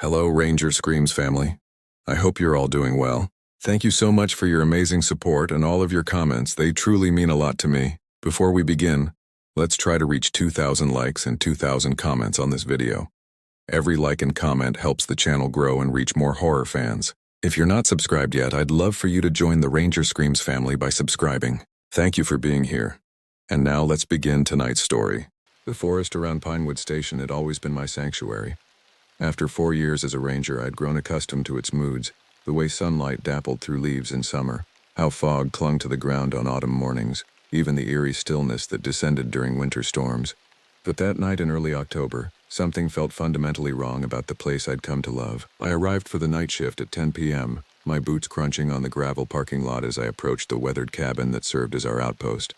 Hello, Ranger Screams family. I hope you're all doing well. Thank you so much for your amazing support and all of your comments. They truly mean a lot to me. Before we begin, let's try to reach 2,000 likes and 2,000 comments on this video. Every like and comment helps the channel grow and reach more horror fans. If you're not subscribed yet, I'd love for you to join the Ranger Screams family by subscribing. Thank you for being here. And now let's begin tonight's story. The forest around Pinewood Station had always been my sanctuary. After 4 years as a ranger, I'd grown accustomed to its moods, the way sunlight dappled through leaves in summer, how fog clung to the ground on autumn mornings, even the eerie stillness that descended during winter storms. But that night in early October, something felt fundamentally wrong about the place I'd come to love. I arrived for the night shift at 10 p.m., my boots crunching on the gravel parking lot as I approached the weathered cabin that served as our outpost.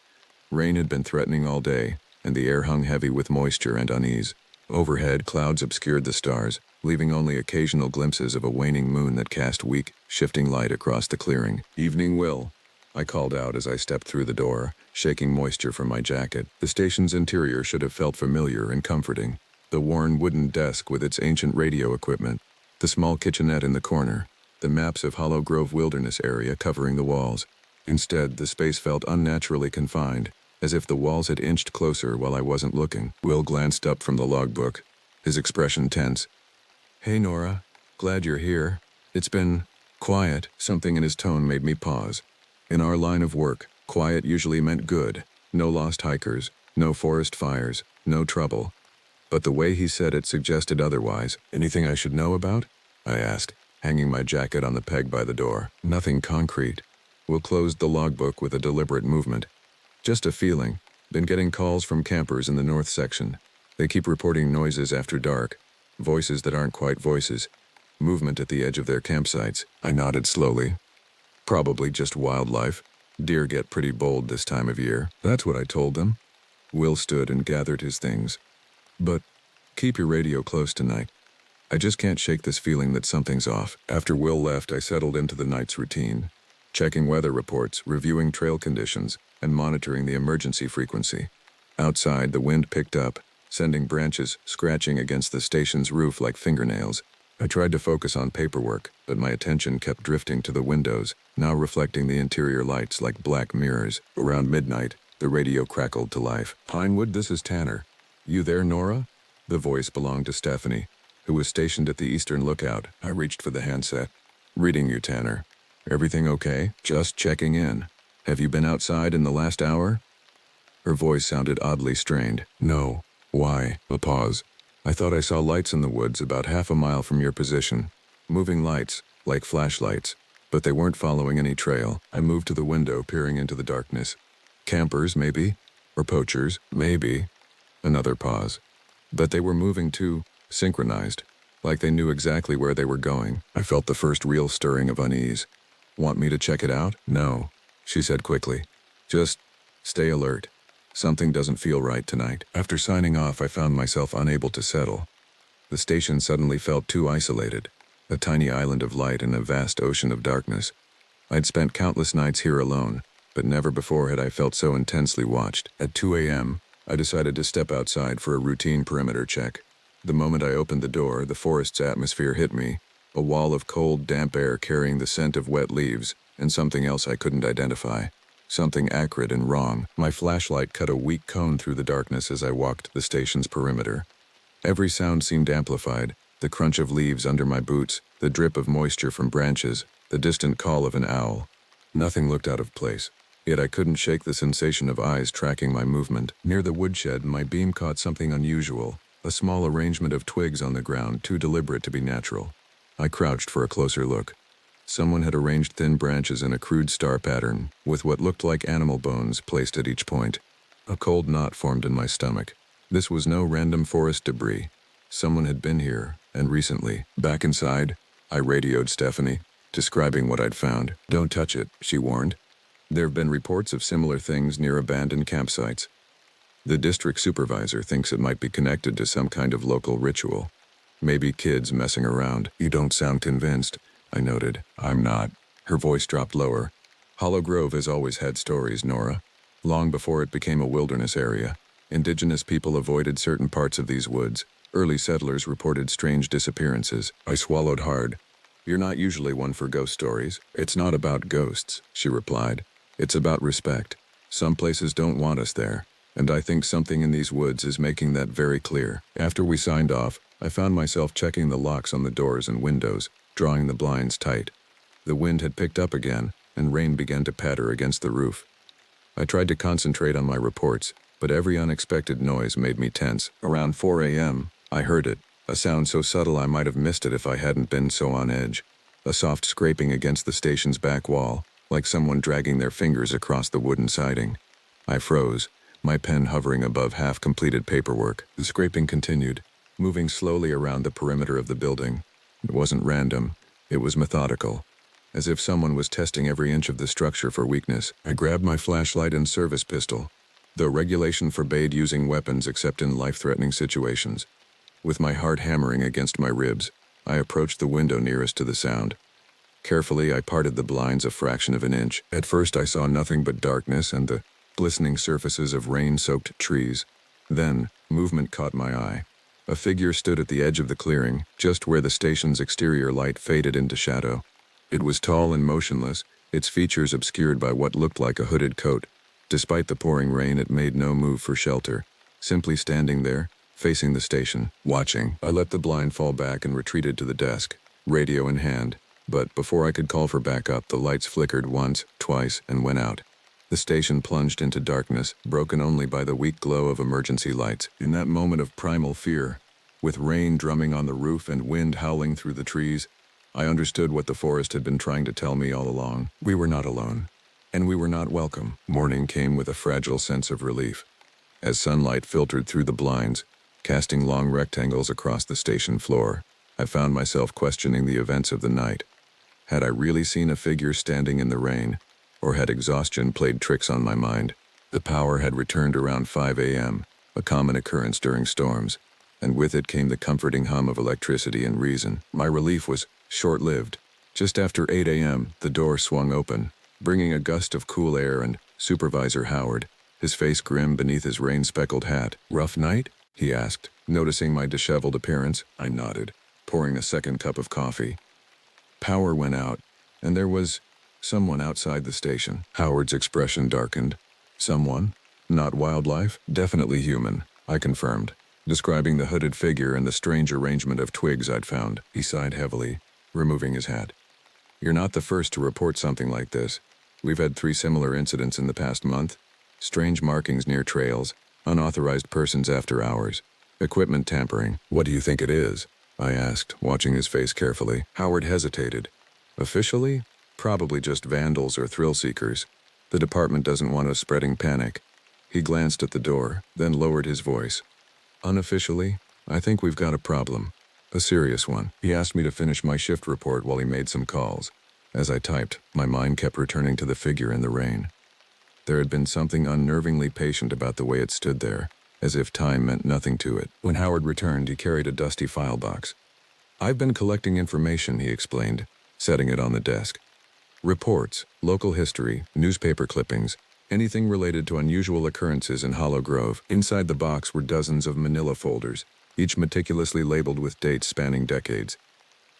Rain had been threatening all day, and the air hung heavy with moisture and unease. Overhead, clouds obscured the stars, leaving only occasional glimpses of a waning moon that cast weak, shifting light across the clearing. "Evening, Will," I called out as I stepped through the door, shaking moisture from my jacket. The station's interior should have felt familiar and comforting. The worn wooden desk with its ancient radio equipment, the small kitchenette in the corner, the maps of Hollow Grove Wilderness area covering the walls. Instead, the space felt unnaturally confined, as if the walls had inched closer while I wasn't looking. Will glanced up from the logbook, his expression tense. "Hey, Nora. Glad you're here. It's been quiet." Something in his tone made me pause. In our line of work, quiet usually meant good. No lost hikers, no forest fires, no trouble. But the way he said it suggested otherwise. "Anything I should know about?" I asked, hanging my jacket on the peg by the door. "Nothing concrete." Will closed the logbook with a deliberate movement. "Just a feeling. Been getting calls from campers in the north section. They keep reporting noises after dark, voices that aren't quite voices, movement at the edge of their campsites." I nodded slowly. "Probably just wildlife. Deer get pretty bold this time of year." That's what I told them. Will stood and gathered his things. "But keep your radio close tonight. I just can't shake this feeling that something's off." After Will left, I settled into the night's routine, checking weather reports, reviewing trail conditions, and monitoring the emergency frequency. Outside, the wind picked up, sending branches scratching against the station's roof like fingernails. I tried to focus on paperwork, but my attention kept drifting to the windows, now reflecting the interior lights like black mirrors. Around midnight, the radio crackled to life. "Pinewood, this is Tanner. You there, Nora?" The voice belonged to Stephanie, who was stationed at the eastern lookout. I reached for the handset. "Reading you, Tanner. Everything okay? Just checking in. Have you been outside in the last hour?" Her voice sounded oddly strained. "No. Why?" A pause. "I thought I saw lights in the woods about half a mile from your position. Moving lights, like flashlights. But they weren't following any trail." I moved to the window, peering into the darkness. "Campers, maybe? Or poachers? Maybe." Another pause. "But they were moving too, synchronized, like they knew exactly where they were going." I felt the first real stirring of unease. "Want me to check it out?" "No," she said quickly. "Just stay alert. Something doesn't feel right tonight." After signing off, I found myself unable to settle. The station suddenly felt too isolated, a tiny island of light in a vast ocean of darkness. I'd spent countless nights here alone, but never before had I felt so intensely watched. At 2 a.m., I decided to step outside for a routine perimeter check. The moment I opened the door, the forest's atmosphere hit me, a wall of cold, damp air carrying the scent of wet leaves, and something else I couldn't identify. Something acrid and wrong. My flashlight cut a weak cone through the darkness as I walked the station's perimeter. Every sound seemed amplified, the crunch of leaves under my boots, the drip of moisture from branches, the distant call of an owl. Nothing looked out of place, yet I couldn't shake the sensation of eyes tracking my movement. Near the woodshed, my beam caught something unusual, a small arrangement of twigs on the ground, too deliberate to be natural. I crouched for a closer look. Someone had arranged thin branches in a crude star pattern, with what looked like animal bones placed at each point. A cold knot formed in my stomach. This was no random forest debris. Someone had been here, and recently. Back inside, I radioed Stephanie, describing what I'd found. "Don't touch it," she warned. "There have been reports of similar things near abandoned campsites. The district supervisor thinks it might be connected to some kind of local ritual. Maybe kids messing around." "You don't sound convinced," I noted. "I'm not." Her voice dropped lower. "Hollow Grove has always had stories, Nora. Long before it became a wilderness area, indigenous people avoided certain parts of these woods, Early settlers reported strange disappearances. I swallowed hard. You're not usually one for ghost stories. It's not about ghosts, she replied. It's about respect. Some places don't want us there, and I think something in these woods is making that very clear. After we signed off, I found myself checking the locks on the doors and windows, drawing the blinds tight. The wind had picked up again, and rain began to patter against the roof. I tried to concentrate on my reports, but every unexpected noise made me tense. Around 4 a.m., I heard it, a sound so subtle I might have missed it if I hadn't been so on edge. A soft scraping against the station's back wall, like someone dragging their fingers across the wooden siding. I froze, my pen hovering above half-completed paperwork. The scraping continued, moving slowly around the perimeter of the building. It wasn't random, it was methodical, as if someone was testing every inch of the structure for weakness. I grabbed my flashlight and service pistol, though regulation forbade using weapons except in life-threatening situations. With my heart hammering against my ribs, I approached the window nearest to the sound. Carefully, I parted the blinds a fraction of an inch. At first, I saw nothing but darkness and the glistening surfaces of rain-soaked trees. Then, movement caught my eye. A figure stood at the edge of the clearing, just where the station's exterior light faded into shadow. It was tall and motionless, its features obscured by what looked like a hooded coat. Despite the pouring rain, it made no move for shelter, simply standing there, facing the station, watching. I let the blind fall back and retreated to the desk, radio in hand. But before I could call for backup, the lights flickered once, twice, and went out. The station plunged into darkness, broken only by the weak glow of emergency lights. In that moment of primal fear, with rain drumming on the roof and wind howling through the trees, I understood what the forest had been trying to tell me all along. We were not alone, and we were not welcome. Morning came with a fragile sense of relief. As sunlight filtered through the blinds, casting long rectangles across the station floor, I found myself questioning the events of the night. Had I really seen a figure standing in the rain, or had exhaustion played tricks on my mind? The power had returned around 5 a.m., a common occurrence during storms, and with it came the comforting hum of electricity and reason. My relief was short-lived. Just after 8 a.m., the door swung open, bringing a gust of cool air and Supervisor Howard, his face grim beneath his rain-speckled hat. "Rough night?" he asked, noticing my disheveled appearance. I nodded, pouring a second cup of coffee. Power went out, and there was someone outside the station. Howard's expression darkened. Someone? Not wildlife? Definitely human, I confirmed, describing the hooded figure and the strange arrangement of twigs I'd found. He sighed heavily, removing his hat. "You're not the first to report something like this. We've had 3 similar incidents in the past month. Strange markings near trails, unauthorized persons after hours, equipment tampering." "What do you think it is?" I asked, watching his face carefully. Howard hesitated. "Officially, probably just vandals or thrill-seekers. The department doesn't want us spreading panic." He glanced at the door, then lowered his voice. "Unofficially, I think we've got a problem. A serious one." He asked me to finish my shift report while he made some calls. As I typed, my mind kept returning to the figure in the rain. There had been something unnervingly patient about the way it stood there, as if time meant nothing to it. When Howard returned, he carried a dusty file box. "I've been collecting information," he explained, setting it on the desk. "Reports, local history, newspaper clippings, anything related to unusual occurrences in Hollow Grove." Inside the box were dozens of manila folders, each meticulously labeled with dates spanning decades.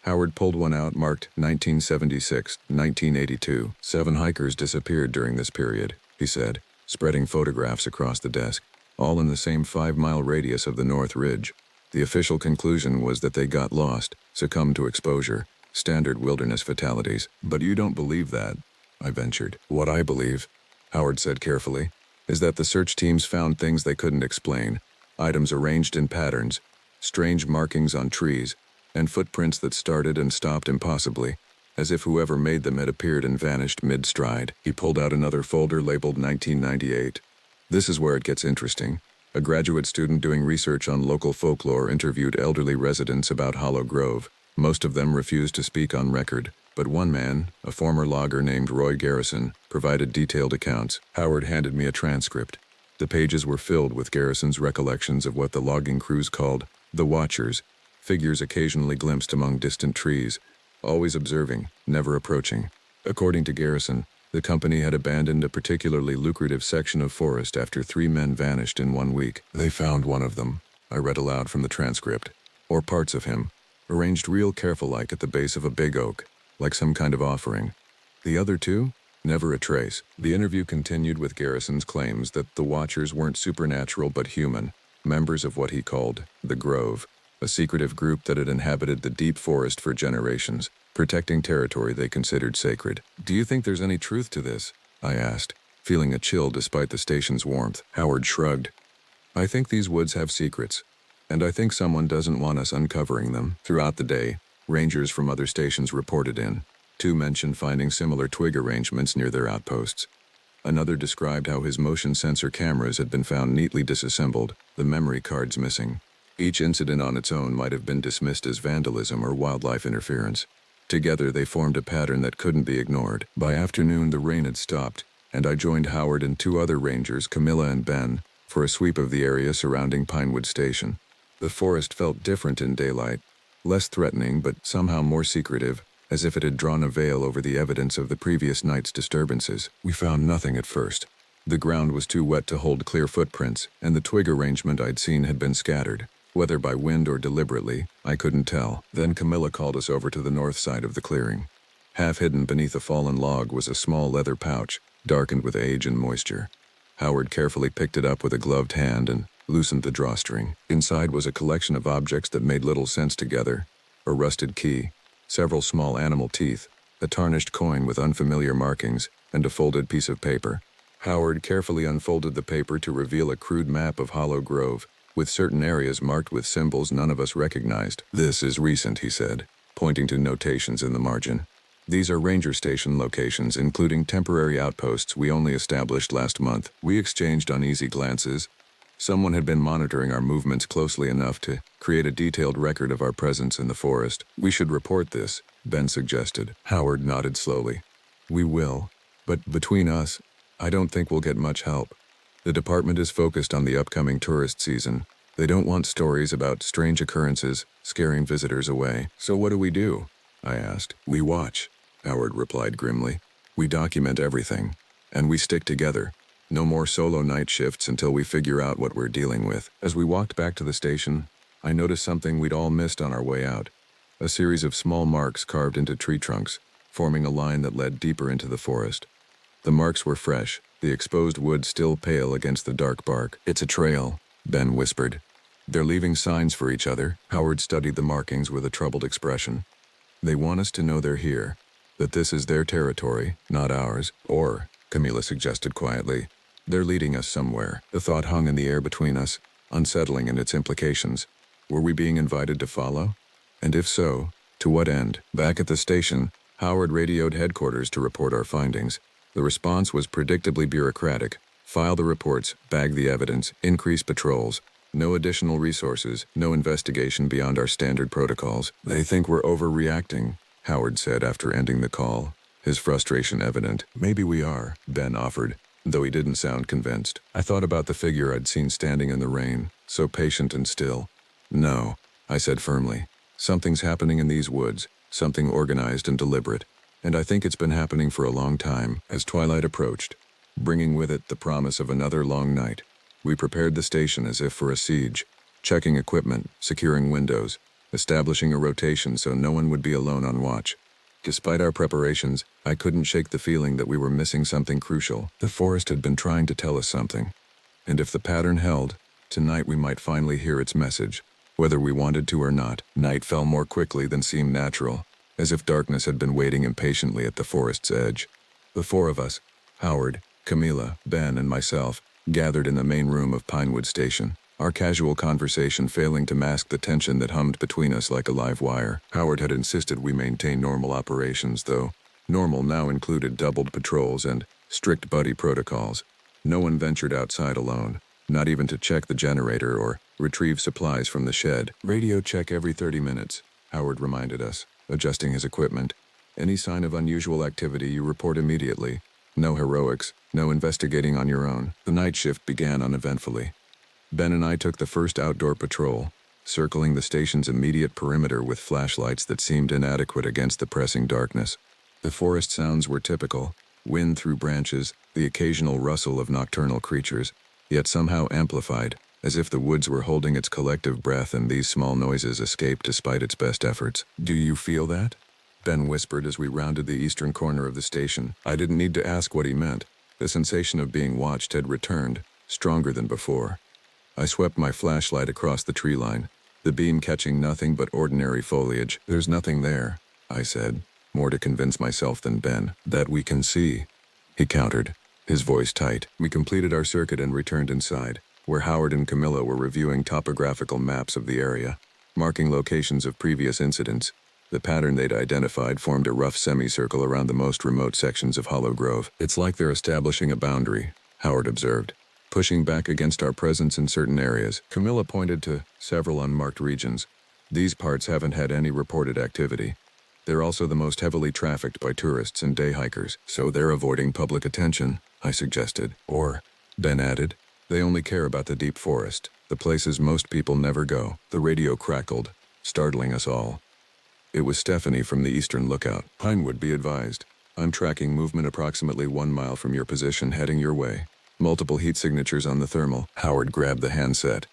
Howard pulled one out marked 1976, 1982. 7 hikers disappeared during this period, he said, spreading photographs across the desk, all in the same 5-mile radius of the North Ridge. The official conclusion was that they got lost, succumbed to exposure, standard wilderness fatalities. "But you don't believe that," I ventured. "What I believe," Howard said carefully, "is that the search teams found things they couldn't explain, items arranged in patterns, strange markings on trees, and footprints that started and stopped impossibly, as if whoever made them had appeared and vanished mid-stride." He pulled out another folder labeled 1998. "This is where it gets interesting. A graduate student doing research on local folklore interviewed elderly residents about Hollow Grove. Most of them refused to speak on record, but one man, a former logger named Roy Garrison, provided detailed accounts." Howard handed me a transcript. The pages were filled with Garrison's recollections of what the logging crews called the Watchers, figures occasionally glimpsed among distant trees, always observing, never approaching. According to Garrison, the company had abandoned a particularly lucrative section of forest after 3 men vanished in 1 week. "They found one of them," I read aloud from the transcript. Or parts of him, arranged real careful-like at the base of a big oak, like some kind of offering. The other two? Never a trace. The interview continued with Garrison's claims that the Watchers weren't supernatural but human, members of what he called the Grove, a secretive group that had inhabited the deep forest for generations, protecting territory they considered sacred. "Do you think there's any truth to this?" I asked, feeling a chill despite the station's warmth. Howard shrugged. "I think these woods have secrets, and I think someone doesn't want us uncovering them." Throughout the day, rangers from other stations reported in. Two mentioned finding similar twig arrangements near their outposts. Another described how his motion sensor cameras had been found neatly disassembled, the memory cards missing. Each incident on its own might have been dismissed as vandalism or wildlife interference. Together they formed a pattern that couldn't be ignored. By afternoon the rain had stopped, and I joined Howard and two other rangers, Camilla and Ben, for a sweep of the area surrounding Pinewood Station. The forest felt different in daylight, less threatening but somehow more secretive, as if it had drawn a veil over the evidence of the previous night's disturbances. We found nothing at first. The ground was too wet to hold clear footprints, and the twig arrangement I'd seen had been scattered. Whether by wind or deliberately, I couldn't tell. Then Camilla called us over to the north side of the clearing. Half hidden beneath a fallen log was a small leather pouch, darkened with age and moisture. Howard carefully picked it up with a gloved hand and loosened the drawstring. Inside was a collection of objects that made little sense together: a rusted key, several small animal teeth, a tarnished coin with unfamiliar markings, and a folded piece of paper. Howard carefully unfolded the paper to reveal a crude map of Hollow Grove, with certain areas marked with symbols none of us recognized. "This is recent," he said, pointing to notations in the margin. "These are ranger station locations, including temporary outposts we only established last month." We exchanged uneasy glances. Someone had been monitoring our movements closely enough to create a detailed record of our presence in the forest. "We should report this," Ben suggested. Howard nodded slowly. "We will, but between us, I don't think we'll get much help. The department is focused on the upcoming tourist season. They don't want stories about strange occurrences scaring visitors away." "So what do?" I asked. "We watch," Howard replied grimly. "We document everything, and we stick together. No more solo night shifts until we figure out what we're dealing with." As we walked back to the station, I noticed something we'd all missed on our way out. A series of small marks carved into tree trunks, forming a line that led deeper into the forest. The marks were fresh, the exposed wood still pale against the dark bark. "It's a trail," Ben whispered. "They're leaving signs for each other." Howard studied the markings with a troubled expression. "They want us to know they're here, that this is their territory, not ours. Or," Camilla suggested quietly, "they're leading us somewhere." The thought hung in the air between us, unsettling in its implications. Were we being invited to follow? And if so, to what end? Back at the station, Howard radioed headquarters to report our findings. The response was predictably bureaucratic. "File the reports, bag the evidence, increase patrols. No additional resources, no investigation beyond our standard protocols." "They think we're overreacting," Howard said after ending the call, his frustration evident. "Maybe we are," Ben offered, though he didn't sound convinced. I thought about the figure I'd seen standing in the rain, so patient and still. "No," I said firmly. "Something's happening in these woods, something organized and deliberate. And I think it's been happening for a long time." As twilight approached, bringing with it the promise of another long night, we prepared the station as if for a siege, checking equipment, securing windows, establishing a rotation so no one would be alone on watch. Despite our preparations, I couldn't shake the feeling that we were missing something crucial. The forest had been trying to tell us something. And if the pattern held, tonight we might finally hear its message, whether we wanted to or not. Night fell more quickly than seemed natural, as if darkness had been waiting impatiently at the forest's edge. The four of us, Howard, Camilla, Ben, and myself, gathered in the main room of Pinewood Station, our casual conversation failing to mask the tension that hummed between us like a live wire. Howard had insisted we maintain normal operations, though normal now included doubled patrols and strict buddy protocols. No one ventured outside alone, not even to check the generator or retrieve supplies from the shed. "Radio check every 30 minutes, Howard reminded us, adjusting his equipment. "Any sign of unusual activity you report immediately. No heroics, no investigating on your own." The night shift began uneventfully. Ben and I took the first outdoor patrol, circling the station's immediate perimeter with flashlights that seemed inadequate against the pressing darkness. The forest sounds were typical: wind through branches, the occasional rustle of nocturnal creatures, yet somehow amplified, as if the woods were holding its collective breath and these small noises escaped despite its best efforts. "Do you feel that?" Ben whispered as we rounded the eastern corner of the station. I didn't need to ask what he meant. The sensation of being watched had returned, stronger than before. I swept my flashlight across the tree line, the beam catching nothing but ordinary foliage. "There's nothing there," I said, more to convince myself than Ben. "That we can see," he countered, his voice tight. We completed our circuit and returned inside, where Howard and Camilla were reviewing topographical maps of the area, marking locations of previous incidents. The pattern they'd identified formed a rough semicircle around the most remote sections of Hollow Grove. "It's like they're establishing a boundary," Howard observed, "pushing back against our presence in certain areas." Camilla pointed to several unmarked regions. "These parts haven't had any reported activity. They're also the most heavily trafficked by tourists and day hikers, so they're avoiding public attention," I suggested. "Or," Ben added, "they only care about the deep forest, the places most people never go." The radio crackled, startling us all. It was Stephanie from the Eastern Lookout. "Pinewood, be advised. I'm tracking movement approximately 1 mile from your position heading your way. Multiple heat signatures on the thermal." Howard grabbed the handset.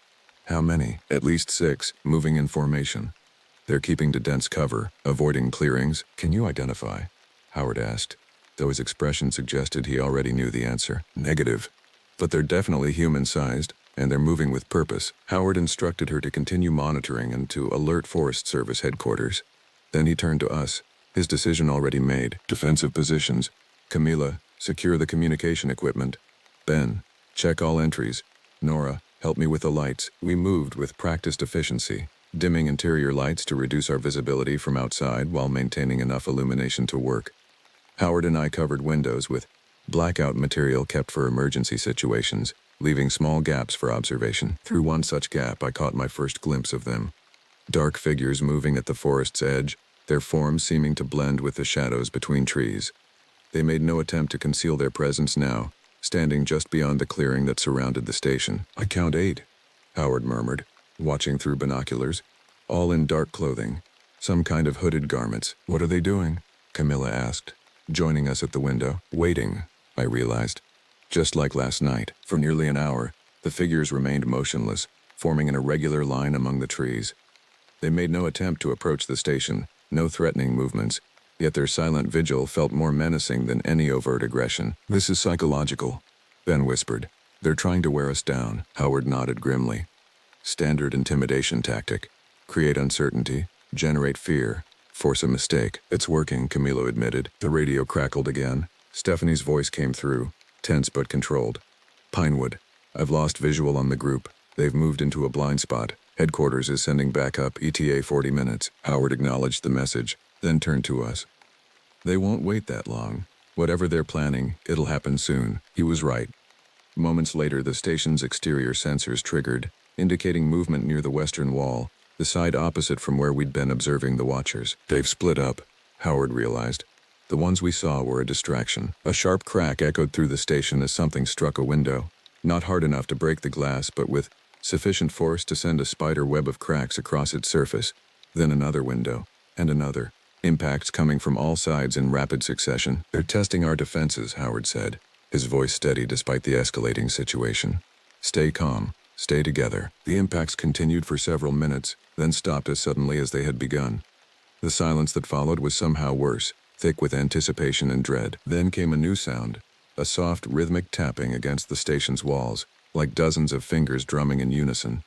"How many?" "At least 6, moving in formation. They're keeping to dense cover, avoiding clearings." "Can you identify?" Howard asked, though his expression suggested he already knew the answer. "Negative. But they're definitely human-sized, and they're moving with purpose." Howard instructed her to continue monitoring and to alert Forest Service headquarters. Then he turned to us, his decision already made. "Defensive positions. Camilla, secure the communication equipment. Ben, check all entries. Nora, help me with the lights." We moved with practiced efficiency, dimming interior lights to reduce our visibility from outside while maintaining enough illumination to work. Howard and I covered windows with blackout material kept for emergency situations, leaving small gaps for observation. Through one such gap, I caught my first glimpse of them. Dark figures moving at the forest's edge, their forms seeming to blend with the shadows between trees. They made no attempt to conceal their presence now, standing just beyond the clearing that surrounded the station. "I count 8, Howard murmured, watching through binoculars, all in dark clothing, some kind of hooded garments. "What are they doing?" Camilla asked, joining us at the window. "Waiting," I realized. Just like last night, for nearly an hour, the figures remained motionless, forming an irregular line among the trees. They made no attempt to approach the station, no threatening movements, yet their silent vigil felt more menacing than any overt aggression. "This is psychological," Ben whispered. "They're trying to wear us down." Howard nodded grimly. "Standard intimidation tactic. Create uncertainty, generate fear, force a mistake." "It's working," Camilo admitted. The radio crackled again. Stephanie's voice came through, tense but controlled. "Pinewood, I've lost visual on the group. They've moved into a blind spot. Headquarters is sending backup, ETA 40 minutes. Howard acknowledged the message, then turned to us. "They won't wait that long. Whatever they're planning, it'll happen soon." He was right. Moments later, the station's exterior sensors triggered, indicating movement near the western wall, the side opposite from where we'd been observing the watchers. "They've split up," Howard realized. The ones we saw were a distraction. A sharp crack echoed through the station as something struck a window, not hard enough to break the glass, but with sufficient force to send a spider web of cracks across its surface. Then another window, and another. Impacts coming from all sides in rapid succession. "They're testing our defenses," Howard said, his voice steady despite the escalating situation. "Stay calm. Stay together." The impacts continued for several minutes, then stopped as suddenly as they had begun. The silence that followed was somehow worse, thick with anticipation and dread. Then came a new sound, a soft, rhythmic tapping against the station's walls, like dozens of fingers drumming in unison.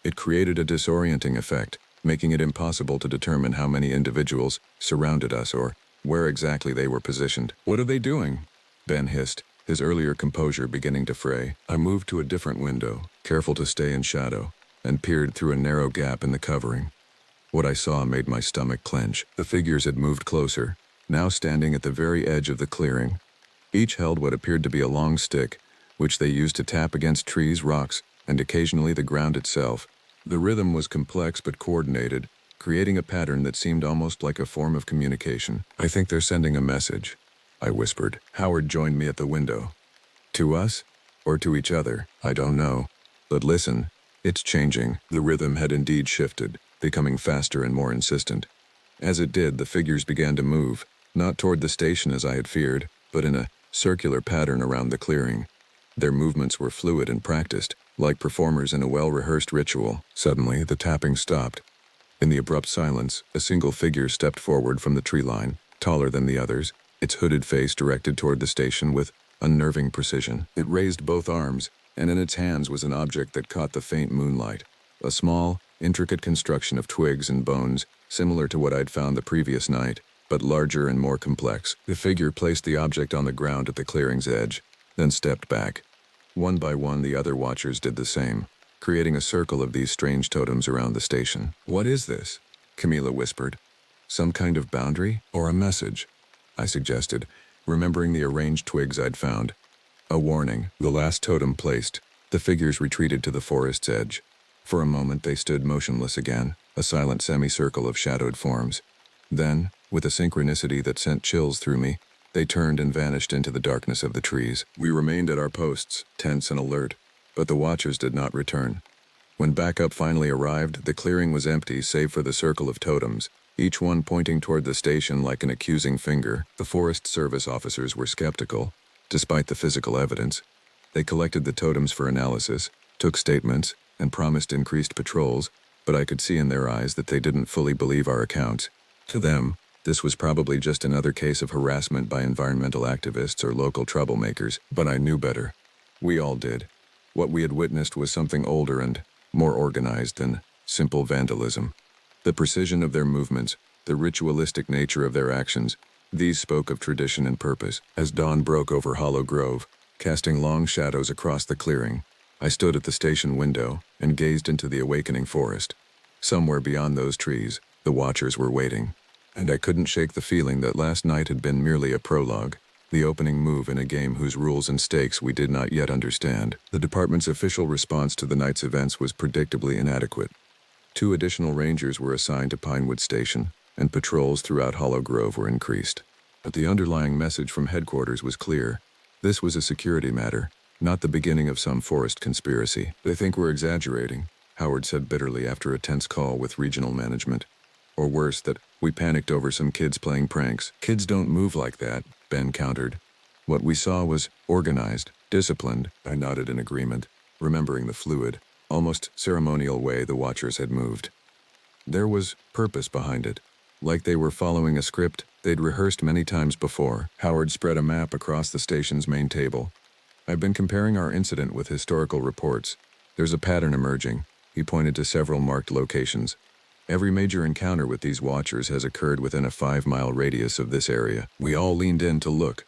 It created a disorienting effect, making it impossible to determine how many individuals surrounded us or where exactly they were positioned. "What are they doing?" Ben hissed, his earlier composure beginning to fray. I moved to a different window, careful to stay in shadow, and peered through a narrow gap in the covering. What I saw made my stomach clench. The figures had moved closer, now standing at the very edge of the clearing. Each held what appeared to be a long stick, which they used to tap against trees, rocks, and occasionally the ground itself. The rhythm was complex but coordinated, creating a pattern that seemed almost like a form of communication. "I think they're sending a message," I whispered. Howard joined me at the window. "To us? Or to each other? I don't know. But listen, it's changing." The rhythm had indeed shifted, becoming faster and more insistent. As it did, the figures began to move, not toward the station as I had feared, but in a circular pattern around the clearing. Their movements were fluid and practiced, like performers in a well-rehearsed ritual. Suddenly, the tapping stopped. In the abrupt silence, a single figure stepped forward from the tree line, taller than the others, its hooded face directed toward the station with unnerving precision. It raised both arms, and in its hands was an object that caught the faint moonlight. A small, intricate construction of twigs and bones, similar to what I'd found the previous night, but larger and more complex. The figure placed the object on the ground at the clearing's edge, then stepped back. One by one, the other watchers did the same, creating a circle of these strange totems around the station. "What is this?" Camila whispered. "Some kind of boundary or a message?" I suggested, remembering the arranged twigs I'd found. A warning. The last totem placed, the figures retreated to the forest's edge. For a moment they stood motionless again, a silent semicircle of shadowed forms. Then, with a synchronicity that sent chills through me, they turned and vanished into the darkness of the trees. We remained at our posts, tense and alert, but the watchers did not return. When backup finally arrived, the clearing was empty save for the circle of totems, each one pointing toward the station like an accusing finger. The Forest Service officers were skeptical, despite the physical evidence. They collected the totems for analysis, took statements, and promised increased patrols, but I could see in their eyes that they didn't fully believe our accounts. To them, this was probably just another case of harassment by environmental activists or local troublemakers, but I knew better. We all did. What we had witnessed was something older and more organized than simple vandalism. The precision of their movements, the ritualistic nature of their actions, these spoke of tradition and purpose. As dawn broke over Hollow Grove, casting long shadows across the clearing, I stood at the station window and gazed into the awakening forest. Somewhere beyond those trees, the watchers were waiting, and I couldn't shake the feeling that last night had been merely a prologue, the opening move in a game whose rules and stakes we did not yet understand. The department's official response to the night's events was predictably inadequate. 2 additional rangers were assigned to Pinewood Station, and patrols throughout Hollow Grove were increased. But the underlying message from headquarters was clear. This was a security matter, not the beginning of some forest conspiracy. "They think we're exaggerating," Howard said bitterly after a tense call with regional management. "Or worse, that we panicked over some kids playing pranks." "Kids don't move like that," Ben countered. "What we saw was organized, disciplined." I nodded in agreement, remembering the fluid, almost ceremonial way the watchers had moved. There was purpose behind it, like they were following a script they'd rehearsed many times before. Howard spread a map across the station's main table. "I've been comparing our incident with historical reports. There's a pattern emerging." He pointed to several marked locations. "Every major encounter with these watchers has occurred within a 5-mile radius of this area." We all leaned in to look.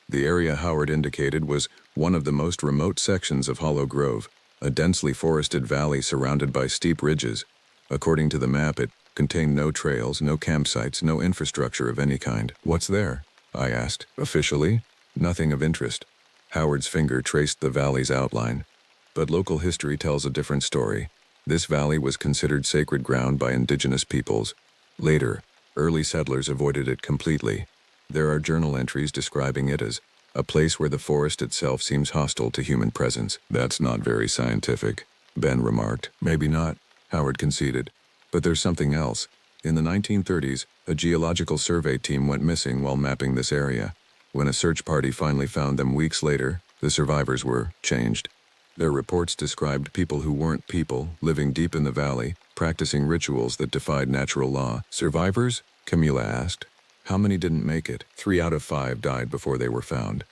The area Howard indicated was one of the most remote sections of Hollow Grove, a densely forested valley surrounded by steep ridges. According to the map, it contained no trails, no campsites, no infrastructure of any kind. "What's there?" I asked. "Officially, nothing of interest." Howard's finger traced the valley's outline. But local history tells a different story. This valley was considered sacred ground by indigenous peoples. Later, early settlers avoided it completely. There are journal entries describing it as a place where the forest itself seems hostile to human presence. "That's not very scientific," Ben remarked. "Maybe not," Howard conceded. "But there's something else. In the 1930s, a geological survey team went missing while mapping this area. When a search party finally found them weeks later, the survivors were changed. Their reports described people who weren't people, living deep in the valley, practicing rituals that defied natural law." "Survivors?" Camila asked. "How many didn't make it?" 3 out of 5 died before they were found.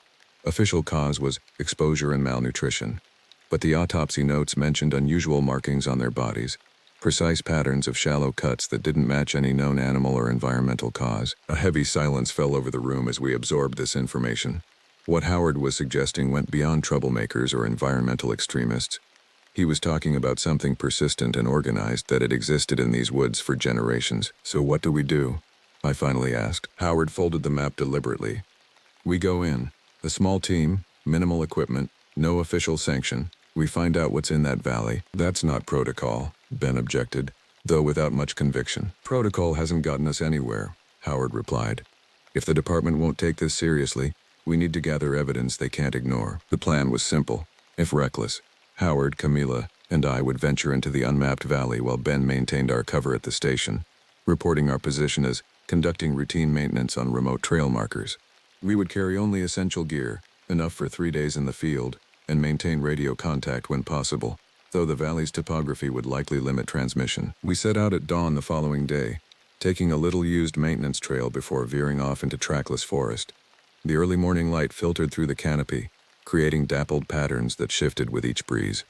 Official cause was exposure and malnutrition. But the autopsy notes mentioned unusual markings on their bodies, precise patterns of shallow cuts that didn't match any known animal or environmental cause. A heavy silence fell over the room as we absorbed this information. What Howard was suggesting went beyond troublemakers or environmental extremists. He was talking about something persistent and organized that had existed in these woods for generations. "So what do we do?" I finally asked. Howard folded the map deliberately. "We go in. A small team, minimal equipment, no official sanction. We find out what's in that valley." "That's not protocol," Ben objected, though without much conviction. "Protocol hasn't gotten us anywhere," Howard replied. "If the department won't take this seriously, we need to gather evidence they can't ignore." The plan was simple, if reckless. Howard, Camila, and I would venture into the unmapped valley while Ben maintained our cover at the station, reporting our position as conducting routine maintenance on remote trail markers. We would carry only essential gear, enough for 3 days in the field, and maintain radio contact when possible. though the valley's topography would likely limit transmission. We set out at dawn the following day, taking a little used maintenance trail before veering off into trackless forest. The early morning light filtered through the canopy, creating dappled patterns that shifted with each breeze.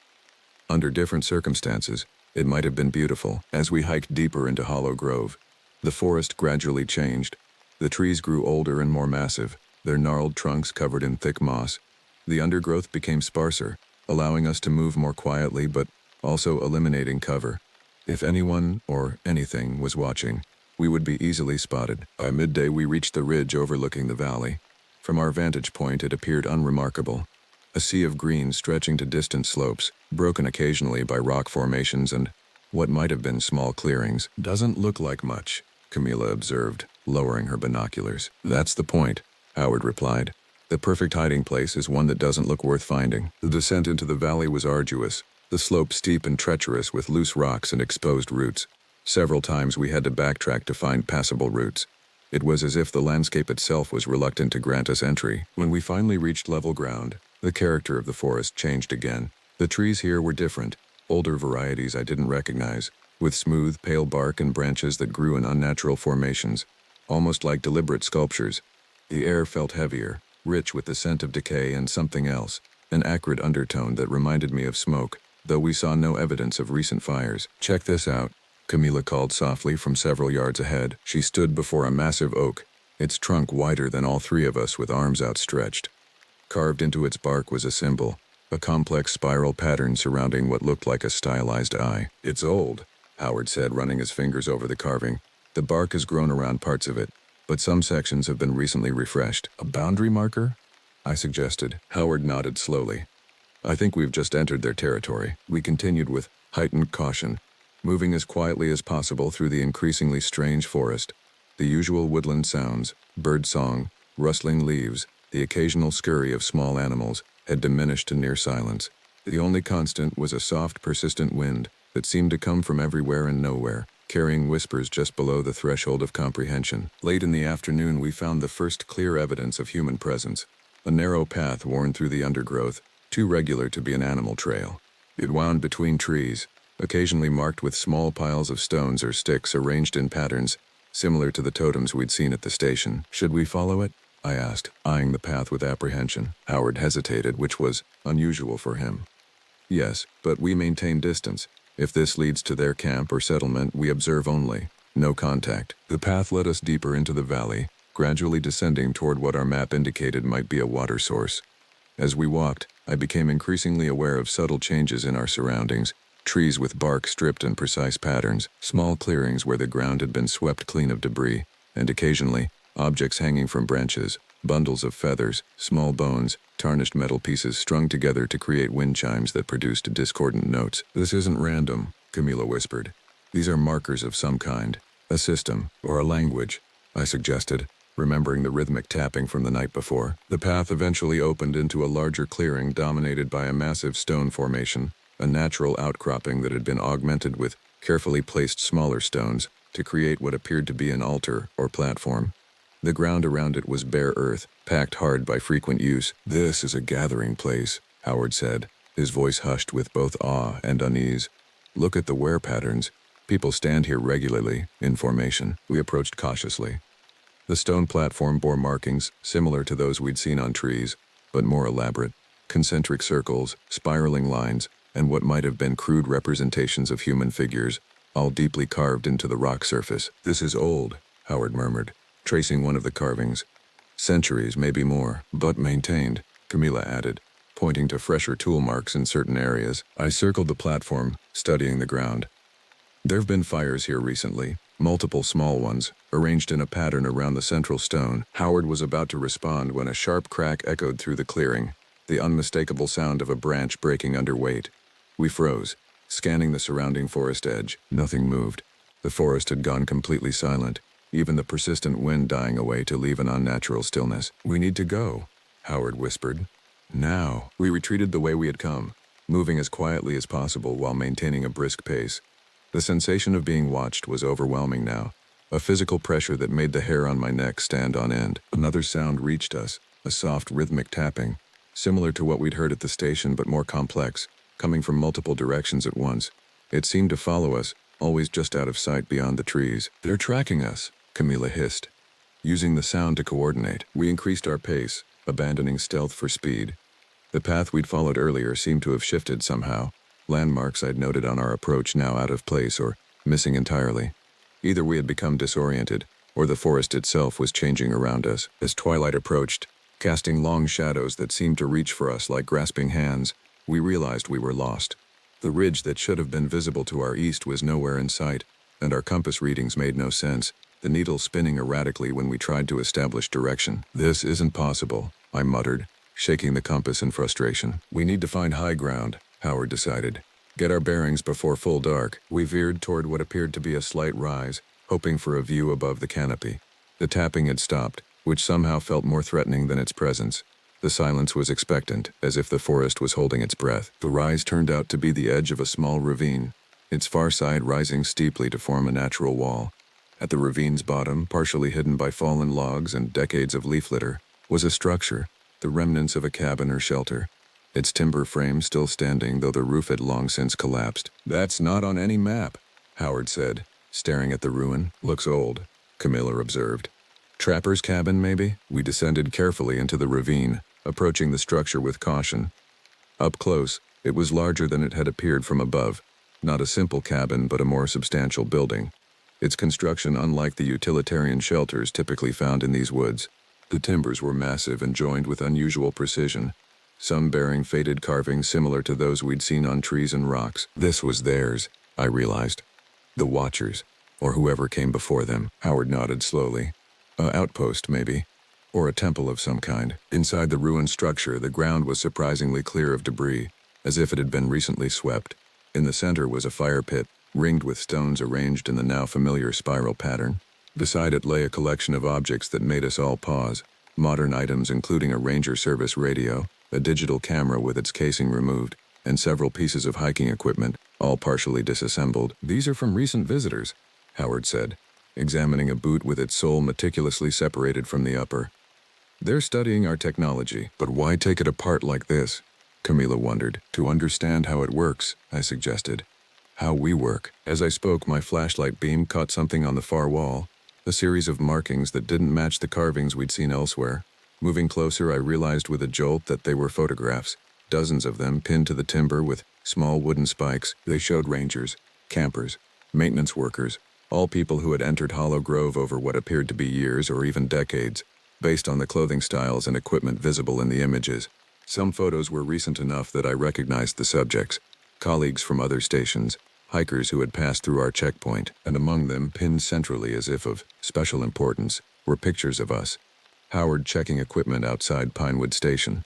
Under different circumstances, it might have been beautiful. As we hiked deeper into Hollow Grove, the forest gradually changed. The trees grew older and more massive, their gnarled trunks covered in thick moss. The undergrowth became sparser, allowing us to move more quietly but also eliminating cover. If anyone or anything was watching, we would be easily spotted. By midday, we reached the ridge overlooking the valley. From our vantage point, it appeared unremarkable. A sea of green stretching to distant slopes, broken occasionally by rock formations and what might have been small clearings. Doesn't look like much, Camilla observed, lowering her binoculars. That's the point, Howard replied. The perfect hiding place is one that doesn't look worth finding. The descent into the valley was arduous, the slope steep and treacherous with loose rocks and exposed roots. Several times we had to backtrack to find passable routes. It was as if the landscape itself was reluctant to grant us entry. When we finally reached level ground, the character of the forest changed again. The trees here were different, older varieties I didn't recognize, with smooth, pale bark and branches that grew in unnatural formations, almost like deliberate sculptures. The air felt heavier, rich with the scent of decay and something else, an acrid undertone that reminded me of smoke, though we saw no evidence of recent fires. Check this out, Camilla called softly from several yards ahead. She stood before a massive oak, its trunk wider than all three of us with arms outstretched. Carved into its bark was a symbol, a complex spiral pattern surrounding what looked like a stylized eye. It's old, Howard said, running his fingers over the carving. The bark has grown around parts of it, but some sections have been recently refreshed. A boundary marker? I suggested. Howard nodded slowly. I think we've just entered their territory. We continued with heightened caution, moving as quietly as possible through the increasingly strange forest. The usual woodland sounds, bird song, rustling leaves, the occasional scurry of small animals, had diminished to near silence. The only constant was a soft, persistent wind that seemed to come from everywhere and nowhere, carrying whispers just below the threshold of comprehension. Late in the afternoon, we found the first clear evidence of human presence, a narrow path worn through the undergrowth, too regular to be an animal trail. It wound between trees, occasionally marked with small piles of stones or sticks arranged in patterns similar to the totems we'd seen at the station. Should we follow it? I asked, eyeing the path with apprehension. Howard hesitated, which was unusual for him. Yes, but we maintain distance. If this leads to their camp or settlement, we observe only. No contact. The path led us deeper into the valley, gradually descending toward what our map indicated might be a water source. As we walked, I became increasingly aware of subtle changes in our surroundings. Trees with bark stripped in precise patterns, small clearings where the ground had been swept clean of debris, and occasionally, objects hanging from branches, bundles of feathers, small bones, tarnished metal pieces strung together to create wind chimes that produced discordant notes. This isn't random, Camilla whispered. These are markers of some kind, a system, or a language, I suggested, remembering the rhythmic tapping from the night before. The path eventually opened into a larger clearing dominated by a massive stone formation, a natural outcropping that had been augmented with carefully placed smaller stones to create what appeared to be an altar or platform. The ground around it was bare earth, packed hard by frequent use. This is a gathering place, Howard said, his voice hushed with both awe and unease. Look at the wear patterns. People stand here regularly, in formation. We approached cautiously. The stone platform bore markings similar to those we'd seen on trees, but more elaborate. Concentric circles, spiraling lines, and what might have been crude representations of human figures, all deeply carved into the rock surface. This is old, Howard murmured, tracing one of the carvings. Centuries, maybe more, but maintained, Camilla added, pointing to fresher tool marks in certain areas. I circled the platform, studying the ground. There have been fires here recently, multiple small ones, arranged in a pattern around the central stone. Howard was about to respond when a sharp crack echoed through the clearing, the unmistakable sound of a branch breaking under weight. We froze, scanning the surrounding forest edge. Nothing moved. The forest had gone completely silent, even the persistent wind dying away to leave an unnatural stillness. We need to go, Howard whispered. Now. We retreated the way we had come, moving as quietly as possible while maintaining a brisk pace. The sensation of being watched was overwhelming now, a physical pressure that made the hair on my neck stand on end. Another sound reached us, a soft rhythmic tapping, similar to what we'd heard at the station but more complex. coming from multiple directions at once. It seemed to follow us, always just out of sight beyond the trees. "They're tracking us," Camilla hissed. Using the sound to coordinate, we increased our pace, abandoning stealth for speed. The path we'd followed earlier seemed to have shifted somehow, landmarks I'd noted on our approach now out of place or missing entirely. Either we had become disoriented, or the forest itself was changing around us. As twilight approached, casting long shadows that seemed to reach for us like grasping hands, we realized we were lost. The ridge that should have been visible to our east was nowhere in sight, and our compass readings made no sense, the needle spinning erratically when we tried to establish direction. "This isn't possible," I muttered, shaking the compass in frustration. "We need to find high ground," Howard decided. "Get our bearings before full dark." We veered toward what appeared to be a slight rise, hoping for a view above the canopy. The tapping had stopped, which somehow felt more threatening than its presence. The silence was expectant, as if the forest was holding its breath. The rise turned out to be the edge of a small ravine, its far side rising steeply to form a natural wall. At the ravine's bottom, partially hidden by fallen logs and decades of leaf litter, was a structure, the remnants of a cabin or shelter. Its timber frame still standing, though the roof had long since collapsed. "That's not on any map," Howard said, staring at the ruin. "Looks old," Camilla observed. "Trapper's cabin, maybe?" We descended carefully into the ravine, approaching the structure with caution. Up close, it was larger than it had appeared from above. Not a simple cabin, but a more substantial building. Its construction unlike the utilitarian shelters typically found in these woods. The timbers were massive and joined with unusual precision, some bearing faded carvings similar to those we'd seen on trees and rocks. This was theirs, I realized. The Watchers, or whoever came before them. Howard nodded slowly. A outpost, maybe, or a temple of some kind. Inside the ruined structure, the ground was surprisingly clear of debris, as if it had been recently swept. In the center was a fire pit, ringed with stones arranged in the now familiar spiral pattern. Beside it lay a collection of objects that made us all pause. Modern items including a ranger service radio, a digital camera with its casing removed, and several pieces of hiking equipment, all partially disassembled. "These are from recent visitors," Howard said, examining a boot with its sole meticulously separated from the upper. "They're studying our technology, but why take it apart like this?" Camilla wondered. "To understand how it works," I suggested. "How we work." As I spoke, my flashlight beam caught something on the far wall, a series of markings that didn't match the carvings we'd seen elsewhere. Moving closer, I realized with a jolt that they were photographs, dozens of them pinned to the timber with small wooden spikes. They showed rangers, campers, maintenance workers, all people who had entered Hollow Grove over what appeared to be years or even decades, based on the clothing styles and equipment visible in the images. Some photos were recent enough that I recognized the subjects, colleagues from other stations, hikers who had passed through our checkpoint, and among them, pinned centrally as if of special importance, were pictures of us. Howard checking equipment outside Pinewood Station,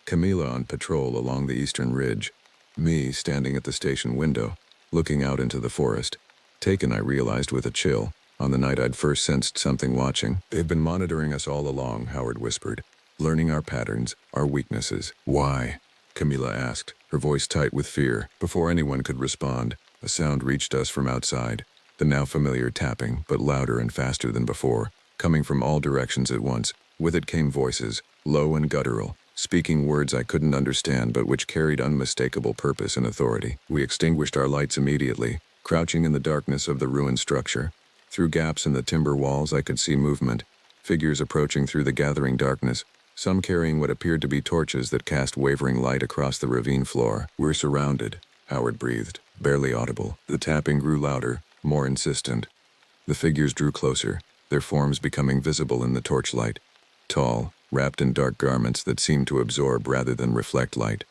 Camilla on patrol along the eastern ridge, me standing at the station window, looking out into the forest. Taken, I realized with a chill, on the night I'd first sensed something watching. "They've been monitoring us all along," Howard whispered, "learning our patterns, our weaknesses." "Why?" Camilla asked, her voice tight with fear. Before anyone could respond, a sound reached us from outside, the now familiar tapping, but louder and faster than before, coming from all directions at once. With it came voices, low and guttural, speaking words I couldn't understand but which carried unmistakable purpose and authority. We extinguished our lights immediately, crouching in the darkness of the ruined structure. Through gaps in the timber walls I could see movement, figures approaching through the gathering darkness, some carrying what appeared to be torches that cast wavering light across the ravine floor. "We're surrounded," Howard breathed, barely audible. The tapping grew louder, more insistent. The figures drew closer, their forms becoming visible in the torchlight. Tall, wrapped in dark garments that seemed to absorb rather than reflect light,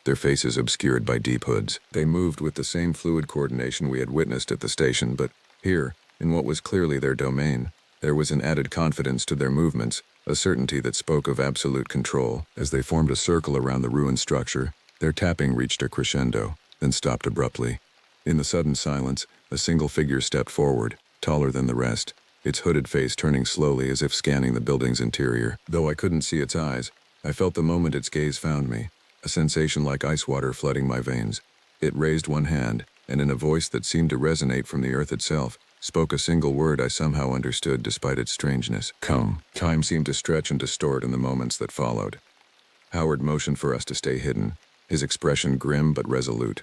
their faces obscured by deep hoods. They moved with the same fluid coordination we had witnessed at the station, but here, in what was clearly their domain, there was an added confidence to their movements, a certainty that spoke of absolute control. As they formed a circle around the ruined structure, their tapping reached a crescendo, then stopped abruptly. In the sudden silence, a single figure stepped forward, taller than the rest, its hooded face turning slowly as if scanning the building's interior. Though I couldn't see its eyes, I felt the moment its gaze found me, a sensation like ice water flooding my veins. It raised one hand, and in a voice that seemed to resonate from the earth itself, spoke a single word I somehow understood despite its strangeness. "Come." Time seemed to stretch and distort in the moments that followed. Howard motioned for us to stay hidden, his expression grim but resolute.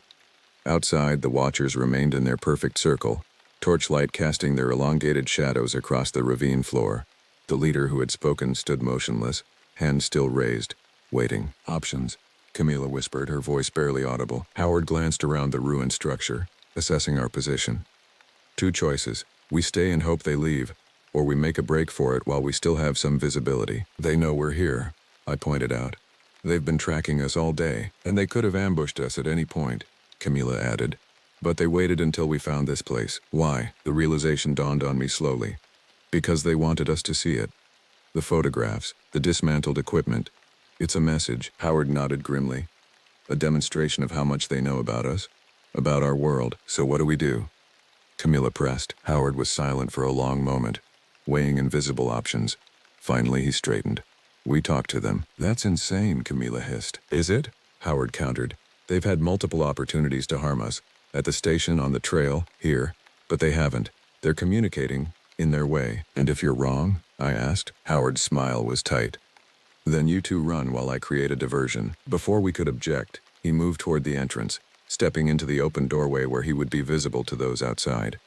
Outside, the watchers remained in their perfect circle, torchlight casting their elongated shadows across the ravine floor. The leader who had spoken stood motionless, hand still raised, waiting. Options, Camilla whispered, her voice barely audible. Howard glanced around the ruined structure, assessing our position. Two choices. We stay and hope they leave, or we make a break for it while we still have some visibility. They know we're here, I pointed out. They've been tracking us all day, and they could have ambushed us at any point, Camilla added. But they waited until we found this place. Why? The realization dawned on me slowly. Because they wanted us to see it. The photographs, the dismantled equipment. It's a message, Howard nodded grimly. A demonstration of how much they know about us, about our world. So what do we do? Camilla pressed. Howard was silent for a long moment, weighing invisible options. Finally, he straightened. We talked to them. That's insane, Camilla hissed. Is it? Howard countered. They've had multiple opportunities to harm us. At the station, on the trail, here. But they haven't. They're communicating, in their way. And if you're wrong? I asked. Howard's smile was tight. Then you two run while I create a diversion. Before we could object, he moved toward the entrance, stepping into the open doorway where he would be visible to those outside.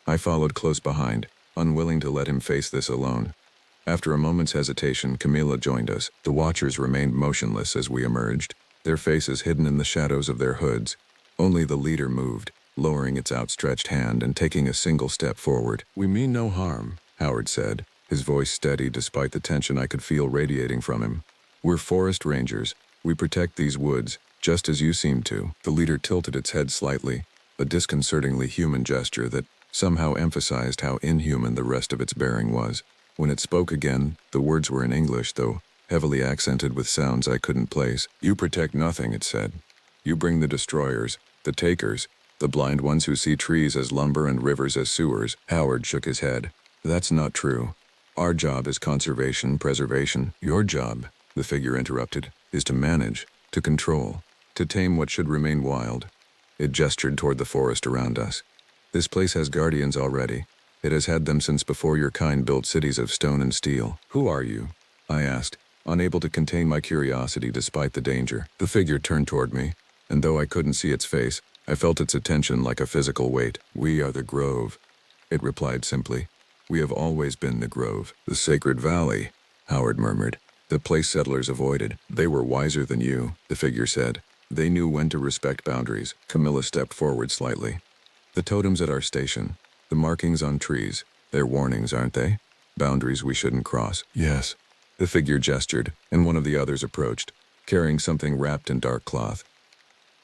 I followed close behind, unwilling to let him face this alone. After a moment's hesitation, Camilla joined us. The watchers remained motionless as we emerged, their faces hidden in the shadows of their hoods. Only the leader moved, lowering its outstretched hand and taking a single step forward. We mean no harm, Howard said, his voice steady despite the tension I could feel radiating from him. We're forest rangers. We protect these woods, just as you seem to. The leader tilted its head slightly, a disconcertingly human gesture that somehow emphasized how inhuman the rest of its bearing was. When it spoke again, the words were in English, though heavily accented with sounds I couldn't place. You protect nothing, it said. You bring the destroyers, the takers, the blind ones who see trees as lumber and rivers as sewers. Howard shook his head. That's not true. Our job is conservation, preservation. Your job, the figure interrupted, is to manage, to control, to tame what should remain wild. It gestured toward the forest around us. This place has guardians already. It has had them since before your kind built cities of stone and steel. Who are you? I asked, unable to contain my curiosity despite the danger. The figure turned toward me, and though I couldn't see its face, I felt its attention like a physical weight. We are the Grove, it replied simply. We have always been the Grove. The Sacred Valley, Howard murmured. The place settlers avoided. They were wiser than you, the figure said. They knew when to respect boundaries. Camilla stepped forward slightly. The totems at our station, the markings on trees, they're warnings, aren't they? Boundaries we shouldn't cross. Yes. The figure gestured, and one of the others approached, carrying something wrapped in dark cloth.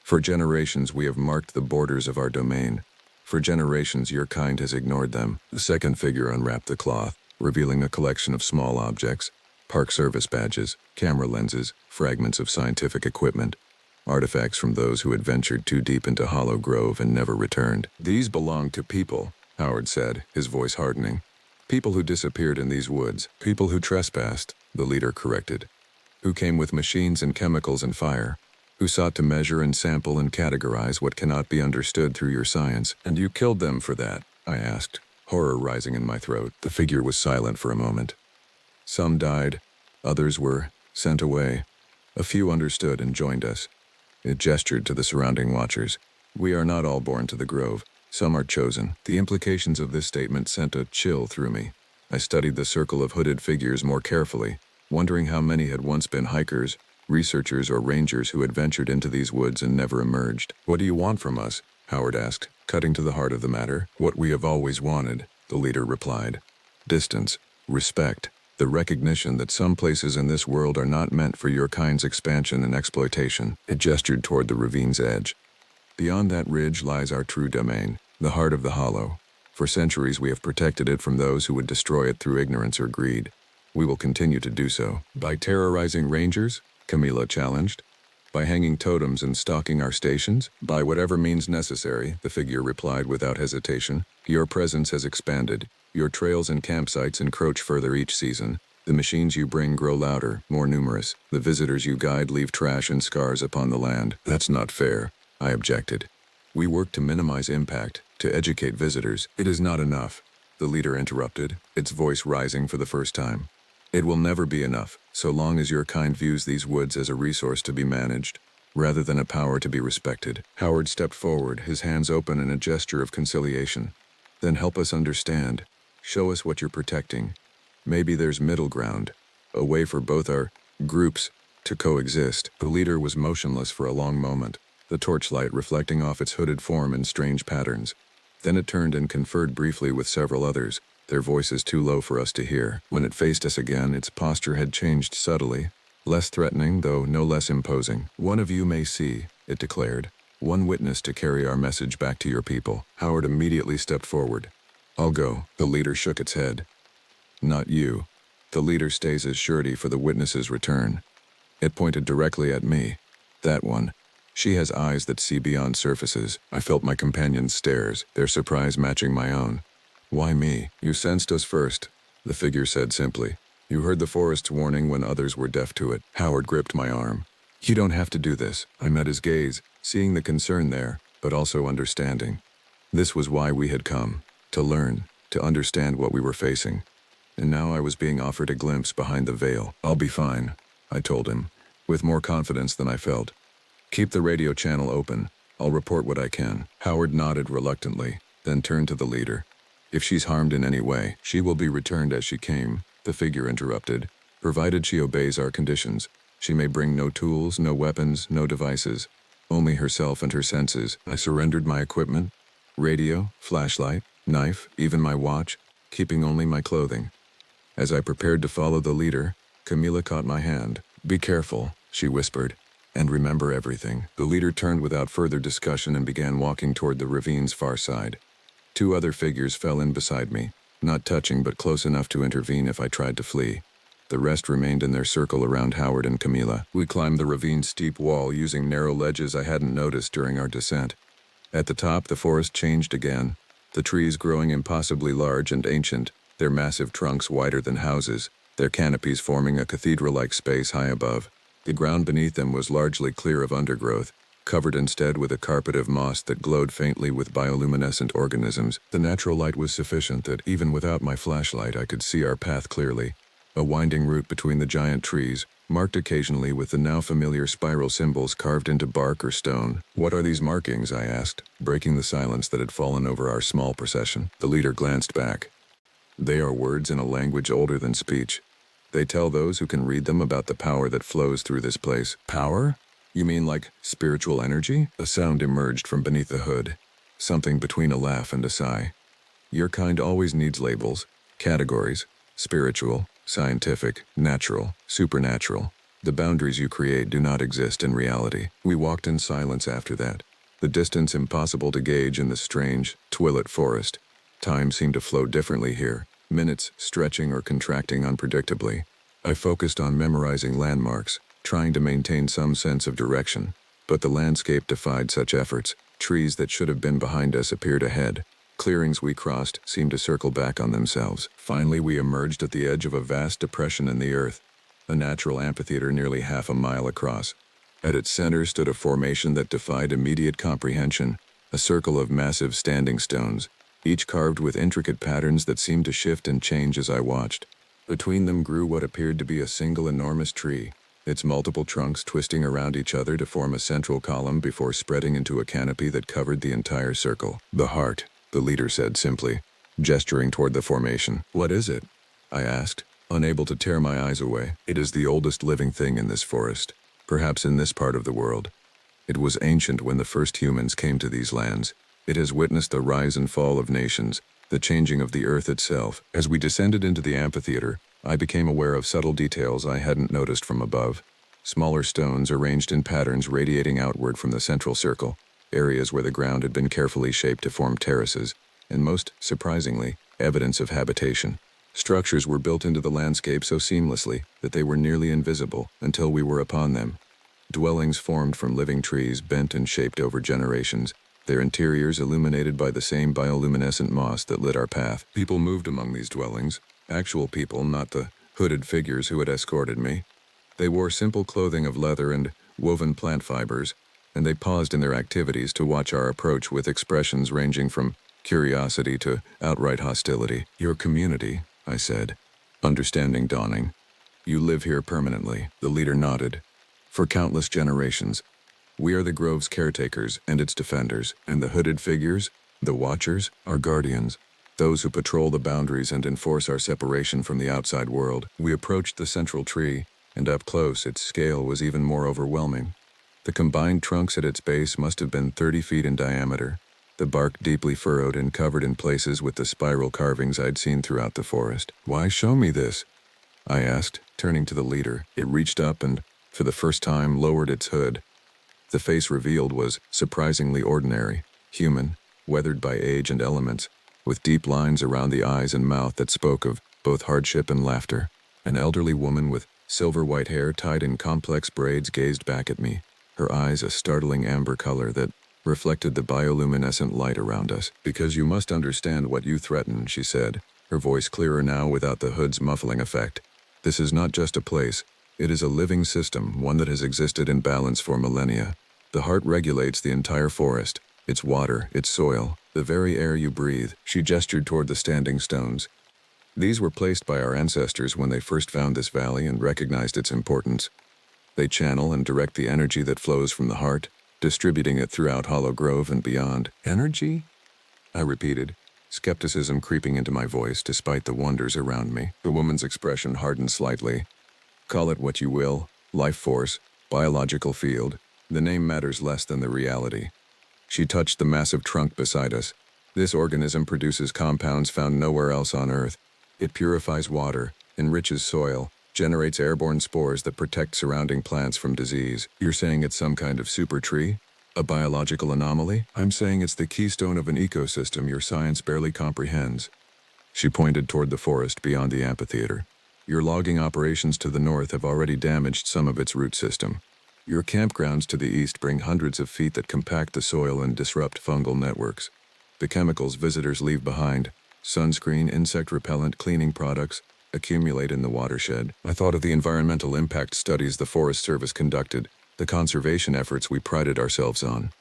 For generations we have marked the borders of our domain. For generations your kind has ignored them. The second figure unwrapped the cloth, revealing a collection of small objects, park service badges, camera lenses, fragments of scientific equipment, artifacts from those who had ventured too deep into Hollow Grove and never returned. These belong to people, Howard said, his voice hardening. People who disappeared in these woods. People who trespassed, the leader corrected. Who came with machines and chemicals and fire. Who sought to measure and sample and categorize what cannot be understood through your science. And you killed them for that, I asked, horror rising in my throat. The figure was silent for a moment. Some died. Others were sent away. A few understood and joined us. It gestured to the surrounding watchers. We are not all born to the Grove. Some are chosen. The implications of this statement sent a chill through me. I studied the circle of hooded figures more carefully, wondering how many had once been hikers, researchers, or rangers who had ventured into these woods and never emerged. What do you want from us? Howard asked, cutting to the heart of the matter. What we have always wanted, the leader replied. Distance, respect, the recognition that some places in this world are not meant for your kind's expansion and exploitation. It gestured toward the ravine's edge. Beyond that ridge lies our true domain, the heart of the Hollow. For centuries we have protected it from those who would destroy it through ignorance or greed. We will continue to do so. By terrorizing rangers? Camilla challenged. By hanging totems and stalking our stations? By whatever means necessary, the figure replied without hesitation. Your presence has expanded. Your trails and campsites encroach further each season. The machines you bring grow louder, more numerous. The visitors you guide leave trash and scars upon the land. That's not fair, I objected. We work to minimize impact, to educate visitors. It is not enough, the leader interrupted, its voice rising for the first time. It will never be enough, so long as your kind views these woods as a resource to be managed. rather than a power to be respected. Howard stepped forward, his hands open in a gesture of conciliation. Then help us understand. Show us what you're protecting. Maybe there's middle ground, a way for both our groups to coexist. The leader was motionless for a long moment, the torchlight reflecting off its hooded form in strange patterns. Then it turned and conferred briefly with several others, their voices too low for us to hear. When it faced us again, its posture had changed subtly, less threatening, though no less imposing. "One of you may see," it declared. "One witness to carry our message back to your people." Howard immediately stepped forward. "I'll go." The leader shook its head. "Not you. The leader stays as surety for the witness's return." It pointed directly at me. "That one. She has eyes that see beyond surfaces." I felt my companion's stares, their surprise matching my own. "Why me?" "You sensed us first," the figure said simply. "You heard the forest's warning when others were deaf to it." Howard gripped my arm. "You don't have to do this." I met his gaze, seeing the concern there, but also understanding. This was why we had come, to learn, to understand what we were facing. And now I was being offered a glimpse behind the veil. "I'll be fine," I told him, with more confidence than I felt. "Keep the radio channel open. I'll report what I can." Howard nodded reluctantly, then turned to the leader. "If she's harmed in any way, she will be returned as she came," the figure interrupted. "Provided she obeys our conditions. She may bring no tools, no weapons, no devices. Only herself and her senses." I surrendered my equipment, radio, flashlight, knife, even my watch, keeping only my clothing. As I prepared to follow the leader, Camila caught my hand. "Be careful," she whispered, "and remember everything." The leader turned without further discussion and began walking toward the ravine's far side. Two other figures fell in beside me, not touching but close enough to intervene if I tried to flee. The rest remained in their circle around Howard and Camila. We climbed the ravine's steep wall using narrow ledges I hadn't noticed during our descent. At the top, the forest changed again, the trees growing impossibly large and ancient, their massive trunks wider than houses, their canopies forming a cathedral-like space high above. The ground beneath them was largely clear of undergrowth, covered instead with a carpet of moss that glowed faintly with bioluminescent organisms. The natural light was sufficient that even without my flashlight I could see our path clearly. A winding route between the giant trees, marked occasionally with the now familiar spiral symbols carved into bark or stone. "What are these markings?" I asked, breaking the silence that had fallen over our small procession. The leader glanced back. "They are words in a language older than speech. They tell those who can read them about the power that flows through this place." "Power? You mean like spiritual energy?" A sound emerged from beneath the hood, something between a laugh and a sigh. "Your kind always needs labels, categories, spiritual, scientific, natural, supernatural. The boundaries you create do not exist in reality." We walked in silence after that, the distance impossible to gauge in the strange, twilit forest. Time seemed to flow differently here, minutes stretching or contracting unpredictably. I focused on memorizing landmarks, trying to maintain some sense of direction, but the landscape defied such efforts. Trees that should have been behind us appeared ahead. Clearings we crossed seemed to circle back on themselves. Finally, we emerged at the edge of a vast depression in the earth, a natural amphitheater nearly half a mile across. At its center stood a formation that defied immediate comprehension, a circle of massive standing stones, each carved with intricate patterns that seemed to shift and change as I watched. Between them grew what appeared to be a single enormous tree, its multiple trunks twisting around each other to form a central column before spreading into a canopy that covered the entire circle. "The heart," the leader said simply, gesturing toward the formation. "What is it?" I asked, unable to tear my eyes away. "It is the oldest living thing in this forest, perhaps in this part of the world. It was ancient when the first humans came to these lands. It has witnessed the rise and fall of nations, the changing of the earth itself." As we descended into the amphitheater, I became aware of subtle details I hadn't noticed from above. Smaller stones arranged in patterns radiating outward from the central circle, areas where the ground had been carefully shaped to form terraces, and most surprisingly, evidence of habitation. Structures were built into the landscape so seamlessly that they were nearly invisible until we were upon them. Dwellings formed from living trees bent and shaped over generations, their interiors illuminated by the same bioluminescent moss that lit our path. People moved among these dwellings, actual people, not the hooded figures who had escorted me. They wore simple clothing of leather and woven plant fibers, and they paused in their activities to watch our approach with expressions ranging from curiosity to outright hostility. "Your community," I said, understanding dawning. "You live here permanently." The leader nodded. "For countless generations. We are the grove's caretakers and its defenders, and the hooded figures, the watchers, are guardians, those who patrol the boundaries and enforce our separation from the outside world. We approached the central tree, and up close its scale was even more overwhelming. The combined trunks at its base must have been 30 feet in diameter, the bark deeply furrowed and covered in places with the spiral carvings I'd seen throughout the forest. "Why show me this?" I asked, turning to the leader. It reached up and, for the first time, lowered its hood. The face revealed was surprisingly ordinary, human, weathered by age and elements, with deep lines around the eyes and mouth that spoke of both hardship and laughter. An elderly woman with silver white hair tied in complex braids gazed back at me, her eyes a startling amber color that reflected the bioluminescent light around us. "Because you must understand what you threaten," she said, her voice clearer now without the hood's muffling effect. "This is not just a place. It is a living system, one that has existed in balance for millennia. The heart regulates the entire forest, its water, its soil, the very air you breathe." She gestured toward the standing stones. "These were placed by our ancestors when they first found this valley and recognized its importance. They channel and direct the energy that flows from the heart, distributing it throughout Hollow Grove and beyond." "Energy?" I repeated, skepticism creeping into my voice despite the wonders around me. The woman's expression hardened slightly. "Call it what you will, life force, biological field. The name matters less than the reality." She touched the massive trunk beside us. "This organism produces compounds found nowhere else on Earth. It purifies water, enriches soil, generates airborne spores that protect surrounding plants from disease." "You're saying it's some kind of super tree? A biological anomaly?" "I'm saying it's the keystone of an ecosystem your science barely comprehends." She pointed toward the forest beyond the amphitheater. "Your logging operations to the north have already damaged some of its root system. Your campgrounds to the east bring hundreds of feet that compact the soil and disrupt fungal networks. The chemicals visitors leave behind, sunscreen, insect repellent, cleaning products, accumulate in the watershed." I thought of the environmental impact studies the Forest Service conducted, the conservation efforts we prided ourselves on.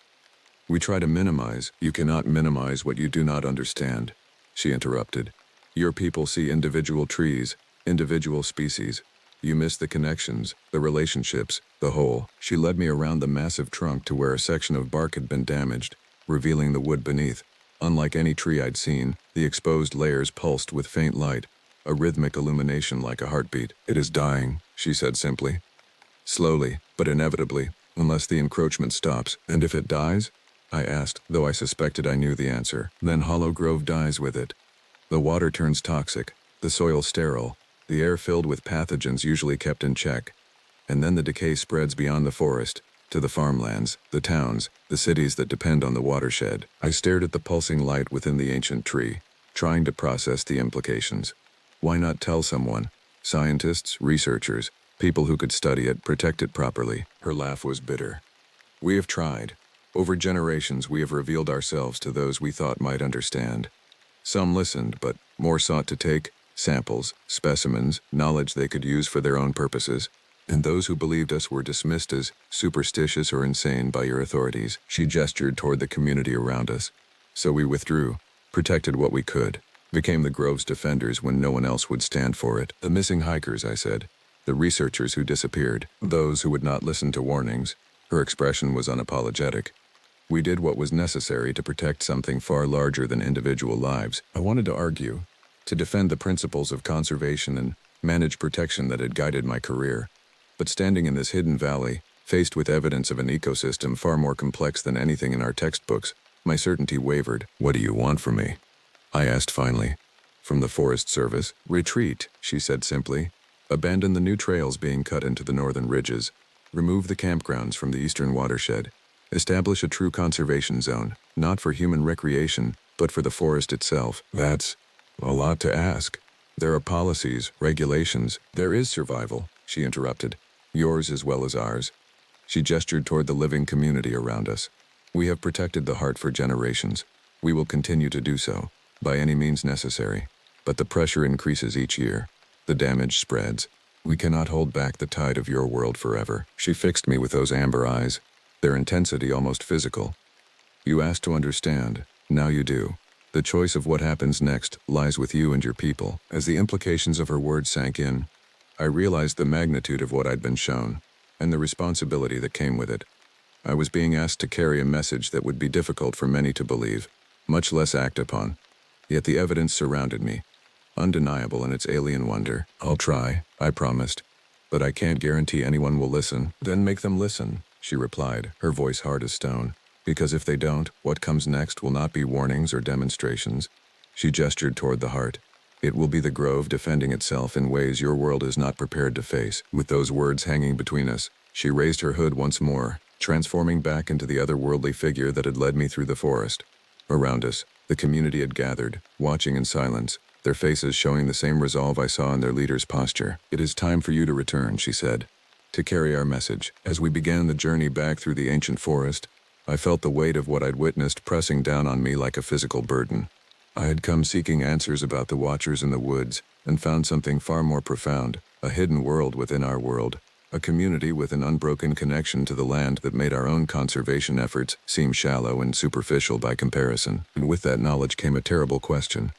"We try to minimize." "You cannot minimize what you do not understand," she interrupted. "Your people see individual trees, individual species. You miss the connections, the relationships, the whole." She led me around the massive trunk to where a section of bark had been damaged, revealing the wood beneath. Unlike any tree I'd seen, the exposed layers pulsed with faint light, a rhythmic illumination like a heartbeat. "It is dying," she said simply. "Slowly, but inevitably, unless the encroachment stops." "And if it dies?" I asked, though I suspected I knew the answer. "Then Hollow Grove dies with it. The water turns toxic, the soil sterile, the air filled with pathogens usually kept in check. And then the decay spreads beyond the forest, to the farmlands, the towns, the cities that depend on the watershed." I stared at the pulsing light within the ancient tree, trying to process the implications. Why not tell someone? Scientists, researchers, people who could study it, protect it properly. Her laugh was bitter. "We have tried. Over generations we have revealed ourselves to those we thought might understand. Some listened, but more sought to take samples, specimens, knowledge they could use for their own purposes. And those who believed us were dismissed as superstitious or insane by your authorities." She gestured toward the community around us. "So we withdrew, protected what we could, became the grove's defenders when no one else would stand for it." "The missing hikers," I said. "The researchers who disappeared, those who would not listen to warnings." Her expression was unapologetic. "We did what was necessary to protect something far larger than individual lives." I wanted to argue, to defend the principles of conservation and manage protection that had guided my career. But standing in this hidden valley, faced with evidence of an ecosystem far more complex than anything in our textbooks, my certainty wavered. "What do you want from me?" I asked finally. "From the Forest Service?" "Retreat," she said simply. "Abandon the new trails being cut into the northern ridges. Remove the campgrounds from the eastern watershed. Establish a true conservation zone, not for human recreation, but for the forest itself." "That's a lot to ask." "There are policies, regulations. There is survival," she interrupted. "Yours as well as ours." She gestured toward the living community around us. "We have protected the heart for generations. We will continue to do so, by any means necessary. But the pressure increases each year. The damage spreads. We cannot hold back the tide of your world forever." She fixed me with those amber eyes, their intensity almost physical. "You asked to understand. Now you do. The choice of what happens next lies with you and your people." As the implications of her words sank in, I realized the magnitude of what I'd been shown, and the responsibility that came with it. I was being asked to carry a message that would be difficult for many to believe, much less act upon. Yet the evidence surrounded me, undeniable in its alien wonder. I'll try, I promised. But I can't guarantee anyone will listen. Then make them listen, she replied, her voice hard as stone. Because if they don't, what comes next will not be warnings or demonstrations. She gestured toward the heart. It will be the grove defending itself in ways your world is not prepared to face. With those words hanging between us, she raised her hood once more, transforming back into the otherworldly figure that had led me through the forest. Around us, the community had gathered, watching in silence, their faces showing the same resolve I saw in their leader's posture. It is time for you to return, she said, to carry our message. As we began the journey back through the ancient forest, I felt the weight of what I'd witnessed pressing down on me like a physical burden. I had come seeking answers about the watchers in the woods and found something far more profound, a hidden world within our world, a community with an unbroken connection to the land that made our own conservation efforts seem shallow and superficial by comparison. And with that knowledge came a terrible question.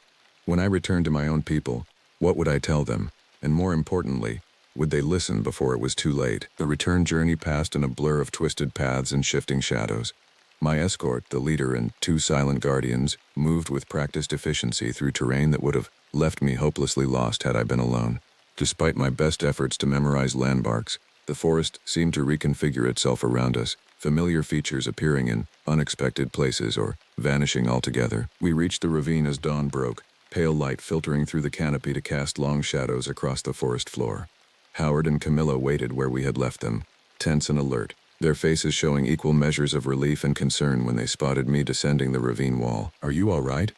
When I returned to my own people, what would I tell them? And more importantly, would they listen before it was too late? The return journey passed in a blur of twisted paths and shifting shadows. My escort, the leader, and 2 silent guardians moved with practiced efficiency through terrain that would have left me hopelessly lost had I been alone. Despite my best efforts to memorize landmarks, the forest seemed to reconfigure itself around us, familiar features appearing in unexpected places or vanishing altogether. We reached the ravine as dawn broke, pale light filtering through the canopy to cast long shadows across the forest floor. Howard and Camilla waited where we had left them, tense and alert, their faces showing equal measures of relief and concern when they spotted me descending the ravine wall. "Are you all right?"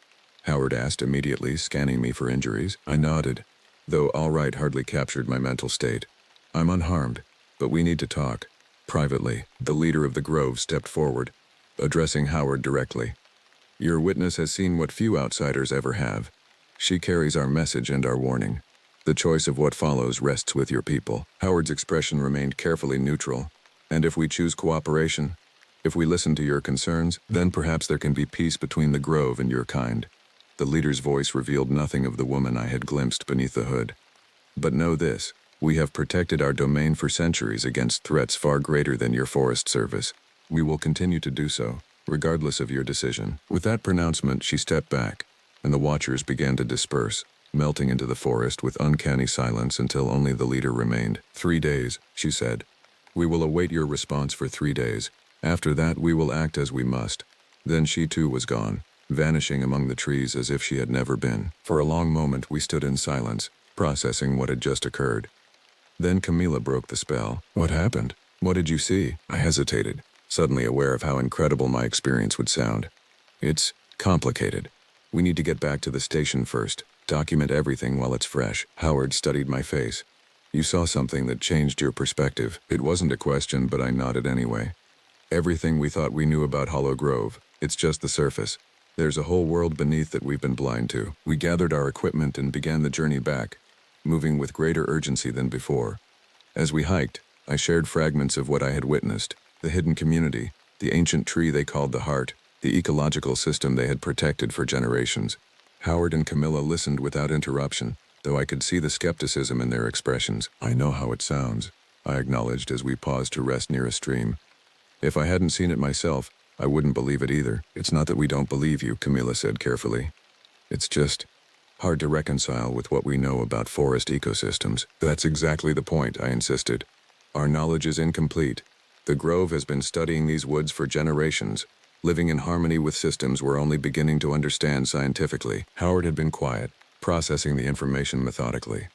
Howard asked immediately, scanning me for injuries. I nodded, though all right hardly captured my mental state. "I'm unharmed, but we need to talk." Privately, the leader of the grove stepped forward, addressing Howard directly. "Your witness has seen what few outsiders ever have. She carries our message and our warning. The choice of what follows rests with your people." Howard's expression remained carefully neutral. "And if we choose cooperation, if we listen to your concerns, then perhaps there can be peace between the grove and your kind." The leader's voice revealed nothing of the woman I had glimpsed beneath the hood. "But know this, we have protected our domain for centuries against threats far greater than your Forest Service. We will continue to do so, regardless of your decision." With that pronouncement, she stepped back, and the watchers began to disperse, melting into the forest with uncanny silence until only the leader remained. 3 days, she said. "We will await your response for 3 days. After that, we will act as we must." Then she too was gone, vanishing among the trees as if she had never been. For a long moment we stood in silence, processing what had just occurred. Then Camilla broke the spell. "What happened? What did you see?" I hesitated, suddenly aware of how incredible my experience would sound. "It's complicated. We need to get back to the station first, document everything while it's fresh." Howard studied my face. "You saw something that changed your perspective." It wasn't a question, but I nodded anyway. "Everything we thought we knew about Hollow Grove, it's just the surface. There's a whole world beneath that we've been blind to." We gathered our equipment and began the journey back, moving with greater urgency than before. As we hiked, I shared fragments of what I had witnessed: the hidden community, the ancient tree they called the heart, the ecological system they had protected for generations. Howard and Camilla listened without interruption, though I could see the skepticism in their expressions. "I know how it sounds," I acknowledged as we paused to rest near a stream. "If I hadn't seen it myself, I wouldn't believe it either." "It's not that we don't believe you," Camilla said carefully. "It's just hard to reconcile with what we know about forest ecosystems." "That's exactly the point," I insisted. "Our knowledge is incomplete. The Grove has been studying these woods for generations, living in harmony with systems we're only beginning to understand scientifically." Howard had been quiet, processing the information methodically.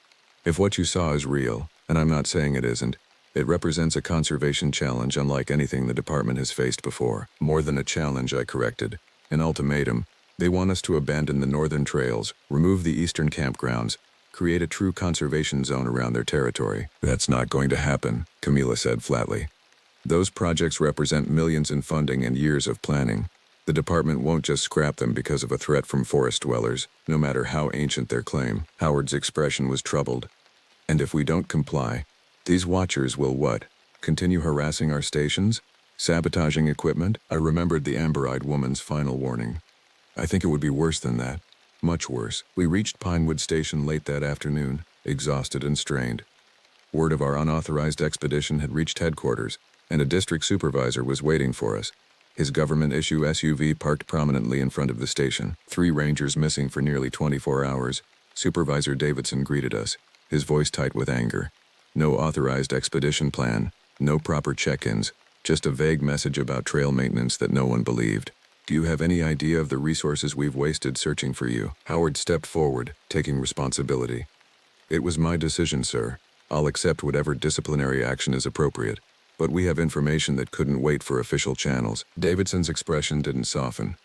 "If what you saw is real, and I'm not saying it isn't, it represents a conservation challenge unlike anything the department has faced before." "More than a challenge," I corrected. "An ultimatum. They want us to abandon the northern trails, remove the eastern campgrounds, create a true conservation zone around their territory." "That's not going to happen," Camilla said flatly. "Those projects represent millions in funding and years of planning. The department won't just scrap them because of a threat from forest dwellers, no matter how ancient their claim." Howard's expression was troubled. "And if we don't comply, these watchers will what? Continue harassing our stations? Sabotaging equipment?" I remembered the amber-eyed woman's final warning. "I think it would be worse than that. Much worse." We reached Pinewood Station late that afternoon, exhausted and strained. Word of our unauthorized expedition had reached headquarters, and a district supervisor was waiting for us. His government-issue SUV parked prominently in front of the station. 3 rangers missing for nearly 24 hours. Supervisor Davidson greeted us, his voice tight with anger. No authorized expedition plan, no proper check-ins, just a vague message about trail maintenance that no one believed. Do you have any idea of the resources we've wasted searching for you? Howard stepped forward, taking responsibility. It was my decision, sir. I'll accept whatever disciplinary action is appropriate. But we have information that couldn't wait for official channels. Davidson's expression didn't soften.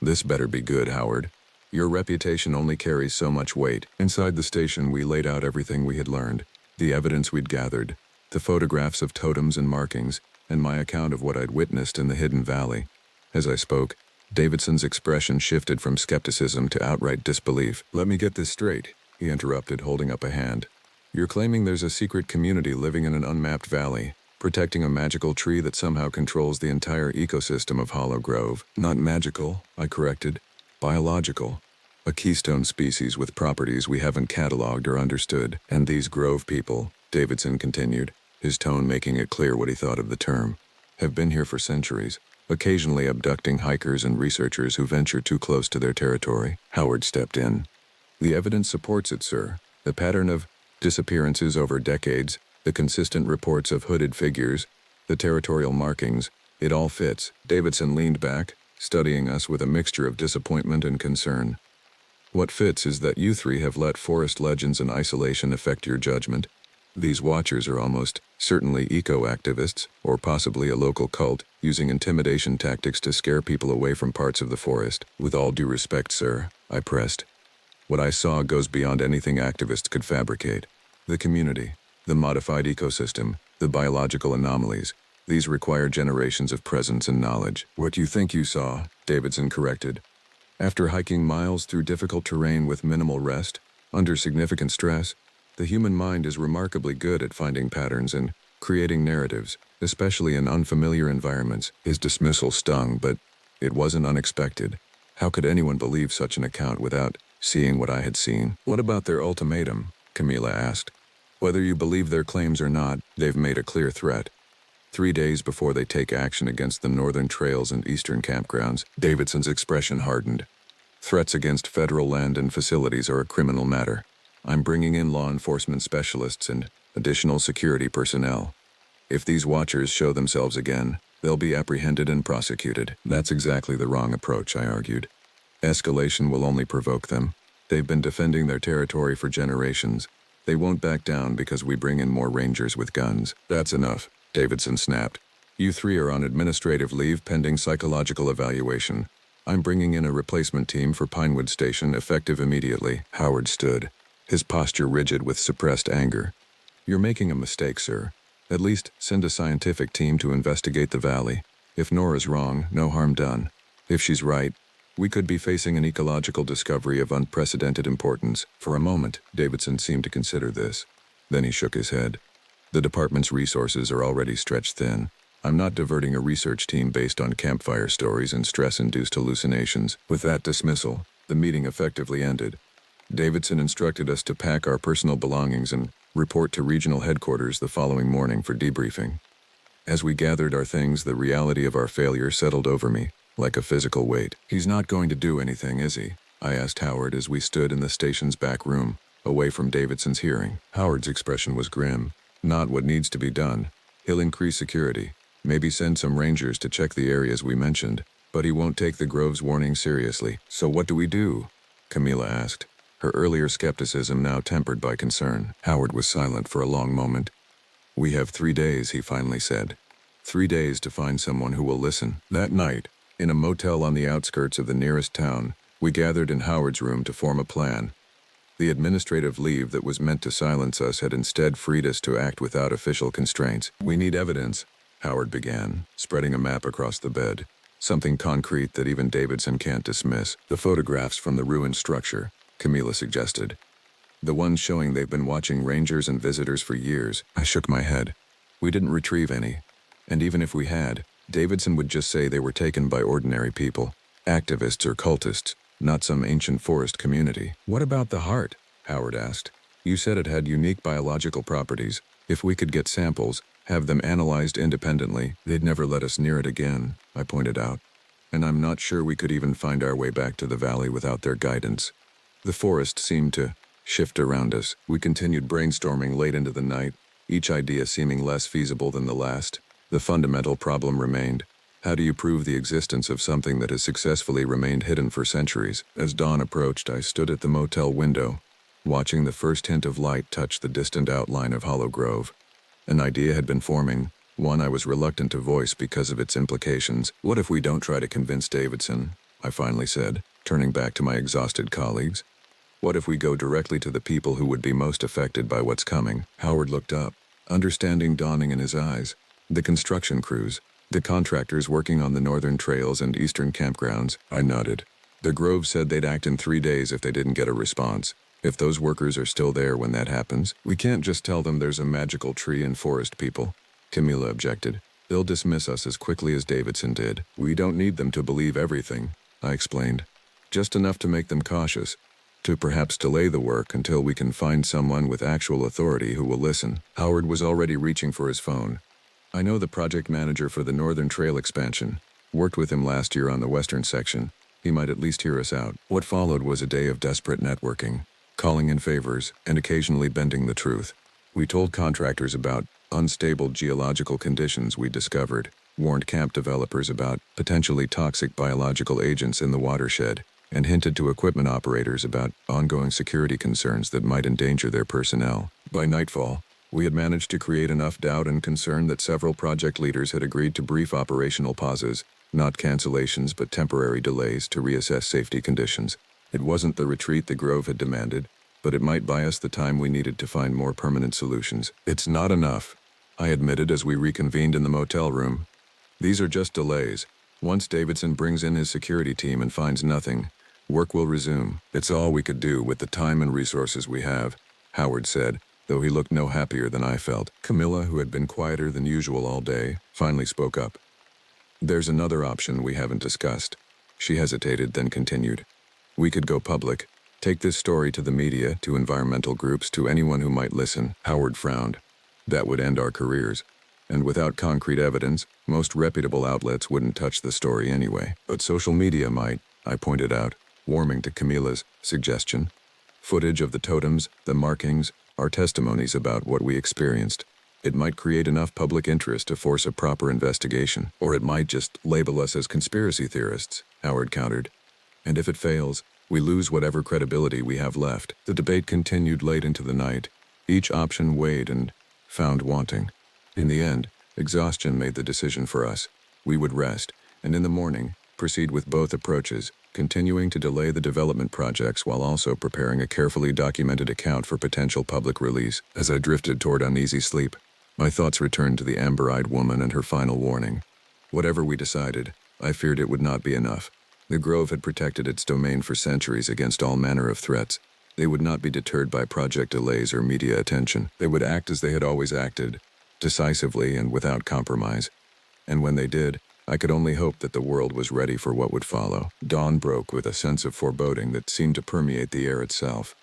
This better be good, Howard. Your reputation only carries so much weight. Inside the station, we laid out everything we had learned, the evidence we'd gathered, the photographs of totems and markings, and my account of what I'd witnessed in the hidden valley. As I spoke, Davidson's expression shifted from skepticism to outright disbelief. Let me get this straight, he interrupted, holding up a hand. You're claiming there's a secret community living in an unmapped valley, protecting a magical tree that somehow controls the entire ecosystem of Hollow Grove. Not magical, I corrected. Biological. A keystone species with properties we haven't cataloged or understood. And these Grove people, Davidson continued, his tone making it clear what he thought of the term, have been here for centuries, occasionally abducting hikers and researchers who venture too close to their territory. Howard stepped in. The evidence supports it, sir. The pattern of disappearances over decades, the consistent reports of hooded figures, the territorial markings, it all fits. Davidson leaned back, studying us with a mixture of disappointment and concern. What fits is that you 3 have let forest legends and isolation affect your judgment. These watchers are almost certainly eco-activists, or possibly a local cult, using intimidation tactics to scare people away from parts of the forest. With all due respect, sir, I pressed. What I saw goes beyond anything activists could fabricate. The community, the modified ecosystem, the biological anomalies. These require generations of presence and knowledge. What you think you saw, Davidson corrected. After hiking miles through difficult terrain with minimal rest, under significant stress, the human mind is remarkably good at finding patterns and creating narratives, especially in unfamiliar environments. His dismissal stung, but it wasn't unexpected. How could anyone believe such an account without seeing what I had seen? What about their ultimatum? Camila asked. Whether you believe their claims or not, they've made a clear threat. 3 days before they take action against the northern trails and eastern campgrounds, Davidson's expression hardened. Threats against federal land and facilities are a criminal matter. I'm bringing in law enforcement specialists and additional security personnel. If these watchers show themselves again, they'll be apprehended and prosecuted. That's exactly the wrong approach, I argued. Escalation will only provoke them. They've been defending their territory for generations. They won't back down because we bring in more rangers with guns. That's enough, Davidson snapped. You 3 are on administrative leave pending psychological evaluation. I'm bringing in a replacement team for Pinewood Station effective immediately. Howard stood, his posture rigid with suppressed anger. You're making a mistake, sir. At least send a scientific team to investigate the valley. If Nora's wrong, no harm done. If she's right, we could be facing an ecological discovery of unprecedented importance. For a moment, Davidson seemed to consider this. Then he shook his head. The department's resources are already stretched thin. I'm not diverting a research team based on campfire stories and stress-induced hallucinations. With that dismissal, the meeting effectively ended. Davidson instructed us to pack our personal belongings and report to regional headquarters the following morning for debriefing. As we gathered our things, the reality of our failure settled over me, like a physical weight. He's not going to do anything, is he? I asked Howard as we stood in the station's back room, away from Davidson's hearing. Howard's expression was grim. Not what needs to be done. He'll increase security, maybe send some rangers to check the areas we mentioned, but he won't take the Grove's warning seriously. So what do we do? Camila asked, her earlier skepticism now tempered by concern. Howard was silent for a long moment. We have 3 days, he finally said. 3 days to find someone who will listen. That night, in a motel on the outskirts of the nearest town, we gathered in Howard's room to form a plan. The administrative leave that was meant to silence us had instead freed us to act without official constraints. We need evidence, Howard began, spreading a map across the bed. Something concrete that even Davidson can't dismiss. The photographs from the ruined structure, Camila suggested. The ones showing they've been watching rangers and visitors for years. I shook my head. We didn't retrieve any. And even if we had, Davidson would just say they were taken by ordinary people, activists or cultists, not some ancient forest community. What about the heart? Howard asked. You said it had unique biological properties. If we could get samples, have them analyzed independently, they'd never let us near it again, I pointed out. And I'm not sure we could even find our way back to the valley without their guidance. The forest seemed to shift around us. We continued brainstorming late into the night, each idea seeming less feasible than the last. The fundamental problem remained: how do you prove the existence of something that has successfully remained hidden for centuries? As dawn approached, I stood at the motel window, watching the first hint of light touch the distant outline of Hollow Grove. An idea had been forming, one I was reluctant to voice because of its implications. What if we don't try to convince Davidson? I finally said, turning back to my exhausted colleagues. What if we go directly to the people who would be most affected by what's coming? Howard looked up, understanding dawning in his eyes. The construction crews, the contractors working on the northern trails and eastern campgrounds. I nodded. The Grove said they'd act in 3 days if they didn't get a response. If those workers are still there when that happens, we can't just tell them there's a magical tree and forest people. Camilla objected. They'll dismiss us as quickly as Davidson did. We don't need them to believe everything, I explained. Just enough to make them cautious, to perhaps delay the work until we can find someone with actual authority who will listen. Howard was already reaching for his phone. I know the project manager for the Northern Trail expansion. Worked with him last year on the western section. He might at least hear us out. What followed was a day of desperate networking, calling in favors, and occasionally bending the truth. We told contractors about unstable geological conditions we discovered, warned camp developers about potentially toxic biological agents in the watershed, and hinted to equipment operators about ongoing security concerns that might endanger their personnel. By nightfall, we had managed to create enough doubt and concern that several project leaders had agreed to brief operational pauses, not cancellations but temporary delays to reassess safety conditions. It wasn't the retreat the Grove had demanded, but it might buy us the time we needed to find more permanent solutions. It's not enough, I admitted as we reconvened in the motel room. These are just delays. Once Davidson brings in his security team and finds nothing, work will resume. It's all we could do with the time and resources we have, Howard said, though he looked no happier than I felt. Camilla, who had been quieter than usual all day, finally spoke up. There's another option we haven't discussed. She hesitated, then continued. We could go public. Take this story to the media, to environmental groups, to anyone who might listen. Howard frowned. That would end our careers. And without concrete evidence, most reputable outlets wouldn't touch the story anyway. But social media might, I pointed out, warming to Camilla's suggestion. Footage of the totems, the markings, our testimonies about what we experienced. It might create enough public interest to force a proper investigation. Or it might just label us as conspiracy theorists, Howard countered. And if it fails, we lose whatever credibility we have left. The debate continued late into the night, each option weighed and found wanting. In the end, exhaustion made the decision for us. We would rest, and in the morning, proceed with both approaches, continuing to delay the development projects while also preparing a carefully documented account for potential public release. As I drifted toward uneasy sleep, my thoughts returned to the amber-eyed woman and her final warning. Whatever we decided, I feared it would not be enough. The Grove had protected its domain for centuries against all manner of threats. They would not be deterred by project delays or media attention. They would act as they had always acted, decisively and without compromise. And when they did, I could only hope that the world was ready for what would follow. Dawn broke with a sense of foreboding that seemed to permeate the air itself.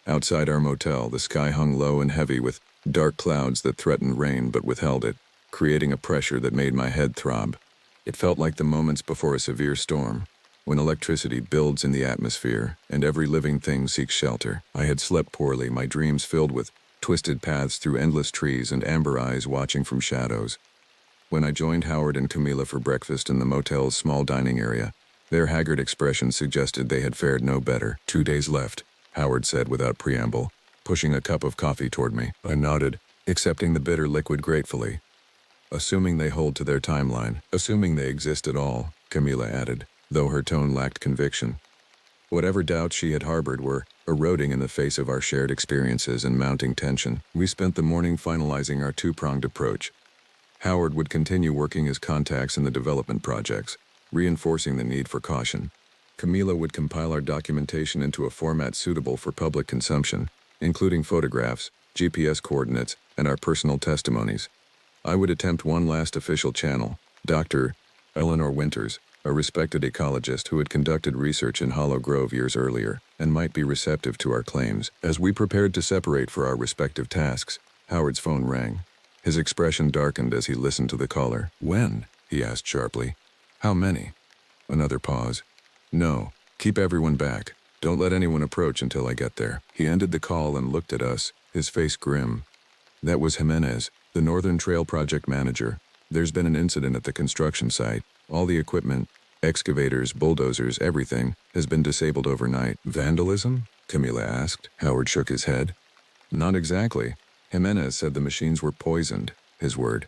Outside our motel, the sky hung low and heavy with dark clouds that threatened rain but withheld it, creating a pressure that made my head throb. It felt like the moments before a severe storm, when electricity builds in the atmosphere and every living thing seeks shelter. I had slept poorly, my dreams filled with twisted paths through endless trees and amber eyes watching from shadows. When I joined Howard and Camilla for breakfast in the motel's small dining area, their haggard expressions suggested they had fared no better. 2 days left, Howard said without preamble, pushing a cup of coffee toward me. I nodded, accepting the bitter liquid gratefully. Assuming they hold to their timeline, assuming they exist at all, Camilla added, though her tone lacked conviction. Whatever doubts she had harbored were eroding in the face of our shared experiences and mounting tension. We spent the morning finalizing our two-pronged approach. Howard would continue working his contacts in the development projects, reinforcing the need for caution. Camilla would compile our documentation into a format suitable for public consumption, including photographs, GPS coordinates, and our personal testimonies. I would attempt one last official channel. Dr. Eleanor Winters, a respected ecologist who had conducted research in Hollow Grove years earlier and might be receptive to our claims. As we prepared to separate for our respective tasks, Howard's phone rang. His expression darkened as he listened to the caller. "When?" he asked sharply. "How many?" Another pause. "No, keep everyone back. Don't let anyone approach until I get there." He ended the call and looked at us, his face grim. That was Jimenez, the Northern Trail project manager. "There's been an incident at the construction site. All the equipment, excavators, bulldozers, everything, has been disabled overnight." "Vandalism?" Camila asked. Howard shook his head. "Not exactly. Jimenez said the machines were poisoned," his word.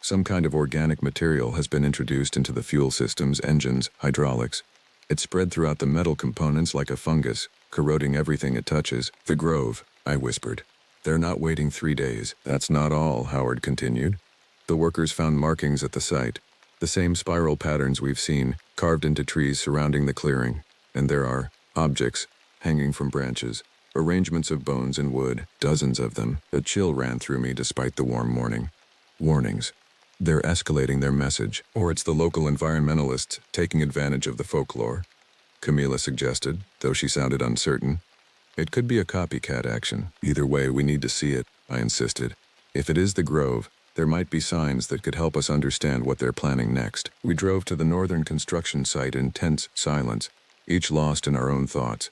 "Some kind of organic material has been introduced into the fuel systems, engines, hydraulics. It spread throughout the metal components like a fungus, corroding everything it touches." "The Grove," I whispered. "They're not waiting 3 days." "That's not all," Howard continued. "The workers found markings at the site. The same spiral patterns we've seen, carved into trees surrounding the clearing. And there are objects hanging from branches, arrangements of bones and wood, dozens of them." A chill ran through me despite the warm morning. Warnings. They're escalating their message, or it's the local environmentalists taking advantage of the folklore, Camila suggested, though she sounded uncertain. "It could be a copycat action. Either way, we need to see it," I insisted. "If it is the Grove, there might be signs that could help us understand what they're planning next." We drove to the northern construction site in tense silence, each lost in our own thoughts.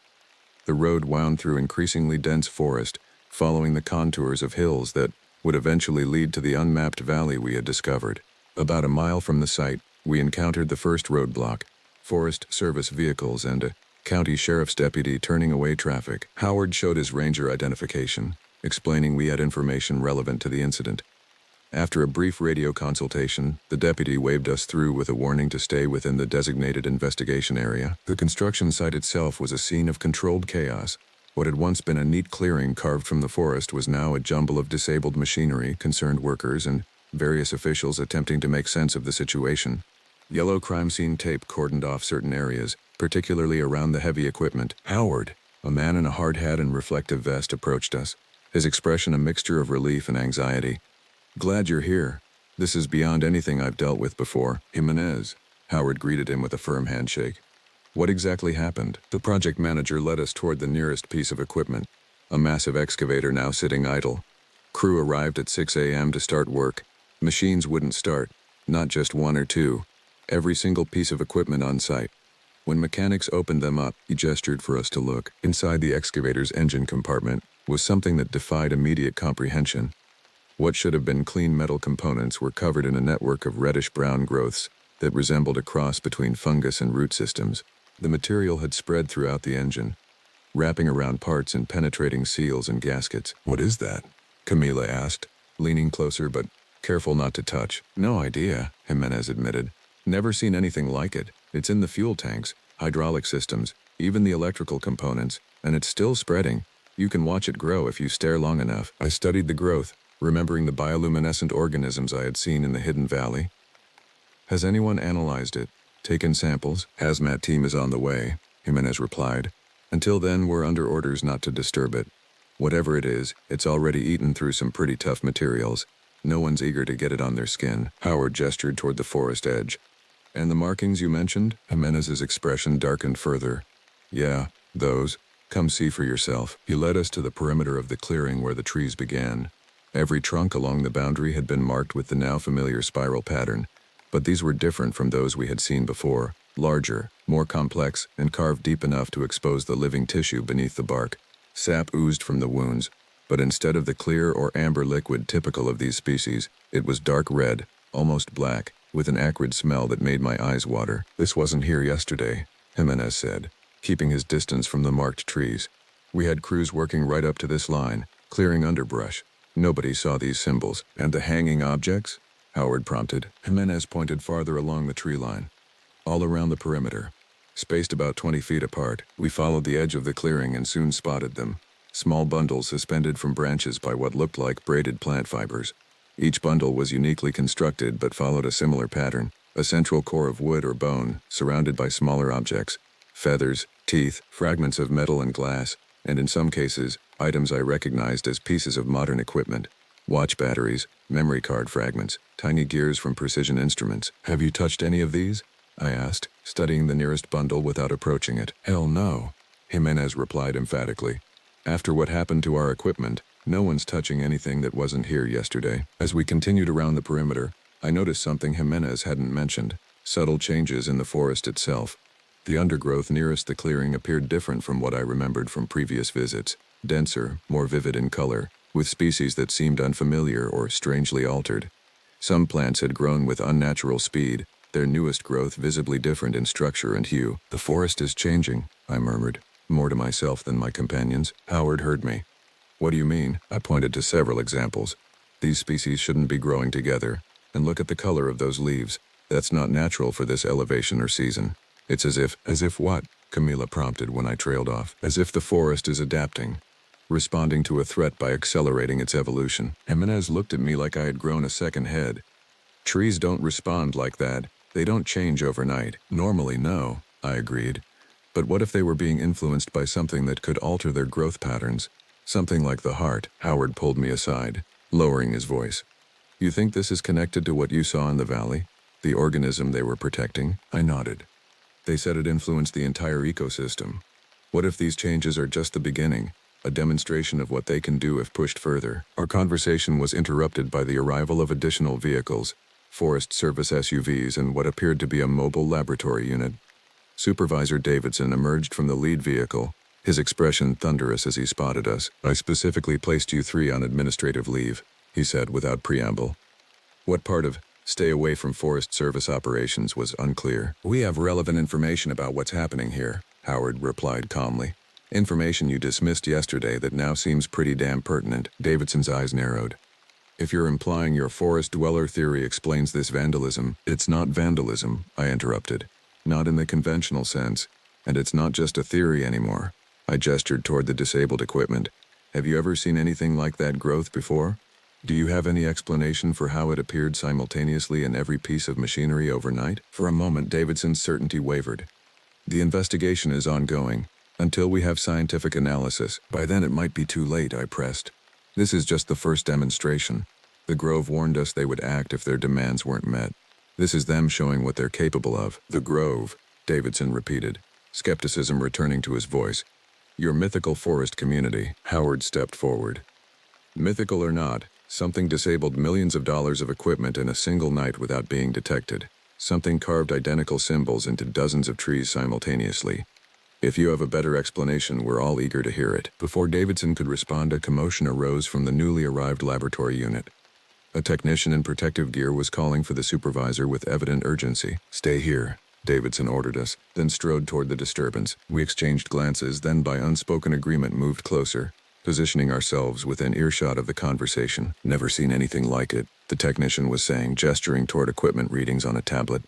The road wound through increasingly dense forest, following the contours of hills that would eventually lead to the unmapped valley we had discovered. About a mile from the site, we encountered the first roadblock, Forest Service vehicles and a county sheriff's deputy turning away traffic. Howard showed his ranger identification, explaining we had information relevant to the incident. After a brief radio consultation, the deputy waved us through with a warning to stay within the designated investigation area. The construction site itself was a scene of controlled chaos. What had once been a neat clearing carved from the forest was now a jumble of disabled machinery, concerned workers, and various officials attempting to make sense of the situation. Yellow crime scene tape cordoned off certain areas, particularly around the heavy equipment. "Howard," a man in a hard hat and reflective vest, approached us, his expression a mixture of relief and anxiety. "Glad you're here. This is beyond anything I've dealt with before." "Jimenez," Howard greeted him with a firm handshake. "What exactly happened?" The project manager led us toward the nearest piece of equipment, a massive excavator now sitting idle. Crew arrived at 6 a.m. to start work. Machines wouldn't start, not just one or two. Every single piece of equipment on site. When mechanics opened them up, he gestured for us to look. Inside the excavator's engine compartment was something that defied immediate comprehension. What should have been clean metal components were covered in a network of reddish-brown growths that resembled a cross between fungus and root systems. The material had spread throughout the engine, wrapping around parts and penetrating seals and gaskets. "What is that?" Camila asked, leaning closer but careful not to touch. "No idea," Jimenez admitted. "Never seen anything like it. It's in the fuel tanks, hydraulic systems, even the electrical components, and it's still spreading. You can watch it grow if you stare long enough." I studied the growth, remembering the bioluminescent organisms I had seen in the hidden valley. "Has anyone analyzed it? Taken samples?" "Hazmat team is on the way," Jimenez replied. "Until then, we're under orders not to disturb it. Whatever it is, it's already eaten through some pretty tough materials. No one's eager to get it on their skin." Howard gestured toward the forest edge. "And the markings you mentioned?" Jimenez's expression darkened further. "Yeah, those. Come see for yourself." He led us to the perimeter of the clearing where the trees began. Every trunk along the boundary had been marked with the now familiar spiral pattern, but these were different from those we had seen before, larger, more complex, and carved deep enough to expose the living tissue beneath the bark. Sap oozed from the wounds, but instead of the clear or amber liquid typical of these species, it was dark red, almost black, with an acrid smell that made my eyes water. "This wasn't here yesterday," Jimenez said, keeping his distance from the marked trees. "We had crews working right up to this line, clearing underbrush. Nobody saw these symbols." "And the hanging objects?" Howard prompted. Jimenez pointed farther along the tree line. "All around the perimeter, spaced about 20 feet apart." We followed the edge of the clearing and soon spotted them. Small bundles suspended from branches by what looked like braided plant fibers. Each bundle was uniquely constructed but followed a similar pattern, a central core of wood or bone, surrounded by smaller objects, feathers, teeth, fragments of metal and glass, and in some cases, items I recognized as pieces of modern equipment. Watch batteries, memory card fragments, tiny gears from precision instruments. "Have you touched any of these?" I asked, studying the nearest bundle without approaching it. "Hell no," Jimenez replied emphatically. "After what happened to our equipment, No one's touching anything that wasn't here yesterday. As we continued around the perimeter, I noticed something Jimenez hadn't mentioned: subtle changes in the forest itself. The undergrowth nearest the clearing appeared different from what I remembered from previous visits, denser, more vivid in color, with species that seemed unfamiliar or strangely altered. Some plants had grown with unnatural speed, their newest growth visibly different in structure and hue. "The forest is changing," I murmured, more to myself than my companions. Howard heard me. "What do you mean?" I pointed to several examples. "These species shouldn't be growing together. And look at the color of those leaves. That's not natural for this elevation or season." "It's as if..." "As if what?" Camila prompted when I trailed off. "As if the forest is adapting, responding to a threat by accelerating its evolution." Jimenez looked at me like I had grown a second head. "Trees don't respond like that. They don't change overnight." "Normally, no," I agreed. "But what if they were being influenced by something that could alter their growth patterns? Something like the heart." Howard pulled me aside, lowering his voice. "You think this is connected to what you saw in the valley? The organism they were protecting?" I nodded. "They said it influenced the entire ecosystem. What if these changes are just the beginning, a demonstration of what they can do if pushed further?" Our conversation was interrupted by the arrival of additional vehicles, Forest Service SUVs, and what appeared to be a mobile laboratory unit. Supervisor Davidson emerged from the lead vehicle, his expression thunderous as he spotted us. "I specifically placed you three on administrative leave," he said without preamble. What part of "stay away from Forest Service operations" was unclear. "We have relevant information about what's happening here," Howard replied calmly. "Information you dismissed yesterday that now seems pretty damn pertinent." Davidson's eyes narrowed. "If you're implying your forest dweller theory explains this vandalism..." "It's not vandalism," I interrupted. "Not in the conventional sense. And it's not just a theory anymore." I gestured toward the disabled equipment. "Have you ever seen anything like that growth before? Do you have any explanation for how it appeared simultaneously in every piece of machinery overnight?" For a moment, Davidson's certainty wavered. "The investigation is ongoing, until we have scientific analysis." "By then it might be too late," I pressed. "This is just the first demonstration. The Grove warned us they would act if their demands weren't met. This is them showing what they're capable of." "The Grove," Davidson repeated, skepticism returning to his voice. "Your mythical forest community." Howard stepped forward. "Mythical or not, something disabled millions of dollars of equipment in a single night without being detected. Something carved identical symbols into dozens of trees simultaneously. If you have a better explanation, we're all eager to hear it." Before Davidson could respond, a commotion arose from the newly arrived laboratory unit. A technician in protective gear was calling for the supervisor with evident urgency. "Stay here," Davidson ordered us, then strode toward the disturbance. We exchanged glances, then by unspoken agreement moved closer, positioning ourselves within earshot of the conversation. "Never seen anything like it," the technician was saying, gesturing toward equipment readings on a tablet.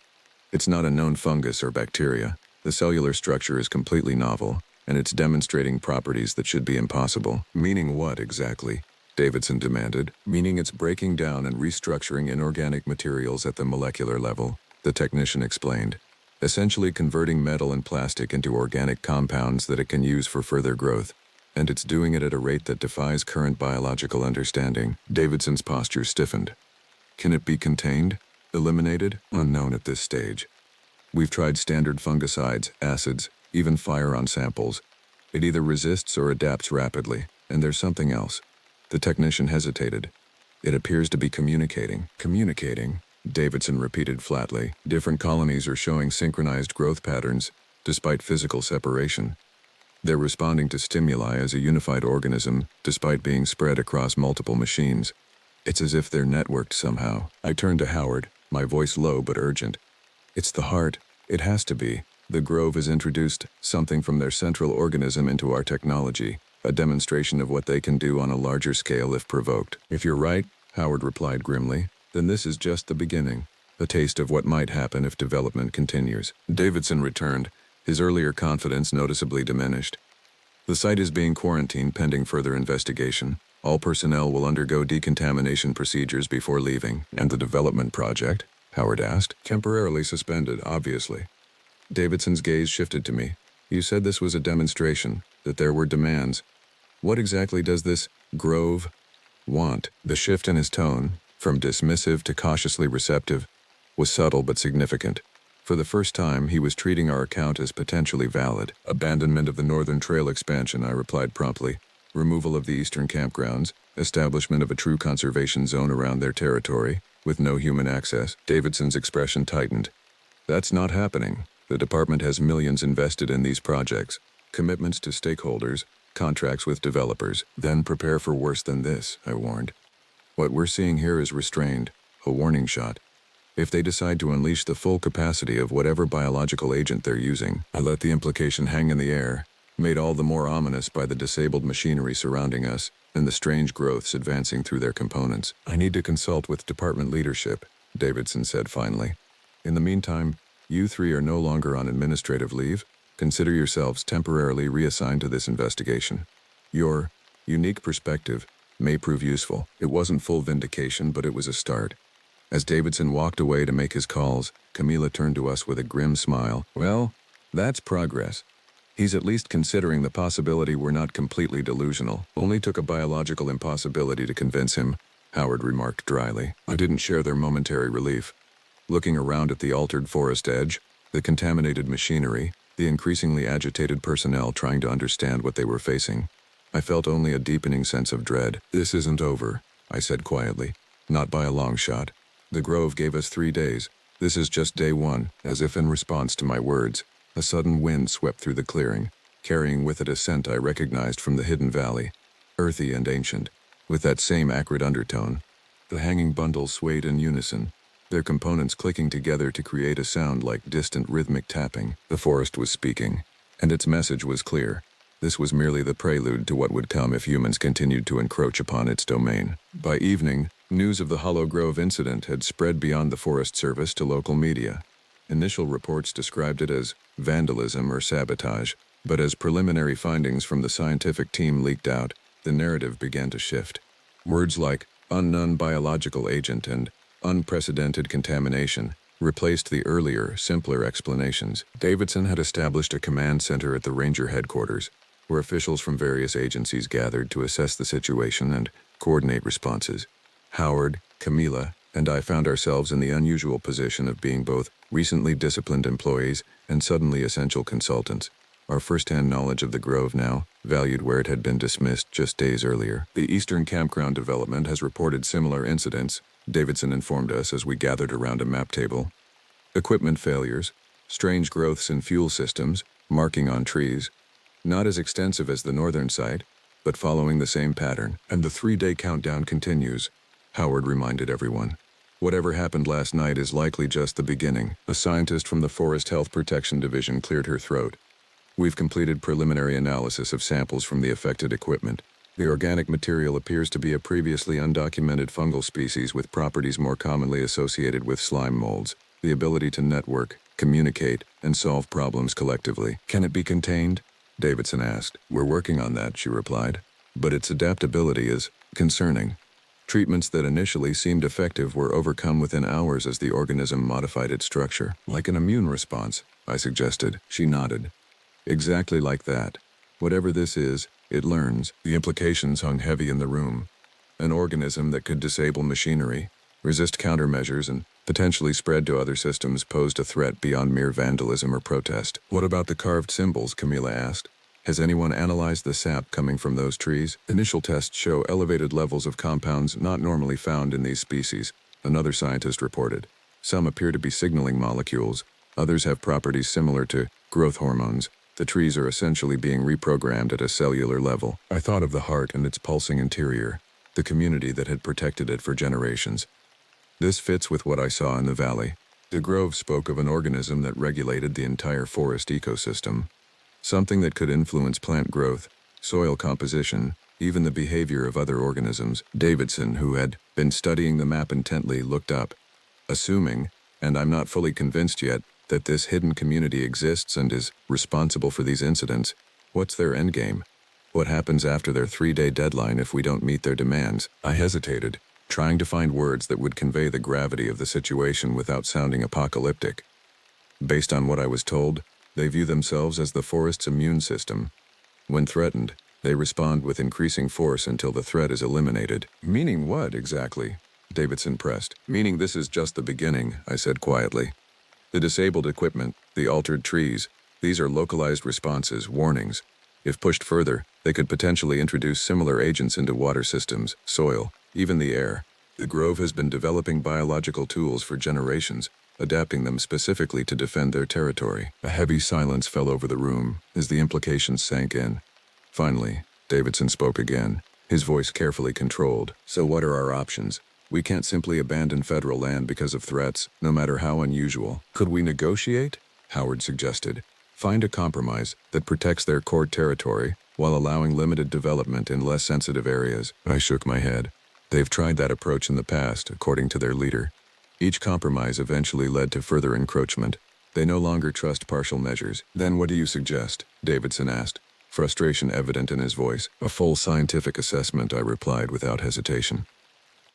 "It's not a known fungus or bacteria. The cellular structure is completely novel, and it's demonstrating properties that should be impossible." "Meaning what, exactly?" Davidson demanded. "Meaning it's breaking down and restructuring inorganic materials at the molecular level," the technician explained. "Essentially converting metal and plastic into organic compounds that it can use for further growth. And it's doing it at a rate that defies current biological understanding." Davidson's posture stiffened. "Can it be contained? Eliminated?" "Unknown at this stage. We've tried standard fungicides, acids, even fire on samples. It either resists or adapts rapidly, and there's something else." The technician hesitated. "It appears to be communicating." "Communicating?" Davidson repeated flatly. "Different colonies are showing synchronized growth patterns, despite physical separation. They're responding to stimuli as a unified organism, despite being spread across multiple machines. It's as if they're networked somehow." I turned to Howard, my voice low but urgent. "It's the heart. It has to be. The Grove has introduced something from their central organism into our technology, a demonstration of what they can do on a larger scale if provoked." "If you're right," Howard replied grimly, "then this is just the beginning, a taste of what might happen if development continues." Davidson returned, his earlier confidence noticeably diminished. "The site is being quarantined pending further investigation. All personnel will undergo decontamination procedures before leaving." "And the development project?" Howard asked. "Temporarily suspended, obviously." Davidson's gaze shifted to me. "You said this was a demonstration, that there were demands. What exactly does this Grove want?" The shift in his tone, from dismissive to cautiously receptive, was subtle but significant. For the first time, he was treating our account as potentially valid. "Abandonment of the Northern Trail expansion," I replied promptly. removal of the eastern campgrounds, establishment of a true conservation zone around their territory, with no human access. Davidson's expression tightened. That's not happening. The department has millions invested in these projects, commitments to stakeholders, contracts with developers. Then prepare for worse than this, I warned. What we're seeing here is restrained, a warning shot. If they decide to unleash the full capacity of whatever biological agent they're using, I let the implication hang in the air, made all the more ominous by the disabled machinery surrounding us and the strange growths advancing through their components. I need to consult with department leadership, Davidson said finally. In the meantime, you three are no longer on administrative leave. Consider yourselves temporarily reassigned to this investigation. Your unique perspective may prove useful. It wasn't full vindication, but it was a start. As Davidson walked away to make his calls, Camila turned to us with a grim smile. Well, that's progress. He's at least considering the possibility we're not completely delusional. Only took a biological impossibility to convince him, Howard remarked dryly. I didn't share their momentary relief. Looking around at the altered forest edge, the contaminated machinery, the increasingly agitated personnel trying to understand what they were facing, I felt only a deepening sense of dread. This isn't over, I said quietly. Not by a long shot. The Grove gave us 3 days. This is just day one. As if in response to my words, a sudden wind swept through the clearing, carrying with it a scent I recognized from the hidden valley, earthy and ancient, with that same acrid undertone. The hanging bundles swayed in unison, their components clicking together to create a sound like distant rhythmic tapping. The forest was speaking, and its message was clear. This was merely the prelude to what would come if humans continued to encroach upon its domain. By evening, news of the Hollow Grove incident had spread beyond the Forest Service to local media. Initial reports described it as vandalism or sabotage, but as preliminary findings from the scientific team leaked out, the narrative began to shift. Words like unknown biological agent and unprecedented contamination replaced the earlier, simpler explanations. Davidson had established a command center at the ranger headquarters, where officials from various agencies gathered to assess the situation and coordinate responses. Howard, Camila, and I found ourselves in the unusual position of being both recently disciplined employees and suddenly essential consultants. Our first-hand knowledge of the Grove now, valued where it had been dismissed just days earlier. The Eastern Campground Development has reported similar incidents, Davidson informed us as we gathered around a map table. Equipment failures, strange growths in fuel systems, marking on trees. Not as extensive as the northern site, but following the same pattern. And the 3-day countdown continues, Howard reminded everyone. Whatever happened last night is likely just the beginning. A scientist from the Forest Health Protection Division cleared her throat. We've completed preliminary analysis of samples from the affected equipment. The organic material appears to be a previously undocumented fungal species with properties more commonly associated with slime molds, the ability to network, communicate, and solve problems collectively. Can it be contained? Davidson asked. We're working on that, she replied. But its adaptability is concerning. Treatments that initially seemed effective were overcome within hours as the organism modified its structure. Like an immune response, I suggested. She nodded. Exactly like that. Whatever this is, it learns. The implications hung heavy in the room. An organism that could disable machinery, resist countermeasures, and potentially spread to other systems posed a threat beyond mere vandalism or protest. What about the carved symbols? Camila asked. Has anyone analyzed the sap coming from those trees? Initial tests show elevated levels of compounds not normally found in these species, another scientist reported. Some appear to be signaling molecules. Others have properties similar to growth hormones. The trees are essentially being reprogrammed at a cellular level. I thought of the heart and its pulsing interior, the community that had protected it for generations. This fits with what I saw in the valley. The Grove spoke of an organism that regulated the entire forest ecosystem, something that could influence plant growth, soil composition, even the behavior of other organisms. Davidson, who had been studying the map intently, looked up. Assuming, and I'm not fully convinced yet, that this hidden community exists and is responsible for these incidents, what's their endgame? What happens after their 3-day deadline if we don't meet their demands? I hesitated, trying to find words that would convey the gravity of the situation without sounding apocalyptic. Based on what I was told, they view themselves as the forest's immune system. When threatened, they respond with increasing force until the threat is eliminated. Meaning what, exactly? Davidson pressed. Meaning this is just the beginning, I said quietly. The disabled equipment, the altered trees, these are localized responses, warnings. If pushed further, They could potentially introduce similar agents into water systems, soil, even the air. The Grove has been developing biological tools for generations, adapting them specifically to defend their territory. A heavy silence fell over the room as the implications sank in. Finally, Davidson spoke again, his voice carefully controlled. So what are our options? We can't simply abandon federal land because of threats, no matter how unusual. Could we negotiate? Howard suggested. Find a compromise that protects their core territory while allowing limited development in less sensitive areas. I shook my head. They've tried that approach in the past, according to their leader. Each compromise eventually led to further encroachment. They no longer trust partial measures. Then what do you suggest? Davidson asked, frustration evident in his voice. A full scientific assessment, I replied without hesitation.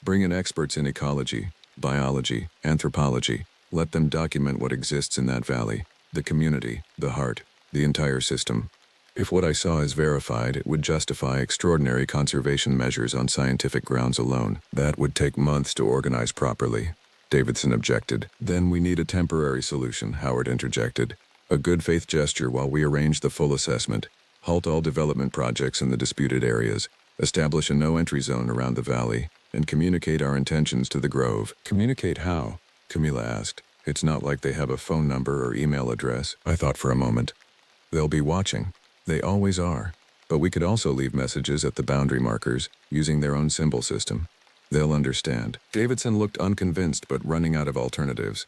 Bring in experts in ecology, biology, anthropology. Let them document what exists in that valley, the community, the heart, the entire system. If what I saw is verified, it would justify extraordinary conservation measures on scientific grounds alone. That would take months to organize properly. Davidson objected. Then we need a temporary solution, Howard interjected. A good faith gesture while we arrange the full assessment. Halt all development projects in the disputed areas. Establish a no-entry zone around the valley, and communicate our intentions to the Grove. Communicate how? Camila asked. It's not like they have a phone number or email address. I thought for a moment. They'll be watching. They always are. But we could also leave messages at the boundary markers, using their own symbol system. They'll understand. Davidson looked unconvinced but running out of alternatives.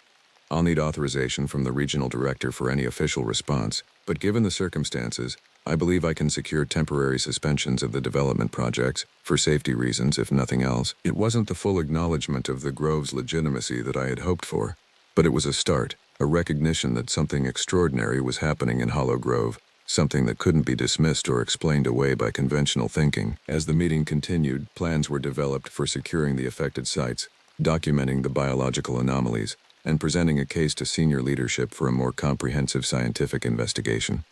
I'll need authorization from the regional director for any official response, but given the circumstances, I believe I can secure temporary suspensions of the development projects, for safety reasons if nothing else. It wasn't the full acknowledgement of the Grove's legitimacy that I had hoped for, but it was a start, a recognition that something extraordinary was happening in Hollow Grove, something that couldn't be dismissed or explained away by conventional thinking. As the meeting continued, plans were developed for securing the affected sites, documenting the biological anomalies, and presenting a case to senior leadership for a more comprehensive scientific investigation.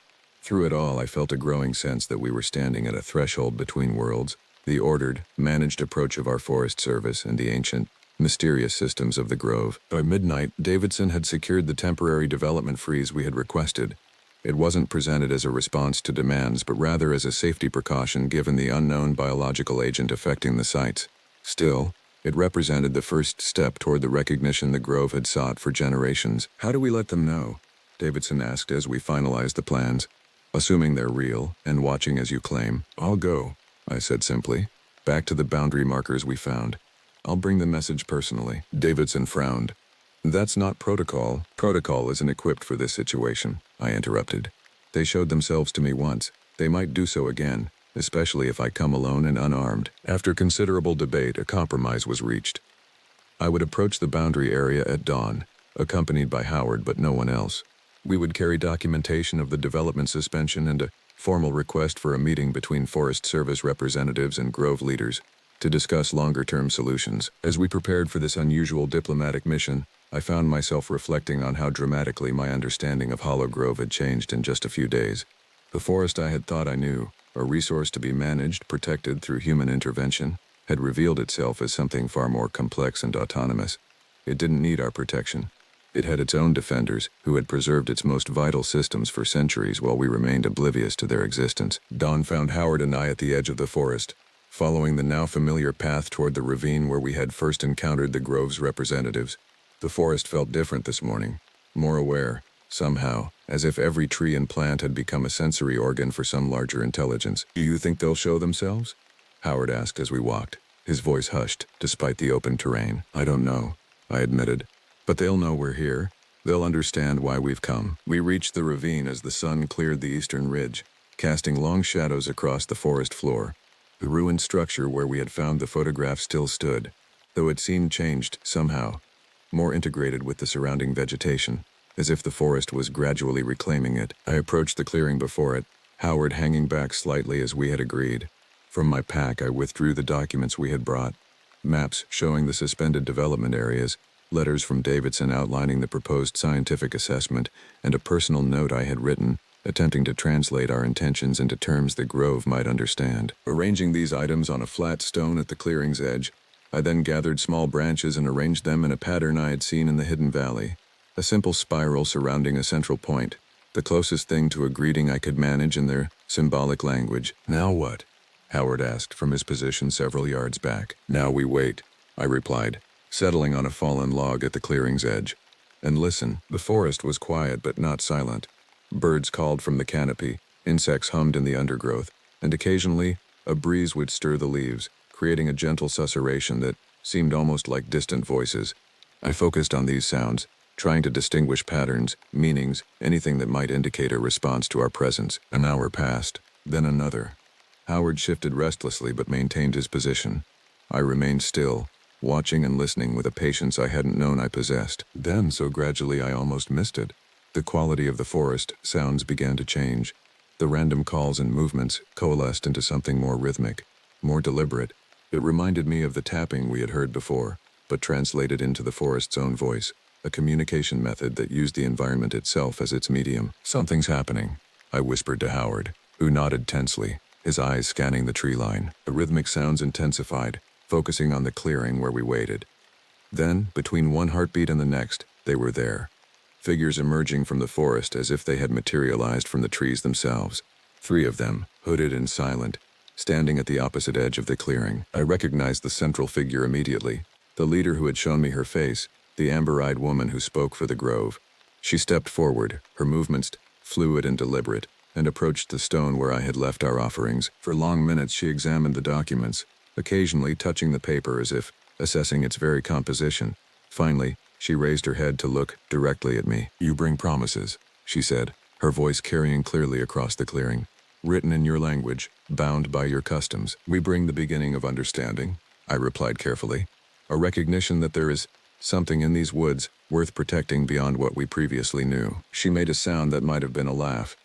Through it all, I felt a growing sense that we were standing at a threshold between worlds, the ordered, managed approach of our Forest Service and the ancient, mysterious systems of the Grove. By midnight, Davidson had secured the temporary development freeze we had requested. It wasn't presented as a response to demands, but rather as a safety precaution given the unknown biological agent affecting the sites. Still, it represented the first step toward the recognition the Grove had sought for generations. How do we let them know? Davidson asked as we finalized the plans. Assuming they're real, and watching as you claim. I'll go, I said simply. Back to the boundary markers we found. I'll bring the message personally. Davidson frowned. That's not protocol. Protocol isn't equipped for this situation, I interrupted. They showed themselves to me once. They might do so again, especially if I come alone and unarmed. After considerable debate, a compromise was reached. I would approach the boundary area at dawn, accompanied by Howard but no one else. We would carry documentation of the development suspension and a formal request for a meeting between Forest Service representatives and Grove leaders to discuss longer-term solutions. As we prepared for this unusual diplomatic mission, I found myself reflecting on how dramatically my understanding of Hollow Grove had changed in just a few days. The forest I had thought I knew, a resource to be managed, protected through human intervention, had revealed itself as something far more complex and autonomous. It didn't need our protection. It had its own defenders, who had preserved its most vital systems for centuries while we remained oblivious to their existence. Dawn found Howard and I at the edge of the forest, following the now familiar path toward the ravine where we had first encountered the Grove's representatives. The forest felt different this morning, more aware, somehow, as if every tree and plant had become a sensory organ for some larger intelligence. Do you think they'll show themselves? Howard asked as we walked, his voice hushed, despite the open terrain. I don't know, I admitted. But they'll know we're here. They'll understand why we've come. We reached the ravine as the sun cleared the eastern ridge, casting long shadows across the forest floor. The ruined structure where we had found the photograph still stood, though it seemed changed somehow, more integrated with the surrounding vegetation, as if the forest was gradually reclaiming it. I approached the clearing before it, Howard hanging back slightly as we had agreed. From my pack, I withdrew the documents we had brought, maps showing the suspended development areas, letters from Davidson outlining the proposed scientific assessment, and a personal note I had written, attempting to translate our intentions into terms the Grove might understand. Arranging these items on a flat stone at the clearing's edge, I then gathered small branches and arranged them in a pattern I had seen in the hidden valley, a simple spiral surrounding a central point. the closest thing to a greeting I could manage in their symbolic language. "Now what?" Howard asked from his position several yards back. "Now we wait," I replied, settling on a fallen log at the clearing's edge. "And listen." The forest was quiet but not silent. Birds called from the canopy, insects hummed in the undergrowth, and occasionally a breeze would stir the leaves, creating a gentle susurration that seemed almost like distant voices. I focused on these sounds, trying to distinguish patterns, meanings, anything that might indicate a response to our presence. An hour passed, then another. Howard shifted restlessly but maintained his position. I remained still, watching and listening with a patience I hadn't known I possessed. Then, so gradually I almost missed it, the quality of the forest sounds began to change. The random calls and movements coalesced into something more rhythmic, more deliberate. It reminded me of the tapping we had heard before, but translated into the forest's own voice, a communication method that used the environment itself as its medium. "Something's happening," I whispered to Howard, who nodded tensely, his eyes scanning the tree line. The rhythmic sounds intensified, focusing on the clearing where we waited. Then, between one heartbeat and the next, they were there. Figures emerging from the forest as if they had materialized from the trees themselves. 3 of them, hooded and silent, standing at the opposite edge of the clearing. I recognized the central figure immediately, the leader who had shown me her face, the amber-eyed woman who spoke for the grove. She stepped forward, her movements fluid and deliberate, and approached the stone where I had left our offerings. For long minutes she examined the documents, occasionally touching the paper as if assessing its very composition. Finally, she raised her head to look directly at me. "You bring promises," she said, her voice carrying clearly across the clearing. "Written in your language, bound by your customs." "We bring the beginning of understanding," I replied carefully. "A recognition that there is something in these woods worth protecting beyond what we previously knew." She made a sound that might have been a laugh.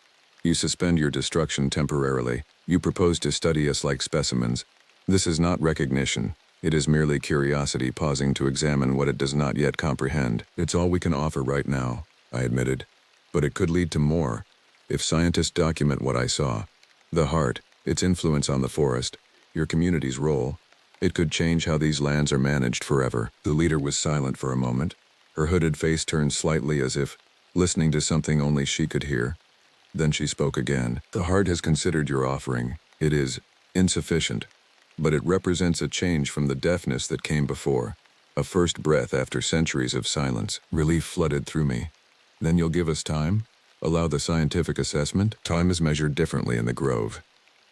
"You suspend your destruction temporarily. You propose to study us like specimens. This is not recognition. It is merely curiosity pausing to examine what it does not yet comprehend." "It's all we can offer right now," I admitted. "But it could lead to more. If scientists document what I saw, the heart, its influence on the forest, your community's role, it could change how these lands are managed forever." The leader was silent for a moment, her hooded face turned slightly as if listening to something only she could hear. Then she spoke again. "The heart has considered your offering. It is insufficient, but it represents a change from the deafness that came before, a first breath after centuries of silence." Relief flooded through me. "Then you'll give us time? Allow the scientific assessment?" "Time is measured differently in the grove,"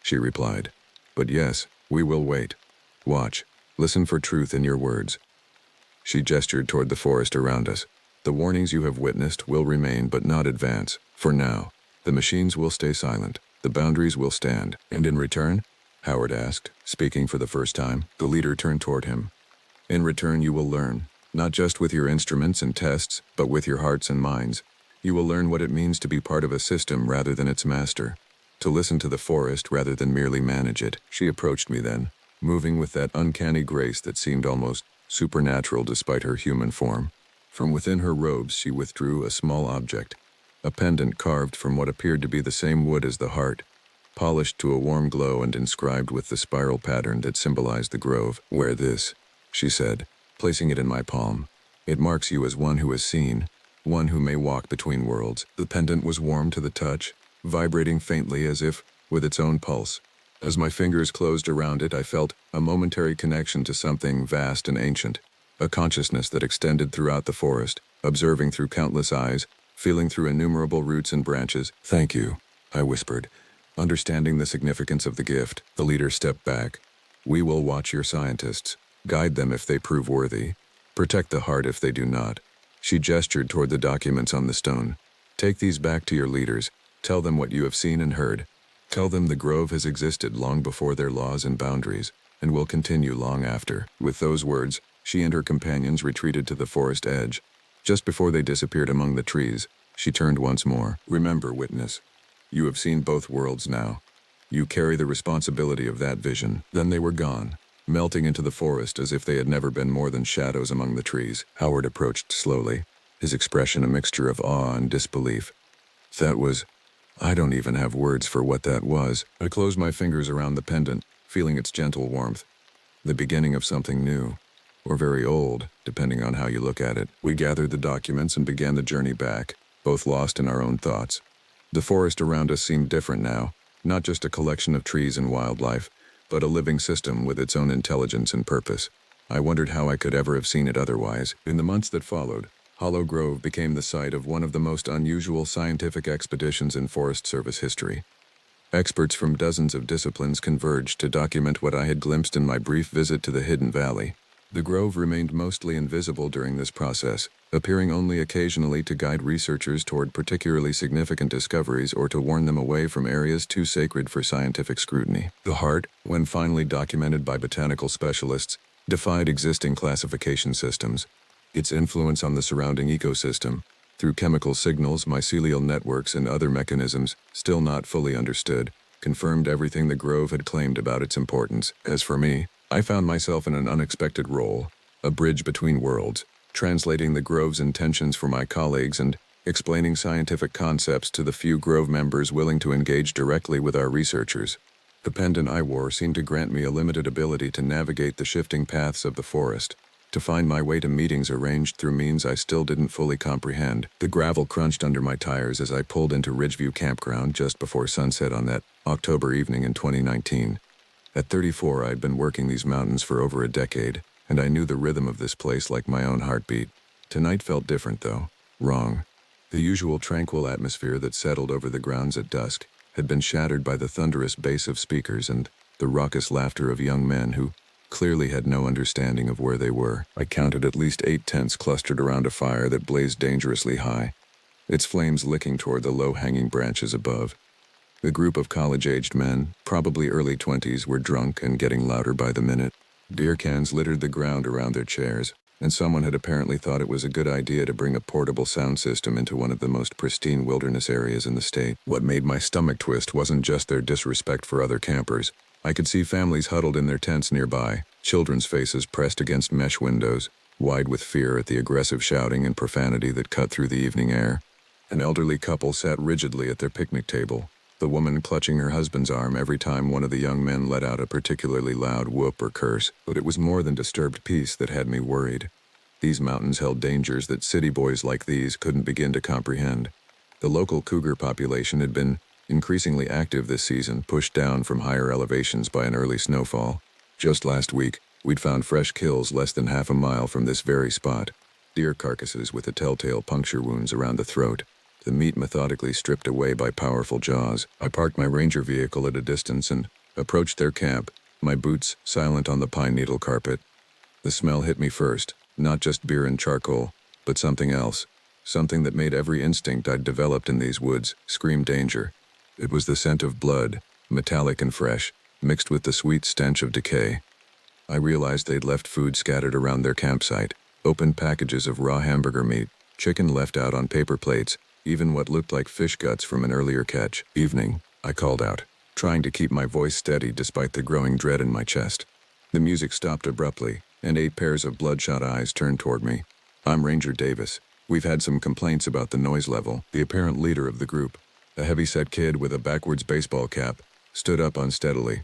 she replied. "But yes, we will wait. Watch. Listen for truth in your words." She gestured toward the forest around us. "The warnings you have witnessed will remain but not advance. For now, the machines will stay silent. The boundaries will stand." "And in return?" Howard asked, speaking for the first time. The leader turned toward him. "In return you will learn, not just with your instruments and tests, but with your hearts and minds. You will learn what it means to be part of a system rather than its master, to listen to the forest rather than merely manage it." She approached me then, moving with that uncanny grace that seemed almost supernatural despite her human form. From within her robes she withdrew a small object, a pendant carved from what appeared to be the same wood as the heart, polished to a warm glow and inscribed with the spiral pattern that symbolized the grove. "Wear this," she said, placing it in my palm. "It marks you as one who has seen, one who may walk between worlds." The pendant was warm to the touch, vibrating faintly as if with its own pulse. As my fingers closed around it, I felt a momentary connection to something vast and ancient, a consciousness that extended throughout the forest, observing through countless eyes, feeling through innumerable roots and branches. "Thank you," I whispered, understanding the significance of the gift. The leader stepped back. "We will watch your scientists, guide them if they prove worthy, protect the heart if they do not." She gestured toward the documents on the stone. "Take these back to your leaders. Tell them what you have seen and heard. Tell them the grove has existed long before their laws and boundaries, and will continue long after." With those words, she and her companions retreated to the forest edge. Just before they disappeared among the trees, she turned once more. "Remember, witness, you have seen both worlds now. You carry the responsibility of that vision." Then they were gone, melting into the forest as if they had never been more than shadows among the trees. Howard approached slowly, his expression a mixture of awe and disbelief. I don't even have words for what that was." I closed my fingers around the pendant, feeling its gentle warmth. The beginning of something new, or very old, depending on how you look at it. We gathered the documents and began the journey back, both lost in our own thoughts. The forest around us seemed different now, not just a collection of trees and wildlife, but a living system with its own intelligence and purpose. I wondered how I could ever have seen it otherwise. In the months that followed, Hollow Grove became the site of one of the most unusual scientific expeditions in Forest Service history. Experts from dozens of disciplines converged to document what I had glimpsed in my brief visit to the Hidden Valley. The grove remained mostly invisible during this process, appearing only occasionally to guide researchers toward particularly significant discoveries or to warn them away from areas too sacred for scientific scrutiny. The heart, when finally documented by botanical specialists, defied existing classification systems. Its influence on the surrounding ecosystem, through chemical signals, mycelial networks, and other mechanisms still not fully understood, confirmed everything the grove had claimed about its importance. As for me, I found myself in an unexpected role, a bridge between worlds, translating the grove's intentions for my colleagues and explaining scientific concepts to the few grove members willing to engage directly with our researchers. The pendant I wore seemed to grant me a limited ability to navigate the shifting paths of the forest, to find my way to meetings arranged through means I still didn't fully comprehend. The gravel crunched under my tires as I pulled into Ridgeview Campground just before sunset on that October evening in 2019. At 34, I'd been working these mountains for over a decade, and I knew the rhythm of this place like my own heartbeat. Tonight felt different, though. Wrong. The usual tranquil atmosphere that settled over the grounds at dusk had been shattered by the thunderous bass of speakers and the raucous laughter of young men who clearly had no understanding of where they were. I counted at least 8 tents clustered around a fire that blazed dangerously high, its flames licking toward the low-hanging branches above. The group of college-aged men, probably early 20s, were drunk and getting louder by the minute. Beer cans littered the ground around their chairs, and someone had apparently thought it was a good idea to bring a portable sound system into one of the most pristine wilderness areas in the state. What made my stomach twist wasn't just their disrespect for other campers. I could see families huddled in their tents nearby, children's faces pressed against mesh windows, wide with fear at the aggressive shouting and profanity that cut through the evening air. An elderly couple sat rigidly at their picnic table, the woman clutching her husband's arm every time one of the young men let out a particularly loud whoop or curse. But it was more than disturbed peace that had me worried. These mountains held dangers that city boys like these couldn't begin to comprehend. The local cougar population had been increasingly active this season, pushed down from higher elevations by an early snowfall. Just last week, we'd found fresh kills less than half a mile from this very spot. Deer carcasses with the telltale puncture wounds around the throat, the meat methodically stripped away by powerful jaws. I parked my ranger vehicle at a distance and approached their camp, my boots silent on the pine needle carpet. The smell hit me first, not just beer and charcoal, but something else, something that made every instinct I'd developed in these woods scream danger. It was the scent of blood, metallic and fresh, mixed with the sweet stench of decay. I realized they'd left food scattered around their campsite, open packages of raw hamburger meat, chicken left out on paper plates, even what looked like fish guts from an earlier catch. Evening, I called out, trying to keep my voice steady despite the growing dread in my chest. The music stopped abruptly, and 8 pairs of bloodshot eyes turned toward me. I'm Ranger Davis. We've had some complaints about the noise level. The apparent leader of the group, a heavy-set kid with a backwards baseball cap, stood up unsteadily.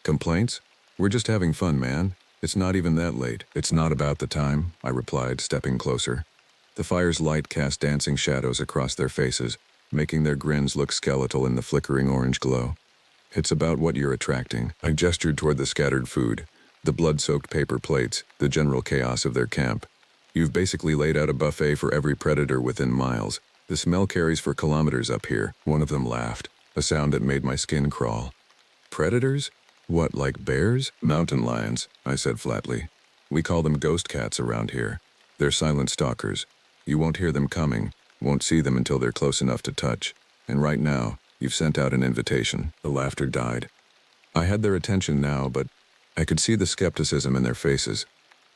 Complaints? We're just having fun, man. It's not even that late. It's not about the time, I replied, stepping closer. The fire's light cast dancing shadows across their faces, making their grins look skeletal in the flickering orange glow. It's about what you're attracting. I gestured toward the scattered food, the blood-soaked paper plates, the general chaos of their camp. You've basically laid out a buffet for every predator within miles. The smell carries for kilometers up here. One of them laughed, a sound that made my skin crawl. Predators? What, like bears? Mountain lions, I said flatly. We call them ghost cats around here. They're silent stalkers. You won't hear them coming, won't see them until they're close enough to touch. And right now, you've sent out an invitation. The laughter died. I had their attention now, but I could see the skepticism in their faces.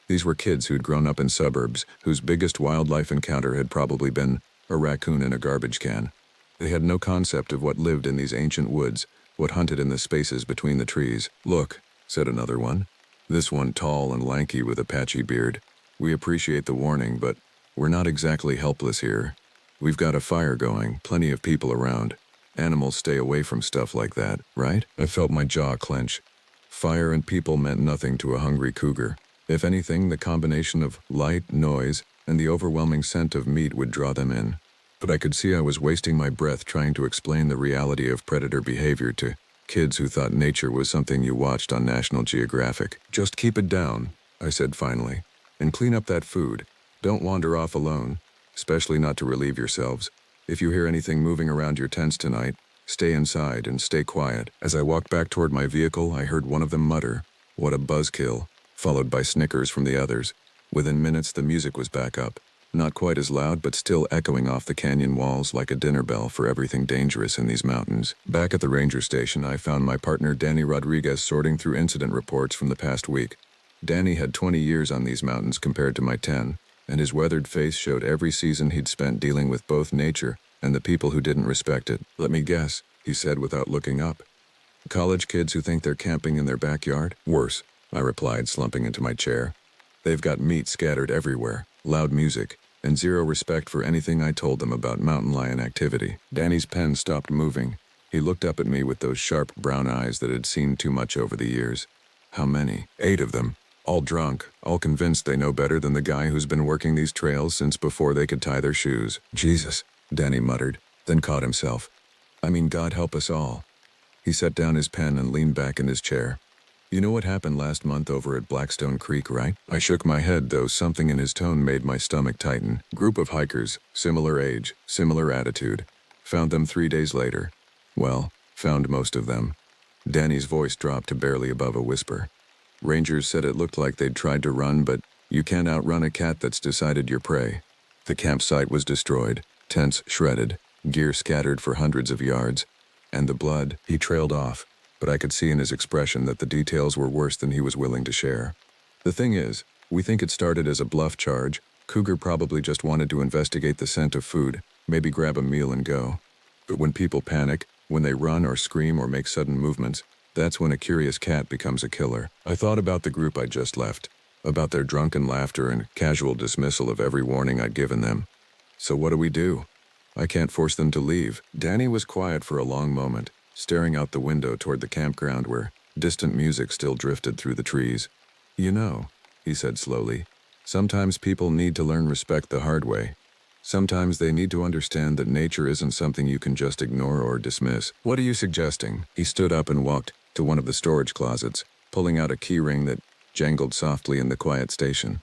These were kids who'd grown up in suburbs, whose biggest wildlife encounter had probably been a raccoon in a garbage can. They had no concept of what lived in these ancient woods, what hunted in the spaces between the trees. Look, said another one. This one tall and lanky with a patchy beard. We appreciate the warning, but we're not exactly helpless here. We've got a fire going, plenty of people around. Animals stay away from stuff like that, right? I felt my jaw clench. Fire and people meant nothing to a hungry cougar. If anything, the combination of light, noise, and the overwhelming scent of meat would draw them in. But I could see I was wasting my breath trying to explain the reality of predator behavior to kids who thought nature was something you watched on National Geographic. "Just keep it down," I said finally, "and clean up that food. Don't wander off alone, especially not to relieve yourselves. If you hear anything moving around your tents tonight, stay inside and stay quiet." As I walked back toward my vehicle, I heard one of them mutter, "What a buzzkill," followed by snickers from the others. Within minutes, the music was back up. Not quite as loud, but still echoing off the canyon walls like a dinner bell for everything dangerous in these mountains. Back at the ranger station, I found my partner Danny Rodriguez sorting through incident reports from the past week. Danny had 20 years on these mountains compared to my 10, and his weathered face showed every season he'd spent dealing with both nature and the people who didn't respect it. "Let me guess," he said without looking up. "College kids who think they're camping in their backyard?" "Worse," I replied, slumping into my chair. "They've got meat scattered everywhere, loud music, and zero respect for anything I told them about mountain lion activity." Danny's pen stopped moving. He looked up at me with those sharp brown eyes that had seen too much over the years. "How many?" "8 of them. All drunk, all convinced they know better than the guy who's been working these trails since before they could tie their shoes." "Jesus," Danny muttered, then caught himself. "I mean, God help us all." He set down his pen and leaned back in his chair. "You know what happened last month over at Blackstone Creek, right?" I shook my head, though something in his tone made my stomach tighten. "Group of hikers, similar age, similar attitude. Found them 3 days later. Well, found most of them." Danny's voice dropped to barely above a whisper. "Rangers said it looked like they'd tried to run, but you can't outrun a cat that's decided your prey. The campsite was destroyed, tents shredded, gear scattered for hundreds of yards, and the blood." He trailed off, but I could see in his expression that the details were worse than he was willing to share. "The thing is, we think it started as a bluff charge. Cougar probably just wanted to investigate the scent of food, maybe grab a meal and go. But when people panic, when they run or scream or make sudden movements, that's when a curious cat becomes a killer." I thought about the group I'd just left, about their drunken laughter and casual dismissal of every warning I'd given them. "So what do we do? I can't force them to leave." Danny was quiet for a long moment, staring out the window toward the campground where distant music still drifted through the trees. "You know," he said slowly, "sometimes people need to learn respect the hard way. Sometimes they need to understand that nature isn't something you can just ignore or dismiss." "What are you suggesting?" He stood up and walked to one of the storage closets, pulling out a key ring that jangled softly in the quiet station.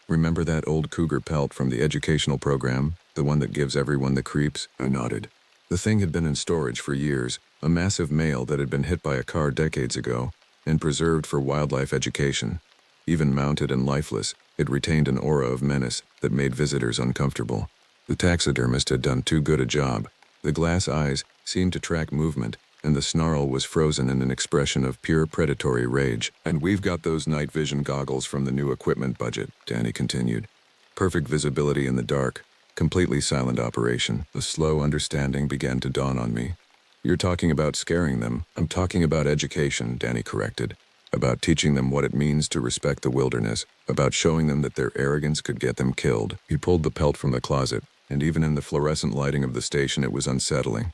"Remember that old cougar pelt from the educational program, the one that gives everyone the creeps?" I nodded. The thing had been in storage for years, a massive male that had been hit by a car decades ago, and preserved for wildlife education. Even mounted and lifeless, it retained an aura of menace that made visitors uncomfortable. The taxidermist had done too good a job. The glass eyes seemed to track movement, and the snarl was frozen in an expression of pure predatory rage. "And we've got those night vision goggles from the new equipment budget," Danny continued. "Perfect visibility in the dark, completely silent operation." The slow understanding began to dawn on me. "You're talking about scaring them." "I'm talking about education," Danny corrected. "About teaching them what it means to respect the wilderness, about showing them that their arrogance could get them killed." He pulled the pelt from the closet, and even in the fluorescent lighting of the station it was unsettling.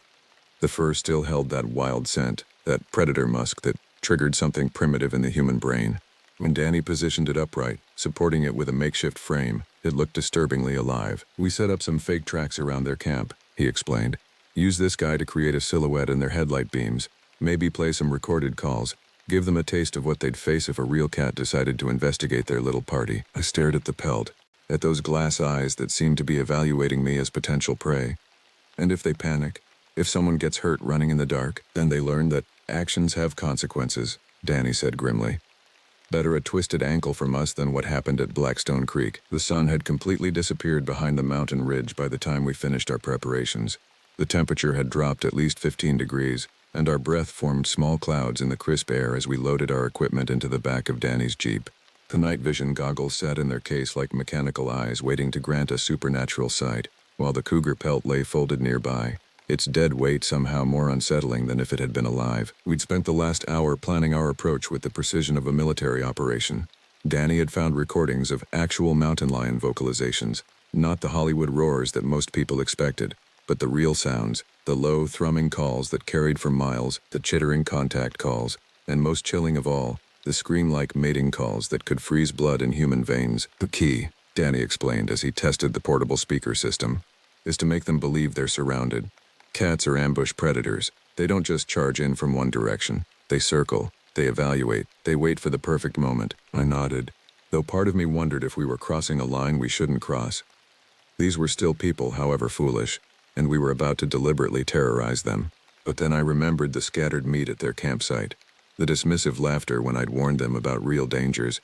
The fur still held that wild scent, that predator musk that triggered something primitive in the human brain. When Danny positioned it upright, supporting it with a makeshift frame, it looked disturbingly alive. "We set up some fake tracks around their camp," he explained. "Use this guy to create a silhouette in their headlight beams, maybe play some recorded calls, give them a taste of what they'd face if a real cat decided to investigate their little party." I stared at the pelt, at those glass eyes that seemed to be evaluating me as potential prey. "And if they panic? If someone gets hurt running in the dark, then they learn that actions have consequences," Danny said grimly. "Better a twisted ankle from us than what happened at Blackstone Creek." The sun had completely disappeared behind the mountain ridge by the time we finished our preparations. The temperature had dropped at least 15 degrees, and our breath formed small clouds in the crisp air as we loaded our equipment into the back of Danny's Jeep. The night vision goggles sat in their case like mechanical eyes waiting to grant a supernatural sight, while the cougar pelt lay folded nearby, its dead weight somehow more unsettling than if it had been alive. We'd spent the last hour planning our approach with the precision of a military operation. Danny had found recordings of actual mountain lion vocalizations, not the Hollywood roars that most people expected, but the real sounds, the low, thrumming calls that carried for miles, the chittering contact calls, and most chilling of all, the scream-like mating calls that could freeze blood in human veins. "The key," Danny explained as he tested the portable speaker system. is to make them believe they're surrounded. Cats are ambush predators. They don't just charge in from one direction. They circle, they evaluate, they wait for the perfect moment. I nodded, though part of me wondered if we were crossing a line we shouldn't cross. These were still people, however foolish, and we were about to deliberately terrorize them. But then I remembered the scattered meat at their campsite, the dismissive laughter when I'd warned them about real dangers,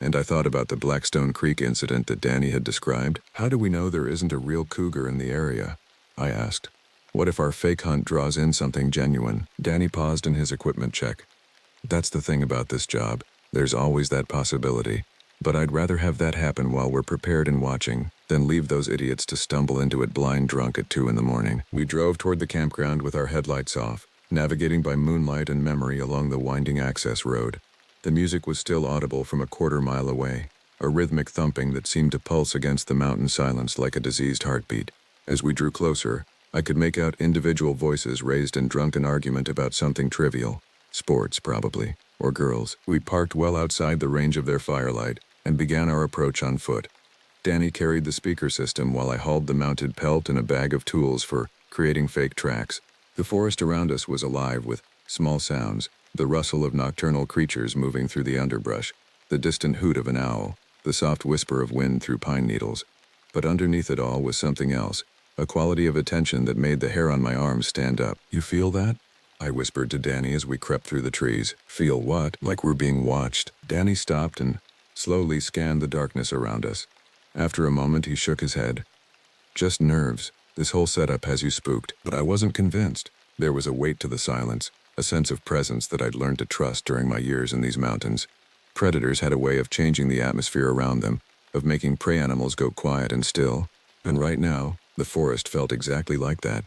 and I thought about the Blackstone Creek incident that Danny had described. How do we know there isn't a real cougar in the area? I asked. What if our fake hunt draws in something genuine? Danny paused in his equipment check. That's the thing about this job. There's always that possibility. But I'd rather have that happen while we're prepared and watching than leave those idiots to stumble into it blind drunk at 2 in the morning. We drove toward the campground with our headlights off, navigating by moonlight and memory along the winding access road. The music was still audible from a quarter-mile away, a rhythmic thumping that seemed to pulse against the mountain silence like a diseased heartbeat. As we drew closer, I could make out individual voices raised in drunken argument about something trivial. Sports, probably, or girls. We parked well outside the range of their firelight and began our approach on foot. Danny carried the speaker system while I hauled the mounted pelt and a bag of tools for creating fake tracks. The forest around us was alive with small sounds, the rustle of nocturnal creatures moving through the underbrush, the distant hoot of an owl, the soft whisper of wind through pine needles. But underneath it all was something else, a quality of attention that made the hair on my arms stand up. You feel that? I whispered to Danny as we crept through the trees. Feel what? Like we're being watched. Danny stopped and slowly scanned the darkness around us. After a moment, he shook his head. Just nerves. This whole setup has you spooked. But I wasn't convinced. There was a weight to the silence, a sense of presence that I'd learned to trust during my years in these mountains. Predators had a way of changing the atmosphere around them, of making prey animals go quiet and still. And right now, the forest felt exactly like that.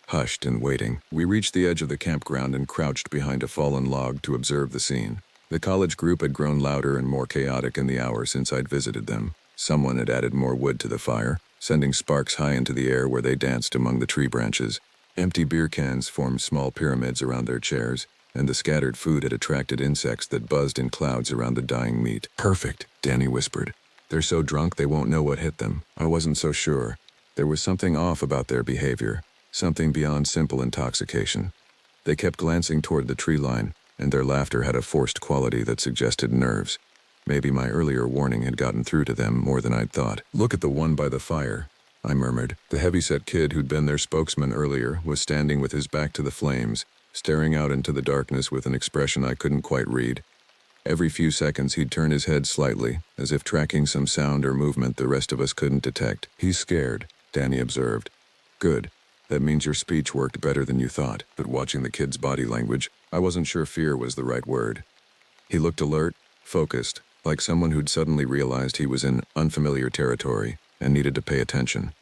Hushed and waiting. We reached the edge of the campground and crouched behind a fallen log to observe the scene. The college group had grown louder and more chaotic in the hour since I'd visited them. Someone had added more wood to the fire, sending sparks high into the air where they danced among the tree branches. Empty beer cans formed small pyramids around their chairs, and the scattered food had attracted insects that buzzed in clouds around the dying meat. Perfect, Danny whispered. They're so drunk they won't know what hit them. I wasn't so sure. There was something off about their behavior. Something beyond simple intoxication. They kept glancing toward the tree line, and their laughter had a forced quality that suggested nerves. Maybe my earlier warning had gotten through to them more than I'd thought. Look at the one by the fire, I murmured. The heavyset kid who'd been their spokesman earlier was standing with his back to the flames, staring out into the darkness with an expression I couldn't quite read. Every few seconds he'd turn his head slightly, as if tracking some sound or movement the rest of us couldn't detect. He's scared, Danny observed. Good. That means your speech worked better than you thought, but watching the kid's body language, I wasn't sure fear was the right word. He looked alert, focused, like someone who'd suddenly realized he was in unfamiliar territory and needed to pay attention.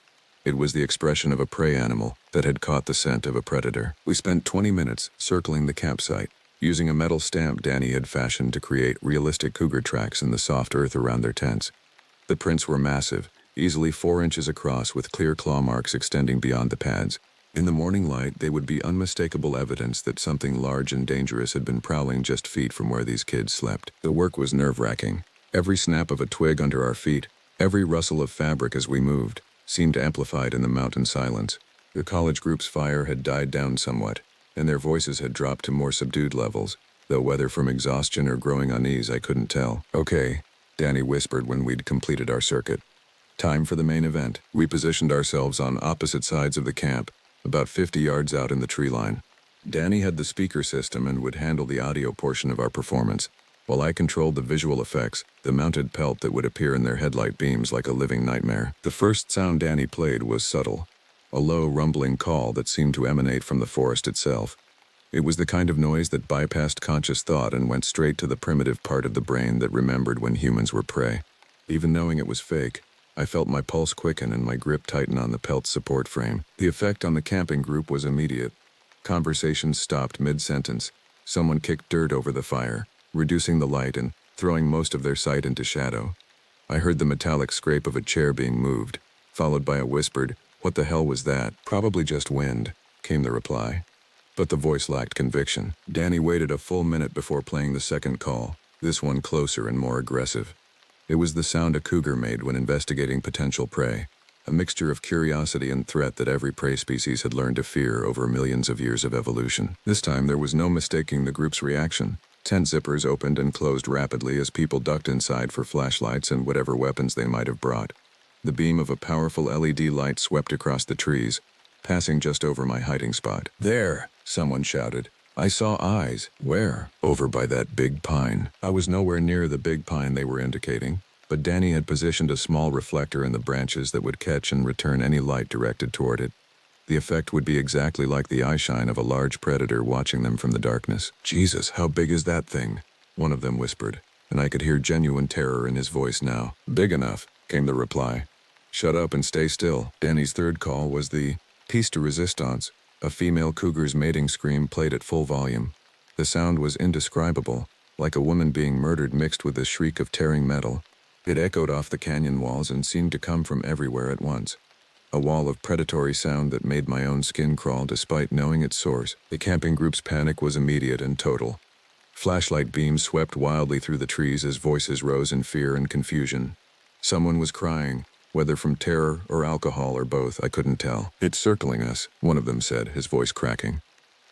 It was the expression of a prey animal that had caught the scent of a predator. We spent 20 minutes circling the campsite, using a metal stamp Danny had fashioned to create realistic cougar tracks in the soft earth around their tents. The prints were massive, easily 4 inches across with clear claw marks extending beyond the pads. In the morning light, they would be unmistakable evidence that something large and dangerous had been prowling just feet from where these kids slept. The work was nerve-wracking. Every snap of a twig under our feet, every rustle of fabric as we moved, seemed amplified in the mountain silence. The college group's fire had died down somewhat, and their voices had dropped to more subdued levels, though whether from exhaustion or growing unease I couldn't tell. Okay, Danny whispered when we'd completed our circuit. Time for the main event. We positioned ourselves on opposite sides of the camp, about 50 yards out in the tree line. Danny had the speaker system and would handle the audio portion of our performance, while I controlled the visual effects, the mounted pelt that would appear in their headlight beams like a living nightmare. The first sound Danny played was subtle, a low rumbling call that seemed to emanate from the forest itself. It was the kind of noise that bypassed conscious thought and went straight to the primitive part of the brain that remembered when humans were prey. Even knowing it was fake, I felt my pulse quicken and my grip tighten on the pelt's support frame. The effect on the camping group was immediate. Conversations stopped mid-sentence. Someone kicked dirt over the fire, reducing the light and throwing most of their sight into shadow. I heard the metallic scrape of a chair being moved, followed by a whispered, "What the hell was that?" "Probably just wind," came the reply. But the voice lacked conviction. Danny waited a full minute before playing the second call, this one closer and more aggressive. It was the sound a cougar made when investigating potential prey, a mixture of curiosity and threat that every prey species had learned to fear over millions of years of evolution. This time there was no mistaking the group's reaction. Tent zippers opened and closed rapidly as people ducked inside for flashlights and whatever weapons they might have brought. The beam of a powerful LED light swept across the trees, passing just over my hiding spot. "There!" someone shouted. I saw eyes. Where? Over by that big pine. I was nowhere near the big pine they were indicating, but Danny had positioned a small reflector in the branches that would catch and return any light directed toward it. The effect would be exactly like the eyeshine of a large predator watching them from the darkness. "Jesus, how big is that thing?" one of them whispered, and I could hear genuine terror in his voice now. "Big enough," came the reply. "Shut up and stay still." Danny's third call was the piece de resistance. A female cougar's mating scream played at full volume. The sound was indescribable, like a woman being murdered mixed with the shriek of tearing metal. It echoed off the canyon walls and seemed to come from everywhere at once. A wall of predatory sound that made my own skin crawl despite knowing its source. The camping group's panic was immediate and total. Flashlight beams swept wildly through the trees as voices rose in fear and confusion. Someone was crying, whether from terror or alcohol or both, I couldn't tell. "It's circling us," one of them said, his voice cracking.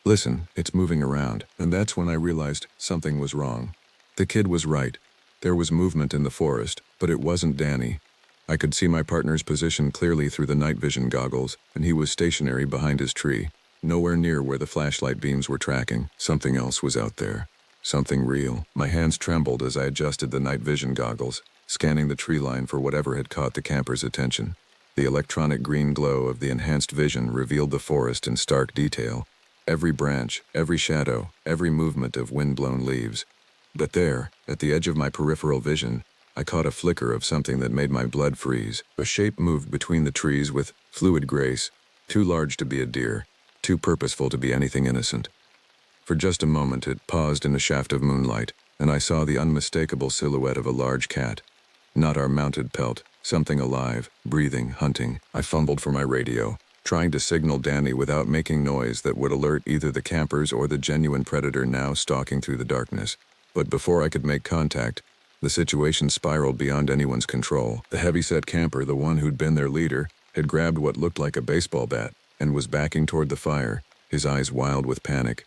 "Listen, it's moving around." And that's when I realized something was wrong. The kid was right. There was movement in the forest, but it wasn't Danny. I could see my partner's position clearly through the night vision goggles, and he was stationary behind his tree, nowhere near where the flashlight beams were tracking. Something else was out there. Something real. My hands trembled as I adjusted the night vision goggles, scanning the tree line for whatever had caught the camper's attention. The electronic green glow of the enhanced vision revealed the forest in stark detail. Every branch, every shadow, every movement of wind-blown leaves. But there, at the edge of my peripheral vision, I caught a flicker of something that made my blood freeze. A shape moved between the trees with fluid grace, too large to be a deer, too purposeful to be anything innocent. For just a moment it paused in a shaft of moonlight, and I saw the unmistakable silhouette of a large cat. Not our mounted pelt, something alive, breathing, hunting. I fumbled for my radio, trying to signal Danny without making noise that would alert either the campers or the genuine predator now stalking through the darkness. But before I could make contact, the situation spiraled beyond anyone's control. The heavyset camper, the one who'd been their leader, had grabbed what looked like a baseball bat and was backing toward the fire, his eyes wild with panic.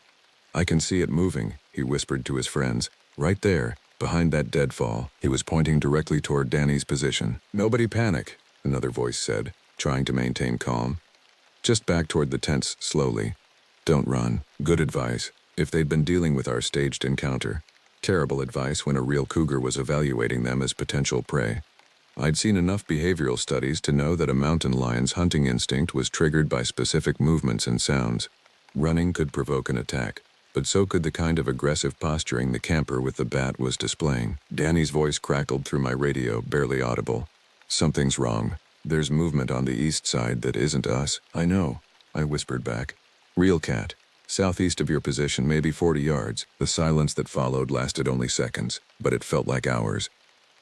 "I can see it moving," he whispered to his friends. "Right there, behind that deadfall." He was pointing directly toward Danny's position. "Nobody panic," another voice said, trying to maintain calm. "Just back toward the tents slowly. Don't run." Good advice, if they'd been dealing with our staged encounter. Terrible advice when a real cougar was evaluating them as potential prey. I'd seen enough behavioral studies to know that a mountain lion's hunting instinct was triggered by specific movements and sounds. Running could provoke an attack, but so could the kind of aggressive posturing the camper with the bat was displaying. Danny's voice crackled through my radio, barely audible. "Something's wrong. There's movement on the east side that isn't us." "I know," I whispered back. "Real cat. Southeast of your position, maybe 40 yards. The silence that followed lasted only seconds, but it felt like hours.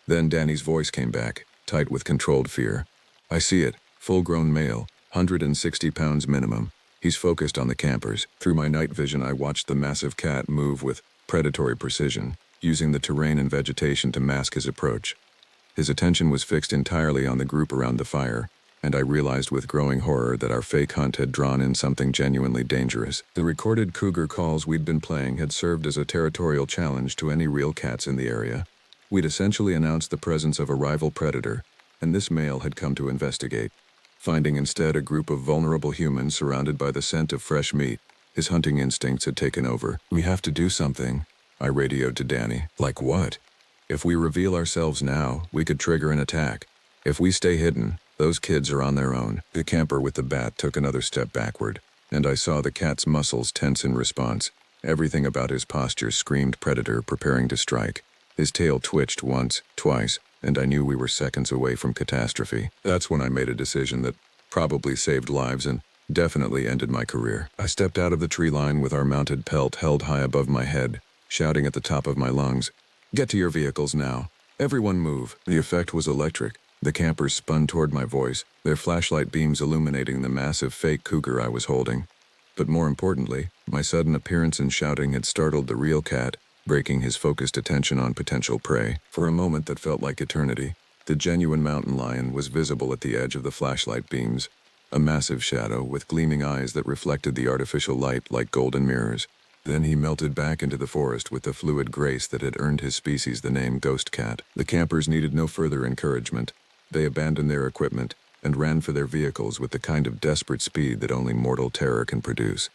Then Danny's voice came back, tight with controlled fear. "I see it. Full-grown male, 160 pounds minimum. He's focused on the campers." Through my night vision, I watched the massive cat move with predatory precision, using the terrain and vegetation to mask his approach. His attention was fixed entirely on the group around the fire, and I realized with growing horror that our fake hunt had drawn in something genuinely dangerous. The recorded cougar calls we'd been playing had served as a territorial challenge to any real cats in the area. We'd essentially announced the presence of a rival predator, and this male had come to investigate. Finding instead a group of vulnerable humans surrounded by the scent of fresh meat, his hunting instincts had taken over. "We have to do something," I radioed to Danny. "Like what?" "If we reveal ourselves now, we could trigger an attack. If we stay hidden, those kids are on their own." The camper with the bat took another step backward, and I saw the cat's muscles tense in response. Everything about his posture screamed predator preparing to strike. His tail twitched once, twice, and I knew we were seconds away from catastrophe. That's when I made a decision that probably saved lives and definitely ended my career. I stepped out of the tree line with our mounted pelt held high above my head, shouting at the top of my lungs, "Get to your vehicles now. Everyone move." The effect was electric. The campers spun toward my voice, their flashlight beams illuminating the massive fake cougar I was holding. But more importantly, my sudden appearance and shouting had startled the real cat, breaking his focused attention on potential prey. For a moment that felt like eternity, The genuine mountain lion was visible at the edge of the flashlight beams, a massive shadow with gleaming eyes that reflected the artificial light like golden mirrors. Then he melted back into the forest with the fluid grace that had earned his species the name Ghost Cat. The campers needed no further encouragement. They abandoned their equipment and ran for their vehicles with the kind of desperate speed that only mortal terror can produce.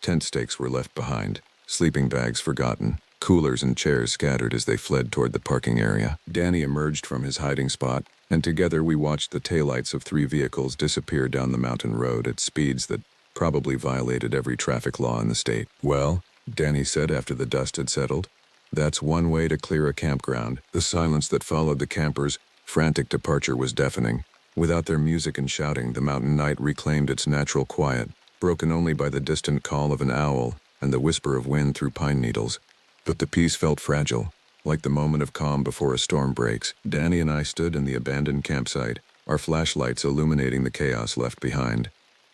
Tent stakes were left behind, sleeping bags forgotten, coolers and chairs scattered as they fled toward the parking area. Danny emerged from his hiding spot, and together we watched the taillights of 3 vehicles disappear down the mountain road at speeds that probably violated every traffic law in the state. "Well," Danny said after the dust had settled, "that's one way to clear a campground." The silence that followed the campers' frantic departure was deafening. Without their music and shouting, the mountain night reclaimed its natural quiet, broken only by the distant call of an owl and the whisper of wind through pine needles. But the peace felt fragile, like the moment of calm before a storm breaks. Danny and I stood in the abandoned campsite, our flashlights illuminating the chaos left behind.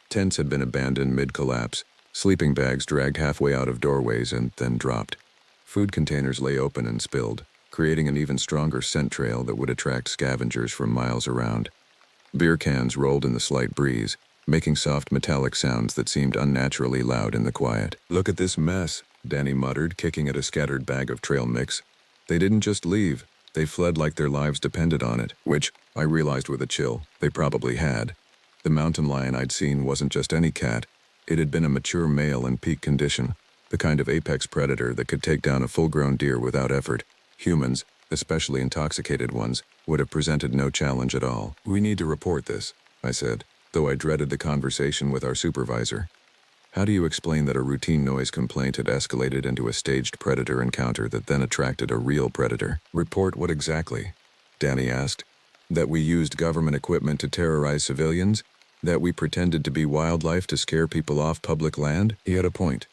Tents had been abandoned mid-collapse, sleeping bags dragged halfway out of doorways and then dropped. Food containers lay open and spilled, creating an even stronger scent trail that would attract scavengers from miles around. Beer cans rolled in the slight breeze, making soft metallic sounds that seemed unnaturally loud in the quiet. "Look at this mess," Danny muttered, kicking at a scattered bag of trail mix. "They didn't just leave, they fled like their lives depended on it," which, I realized with a chill, they probably had. The mountain lion I'd seen wasn't just any cat. It had been a mature male in peak condition, the kind of apex predator that could take down a full-grown deer without effort. Humans, especially intoxicated ones, would have presented no challenge at all. "We need to report this," I said, though I dreaded the conversation with our supervisor. "How do you explain that a routine noise complaint had escalated into a staged predator encounter that then attracted a real predator?" "Report what exactly?" Danny asked. "That we used government equipment to terrorize civilians? That we pretended to be wildlife to scare people off public land?" He had a point.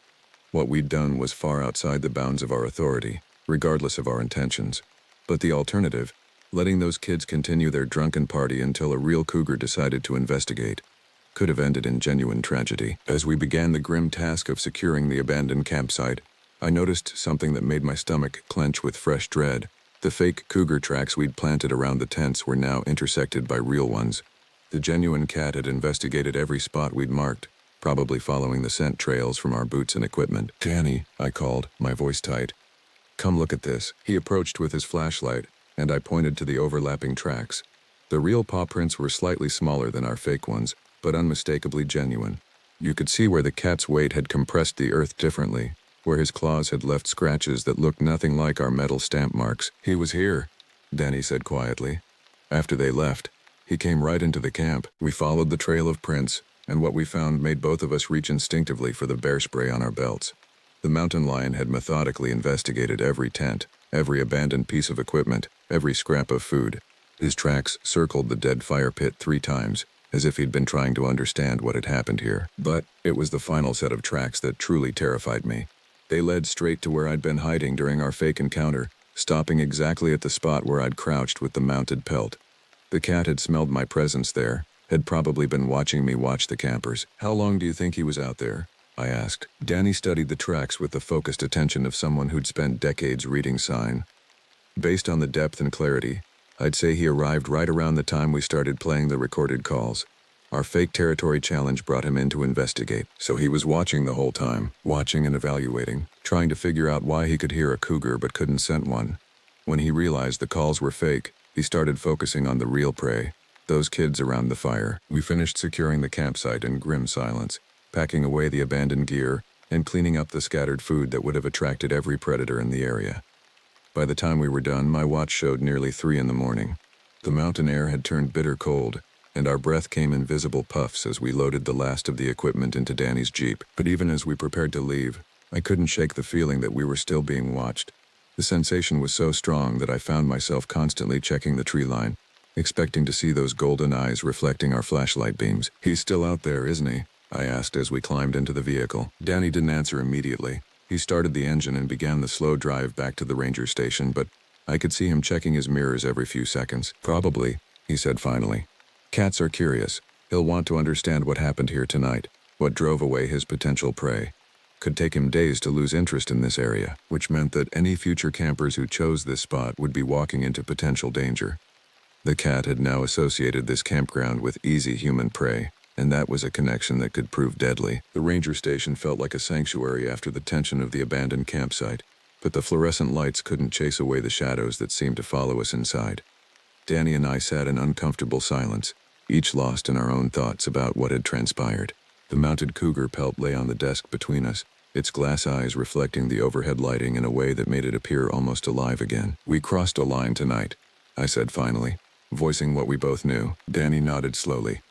What we'd done was far outside the bounds of our authority, regardless of our intentions. But the alternative, letting those kids continue their drunken party until a real cougar decided to investigate, could have ended in genuine tragedy. As we began the grim task of securing the abandoned campsite, I noticed something that made my stomach clench with fresh dread. The fake cougar tracks we'd planted around the tents were now intersected by real ones. The genuine cat had investigated every spot we'd marked, probably following the scent trails from our boots and equipment. "Danny," I called, my voice tight. "Come look at this." He approached with his flashlight, and I pointed to the overlapping tracks. The real paw prints were slightly smaller than our fake ones, but unmistakably genuine. You could see where the cat's weight had compressed the earth differently, where his claws had left scratches that looked nothing like our metal stamp marks. "He was here," Danny said quietly. "After they left, he came right into the camp. We followed the trail of prints, and what we found made both of us reach instinctively for the bear spray on our belts. The mountain lion had methodically investigated every tent, every abandoned piece of equipment, every scrap of food. His tracks circled the dead fire pit 3 times, as if he'd been trying to understand what had happened here. But it was the final set of tracks that truly terrified me. They led straight to where I'd been hiding during our fake encounter, stopping exactly at the spot where I'd crouched with the mounted pelt. The cat had smelled my presence there, had probably been watching me watch the campers. "How long do you think he was out there?" I asked. Danny studied the tracks with the focused attention of someone who'd spent decades reading sign. "Based on the depth and clarity, I'd say he arrived right around the time we started playing the recorded calls. Our fake territory challenge brought him in to investigate. So he was watching the whole time, watching and evaluating, trying to figure out why he could hear a cougar but couldn't scent one. When he realized the calls were fake, he started focusing on the real prey, those kids around the fire." We finished securing the campsite in grim silence, packing away the abandoned gear, and cleaning up the scattered food that would have attracted every predator in the area. By the time we were done, my watch showed nearly 3 in the morning. The mountain air had turned bitter cold, and our breath came in visible puffs as we loaded the last of the equipment into Danny's Jeep. But even as we prepared to leave, I couldn't shake the feeling that we were still being watched. The sensation was so strong that I found myself constantly checking the tree line, expecting to see those golden eyes reflecting our flashlight beams. "He's still out there, isn't he?" I asked as we climbed into the vehicle. Danny didn't answer immediately. He started the engine and began the slow drive back to the ranger station, but I could see him checking his mirrors every few seconds. "Probably," he said finally. "Cats are curious. He'll want to understand what happened here tonight, what drove away his potential prey. Could take him days to lose interest in this area, which meant that any future campers who chose this spot would be walking into potential danger." The cat had now associated this campground with easy human prey, and that was a connection that could prove deadly. The ranger station felt like a sanctuary after the tension of the abandoned campsite, but the fluorescent lights couldn't chase away the shadows that seemed to follow us inside. Danny and I sat in uncomfortable silence, each lost in our own thoughts about what had transpired. The mounted cougar pelt lay on the desk between us, its glass eyes reflecting the overhead lighting in a way that made it appear almost alive again. "We crossed a line tonight," I said finally, voicing what we both knew. Danny nodded slowly.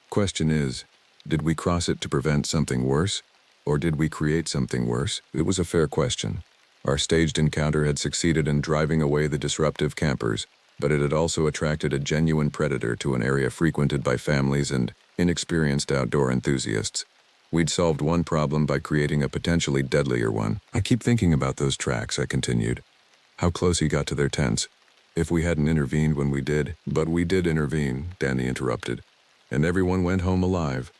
"Question is, did we cross it to prevent something worse? Or did we create something worse?" It was a fair question. Our staged encounter had succeeded in driving away the disruptive campers, but it had also attracted a genuine predator to an area frequented by families and inexperienced outdoor enthusiasts. We'd solved one problem by creating a potentially deadlier one. "I keep thinking about those tracks," I continued. "How close he got to their tents. If we hadn't intervened when we did." "But we did intervene," Danny interrupted, "and everyone went home alive.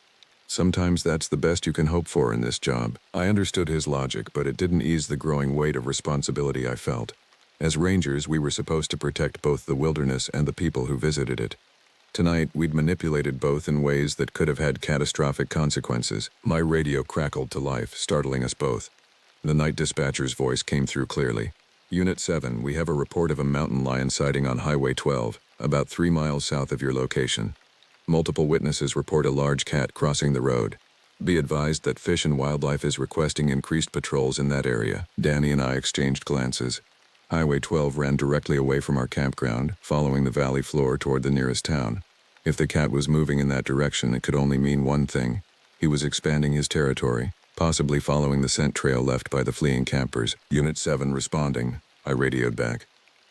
Sometimes that's the best you can hope for in this job." I understood his logic, but it didn't ease the growing weight of responsibility I felt. As rangers, we were supposed to protect both the wilderness and the people who visited it. Tonight, we'd manipulated both in ways that could have had catastrophic consequences. My radio crackled to life, startling us both. The night dispatcher's voice came through clearly. "Unit 7, we have a report of a mountain lion sighting on Highway 12, about 3 miles south of your location. Multiple witnesses report a large cat crossing the road. Be advised that Fish and Wildlife is requesting increased patrols in that area." Danny and I exchanged glances. Highway 12 ran directly away from our campground, following the valley floor toward the nearest town. If the cat was moving in that direction, it could only mean one thing. He was expanding his territory, possibly following the scent trail left by the fleeing campers. "Unit 7 responding," I radioed back.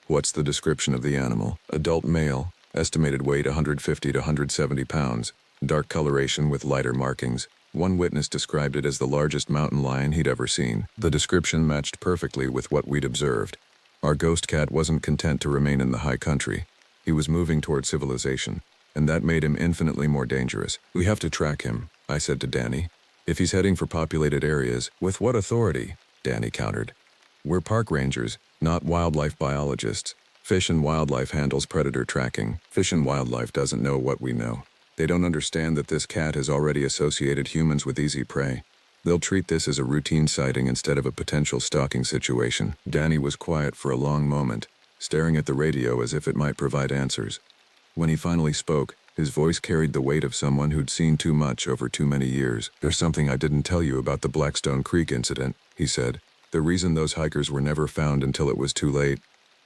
"What's the description of the animal?" "Adult male, estimated weight 150 to 170 pounds, dark coloration with lighter markings. One witness described it as the largest mountain lion he'd ever seen." The description matched perfectly with what we'd observed. Our ghost cat wasn't content to remain in the high country. He was moving toward civilization, and that made him infinitely more dangerous. "We have to track him," I said to Danny. "If he's heading for populated areas." "With what authority?" Danny countered. "We're park rangers, not wildlife biologists. Fish and Wildlife handles predator tracking. Fish and Wildlife doesn't know what we know. They don't understand that this cat has already associated humans with easy prey. They'll treat this as a routine sighting instead of a potential stalking situation." Danny was quiet for a long moment, staring at the radio as if it might provide answers. When he finally spoke, his voice carried the weight of someone who'd seen too much over too many years. "There's something I didn't tell you about the Blackstone Creek incident," he said. "The reason those hikers were never found until it was too late.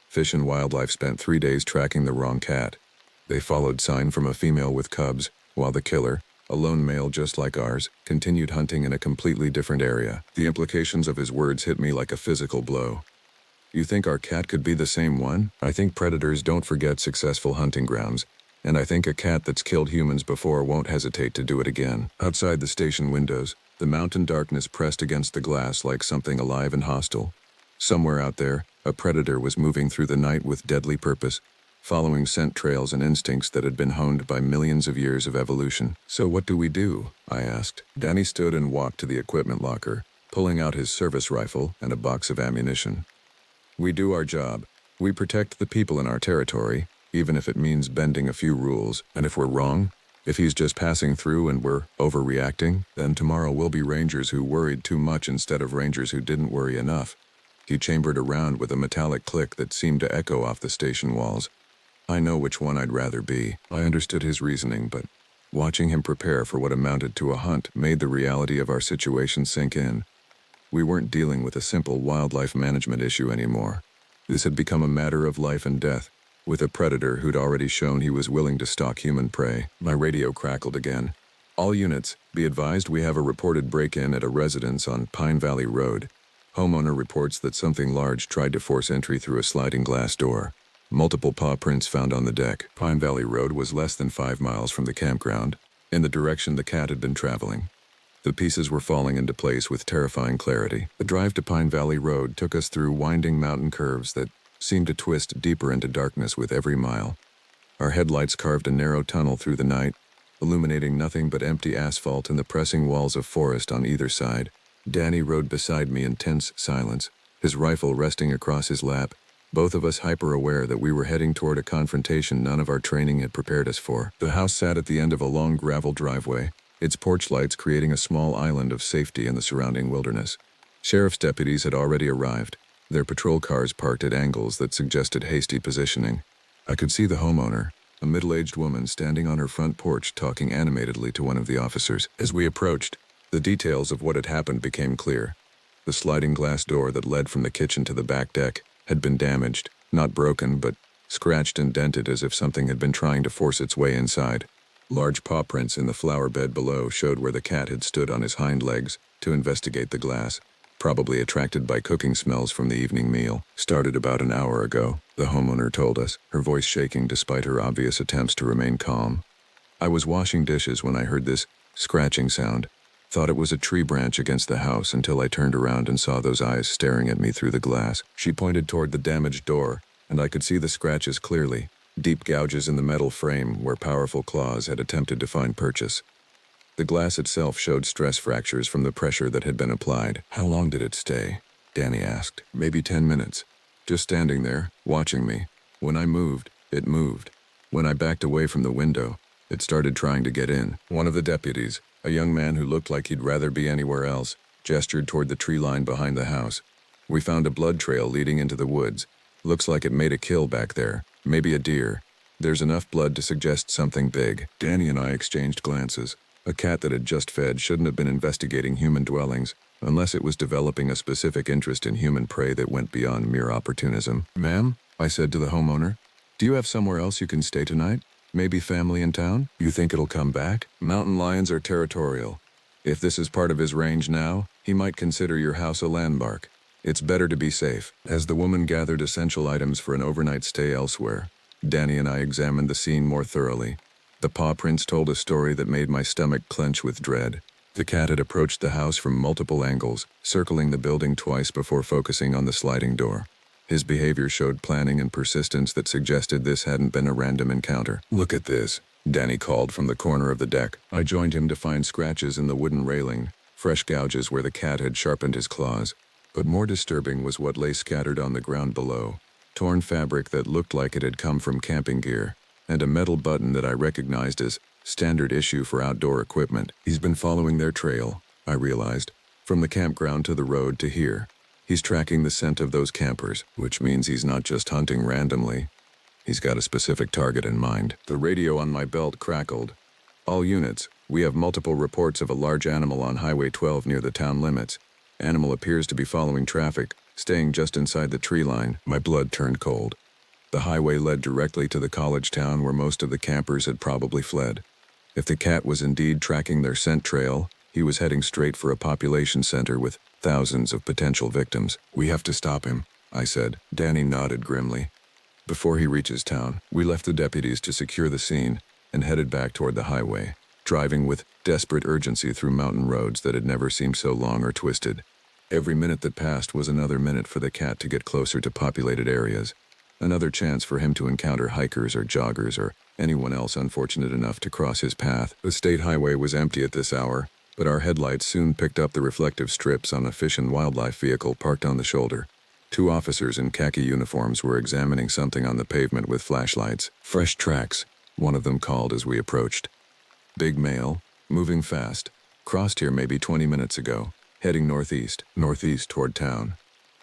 Fish and Wildlife spent 3 days tracking the wrong cat. They followed sign from a female with cubs, while the killer, a lone male just like ours, continued hunting in a completely different area." The implications of his words hit me like a physical blow. "You think our cat could be the same one?" "I think predators don't forget successful hunting grounds, and I think a cat that's killed humans before won't hesitate to do it again." Outside the station windows, the mountain darkness pressed against the glass like something alive and hostile. Somewhere out there, a predator was moving through the night with deadly purpose, following scent trails and instincts that had been honed by millions of years of evolution. "So what do we do?" I asked. Danny stood and walked to the equipment locker, pulling out his service rifle and a box of ammunition. "We do our job. We protect the people in our territory, even if it means bending a few rules. And if we're wrong, if he's just passing through and we're overreacting, then tomorrow we'll be rangers who worried too much instead of rangers who didn't worry enough." He chambered around with a metallic click that seemed to echo off the station walls. "I know which one I'd rather be." I understood his reasoning, but watching him prepare for what amounted to a hunt made the reality of our situation sink in. We weren't dealing with a simple wildlife management issue anymore. This had become a matter of life and death, with a predator who'd already shown he was willing to stalk human prey. My radio crackled again. "All units, be advised we have a reported break-in at a residence on Pine Valley Road. Homeowner reports that something large tried to force entry through a sliding glass door. Multiple paw prints found on the deck." Pine Valley Road was less than 5 miles from the campground, in the direction the cat had been traveling. The pieces were falling into place with terrifying clarity. The drive to Pine Valley Road took us through winding mountain curves that seemed to twist deeper into darkness with every mile. Our headlights carved a narrow tunnel through the night, illuminating nothing but empty asphalt and the pressing walls of forest on either side. Danny rode beside me in tense silence, his rifle resting across his lap, both of us hyper-aware that we were heading toward a confrontation none of our training had prepared us for. The house sat at the end of a long gravel driveway, its porch lights creating a small island of safety in the surrounding wilderness. Sheriff's deputies had already arrived, their patrol cars parked at angles that suggested hasty positioning. I could see the homeowner, a middle-aged woman standing on her front porch talking animatedly to one of the officers. As we approached, the details of what had happened became clear. The sliding glass door that led from the kitchen to the back deck had been damaged, not broken, but scratched and dented as if something had been trying to force its way inside. Large paw prints in the flower bed below showed where the cat had stood on his hind legs to investigate the glass, probably attracted by cooking smells from the evening meal. Started about an hour ago, the homeowner told us, her voice shaking despite her obvious attempts to remain calm. I was washing dishes when I heard this scratching sound. Thought it was a tree branch against the house until I turned around and saw those eyes staring at me through the glass. She pointed toward the damaged door, and I could see the scratches clearly, deep gouges in the metal frame where powerful claws had attempted to find purchase. The glass itself showed stress fractures from the pressure that had been applied. How long did it stay? Danny asked. Maybe 10 minutes. Just standing there, watching me. When I moved, it moved. When I backed away from the window, it started trying to get in. One of the deputies, a young man who looked like he'd rather be anywhere else, gestured toward the tree line behind the house. We found a blood trail leading into the woods. Looks like it made a kill back there, maybe a deer. There's enough blood to suggest something big. Danny and I exchanged glances. A cat that had just fed shouldn't have been investigating human dwellings, unless it was developing a specific interest in human prey that went beyond mere opportunism. "Ma'am," I said to the homeowner, "do you have somewhere else you can stay tonight? Maybe family in town? You think it'll come back? Mountain lions are territorial. If this is part of his range now, he might consider your house a landmark. It's better to be safe." As the woman gathered essential items for an overnight stay elsewhere, Danny and I examined the scene more thoroughly. The paw prints told a story that made my stomach clench with dread. The cat had approached the house from multiple angles, circling the building twice before focusing on the sliding door. His behavior showed planning and persistence that suggested this hadn't been a random encounter. "Look at this," Danny called from the corner of the deck. I joined him to find scratches in the wooden railing, fresh gouges where the cat had sharpened his claws. But more disturbing was what lay scattered on the ground below. Torn fabric that looked like it had come from camping gear, and a metal button that I recognized as standard issue for outdoor equipment. He's been following their trail, I realized, from the campground to the road to here. He's tracking the scent of those campers, which means he's not just hunting randomly. He's got a specific target in mind. The radio on my belt crackled. "All units, we have multiple reports of a large animal on Highway 12 near the town limits. Animal appears to be following traffic, staying just inside the tree line." My blood turned cold. The highway led directly to the college town where most of the campers had probably fled. If the cat was indeed tracking their scent trail, he was heading straight for a population center with thousands of potential victims. "We have to stop him," I said. Danny nodded grimly. "Before he reaches town, we left the deputies to secure the scene and headed back toward the highway, driving with desperate urgency through mountain roads that had never seemed so long or twisted. Every minute that passed was another minute for the cat to get closer to populated areas. Another chance for him to encounter hikers or joggers or anyone else unfortunate enough to cross his path. The state highway was empty at this hour, but our headlights soon picked up the reflective strips on a fish and wildlife vehicle parked on the shoulder. Two officers in khaki uniforms were examining something on the pavement with flashlights. "Fresh tracks," one of them called as we approached. "Big male, moving fast. Crossed here maybe 20 minutes ago, heading northeast toward town.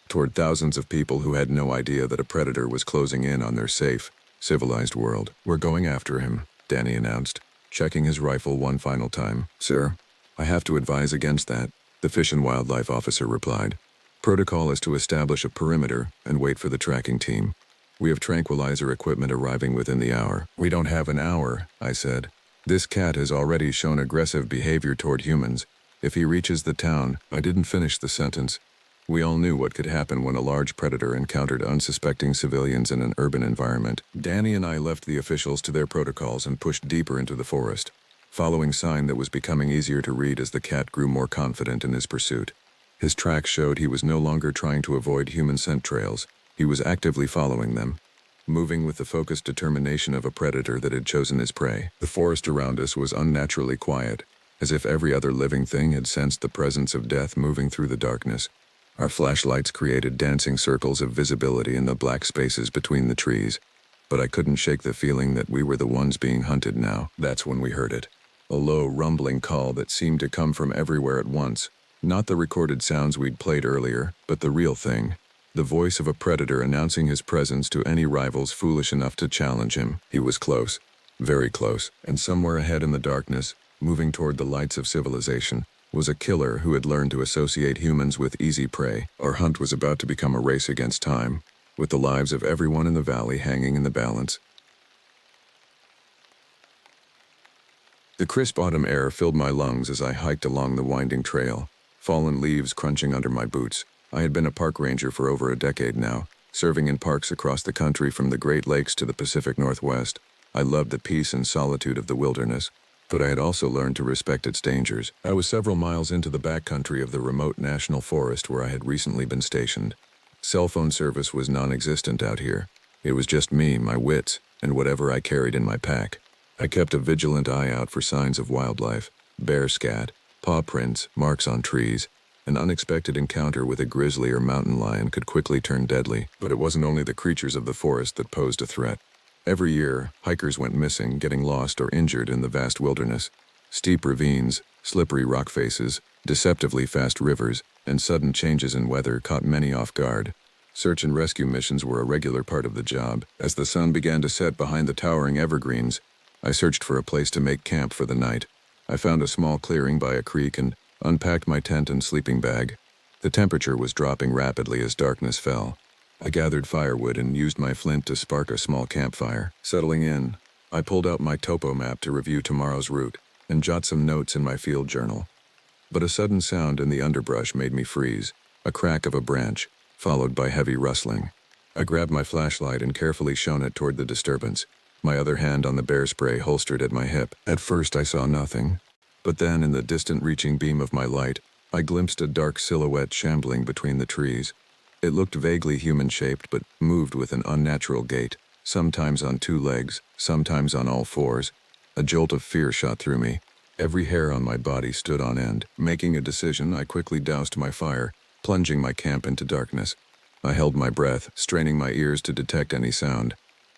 Toward thousands of people who had no idea that a predator was closing in on their safe, civilized world. We're going after him," Danny announced, checking his rifle one final time. "Sir, I have to advise against that," the Fish and Wildlife officer replied. "Protocol is to establish a perimeter and wait for the tracking team. We have tranquilizer equipment arriving within the hour." "We don't have an hour," I said. "This cat has already shown aggressive behavior toward humans. If he reaches the town..." I didn't finish the sentence. We all knew what could happen when a large predator encountered unsuspecting civilians in an urban environment. Danny and I left the officials to their protocols and pushed deeper into the forest, following sign that was becoming easier to read as the cat grew more confident in his pursuit. His tracks showed he was no longer trying to avoid human scent trails. He was actively following them, moving with the focused determination of a predator that had chosen his prey. The forest around us was unnaturally quiet, as if every other living thing had sensed the presence of death moving through the darkness. Our flashlights created dancing circles of visibility in the black spaces between the trees, but I couldn't shake the feeling that we were the ones being hunted now. That's when we heard it. A low, rumbling call that seemed to come from everywhere at once. Not the recorded sounds we'd played earlier, but the real thing. The voice of a predator announcing his presence to any rivals foolish enough to challenge him. He was close, very close, and somewhere ahead in the darkness, moving toward the lights of civilization, was a killer who had learned to associate humans with easy prey. Our hunt was about to become a race against time, with the lives of everyone in the valley hanging in the balance. The crisp autumn air filled my lungs as I hiked along the winding trail, fallen leaves crunching under my boots. I had been a park ranger for over a decade now, serving in parks across the country from the Great Lakes to the Pacific Northwest. I loved the peace and solitude of the wilderness, but I had also learned to respect its dangers. I was several miles into the backcountry of the remote national forest where I had recently been stationed. Cell phone service was non-existent out here. It was just me, my wits, and whatever I carried in my pack. I kept a vigilant eye out for signs of wildlife, bear scat, paw prints, marks on trees. An unexpected encounter with a grizzly or mountain lion could quickly turn deadly, but it wasn't only the creatures of the forest that posed a threat. Every year, hikers went missing, getting lost or injured in the vast wilderness. Steep ravines, slippery rock faces, deceptively fast rivers, and sudden changes in weather caught many off guard. Search and rescue missions were a regular part of the job. As the sun began to set behind the towering evergreens, I searched for a place to make camp for the night. I found a small clearing by a creek and unpacked my tent and sleeping bag. The temperature was dropping rapidly as darkness fell. I gathered firewood and used my flint to spark a small campfire. Settling in, I pulled out my topo map to review tomorrow's route and jot some notes in my field journal. But a sudden sound in the underbrush made me freeze, a crack of a branch, followed by heavy rustling. I grabbed my flashlight and carefully shone it toward the disturbance, my other hand on the bear spray holstered at my hip. At first I saw nothing, but then in the distant reaching beam of my light, I glimpsed a dark silhouette shambling between the trees. It looked vaguely human-shaped but moved with an unnatural gait, sometimes on two legs, sometimes on all fours. A jolt of fear shot through me. Every hair on my body stood on end. Making a decision, I quickly doused my fire, plunging my camp into darkness. I held my breath, straining my ears to detect any sound.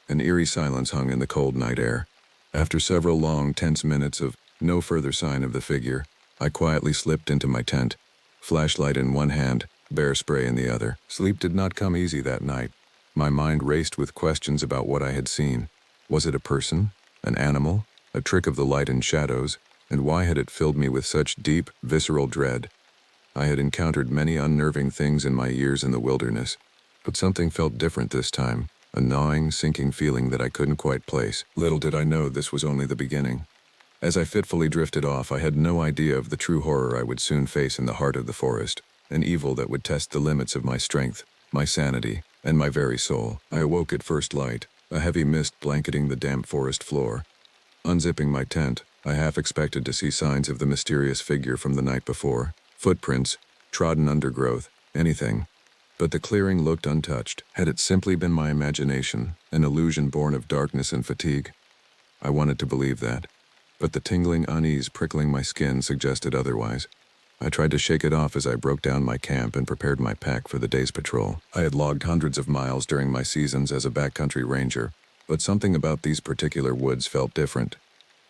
An eerie silence hung in the cold night air. After several long, tense minutes of no further sign of the figure, I quietly slipped into my tent, flashlight in one hand, bear spray in the other. Sleep did not come easy that night. My mind raced with questions about what I had seen. Was it a person? An animal? A trick of the light and shadows? And why had it filled me with such deep, visceral dread? I had encountered many unnerving things in my years in the wilderness, but something felt different this time. A gnawing, sinking feeling that I couldn't quite place. Little did I know this was only the beginning. As I fitfully drifted off, I had no idea of the true horror I would soon face in the heart of the forest, an evil that would test the limits of my strength, my sanity, and my very soul. I awoke at first light, a heavy mist blanketing the damp forest floor. Unzipping my tent, I half expected to see signs of the mysterious figure from the night before, footprints, trodden undergrowth, anything. But the clearing looked untouched. Had it simply been my imagination, an illusion born of darkness and fatigue? I wanted to believe that, but the tingling unease prickling my skin suggested otherwise. I tried to shake it off as I broke down my camp and prepared my pack for the day's patrol. I had logged hundreds of miles during my seasons as a backcountry ranger, but something about these particular woods felt different.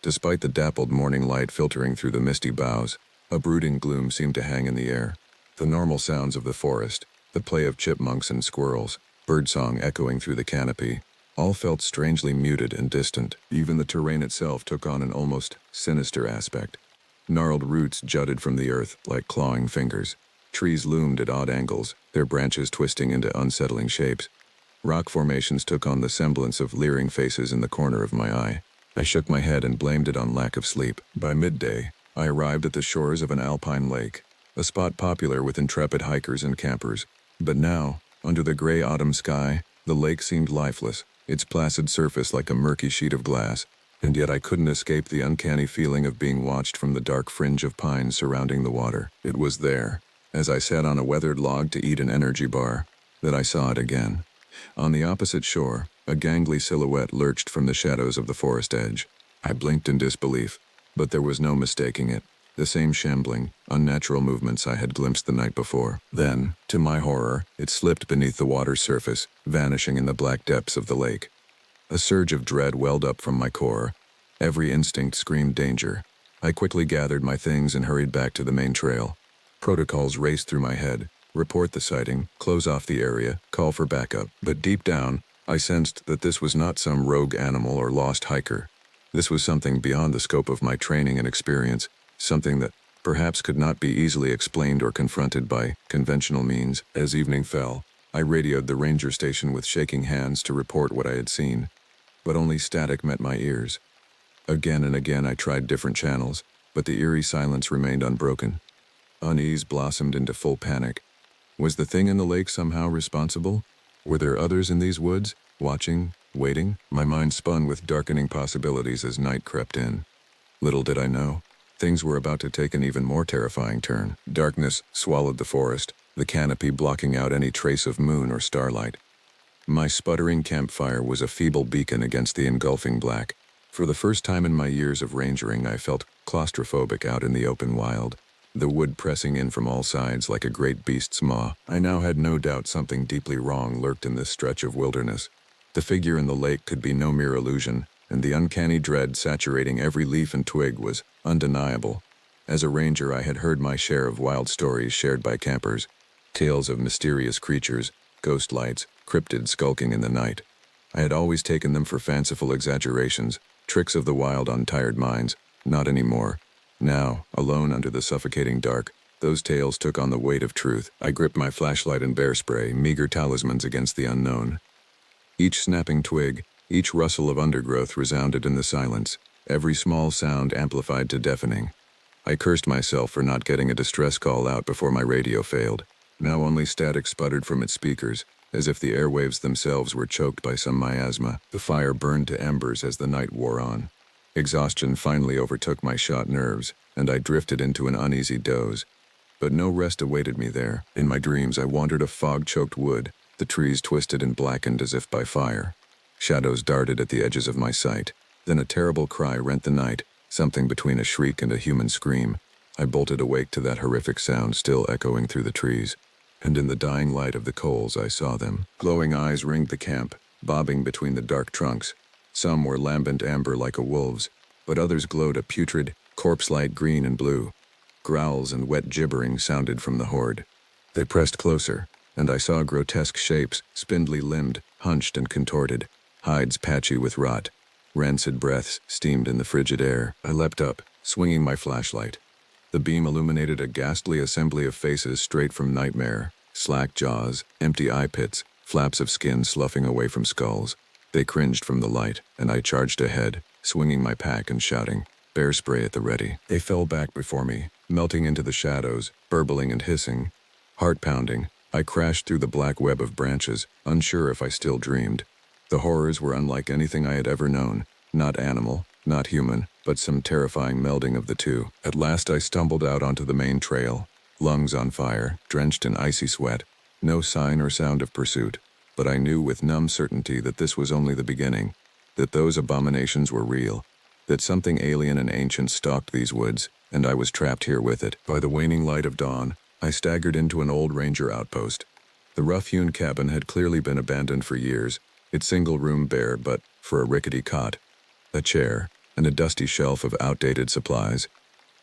Despite the dappled morning light filtering through the misty boughs, a brooding gloom seemed to hang in the air. The normal sounds of the forest, the play of chipmunks and squirrels, birdsong echoing through the canopy, all felt strangely muted and distant. Even the terrain itself took on an almost sinister aspect. Gnarled roots jutted from the earth like clawing fingers. Trees loomed at odd angles, their branches twisting into unsettling shapes. Rock formations took on the semblance of leering faces in the corner of my eye. I shook my head and blamed it on lack of sleep. By midday, I arrived at the shores of an alpine lake, a spot popular with intrepid hikers and campers. But now, under the gray autumn sky, the lake seemed lifeless, its placid surface like a murky sheet of glass, and yet I couldn't escape the uncanny feeling of being watched from the dark fringe of pines surrounding the water. It was there, as I sat on a weathered log to eat an energy bar, that I saw it again. On the opposite shore, a gangly silhouette lurched from the shadows of the forest edge. I blinked in disbelief, but there was no mistaking it. the same shambling, unnatural movements I had glimpsed the night before. Then, to my horror, it slipped beneath the water's surface, vanishing in the black depths of the lake. A surge of dread welled up from my core. Every instinct screamed danger. I quickly gathered my things and hurried back to the main trail. Protocols raced through my head: report the sighting, close off the area, call for backup. But deep down, I sensed that this was not some rogue animal or lost hiker. This was something beyond the scope of my training and experience, something that perhaps could not be easily explained or confronted by conventional means. As evening fell, I radioed the ranger station with shaking hands to report what I had seen, but only static met my ears. Again and again I tried different channels, but the eerie silence remained unbroken. Unease blossomed into full panic. Was the thing in the lake somehow responsible? Were there others in these woods, watching, waiting? My mind spun with darkening possibilities as night crept in. Little did I know, things were about to take an even more terrifying turn. Darkness swallowed the forest, the canopy blocking out any trace of moon or starlight. My sputtering campfire was a feeble beacon against the engulfing black. For the first time in my years of rangering, I felt claustrophobic out in the open wild, the wood pressing in from all sides like a great beast's maw. I now had no doubt something deeply wrong lurked in this stretch of wilderness. The figure in the lake could be no mere illusion, and the uncanny dread saturating every leaf and twig was undeniable. As a ranger, I had heard my share of wild stories shared by campers, tales of mysterious creatures, ghost lights, cryptids skulking in the night. I had always taken them for fanciful exaggerations, tricks of the wild on tired minds. Not anymore. Now, alone under the suffocating dark, those tales took on the weight of truth. I gripped my flashlight and bear spray, meager talismans against the unknown. Each snapping twig, each rustle of undergrowth resounded in the silence, every small sound amplified to deafening. I cursed myself for not getting a distress call out before my radio failed. Now only static sputtered from its speakers, as if the airwaves themselves were choked by some miasma. The fire burned to embers as the night wore on. Exhaustion finally overtook my shot nerves, and I drifted into an uneasy doze. But no rest awaited me there. In my dreams I wandered a fog-choked wood, the trees twisted and blackened as if by fire. Shadows darted at the edges of my sight. Then a terrible cry rent the night, something between a shriek and a human scream. I bolted awake to that horrific sound still echoing through the trees. And in the dying light of the coals I saw them. Glowing eyes ringed the camp, bobbing between the dark trunks. Some were lambent amber like a wolf's, but others glowed a putrid, corpse-light green and blue. Growls and wet gibbering sounded from the horde. They pressed closer, and I saw grotesque shapes, spindly limbed, hunched and contorted, hides patchy with rot. Rancid breaths steamed in the frigid air. I leapt up, swinging my flashlight. The beam illuminated a ghastly assembly of faces straight from nightmare, slack jaws, empty eye pits, flaps of skin sloughing away from skulls. They cringed from the light, and I charged ahead, swinging my pack and shouting, bear spray at the ready. They fell back before me, melting into the shadows, burbling and hissing. Heart pounding, I crashed through the black web of branches, unsure if I still dreamed. The horrors were unlike anything I had ever known, not animal, not human, but some terrifying melding of the two. At last I stumbled out onto the main trail, lungs on fire, drenched in icy sweat. No sign or sound of pursuit, but I knew with numb certainty that this was only the beginning, that those abominations were real, that something alien and ancient stalked these woods, and I was trapped here with it. By the waning light of dawn, I staggered into an old ranger outpost. The rough-hewn cabin had clearly been abandoned for years, its single room bare but for a rickety cot, a chair, and a dusty shelf of outdated supplies.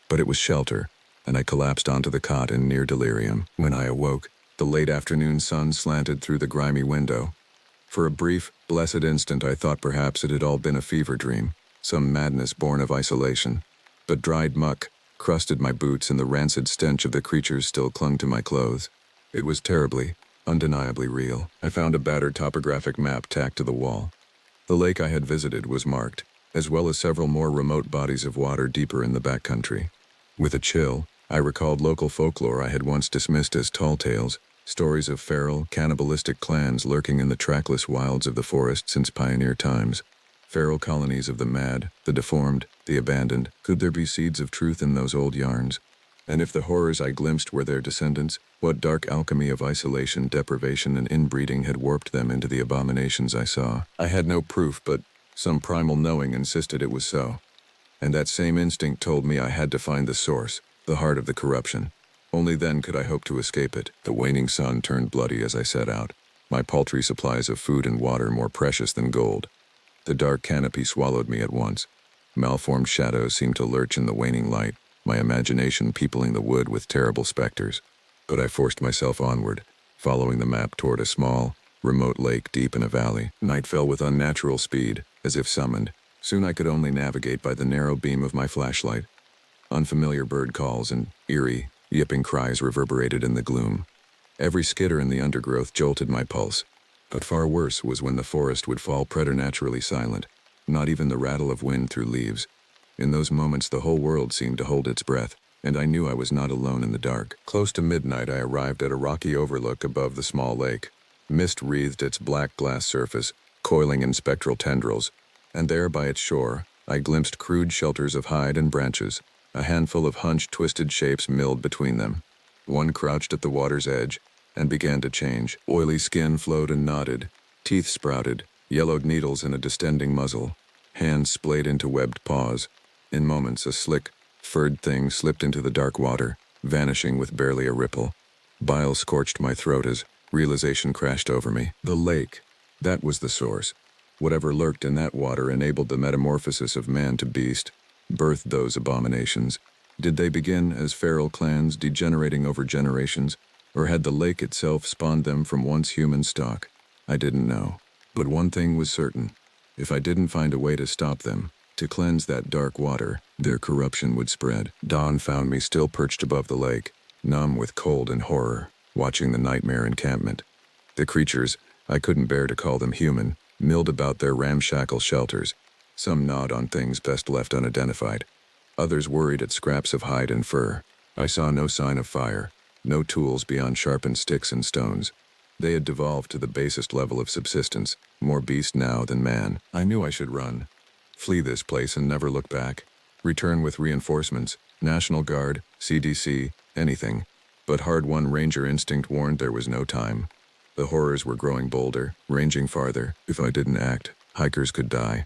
But it was shelter, and I collapsed onto the cot in near delirium. When I awoke, the late afternoon sun slanted through the grimy window. For a brief, blessed instant I thought perhaps it had all been a fever dream, some madness born of isolation. But dried muck crusted my boots and the rancid stench of the creatures still clung to my clothes. It was terribly, undeniably real. I found a battered topographic map tacked to the wall. The lake I had visited was marked, as well as several more remote bodies of water deeper in the backcountry. With a chill, I recalled local folklore I had once dismissed as tall tales, stories of feral, cannibalistic clans lurking in the trackless wilds of the forest since pioneer times. Feral colonies of the mad, the deformed, the abandoned. Could there be seeds of truth in those old yarns? And if the horrors I glimpsed were their descendants, what dark alchemy of isolation, deprivation, and inbreeding had warped them into the abominations I saw? I had no proof, but some primal knowing insisted it was so. And that same instinct told me I had to find the source, the heart of the corruption. Only then could I hope to escape it. The waning sun turned bloody as I set out, my paltry supplies of food and water more precious than gold. The dark canopy swallowed me at once. Malformed shadows seemed to lurch in the waning light, my imagination peopling the wood with terrible specters. But I forced myself onward, following the map toward a small, remote lake deep in a valley. Night fell with unnatural speed, as if summoned. Soon I could only navigate by the narrow beam of my flashlight. Unfamiliar bird calls and eerie, yipping cries reverberated in the gloom. Every skitter in the undergrowth jolted my pulse. But far worse was when the forest would fall preternaturally silent, not even the rattle of wind through leaves. In those moments the whole world seemed to hold its breath, and I knew I was not alone in the dark. Close to midnight I arrived at a rocky overlook above the small lake. Mist wreathed its black glass surface, coiling in spectral tendrils, and there by its shore I glimpsed crude shelters of hide and branches, a handful of hunched twisted shapes milled between them. One crouched at the water's edge and began to change. Oily skin flowed and nodded, teeth sprouted, yellowed needles in a distending muzzle, hands splayed into webbed paws. In moments a slick, furred thing slipped into the dark water, vanishing with barely a ripple. Bile scorched my throat as realization crashed over me. The lake, that was the source. Whatever lurked in that water enabled the metamorphosis of man to beast, birthed those abominations. Did they begin as feral clans degenerating over generations, or had the lake itself spawned them from once human stock? I didn't know. But one thing was certain. If I didn't find a way to stop them, to cleanse that dark water, their corruption would spread. Dawn found me still perched above the lake, numb with cold and horror, watching the nightmare encampment. The creatures, I couldn't bear to call them human, milled about their ramshackle shelters. Some gnawed on things best left unidentified. Others worried at scraps of hide and fur. I saw no sign of fire, no tools beyond sharpened sticks and stones. They had devolved to the basest level of subsistence, more beast now than man. I knew I should run. Flee this place and never look back. Return with reinforcements, National Guard, CDC, anything. But hard-won ranger instinct warned there was no time. The horrors were growing bolder, ranging farther. If I didn't act, hikers could die.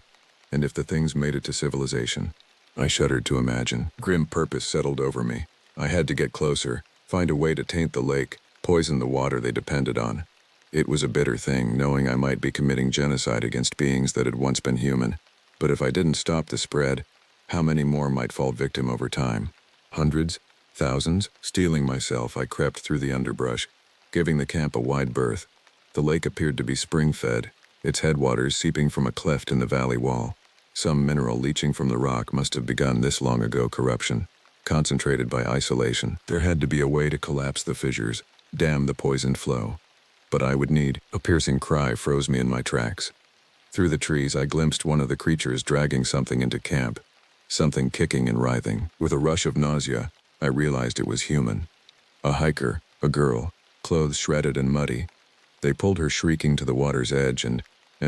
And if the things made it to civilization, I shuddered to imagine. Grim purpose settled over me. I had to get closer, find a way to taint the lake, poison the water they depended on. It was a bitter thing, knowing I might be committing genocide against beings that had once been human. But if I didn't stop the spread, how many more might fall victim over time? Hundreds? Thousands? Steeling myself, I crept through the underbrush, giving the camp a wide berth. The lake appeared to be spring-fed, its headwaters seeping from a cleft in the valley wall. Some mineral leaching from the rock must have begun this long ago corruption, concentrated by isolation. There had to be a way to collapse the fissures, dam the poisoned flow. But I would need. A piercing cry froze me in my tracks. Through the trees I glimpsed one of the creatures dragging something into camp, something kicking and writhing. With a rush of nausea, I realized it was human. A hiker, a girl, clothes shredded and muddy. They pulled her shrieking to the water's edge and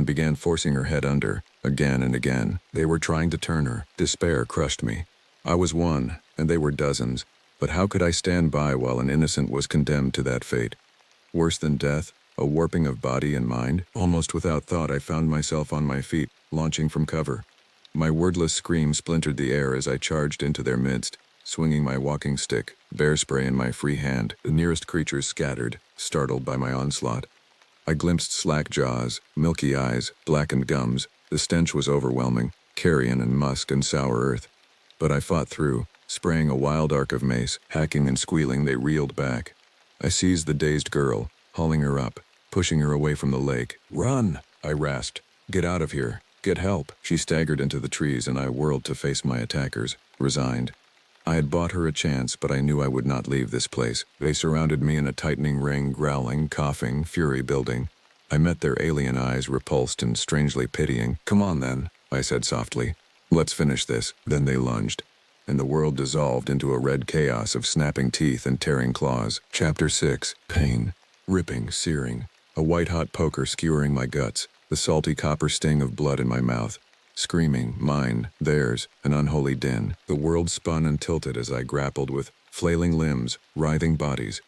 began forcing her head under, again and again. They were trying to turn her. Despair crushed me. I was one, and they were dozens, but how could I stand by while an innocent was condemned to that fate? Worse than death, a warping of body and mind. Almost without thought I found myself on my feet, launching from cover. My wordless scream splintered the air as I charged into their midst, swinging my walking stick, bear spray in my free hand. The nearest creatures scattered, startled by my onslaught. I glimpsed slack jaws, milky eyes, blackened gums. The stench was overwhelming, carrion and musk and sour earth. But I fought through, spraying a wild arc of mace. Hacking and squealing, they reeled back. I seized the dazed girl, hauling her up, pushing her away from the lake. "Run!" I rasped. "Get out of here. Get help." She staggered into the trees and I whirled to face my attackers, resigned. I had bought her a chance, but I knew I would not leave this place. They surrounded me in a tightening ring, growling, coughing, fury building. I met their alien eyes, repulsed and strangely pitying. "Come on then," I said softly. "Let's finish this." Then they lunged, and the world dissolved into a red chaos of snapping teeth and tearing claws. Chapter 6. Pain. Ripping, searing. A white-hot poker skewering my guts, the salty copper sting of blood in my mouth. Screaming, mine, theirs, an unholy din. The world spun and tilted as I grappled with flailing limbs, writhing bodies.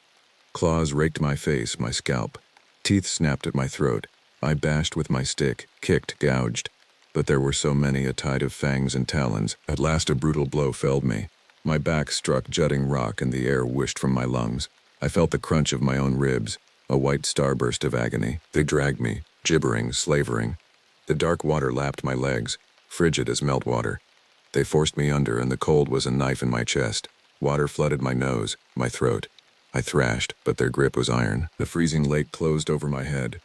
Claws raked my face, my scalp. Teeth snapped at my throat. I bashed with my stick, kicked, gouged. but there were so many, a tide of fangs and talons. At last a brutal blow felled me. My back struck jutting rock and the air whished from my lungs. I felt the crunch of my own ribs, a white starburst of agony. They dragged me, gibbering, slavering. The dark water lapped my legs, frigid as meltwater. They forced me under, and the cold was a knife in my chest. Water flooded my nose, my throat. I thrashed, but their grip was iron. The freezing lake closed over my head.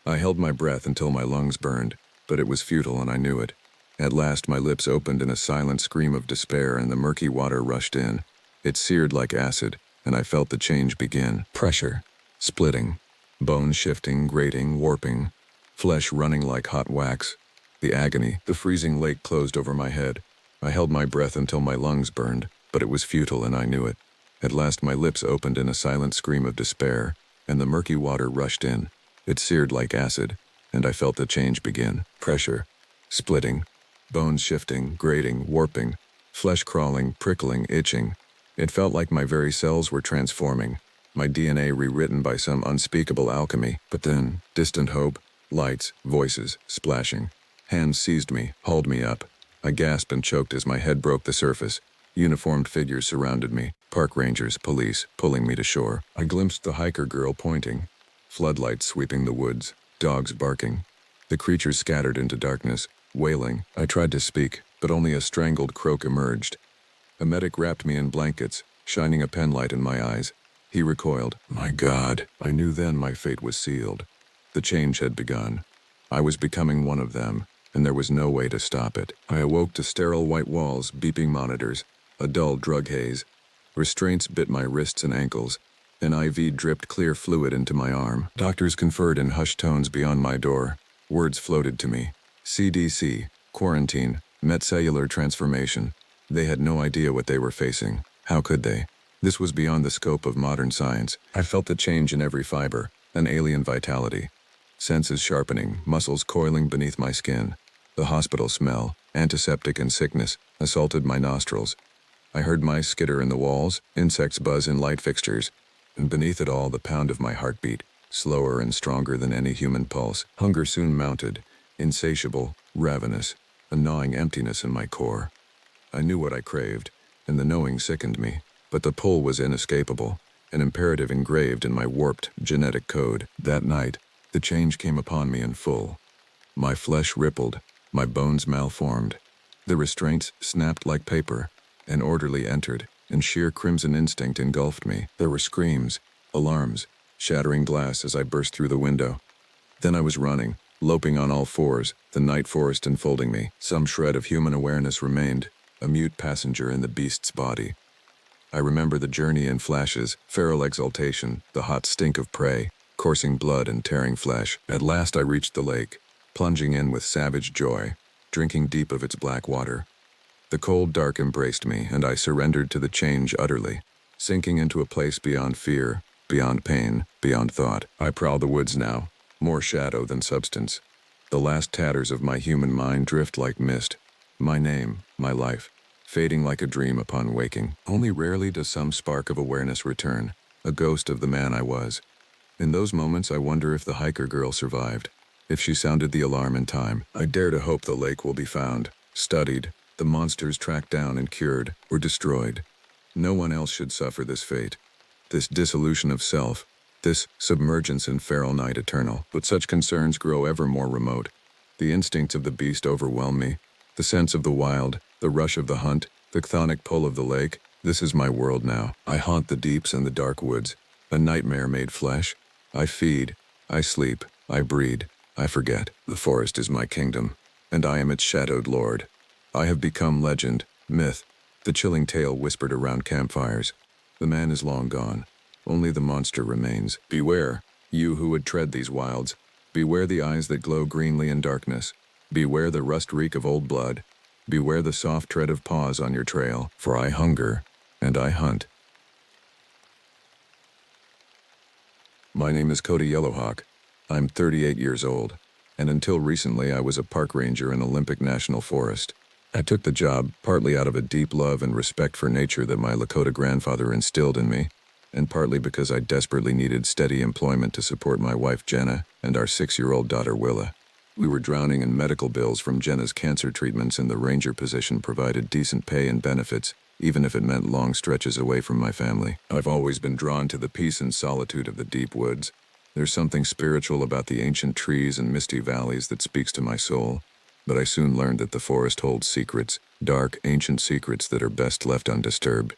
I held my breath until my lungs burned, but it was futile and I knew it. At last my lips opened in a silent scream of despair and the murky water rushed in. It seared like acid, and I felt the change begin. Pressure, splitting, bones shifting, grating, warping, flesh running like hot wax. The agony, the freezing lake closed over my head. I held my breath until my lungs burned, but it was futile and I knew it. At last my lips opened in a silent scream of despair, and the murky water rushed in. It seared like acid, and I felt the change begin. Pressure, splitting, bones shifting, grating, warping, flesh crawling, prickling, itching. It felt like my very cells were transforming, my DNA rewritten by some unspeakable alchemy. But then, distant hope, lights, voices, splashing. Hands seized me, hauled me up. I gasped and choked as my head broke the surface. Uniformed figures surrounded me, park rangers, police, pulling me to shore. I glimpsed the hiker girl pointing, floodlights sweeping the woods, dogs barking. The creatures scattered into darkness, wailing. I tried to speak, but only a strangled croak emerged. A medic wrapped me in blankets, shining a penlight in my eyes. He recoiled. My God, I knew then my fate was sealed. The change had begun. I was becoming one of them, and there was no way to stop it. I awoke to sterile white walls, beeping monitors, a dull drug haze. Restraints bit my wrists and ankles. An IV dripped clear fluid into my arm. Doctors conferred in hushed tones beyond my door. Words floated to me. CDC, quarantine, metcellular transformation. They had no idea what they were facing. How could they? This was beyond the scope of modern science. I felt the change in every fiber, an alien vitality. Senses sharpening, muscles coiling beneath my skin. The hospital smell, antiseptic and sickness, assaulted my nostrils. I heard mice skitter in the walls, insects buzz in light fixtures, and beneath it all the pound of my heartbeat, slower and stronger than any human pulse. Hunger soon mounted, insatiable, ravenous, a gnawing emptiness in my core. I knew what I craved, and the knowing sickened me, but the pull was inescapable, an imperative engraved in my warped genetic code. That night, the change came upon me in full. My flesh rippled, my bones malformed. The restraints snapped like paper. An orderly entered, and sheer crimson instinct engulfed me. There were screams, alarms, shattering glass as I burst through the window. Then I was running, loping on all fours, the night forest enfolding me. Some shred of human awareness remained, a mute passenger in the beast's body. I remember the journey in flashes, feral exultation, the hot stink of prey, coursing blood and tearing flesh. At last I reached the lake, plunging in with savage joy, drinking deep of its black water. The cold dark embraced me, and I surrendered to the change utterly, sinking into a place beyond fear, beyond pain, beyond thought. I prowl the woods now, more shadow than substance. The last tatters of my human mind drift like mist. My name, my life, fading like a dream upon waking. Only rarely does some spark of awareness return, a ghost of the man I was. In those moments I wonder if the hiker girl survived, if she sounded the alarm in time. I dare to hope the lake will be found, studied, the monsters tracked down and cured, or destroyed. No one else should suffer this fate, this dissolution of self, this submergence in feral night eternal. But such concerns grow ever more remote. The instincts of the beast overwhelm me, the sense of the wild, the rush of the hunt, the chthonic pull of the lake. This is my world now. I haunt the deeps and the dark woods, a nightmare made flesh. I feed, I sleep, I breed, I forget. The forest is my kingdom, and I am its shadowed lord. I have become legend, myth, the chilling tale whispered around campfires. The man is long gone. Only the monster remains. Beware, you who would tread these wilds. Beware the eyes that glow greenly in darkness. Beware the rust reek of old blood. Beware the soft tread of paws on your trail, for I hunger, and I hunt. My name is Cody Yellowhawk. I'm 38 years old, and until recently I was a park ranger in Olympic National Forest. I took the job partly out of a deep love and respect for nature that my Lakota grandfather instilled in me, and partly because I desperately needed steady employment to support my wife Jenna and our 6-year-old daughter Willa. We were drowning in medical bills from Jenna's cancer treatments, and the ranger position provided decent pay and benefits, even if it meant long stretches away from my family. I've always been drawn to the peace and solitude of the deep woods. There's something spiritual about the ancient trees and misty valleys that speaks to my soul. But I soon learned that the forest holds secrets, dark, ancient secrets that are best left undisturbed.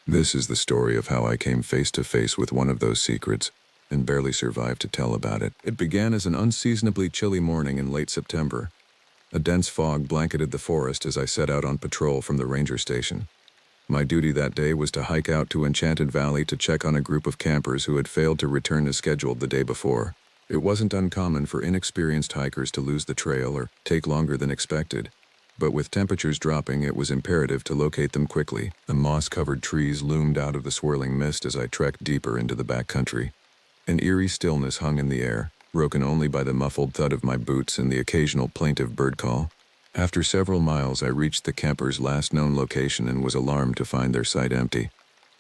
This is the story of how I came face to face with one of those secrets, and barely survived to tell about it. It began as an unseasonably chilly morning in late September. A dense fog blanketed the forest as I set out on patrol from the ranger station. My duty that day was to hike out to Enchanted Valley to check on a group of campers who had failed to return as scheduled the day before. It wasn't uncommon for inexperienced hikers to lose the trail or take longer than expected, but with temperatures dropping, it was imperative to locate them quickly. The moss-covered trees loomed out of the swirling mist as I trekked deeper into the backcountry. An eerie stillness hung in the air, broken only by the muffled thud of my boots and the occasional plaintive bird call. After several miles, I reached the campers' last known location and was alarmed to find their site empty.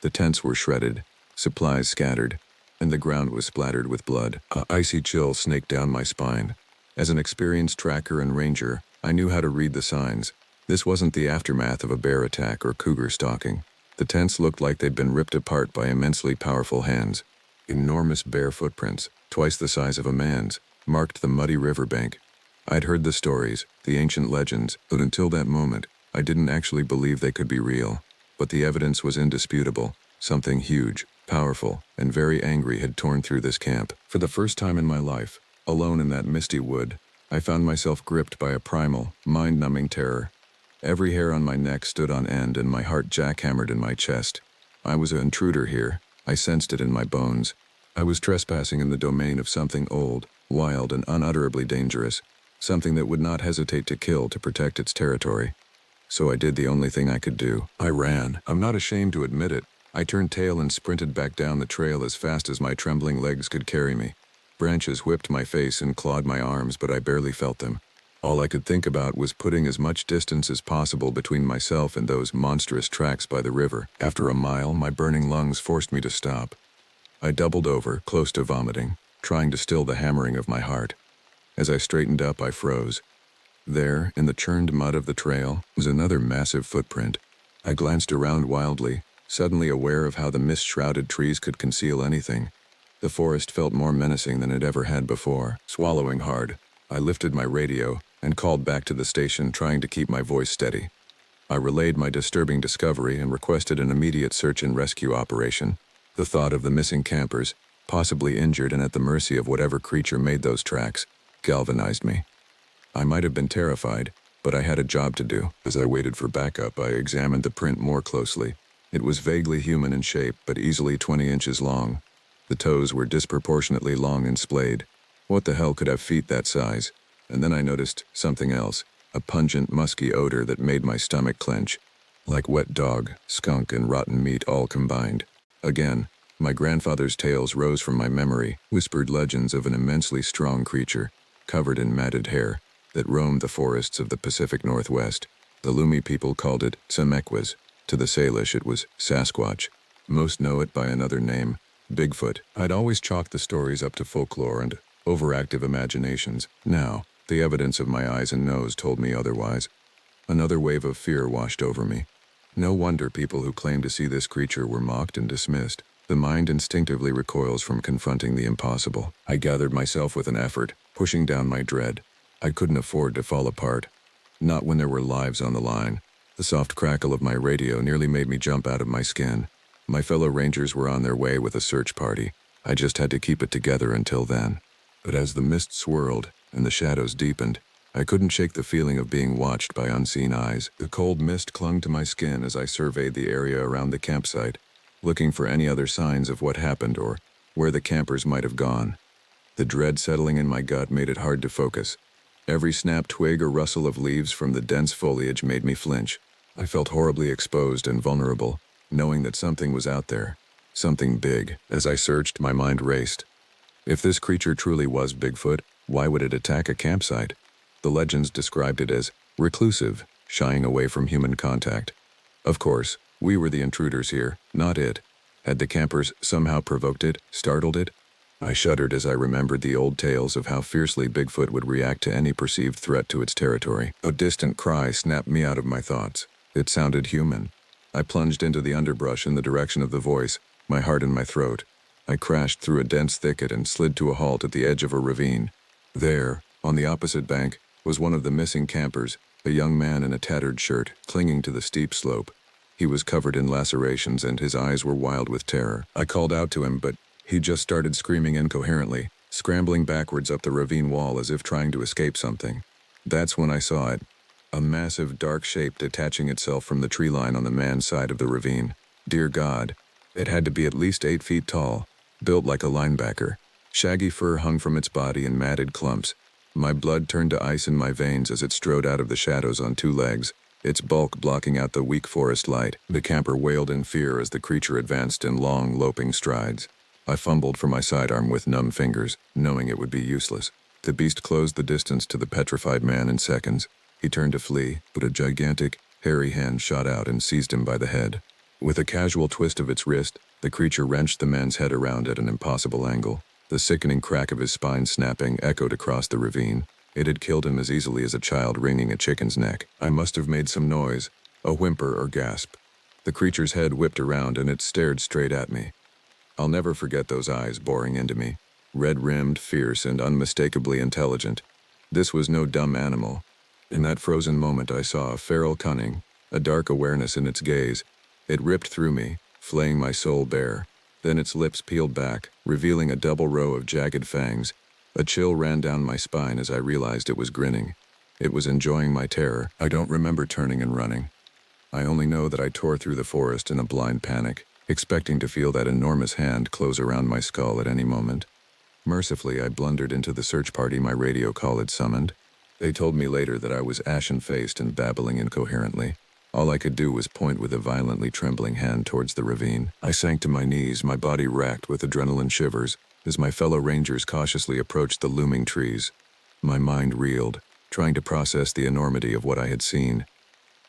The tents were shredded, supplies scattered, and the ground was splattered with blood. An icy chill snaked down my spine. As an experienced tracker and ranger, I knew how to read the signs. This wasn't the aftermath of a bear attack or cougar stalking. The tents looked like they'd been ripped apart by immensely powerful hands. Enormous bare footprints, twice the size of a man's, marked the muddy riverbank. I'd heard the stories, the ancient legends, but until that moment, I didn't actually believe they could be real. But the evidence was indisputable. Something huge, powerful, and very angry had torn through this camp. For the first time in my life, alone in that misty wood, I found myself gripped by a primal, mind-numbing terror. Every hair on my neck stood on end and my heart jackhammered in my chest. I was an intruder here. I sensed it in my bones. I was trespassing in the domain of something old, wild, and unutterably dangerous, something that would not hesitate to kill to protect its territory. So I did the only thing I could do. I ran. I'm not ashamed to admit it. I turned tail and sprinted back down the trail as fast as my trembling legs could carry me. Branches whipped my face and clawed my arms, but I barely felt them. All I could think about was putting as much distance as possible between myself and those monstrous tracks by the river. After a mile, my burning lungs forced me to stop. I doubled over, close to vomiting, trying to still the hammering of my heart. As I straightened up, I froze. There, in the churned mud of the trail, was another massive footprint. I glanced around wildly, suddenly aware of how the mist-shrouded trees could conceal anything. The forest felt more menacing than it ever had before. Swallowing hard, I lifted my radio and called back to the station, trying to keep my voice steady. I relayed my disturbing discovery and requested an immediate search and rescue operation. The thought of the missing campers, possibly injured and at the mercy of whatever creature made those tracks, galvanized me. I might have been terrified, but I had a job to do. As I waited for backup, I examined the print more closely. It was vaguely human in shape, but easily 20 inches long. The toes were disproportionately long and splayed. What the hell could have feet that size? And then I noticed something else, a pungent, musky odor that made my stomach clench, like wet dog, skunk, and rotten meat all combined. Again, my grandfather's tales rose from my memory, whispered legends of an immensely strong creature, covered in matted hair, that roamed the forests of the Pacific Northwest. The Lumi people called it Samekwes. To the Salish it was Sasquatch. Most know it by another name, Bigfoot. I'd always chalked the stories up to folklore and overactive imaginations. Now, the evidence of my eyes and nose told me otherwise. Another wave of fear washed over me. No wonder people who claimed to see this creature were mocked and dismissed. The mind instinctively recoils from confronting the impossible. I gathered myself with an effort, pushing down my dread. I couldn't afford to fall apart. Not when there were lives on the line. The soft crackle of my radio nearly made me jump out of my skin. My fellow rangers were on their way with a search party. I just had to keep it together until then. But as the mist swirled and the shadows deepened, I couldn't shake the feeling of being watched by unseen eyes. The cold mist clung to my skin as I surveyed the area around the campsite, looking for any other signs of what happened or where the campers might have gone. The dread settling in my gut made it hard to focus. Every snapped twig or rustle of leaves from the dense foliage made me flinch. I felt horribly exposed and vulnerable, knowing that something was out there, something big. As I searched, my mind raced. If this creature truly was Bigfoot, why would it attack a campsite? The legends described it as reclusive, shying away from human contact. Of course, we were the intruders here, not it. Had the campers somehow provoked it, startled it? I shuddered as I remembered the old tales of how fiercely Bigfoot would react to any perceived threat to its territory. A distant cry snapped me out of my thoughts. It sounded human. I plunged into the underbrush in the direction of the voice, my heart in my throat. I crashed through a dense thicket and slid to a halt at the edge of a ravine. There, on the opposite bank, was one of the missing campers, a young man in a tattered shirt, clinging to the steep slope. He was covered in lacerations and his eyes were wild with terror. I called out to him, but he just started screaming incoherently, scrambling backwards up the ravine wall as if trying to escape something. That's when I saw it. A massive dark shape detaching itself from the tree line on the man's side of the ravine. Dear God, it had to be at least 8 feet tall, built like a linebacker. Shaggy fur hung from its body in matted clumps. My blood turned to ice in my veins as it strode out of the shadows on 2 legs, its bulk blocking out the weak forest light. The camper wailed in fear as the creature advanced in long, loping strides. I fumbled for my sidearm with numb fingers, knowing it would be useless. The beast closed the distance to the petrified man in seconds. He turned to flee, but a gigantic, hairy hand shot out and seized him by the head. With a casual twist of its wrist, the creature wrenched the man's head around at an impossible angle. The sickening crack of his spine snapping echoed across the ravine. It had killed him as easily as a child wringing a chicken's neck. I must have made some noise, a whimper or gasp. The creature's head whipped around and it stared straight at me. I'll never forget those eyes boring into me, red-rimmed, fierce, and unmistakably intelligent. This was no dumb animal. In that frozen moment I saw a feral cunning, a dark awareness in its gaze. It ripped through me, flaying my soul bare. Then its lips peeled back, revealing a double row of jagged fangs. A chill ran down my spine as I realized it was grinning. It was enjoying my terror. I don't remember turning and running. I only know that I tore through the forest in a blind panic, expecting to feel that enormous hand close around my skull at any moment. Mercifully, I blundered into the search party my radio call had summoned. They told me later that I was ashen-faced and babbling incoherently. All I could do was point with a violently trembling hand towards the ravine. I sank to my knees, my body racked with adrenaline shivers, as my fellow rangers cautiously approached the looming trees. My mind reeled, trying to process the enormity of what I had seen.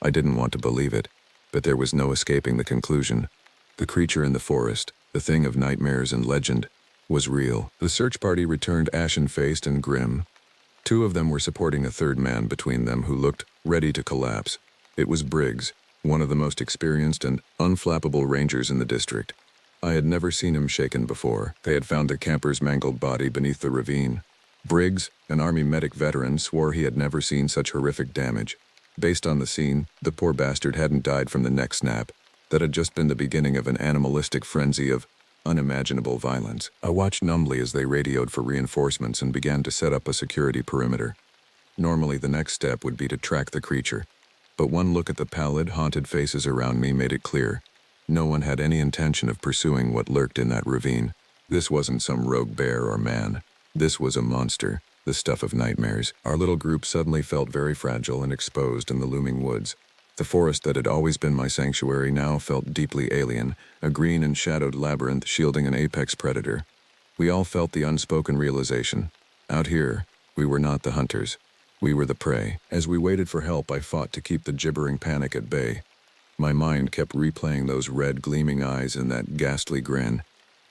I didn't want to believe it, but there was no escaping the conclusion. The creature in the forest, the thing of nightmares and legend, was real. The search party returned ashen-faced and grim. 2 of them were supporting a 3rd man between them who looked ready to collapse. It was Briggs, one of the most experienced and unflappable rangers in the district. I had never seen him shaken before. They had found the camper's mangled body beneath the ravine. Briggs, an Army medic veteran, swore he had never seen such horrific damage. Based on the scene, the poor bastard hadn't died from the neck snap. That had just been the beginning of an animalistic frenzy of unimaginable violence. I watched numbly as they radioed for reinforcements and began to set up a security perimeter. Normally, the next step would be to track the creature. But one look at the pallid, haunted faces around me made it clear. No one had any intention of pursuing what lurked in that ravine. This wasn't some rogue bear or man. This was a monster, the stuff of nightmares. Our little group suddenly felt very fragile and exposed in the looming woods. The forest that had always been my sanctuary now felt deeply alien, a green and shadowed labyrinth shielding an apex predator. We all felt the unspoken realization. Out here, we were not the hunters. We were the prey. As we waited for help, I fought to keep the gibbering panic at bay. My mind kept replaying those red, gleaming eyes and that ghastly grin.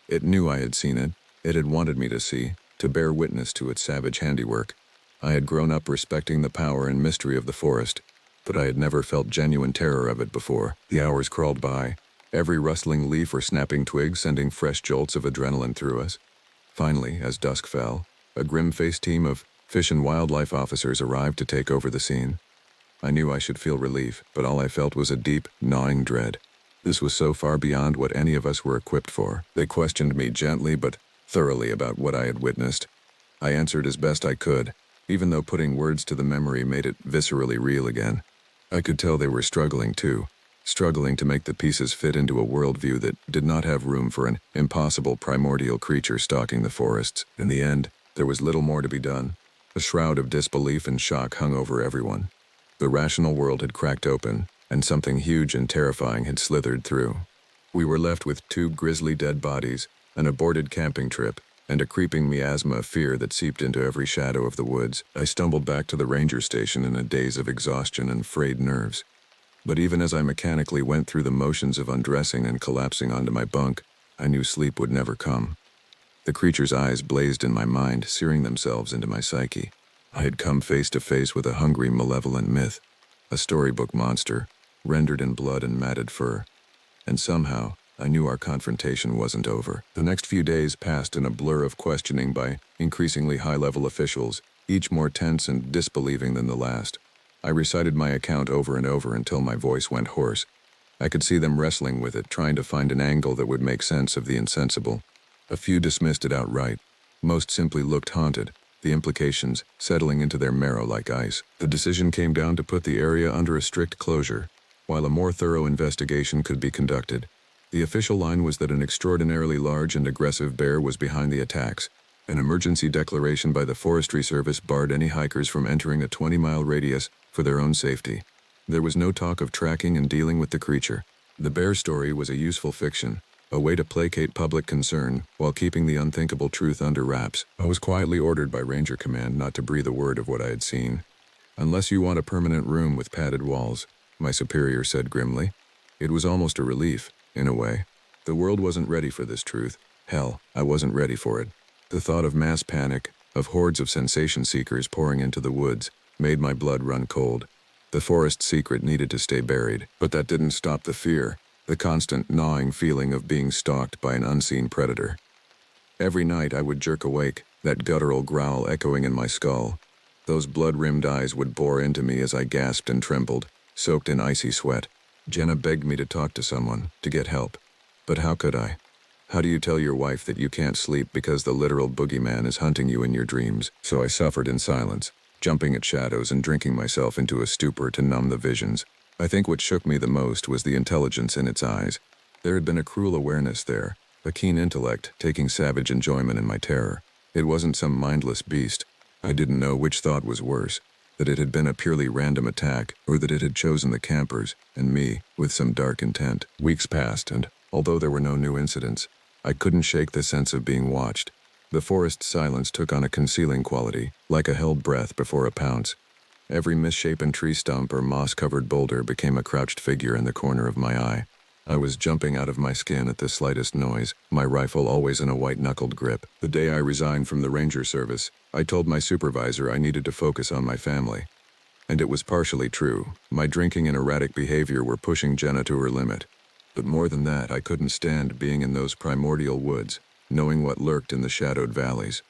It knew I had seen it. It had wanted me to see, to bear witness to its savage handiwork. I had grown up respecting the power and mystery of the forest, but I had never felt genuine terror of it before. The hours crawled by, every rustling leaf or snapping twig sending fresh jolts of adrenaline through us. Finally, as dusk fell, a grim-faced team of Fish and Wildlife officers arrived to take over the scene. I knew I should feel relief, but all I felt was a deep, gnawing dread. This was so far beyond what any of us were equipped for. They questioned me gently but thoroughly about what I had witnessed. I answered as best I could, even though putting words to the memory made it viscerally real again. I could tell they were struggling too, struggling to make the pieces fit into a worldview that did not have room for an impossible primordial creature stalking the forests. In the end, there was little more to be done. A shroud of disbelief and shock hung over everyone. The rational world had cracked open, and something huge and terrifying had slithered through. We were left with 2 grisly dead bodies, an aborted camping trip, and a creeping miasma of fear that seeped into every shadow of the woods. I stumbled back to the ranger station in a daze of exhaustion and frayed nerves. But even as I mechanically went through the motions of undressing and collapsing onto my bunk, I knew sleep would never come. The creature's eyes blazed in my mind, searing themselves into my psyche. I had come face to face with a hungry, malevolent myth, a storybook monster, rendered in blood and matted fur. And somehow, I knew our confrontation wasn't over. The next few days passed in a blur of questioning by increasingly high-level officials, each more tense and disbelieving than the last. I recited my account over and over until my voice went hoarse. I could see them wrestling with it, trying to find an angle that would make sense of the insensible. A few dismissed it outright. Most simply looked haunted, the implications settling into their marrow like ice. The decision came down to put the area under a strict closure, while a more thorough investigation could be conducted. The official line was that an extraordinarily large and aggressive bear was behind the attacks. An emergency declaration by the Forestry Service barred any hikers from entering a 20-mile radius for their own safety. There was no talk of tracking and dealing with the creature. The bear story was a useful fiction, a way to placate public concern while keeping the unthinkable truth under wraps. I was quietly ordered by Ranger Command not to breathe a word of what I had seen. "Unless you want a permanent room with padded walls," my superior said grimly. It was almost a relief, in a way. The world wasn't ready for this truth. Hell, I wasn't ready for it. The thought of mass panic, of hordes of sensation seekers pouring into the woods, made my blood run cold. The forest secret needed to stay buried, but that didn't stop the fear, the constant gnawing feeling of being stalked by an unseen predator. Every night I would jerk awake, that guttural growl echoing in my skull. Those blood-rimmed eyes would bore into me as I gasped and trembled, soaked in icy sweat. Jenna begged me to talk to someone, to get help. But how could I? How do you tell your wife that you can't sleep because the literal boogeyman is hunting you in your dreams? So I suffered in silence, jumping at shadows and drinking myself into a stupor to numb the visions. I think what shook me the most was the intelligence in its eyes. There had been a cruel awareness there, a keen intellect taking savage enjoyment in my terror. It wasn't some mindless beast. I didn't know which thought was worse, that it had been a purely random attack, or that it had chosen the campers, and me, with some dark intent. Weeks passed, and, although there were no new incidents, I couldn't shake the sense of being watched. The forest's silence took on a concealing quality, like a held breath before a pounce. Every misshapen tree stump or moss-covered boulder became a crouched figure in the corner of my eye. I was jumping out of my skin at the slightest noise, my rifle always in a white-knuckled grip. The day I resigned from the ranger service, I told my supervisor I needed to focus on my family. And it was partially true. My drinking and erratic behavior were pushing Jenna to her limit. But more than that, I couldn't stand being in those primordial woods, knowing what lurked in the shadowed valleys.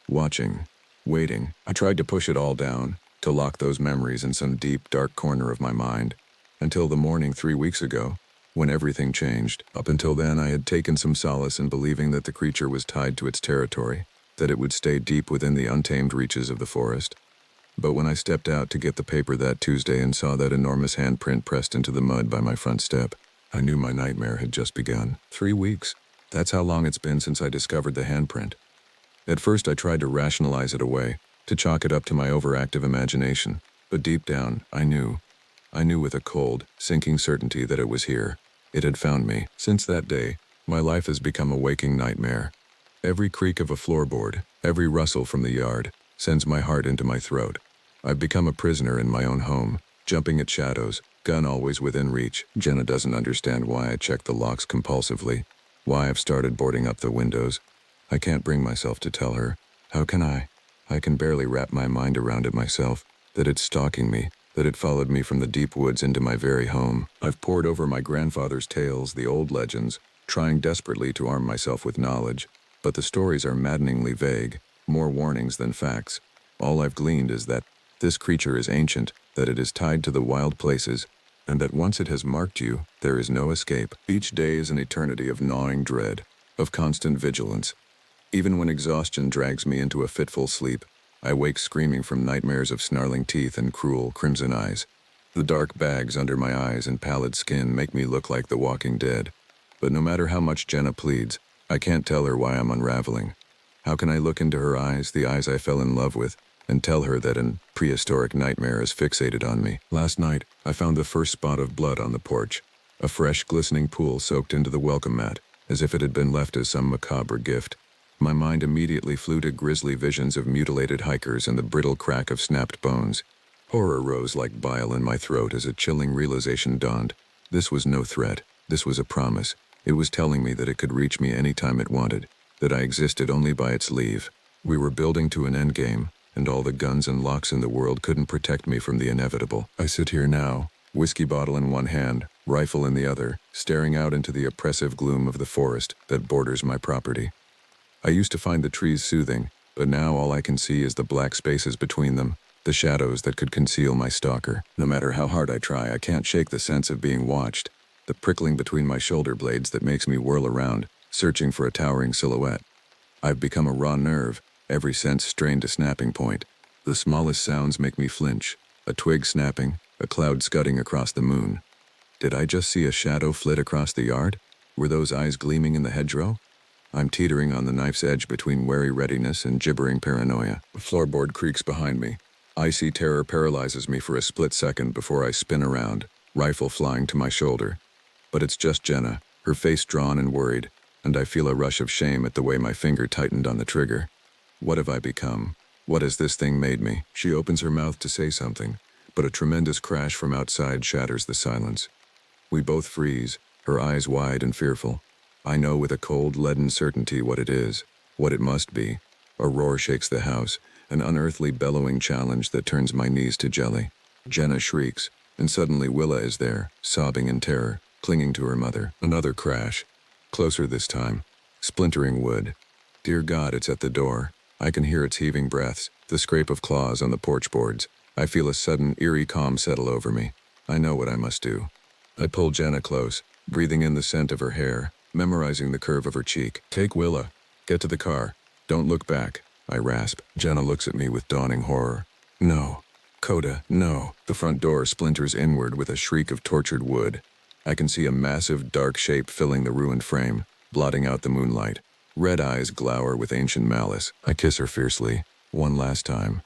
Watching, waiting. I tried to push it all down, to lock those memories in some deep, dark corner of my mind. Until the morning 3 weeks ago, when everything changed. Up until then, I had taken some solace in believing that the creature was tied to its territory, that it would stay deep within the untamed reaches of the forest. But when I stepped out to get the paper that Tuesday and saw that enormous handprint pressed into the mud by my front step, I knew my nightmare had just begun. 3 weeks. That's how long it's been since I discovered the handprint. At first I tried to rationalize it away, to chalk it up to my overactive imagination. But deep down, I knew with a cold, sinking certainty that it was here. It had found me. Since that day, my life has become a waking nightmare. Every creak of a floorboard, every rustle from the yard, sends my heart into my throat. I've become a prisoner in my own home, jumping at shadows, gun always within reach. Jenna doesn't understand why I check the locks compulsively, why I've started boarding up the windows. I can't bring myself to tell her. How can I? I can barely wrap my mind around it myself, that it's stalking me, that it followed me from the deep woods into my very home. I've pored over my grandfather's tales, the old legends, trying desperately to arm myself with knowledge, but the stories are maddeningly vague, more warnings than facts. All I've gleaned is that this creature is ancient, that it is tied to the wild places, and that once it has marked you, there is no escape. Each day is an eternity of gnawing dread, of constant vigilance. Even when exhaustion drags me into a fitful sleep, I wake screaming from nightmares of snarling teeth and cruel, crimson eyes. The dark bags under my eyes and pallid skin make me look like the walking dead. But no matter how much Jenna pleads, I can't tell her why I'm unraveling. How can I look into her eyes, the eyes I fell in love with, and tell her that an prehistoric nightmare is fixated on me? Last night, I found the first spot of blood on the porch, a fresh, glistening pool soaked into the welcome mat, as if it had been left as some macabre gift. My mind immediately flew to grisly visions of mutilated hikers and the brittle crack of snapped bones. Horror rose like bile in my throat as a chilling realization dawned. This was no threat. This was a promise. It was telling me that it could reach me any time it wanted. that I existed only by its leave. We were building to an endgame, and all the guns and locks in the world couldn't protect me from the inevitable. I sit here now, whiskey bottle in one hand, rifle in the other, staring out into the oppressive gloom of the forest that borders my property. I used to find the trees soothing, but now all I can see is the black spaces between them, the shadows that could conceal my stalker. No matter how hard I try, I can't shake the sense of being watched, the prickling between my shoulder blades that makes me whirl around, searching for a towering silhouette. I've become a raw nerve, every sense strained to snapping point. The smallest sounds make me flinch, a twig snapping, a cloud scudding across the moon. Did I just see a shadow flit across the yard? Were those eyes gleaming in the hedgerow? I'm teetering on the knife's edge between wary readiness and gibbering paranoia. The floorboard creaks behind me. Icy terror paralyzes me for a split second before I spin around, rifle flying to my shoulder. But it's just Jenna, her face drawn and worried, and I feel a rush of shame at the way my finger tightened on the trigger. What have I become? What has this thing made me? She opens her mouth to say something, but a tremendous crash from outside shatters the silence. We both freeze, her eyes wide and fearful. I know with a cold, leaden certainty what it is, what it must be. A roar shakes the house, an unearthly bellowing challenge that turns my knees to jelly. Jenna shrieks, and suddenly Willa is there, sobbing in terror, clinging to her mother. Another crash. Closer this time. Splintering wood. Dear God, it's at the door. I can hear its heaving breaths, the scrape of claws on the porch boards. I feel a sudden, eerie calm settle over me. I know what I must do. I pull Jenna close, breathing in the scent of her hair, memorizing the curve of her cheek. Take Willa. Get to the car. Don't look back, I rasp. Jenna looks at me with dawning horror. No. Coda, no. The front door splinters inward with a shriek of tortured wood. I can see a massive, dark shape filling the ruined frame, blotting out the moonlight. Red eyes glower with ancient malice. I kiss her fiercely. One last time.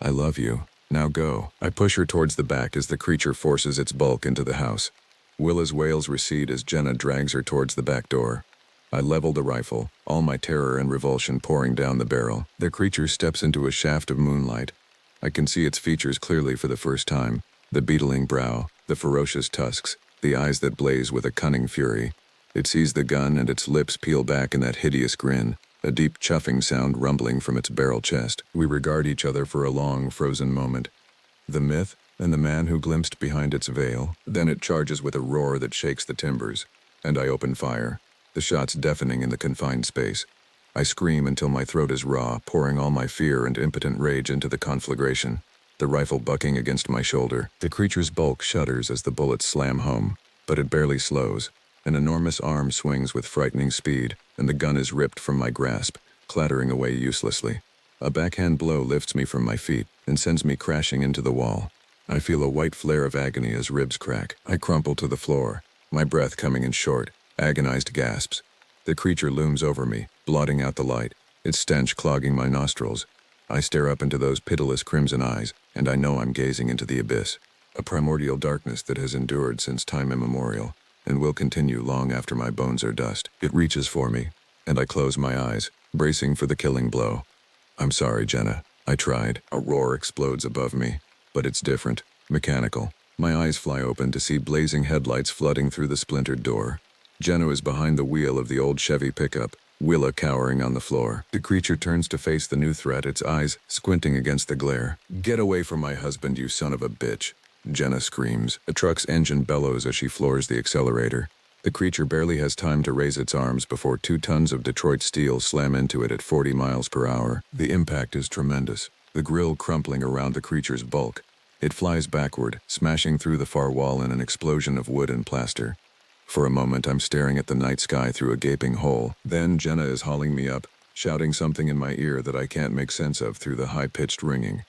I love you. Now go. I push her towards the back as the creature forces its bulk into the house. Willa's wails recede as Jenna drags her towards the back door. I level the rifle, all my terror and revulsion pouring down the barrel. The creature steps into a shaft of moonlight. I can see its features clearly for the first time. The beetling brow, the ferocious tusks, the eyes that blaze with a cunning fury. It sees the gun and its lips peel back in that hideous grin, a deep chuffing sound rumbling from its barrel chest. We regard each other for a long, frozen moment. The myth and the man who glimpsed behind its veil. Then it charges with a roar that shakes the timbers, and I open fire, the shots deafening in the confined space. I scream until my throat is raw, pouring all my fear and impotent rage into the conflagration, the rifle bucking against my shoulder. The creature's bulk shudders as the bullets slam home, but it barely slows. An enormous arm swings with frightening speed, and the gun is ripped from my grasp, clattering away uselessly. A backhand blow lifts me from my feet and sends me crashing into the wall. I feel a white flare of agony as ribs crack. I crumple to the floor, my breath coming in short, agonized gasps. The creature looms over me, blotting out the light, its stench clogging my nostrils. I stare up into those pitiless crimson eyes, and I know I'm gazing into the abyss, a primordial darkness that has endured since time immemorial, and will continue long after my bones are dust. It reaches for me, and I close my eyes, bracing for the killing blow. I'm sorry, Jenna. I tried. A roar explodes above me, but it's different, mechanical. My eyes fly open to see blazing headlights flooding through the splintered door. Jenna is behind the wheel of the old Chevy pickup, Willa cowering on the floor. The creature turns to face the new threat, its eyes squinting against the glare. Get away from my husband, you son of a bitch, Jenna screams. The truck's engine bellows as she floors the accelerator. The creature barely has time to raise its arms before 2 tons of Detroit steel slam into it at 40 miles per hour. The impact is tremendous, the grille crumpling around the creature's bulk. It flies backward, smashing through the far wall in an explosion of wood and plaster. For a moment, I'm staring at the night sky through a gaping hole. Then Jenna is hauling me up, shouting something in my ear that I can't make sense of through the high-pitched ringing.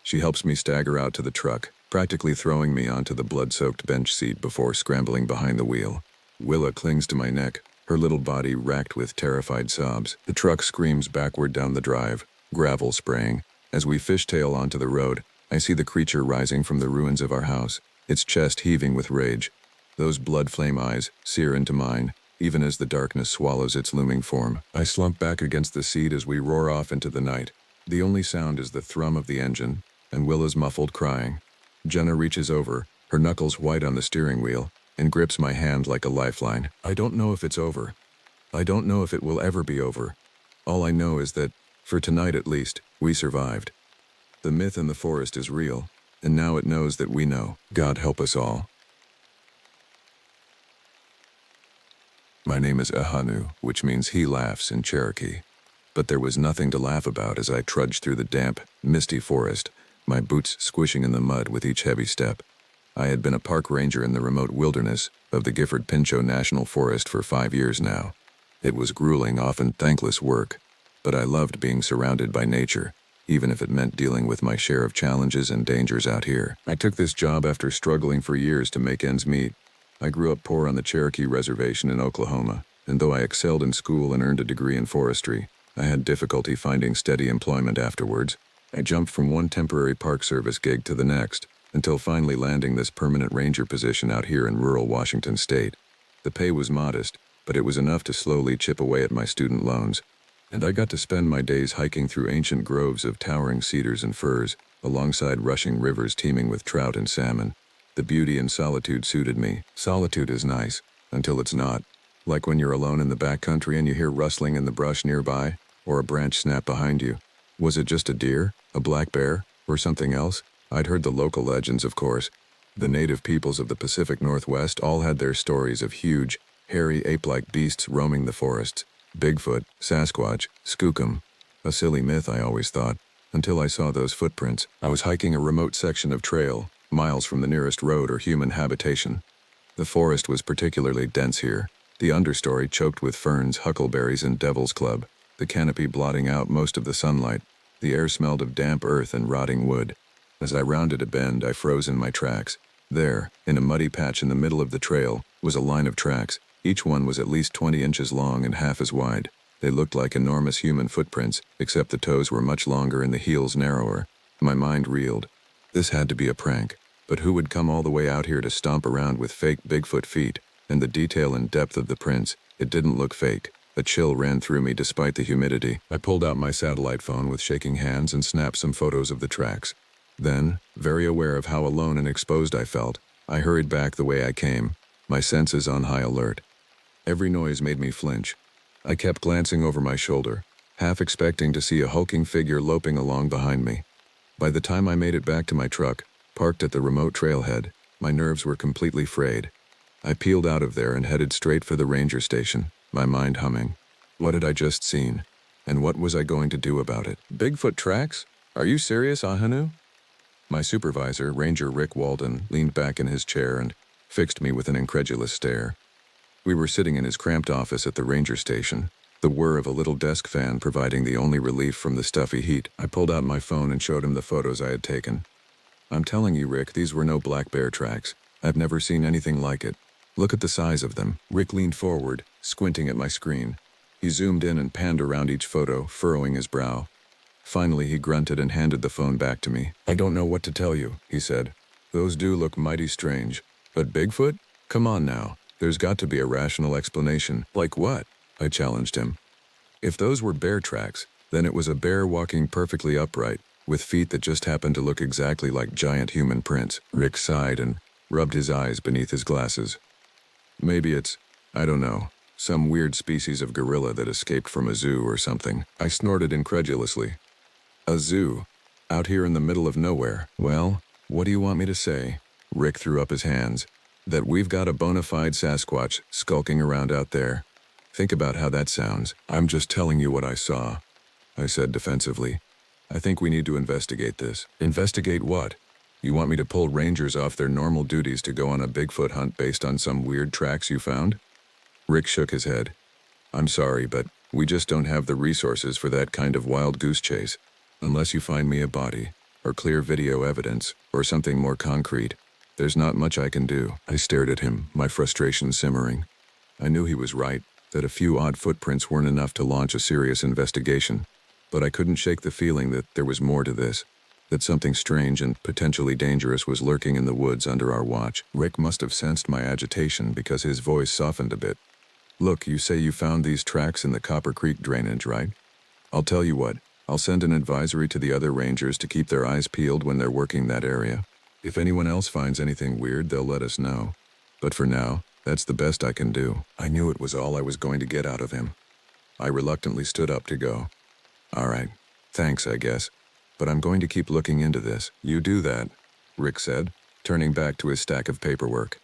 She helps me stagger out to the truck, practically throwing me onto the blood-soaked bench seat before scrambling behind the wheel. Willa clings to my neck, her little body racked with terrified sobs. The truck screams backward down the drive, gravel spraying. As we fishtail onto the road, I see the creature rising from the ruins of our house, its chest heaving with rage. Those blood-flame eyes sear into mine, even as the darkness swallows its looming form. I slump back against the seat as we roar off into the night. The only sound is the thrum of the engine, and Willa's muffled crying. Jenna reaches over, her knuckles white on the steering wheel, and grips my hand like a lifeline. I don't know if it's over. I don't know if it will ever be over, All I know is that, for tonight at least, we survived. The myth in the forest is real, and now it knows that we know. God help us all. My name is Ahanu, which means he laughs in Cherokee. But there was nothing to laugh about as I trudged through the damp, misty forest, my boots squishing in the mud with each heavy step. I had been a park ranger in the remote wilderness of the Gifford-Pinchot National Forest for 5 years now. It was grueling, often thankless work, but I loved being surrounded by nature, even if it meant dealing with my share of challenges and dangers out here. I took this job after struggling for years to make ends meet. I grew up poor on the Cherokee Reservation in Oklahoma, and though I excelled in school and earned a degree in forestry, I had difficulty finding steady employment afterwards. I jumped from one temporary Park Service gig to the next, until finally landing this permanent ranger position out here in rural Washington state. The pay was modest, but it was enough to slowly chip away at my student loans, and I got to spend my days hiking through ancient groves of towering cedars and firs, alongside rushing rivers teeming with trout and salmon. The beauty and solitude suited me. Solitude is nice, until it's not. Like when you're alone in the backcountry and you hear rustling in the brush nearby, or a branch snap behind you. Was it just a deer, a black bear, or something else? I'd heard the local legends, of course. The native peoples of the Pacific Northwest all had their stories of huge, hairy ape-like beasts roaming the forests. Bigfoot, Sasquatch, Skookum. A silly myth, I always thought, until I saw those footprints. I was hiking a remote section of trail, miles from the nearest road or human habitation. The forest was particularly dense here, the understory choked with ferns, huckleberries, and devil's club, the canopy blotting out most of the sunlight. The air smelled of damp earth and rotting wood. As I rounded a bend, I froze in my tracks. There, in a muddy patch in the middle of the trail, was a line of tracks. Each one was at least 20 inches long and half as wide. They looked like enormous human footprints, except the toes were much longer and the heels narrower. My mind reeled. This had to be a prank. But who would come all the way out here to stomp around with fake Bigfoot feet? And the detail and depth of the prints, it didn't look fake. A chill ran through me despite the humidity. I pulled out my satellite phone with shaking hands and snapped some photos of the tracks. Then, very aware of how alone and exposed I felt, I hurried back the way I came, my senses on high alert. Every noise made me flinch. I kept glancing over my shoulder, half expecting to see a hulking figure loping along behind me. By the time I made it back to my truck, parked at the remote trailhead, my nerves were completely frayed. I peeled out of there and headed straight for the ranger station, my mind humming. What had I just seen? And what was I going to do about it? Bigfoot tracks? Are you serious, Ahanu? My supervisor, Ranger Rick Walden, leaned back in his chair and fixed me with an incredulous stare. We were sitting in his cramped office at the ranger station, the whir of a little desk fan providing the only relief from the stuffy heat. I pulled out my phone and showed him the photos I had taken. I'm telling you, Rick, these were no black bear tracks. I've never seen anything like it. Look at the size of them. Rick leaned forward, squinting at my screen. He zoomed in and panned around each photo, furrowing his brow. Finally, he grunted and handed the phone back to me. I don't know what to tell you, he said. Those do look mighty strange. But Bigfoot? Come on now. There's got to be a rational explanation. Like what? I challenged him. If those were bear tracks, then it was a bear walking perfectly upright, with feet that just happened to look exactly like giant human prints. Rick sighed and rubbed his eyes beneath his glasses. Maybe it's, I don't know, some weird species of gorilla that escaped from a zoo or something. I snorted incredulously. A zoo? Out here in the middle of nowhere? Well, what do you want me to say? Rick threw up his hands. That we've got a bona fide Sasquatch skulking around out there. Think about how that sounds. I'm just telling you what I saw, I said defensively. I think we need to investigate this. Investigate what? You want me to pull rangers off their normal duties to go on a Bigfoot hunt based on some weird tracks you found? Rick shook his head. I'm sorry, but we just don't have the resources for that kind of wild goose chase. Unless you find me a body, or clear video evidence, or something more concrete, there's not much I can do. I stared at him, my frustration simmering. I knew he was right, that a few odd footprints weren't enough to launch a serious investigation. But I couldn't shake the feeling that there was more to this, that something strange and potentially dangerous was lurking in the woods under our watch. Rick must have sensed my agitation because his voice softened a bit. Look, you say you found these tracks in the Copper Creek drainage, right? I'll tell you what, I'll send an advisory to the other rangers to keep their eyes peeled when they're working that area. If anyone else finds anything weird, they'll let us know. But for now, that's the best I can do. I knew it was all I was going to get out of him. I reluctantly stood up to go. All right, thanks, I guess. But I'm going to keep looking into this. You do that, Rick said, turning back to his stack of paperwork.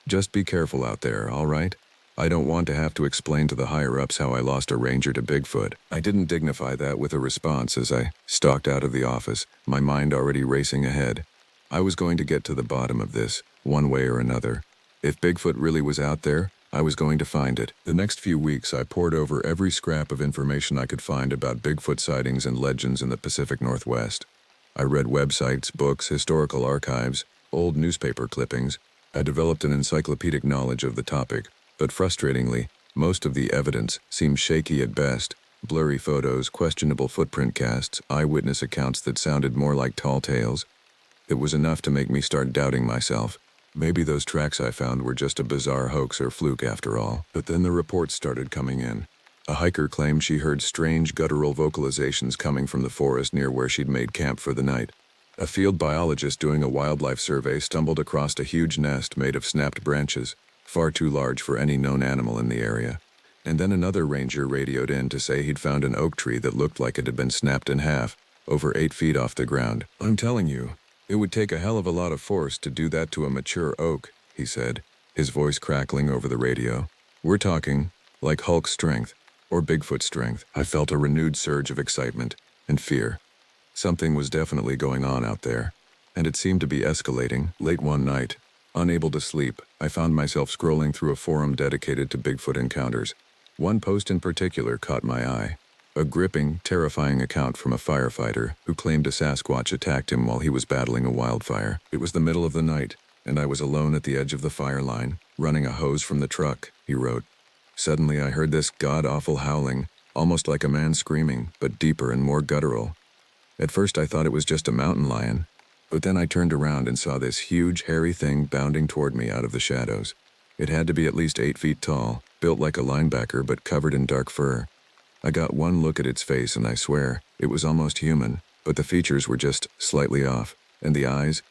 Just be careful out there, all right? I don't want to have to explain to the higher-ups how I lost a ranger to Bigfoot. I didn't dignify that with a response as I stalked out of the office, my mind already racing ahead. I was going to get to the bottom of this, one way or another. If Bigfoot really was out there, I was going to find it. The next few weeks, I pored over every scrap of information I could find about Bigfoot sightings and legends in the Pacific Northwest. I read websites, books, historical archives, old newspaper clippings. I developed an encyclopedic knowledge of the topic, but frustratingly, most of the evidence seemed shaky at best. Blurry photos, questionable footprint casts, eyewitness accounts that sounded more like tall tales. It was enough to make me start doubting myself. Maybe those tracks I found were just a bizarre hoax or fluke after all. But then the reports started coming in. A hiker claimed she heard strange guttural vocalizations coming from the forest near where she'd made camp for the night. A field biologist doing a wildlife survey stumbled across a huge nest made of snapped branches, far too large for any known animal in the area. And then another ranger radioed in to say he'd found an oak tree that looked like it had been snapped in half, over 8 feet off the ground. I'm telling you, it would take a hell of a lot of force to do that to a mature oak, he said, his voice crackling over the radio. We're talking like Hulk strength, or Bigfoot strength. I felt a renewed surge of excitement and fear. Something was definitely going on out there, and it seemed to be escalating. Late one night, unable to sleep, I found myself scrolling through a forum dedicated to Bigfoot encounters. One post in particular caught my eye. A gripping, terrifying account from a firefighter who claimed a Sasquatch attacked him while he was battling a wildfire. It was the middle of the night, and I was alone at the edge of the fire line, running a hose from the truck, he wrote. Suddenly I heard this god-awful howling, almost like a man screaming, but deeper and more guttural. At first I thought it was just a mountain lion, but then I turned around and saw this huge, hairy thing bounding toward me out of the shadows. It had to be at least 8 feet tall, built like a linebacker but covered in dark fur. I got one look at its face and I swear, it was almost human, but the features were just slightly off. And the eyes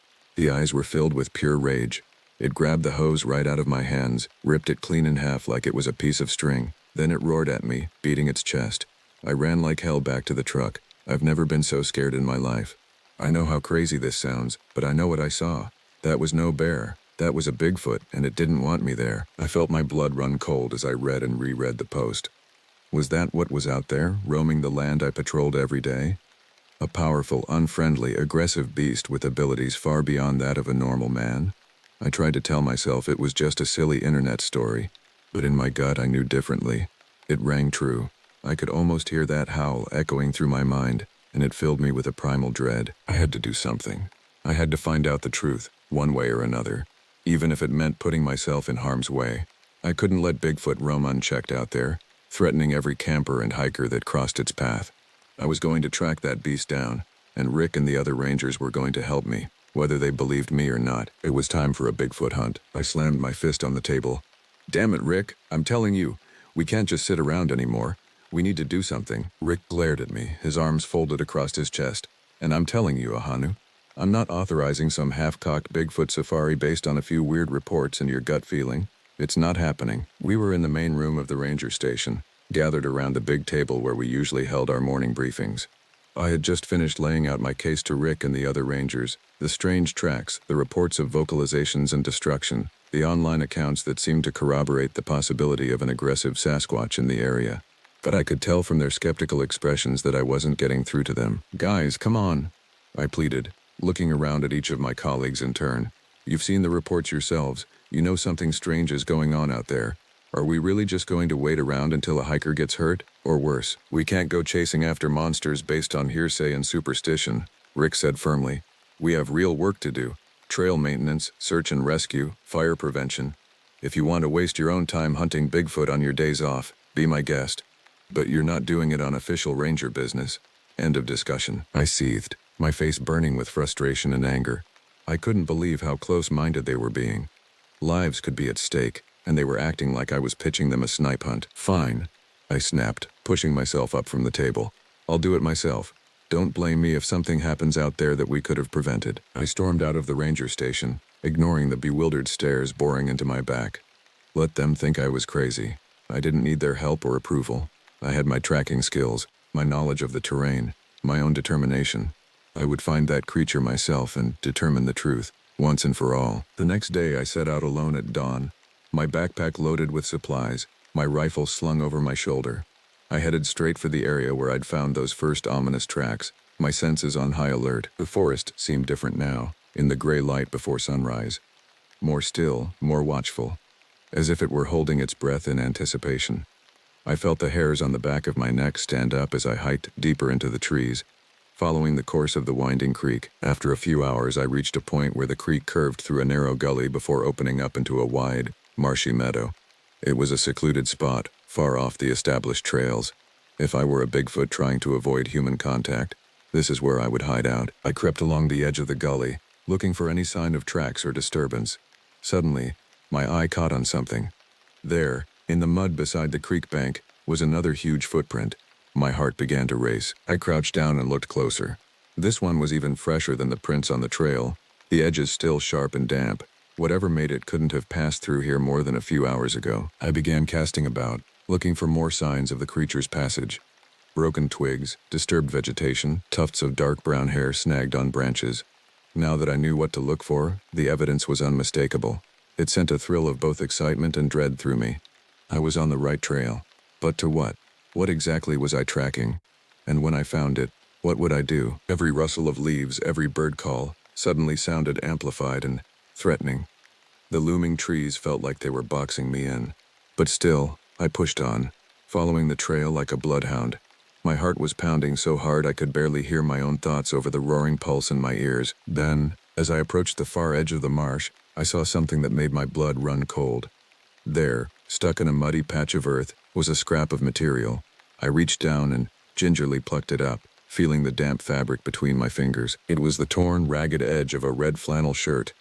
were filled with pure rage. It grabbed the hose right out of my hands, ripped it clean in half like it was a piece of string. Then it roared at me, beating its chest. I ran like hell back to the truck. I've never been so scared in my life. I know how crazy this sounds, but I know what I saw. That was no bear. That was a Bigfoot, and it didn't want me there. I felt my blood run cold as I read and reread the post. Was that what was out there, roaming the land I patrolled every day? A powerful, unfriendly, aggressive beast with abilities far beyond that of a normal man? I tried to tell myself it was just a silly internet story, but in my gut I knew differently. It rang true. I could almost hear that howl echoing through my mind, and it filled me with a primal dread. I had to do something. I had to find out the truth, one way or another, even if it meant putting myself in harm's way. I couldn't let Bigfoot roam unchecked out there, threatening every camper and hiker that crossed its path. I was going to track that beast down, and Rick and the other rangers were going to help me, whether they believed me or not. It was time for a Bigfoot hunt. I slammed my fist on the table. Damn it, Rick, I'm telling you, we can't just sit around anymore. We need to do something. Rick glared at me, his arms folded across his chest. And I'm telling you, Ahanu, I'm not authorizing some half-cocked Bigfoot safari based on a few weird reports and your gut feeling. It's not happening. We were in the main room of the ranger station, gathered around the big table where we usually held our morning briefings. I had just finished laying out my case to Rick and the other rangers, the strange tracks, the reports of vocalizations and destruction, the online accounts that seemed to corroborate the possibility of an aggressive Sasquatch in the area. But I could tell from their skeptical expressions that I wasn't getting through to them. Guys, come on, I pleaded, looking around at each of my colleagues in turn. You've seen the reports yourselves. You know something strange is going on out there. Are we really just going to wait around until a hiker gets hurt? Or worse, we can't go chasing after monsters based on hearsay and superstition, Rick said firmly. We have real work to do. Trail maintenance, search and rescue, fire prevention. If you want to waste your own time hunting Bigfoot on your days off, be my guest. But you're not doing it on official ranger business. End of discussion. I seethed, my face burning with frustration and anger. I couldn't believe how close-minded they were being. Lives could be at stake, and they were acting like I was pitching them a snipe hunt. Fine, I snapped, pushing myself up from the table. I'll do it myself. Don't blame me if something happens out there that we could have prevented. I stormed out of the ranger station, ignoring the bewildered stares boring into my back. Let them think I was crazy. I didn't need their help or approval. I had my tracking skills, my knowledge of the terrain, my own determination. I would find that creature myself and determine the truth, once and for all. The next day I set out alone at dawn, my backpack loaded with supplies, my rifle slung over my shoulder. I headed straight for the area where I'd found those first ominous tracks, my senses on high alert. The forest seemed different now, in the gray light before sunrise. More still, more watchful, as if it were holding its breath in anticipation. I felt the hairs on the back of my neck stand up as I hiked deeper into the trees, following the course of the winding creek. After a few hours, I reached a point where the creek curved through a narrow gully before opening up into a wide, marshy meadow. It was a secluded spot, far off the established trails. If I were a Bigfoot trying to avoid human contact, this is where I would hide out. I crept along the edge of the gully, looking for any sign of tracks or disturbance. Suddenly, my eye caught on something. There, in the mud beside the creek bank, was another huge footprint. My heart began to race. I crouched down and looked closer. This one was even fresher than the prints on the trail, the edges still sharp and damp. Whatever made it couldn't have passed through here more than a few hours ago. I began casting about, looking for more signs of the creature's passage. Broken twigs, disturbed vegetation, tufts of dark brown hair snagged on branches. Now that I knew what to look for, the evidence was unmistakable. It sent a thrill of both excitement and dread through me. I was on the right trail. But to what? What exactly was I tracking? And when I found it, what would I do? Every rustle of leaves, every bird call, suddenly sounded amplified and threatening. The looming trees felt like they were boxing me in. But still, I pushed on, following the trail like a bloodhound. My heart was pounding so hard I could barely hear my own thoughts over the roaring pulse in my ears. Then, as I approached the far edge of the marsh, I saw something that made my blood run cold. There, stuck in a muddy patch of earth, was a scrap of material. I reached down and gingerly plucked it up, feeling the damp fabric between my fingers. It was the torn, ragged edge of a red flannel shirt,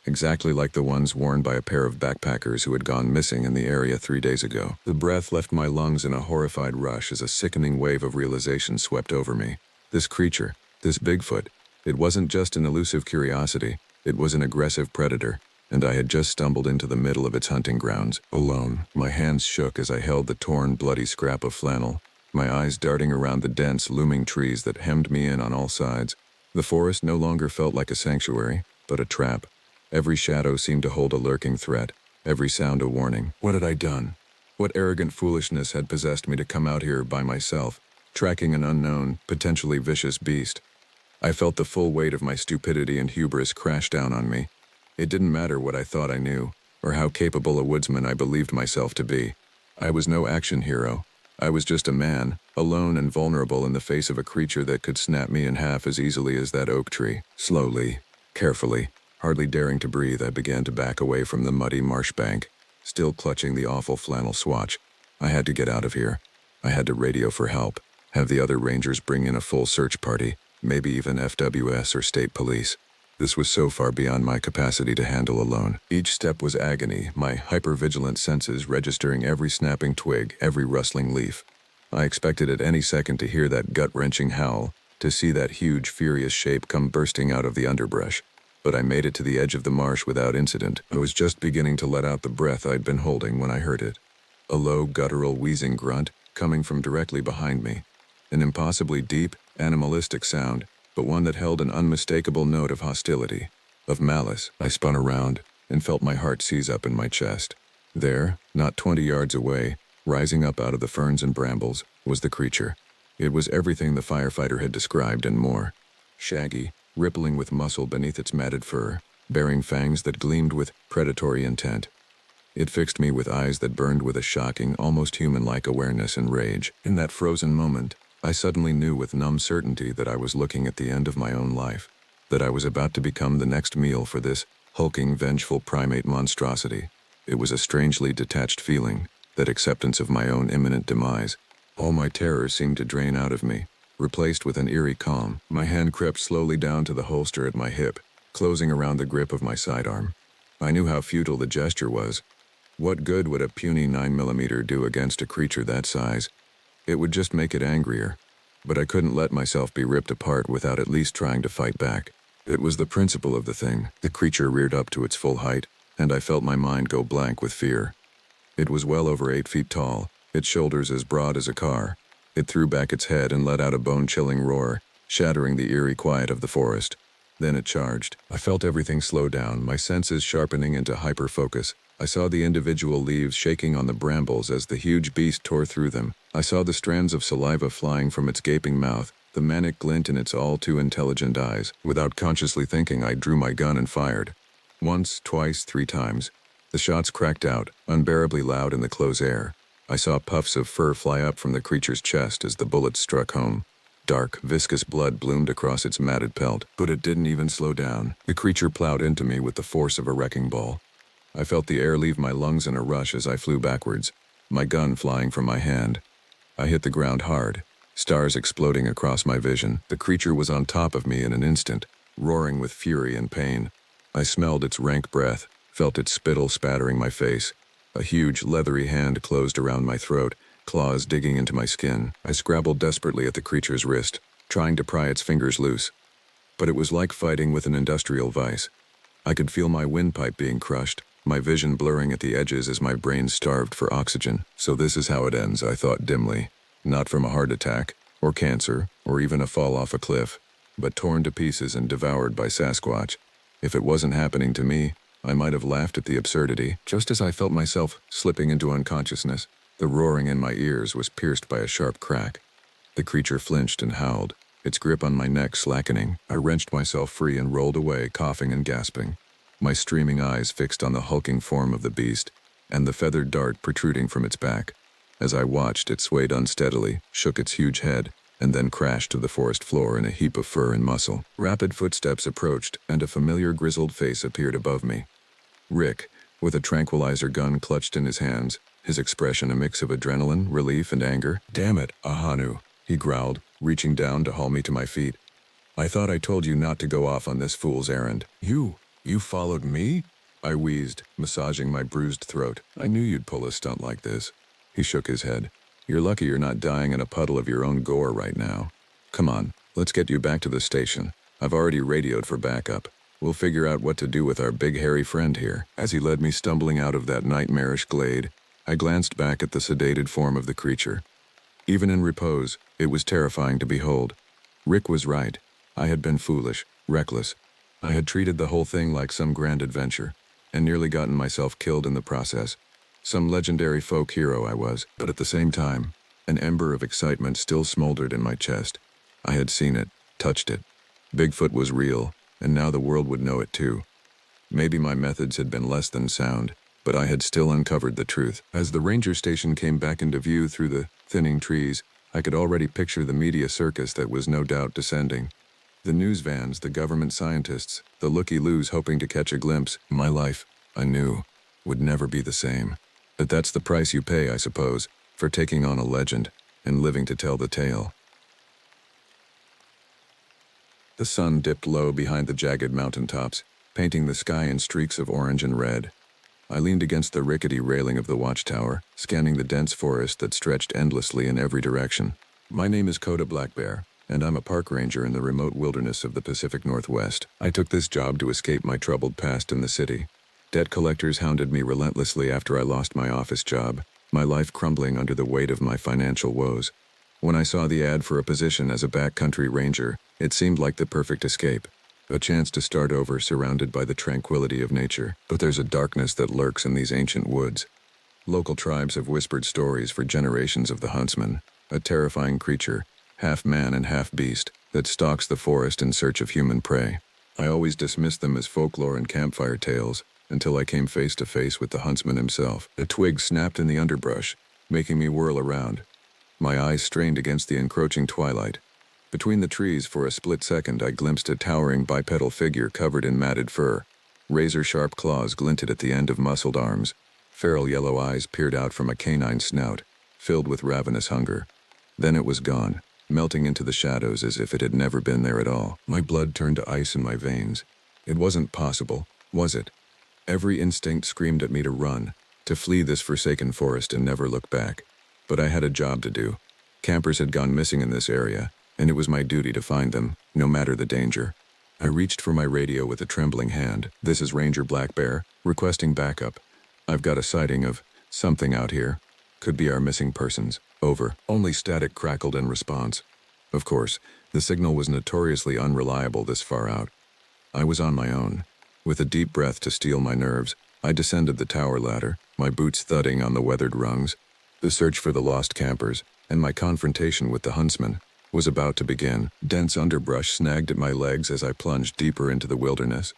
exactly like the ones worn by a pair of backpackers who had gone missing in the area 3 days ago. The breath left my lungs in a horrified rush as a sickening wave of realization swept over me. This creature, this Bigfoot, it wasn't just an elusive curiosity, it was an aggressive predator. And I had just stumbled into the middle of its hunting grounds, alone. My hands shook as I held the torn, bloody scrap of flannel, my eyes darting around the dense, looming trees that hemmed me in on all sides. The forest no longer felt like a sanctuary, but a trap. Every shadow seemed to hold a lurking threat, every sound a warning. What had I done? What arrogant foolishness had possessed me to come out here by myself, tracking an unknown, potentially vicious beast? I felt the full weight of my stupidity and hubris crash down on me. It didn't matter what I thought I knew, or how capable a woodsman I believed myself to be. I was no action hero. I was just a man, alone and vulnerable in the face of a creature that could snap me in half as easily as that oak tree. Slowly, carefully, hardly daring to breathe, I began to back away from the muddy marsh bank, still clutching the awful flannel swatch. I had to get out of here. I had to radio for help, have the other rangers bring in a full search party, maybe even FWS or state police. This was so far beyond my capacity to handle alone. Each step was agony, my hyper-vigilant senses registering every snapping twig, every rustling leaf. I expected at any second to hear that gut-wrenching howl, to see that huge, furious shape come bursting out of the underbrush. But I made it to the edge of the marsh without incident. I was just beginning to let out the breath I'd been holding when I heard it. A low, guttural, wheezing grunt coming from directly behind me. An impossibly deep, animalistic sound, but one that held an unmistakable note of hostility, of malice. I spun around and felt my heart seize up in my chest. There, not 20 yards away, rising up out of the ferns and brambles, was the creature. It was everything the firefighter had described and more. Shaggy, rippling with muscle beneath its matted fur, bearing fangs that gleamed with predatory intent. It fixed me with eyes that burned with a shocking, almost human-like awareness and rage. In that frozen moment, I suddenly knew with numb certainty that I was looking at the end of my own life, that I was about to become the next meal for this hulking, vengeful primate monstrosity. It was a strangely detached feeling, that acceptance of my own imminent demise. All my terror seemed to drain out of me, replaced with an eerie calm. My hand crept slowly down to the holster at my hip, closing around the grip of my sidearm. I knew how futile the gesture was. What good would a puny 9mm do against a creature that size? It would just make it angrier. But I couldn't let myself be ripped apart without at least trying to fight back. It was the principle of the thing. The creature reared up to its full height, and I felt my mind go blank with fear. It was well over 8 feet tall, its shoulders as broad as a car. It threw back its head and let out a bone-chilling roar, shattering the eerie quiet of the forest. Then it charged. I felt everything slow down, my senses sharpening into hyper-focus. I saw the individual leaves shaking on the brambles as the huge beast tore through them. I saw the strands of saliva flying from its gaping mouth, the manic glint in its all-too-intelligent eyes. Without consciously thinking, I drew my gun and fired. Once, twice, 3 times. The shots cracked out, unbearably loud in the close air. I saw puffs of fur fly up from the creature's chest as the bullets struck home. Dark, viscous blood bloomed across its matted pelt, but it didn't even slow down. The creature plowed into me with the force of a wrecking ball. I felt the air leave my lungs in a rush as I flew backwards, my gun flying from my hand. I hit the ground hard, stars exploding across my vision. The creature was on top of me in an instant, roaring with fury and pain. I smelled its rank breath, felt its spittle spattering my face. A huge, leathery hand closed around my throat, claws digging into my skin. I scrabbled desperately at the creature's wrist, trying to pry its fingers loose. But it was like fighting with an industrial vice. I could feel my windpipe being crushed, my vision blurring at the edges as my brain starved for oxygen. So this is how it ends, I thought dimly. Not from a heart attack, or cancer, or even a fall off a cliff, but torn to pieces and devoured by Sasquatch. If it wasn't happening to me, I might have laughed at the absurdity. Just as I felt myself slipping into unconsciousness, the roaring in my ears was pierced by a sharp crack. The creature flinched and howled, its grip on my neck slackening. I wrenched myself free and rolled away, coughing and gasping, my streaming eyes fixed on the hulking form of the beast, and the feathered dart protruding from its back. As I watched, it swayed unsteadily, shook its huge head, and then crashed to the forest floor in a heap of fur and muscle. Rapid footsteps approached, and a familiar grizzled face appeared above me. Rick, with a tranquilizer gun clutched in his hands, his expression a mix of adrenaline, relief, and anger. "Damn it, Ahanu," he growled, reaching down to haul me to my feet. "I thought I told you not to go off on this fool's errand." You followed me?" I wheezed, massaging my bruised throat. "I knew you'd pull a stunt like this." He shook his head. "You're lucky you're not dying in a puddle of your own gore right now. Come on, let's get you back to the station. I've already radioed for backup. We'll figure out what to do with our big hairy friend here." As he led me stumbling out of that nightmarish glade, I glanced back at the sedated form of the creature. Even in repose, it was terrifying to behold. Rick was right. I had been foolish, reckless. I had treated the whole thing like some grand adventure, and nearly gotten myself killed in the process. Some legendary folk hero I was, but at the same time, an ember of excitement still smoldered in my chest. I had seen it, touched it. Bigfoot was real, and now the world would know it too. Maybe my methods had been less than sound, but I had still uncovered the truth. As the ranger station came back into view through the thinning trees, I could already picture the media circus that was no doubt descending. The news vans, the government scientists, the looky-loos hoping to catch a glimpse. My life, I knew, would never be the same. But that's the price you pay, I suppose, for taking on a legend and living to tell the tale. The sun dipped low behind the jagged mountaintops, painting the sky in streaks of orange and red. I leaned against the rickety railing of the watchtower, scanning the dense forest that stretched endlessly in every direction. My name is Coda Blackbear, and I'm a park ranger in the remote wilderness of the Pacific Northwest. I took this job to escape my troubled past in the city. Debt collectors hounded me relentlessly after I lost my office job, my life crumbling under the weight of my financial woes. When I saw the ad for a position as a backcountry ranger, it seemed like the perfect escape. A chance to start over surrounded by the tranquility of nature. But there's a darkness that lurks in these ancient woods. Local tribes have whispered stories for generations of the huntsman, a terrifying creature, half man and half beast, that stalks the forest in search of human prey. I always dismissed them as folklore and campfire tales, until I came face to face with the huntsman himself. A twig snapped in the underbrush, making me whirl around. My eyes strained against the encroaching twilight. Between the trees, for a split second, I glimpsed a towering bipedal figure covered in matted fur. Razor-sharp claws glinted at the end of muscled arms. Feral yellow eyes peered out from a canine snout, filled with ravenous hunger. Then it was gone, melting into the shadows as if it had never been there at all. My blood turned to ice in my veins. It wasn't possible, was it? Every instinct screamed at me to run, to flee this forsaken forest and never look back. But I had a job to do. Campers had gone missing in this area, and it was my duty to find them, no matter the danger. I reached for my radio with a trembling hand. "This is Ranger Blackbear, requesting backup. I've got a sighting of something out here." Could be our missing persons. Over. Only static crackled in response. Of course, the signal was notoriously unreliable this far out. I was on my own. With a deep breath to steel my nerves, I descended the tower ladder, my boots thudding on the weathered rungs. The search for the lost campers, and my confrontation with the huntsman, was about to begin. Dense underbrush snagged at my legs as I plunged deeper into the wilderness.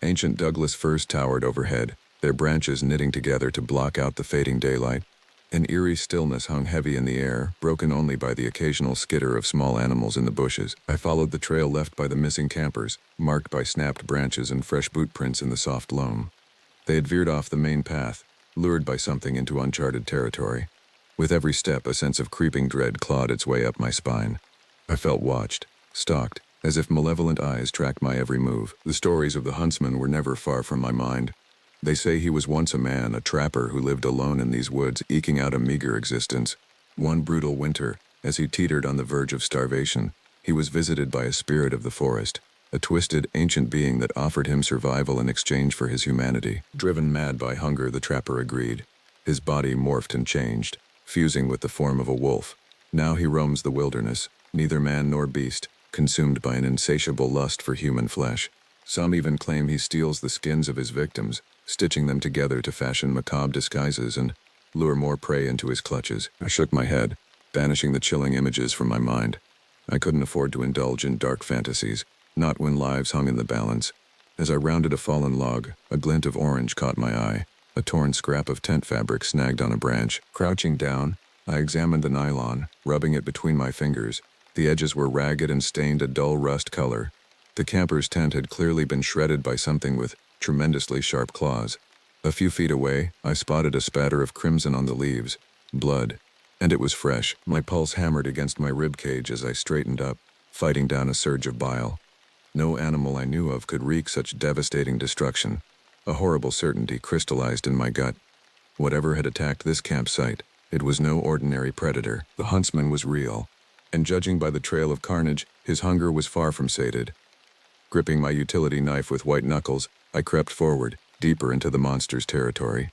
Ancient Douglas firs towered overhead, their branches knitting together to block out the fading daylight. An eerie stillness hung heavy in the air, broken only by the occasional skitter of small animals in the bushes. I followed the trail left by the missing campers, marked by snapped branches and fresh boot prints in the soft loam. They had veered off the main path, lured by something into uncharted territory. With every step, a sense of creeping dread clawed its way up my spine. I felt watched, stalked, as if malevolent eyes tracked my every move. The stories of the huntsman were never far from my mind. They say he was once a man, a trapper who lived alone in these woods, eking out a meager existence. One brutal winter, as he teetered on the verge of starvation, he was visited by a spirit of the forest, a twisted, ancient being that offered him survival in exchange for his humanity. Driven mad by hunger, the trapper agreed. His body morphed and changed, fusing with the form of a wolf. Now he roams the wilderness, neither man nor beast, consumed by an insatiable lust for human flesh. Some even claim he steals the skins of his victims, stitching them together to fashion macabre disguises and lure more prey into his clutches. I shook my head, banishing the chilling images from my mind. I couldn't afford to indulge in dark fantasies, not when lives hung in the balance. As I rounded a fallen log, a glint of orange caught my eye, a torn scrap of tent fabric snagged on a branch. Crouching down, I examined the nylon, rubbing it between my fingers. The edges were ragged and stained a dull rust color. The camper's tent had clearly been shredded by something with tremendously sharp claws. A few feet away, I spotted a spatter of crimson on the leaves. Blood. And it was fresh. My pulse hammered against my rib cage as I straightened up, fighting down a surge of bile. No animal I knew of could wreak such devastating destruction. A horrible certainty crystallized in my gut. Whatever had attacked this campsite, it was no ordinary predator. The huntsman was real. And judging by the trail of carnage, his hunger was far from sated. Gripping my utility knife with white knuckles, I crept forward, deeper into the monster's territory.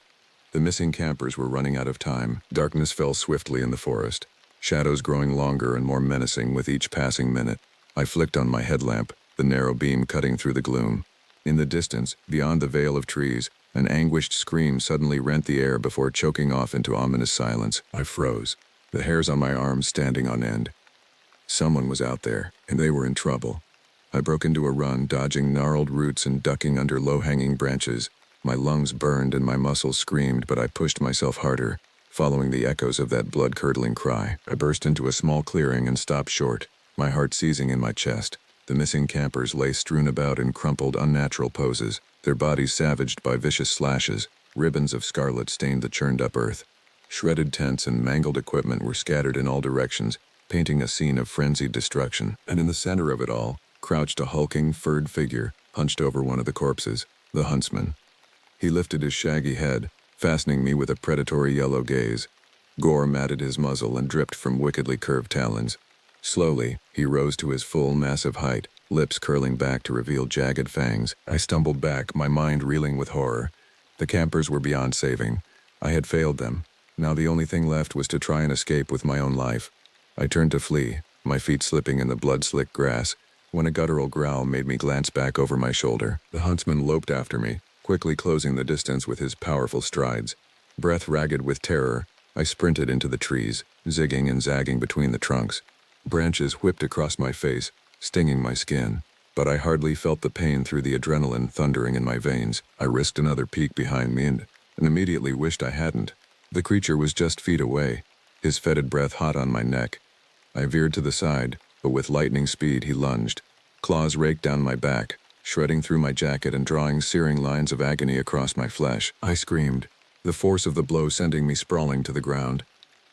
The missing campers were running out of time. Darkness fell swiftly in the forest, shadows growing longer and more menacing with each passing minute. I flicked on my headlamp, the narrow beam cutting through the gloom. In the distance, beyond the veil of trees, an anguished scream suddenly rent the air before choking off into ominous silence. I froze, the hairs on my arms standing on end. Someone was out there, and they were in trouble. I broke into a run, dodging gnarled roots and ducking under low-hanging branches. My lungs burned and my muscles screamed, but I pushed myself harder, following the echoes of that blood-curdling cry. I burst into a small clearing and stopped short, my heart seizing in my chest. The missing campers lay strewn about in crumpled, unnatural poses, their bodies savaged by vicious slashes. Ribbons of scarlet stained the churned-up earth. Shredded tents and mangled equipment were scattered in all directions, painting a scene of frenzied destruction. And in the center of it all, crouched a hulking, furred figure, hunched over one of the corpses, the huntsman. He lifted his shaggy head, fastening me with a predatory yellow gaze. Gore matted his muzzle and dripped from wickedly curved talons. Slowly, he rose to his full, massive height, lips curling back to reveal jagged fangs. I stumbled back, my mind reeling with horror. The campers were beyond saving. I had failed them. Now the only thing left was to try and escape with my own life. I turned to flee, my feet slipping in the blood-slicked grass, when a guttural growl made me glance back over my shoulder. The huntsman loped after me, quickly closing the distance with his powerful strides. Breath ragged with terror, I sprinted into the trees, zigging and zagging between the trunks. Branches whipped across my face, stinging my skin, but I hardly felt the pain through the adrenaline thundering in my veins. I risked another peek behind me and immediately wished I hadn't. The creature was just feet away, his fetid breath hot on my neck. I veered to the side, but with lightning speed he lunged. Claws raked down my back, shredding through my jacket and drawing searing lines of agony across my flesh. I screamed, the force of the blow sending me sprawling to the ground.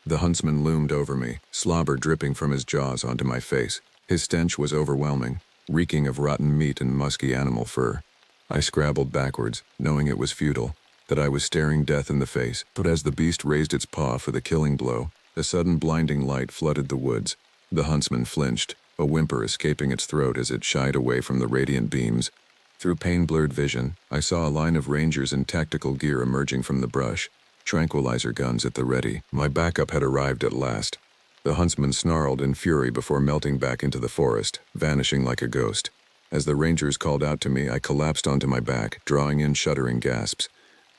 The huntsman loomed over me, slobber dripping from his jaws onto my face. His stench was overwhelming, reeking of rotten meat and musky animal fur. I scrabbled backwards, knowing it was futile, that I was staring death in the face. But as the beast raised its paw for the killing blow, a sudden blinding light flooded the woods. The huntsman flinched, a whimper escaping its throat as it shied away from the radiant beams. Through pain-blurred vision, I saw a line of rangers in tactical gear emerging from the brush. tranquilizer guns at the ready. My backup had arrived at last. The huntsman snarled in fury before melting back into the forest, vanishing like a ghost. As the rangers called out to me, I collapsed onto my back, drawing in shuddering gasps.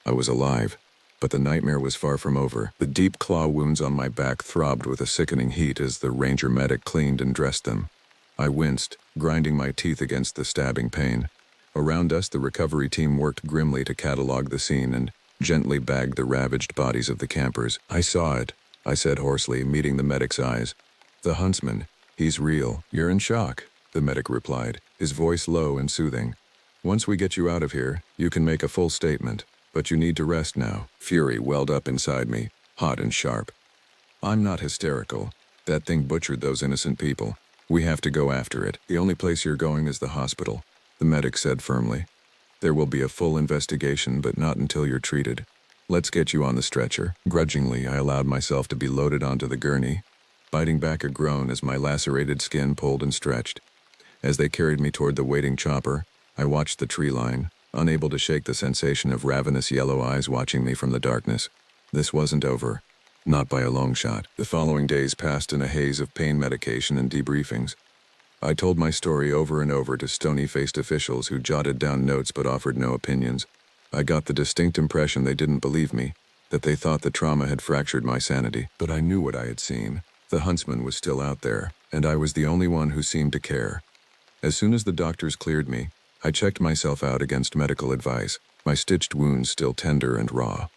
I was alive, but the nightmare was far from over. The deep claw wounds on my back throbbed with a sickening heat as the ranger medic cleaned and dressed them. I winced, grinding my teeth against the stabbing pain. Around us, the recovery team worked grimly to catalog the scene and gently bagged the ravaged bodies of the campers. "I saw it," I said hoarsely, meeting the medic's eyes. "The huntsman. He's real." "You're in shock," the medic replied, his voice low and soothing. "Once we get you out of here, you can make a full statement, but you need to rest now." Fury welled up inside me, hot and sharp. "I'm not hysterical. That thing butchered those innocent people. We have to go after it. The only place you're going is the hospital," the medic said firmly. "There will be a full investigation, but not until you're treated. Let's get you on the stretcher." Grudgingly, I allowed myself to be loaded onto the gurney, biting back a groan as my lacerated skin pulled and stretched. As they carried me toward the waiting chopper, I watched the tree line, unable to shake the sensation of ravenous yellow eyes watching me from the darkness. This wasn't over. Not by a long shot. The following days passed in a haze of pain medication and debriefings. I told my story over and over to stony-faced officials who jotted down notes but offered no opinions. I got the distinct impression they didn't believe me, that they thought the trauma had fractured my sanity. But I knew what I had seen. The huntsman was still out there, and I was the only one who seemed to care. As soon as the doctors cleared me, I checked myself out against medical advice, my stitched wounds still tender and raw.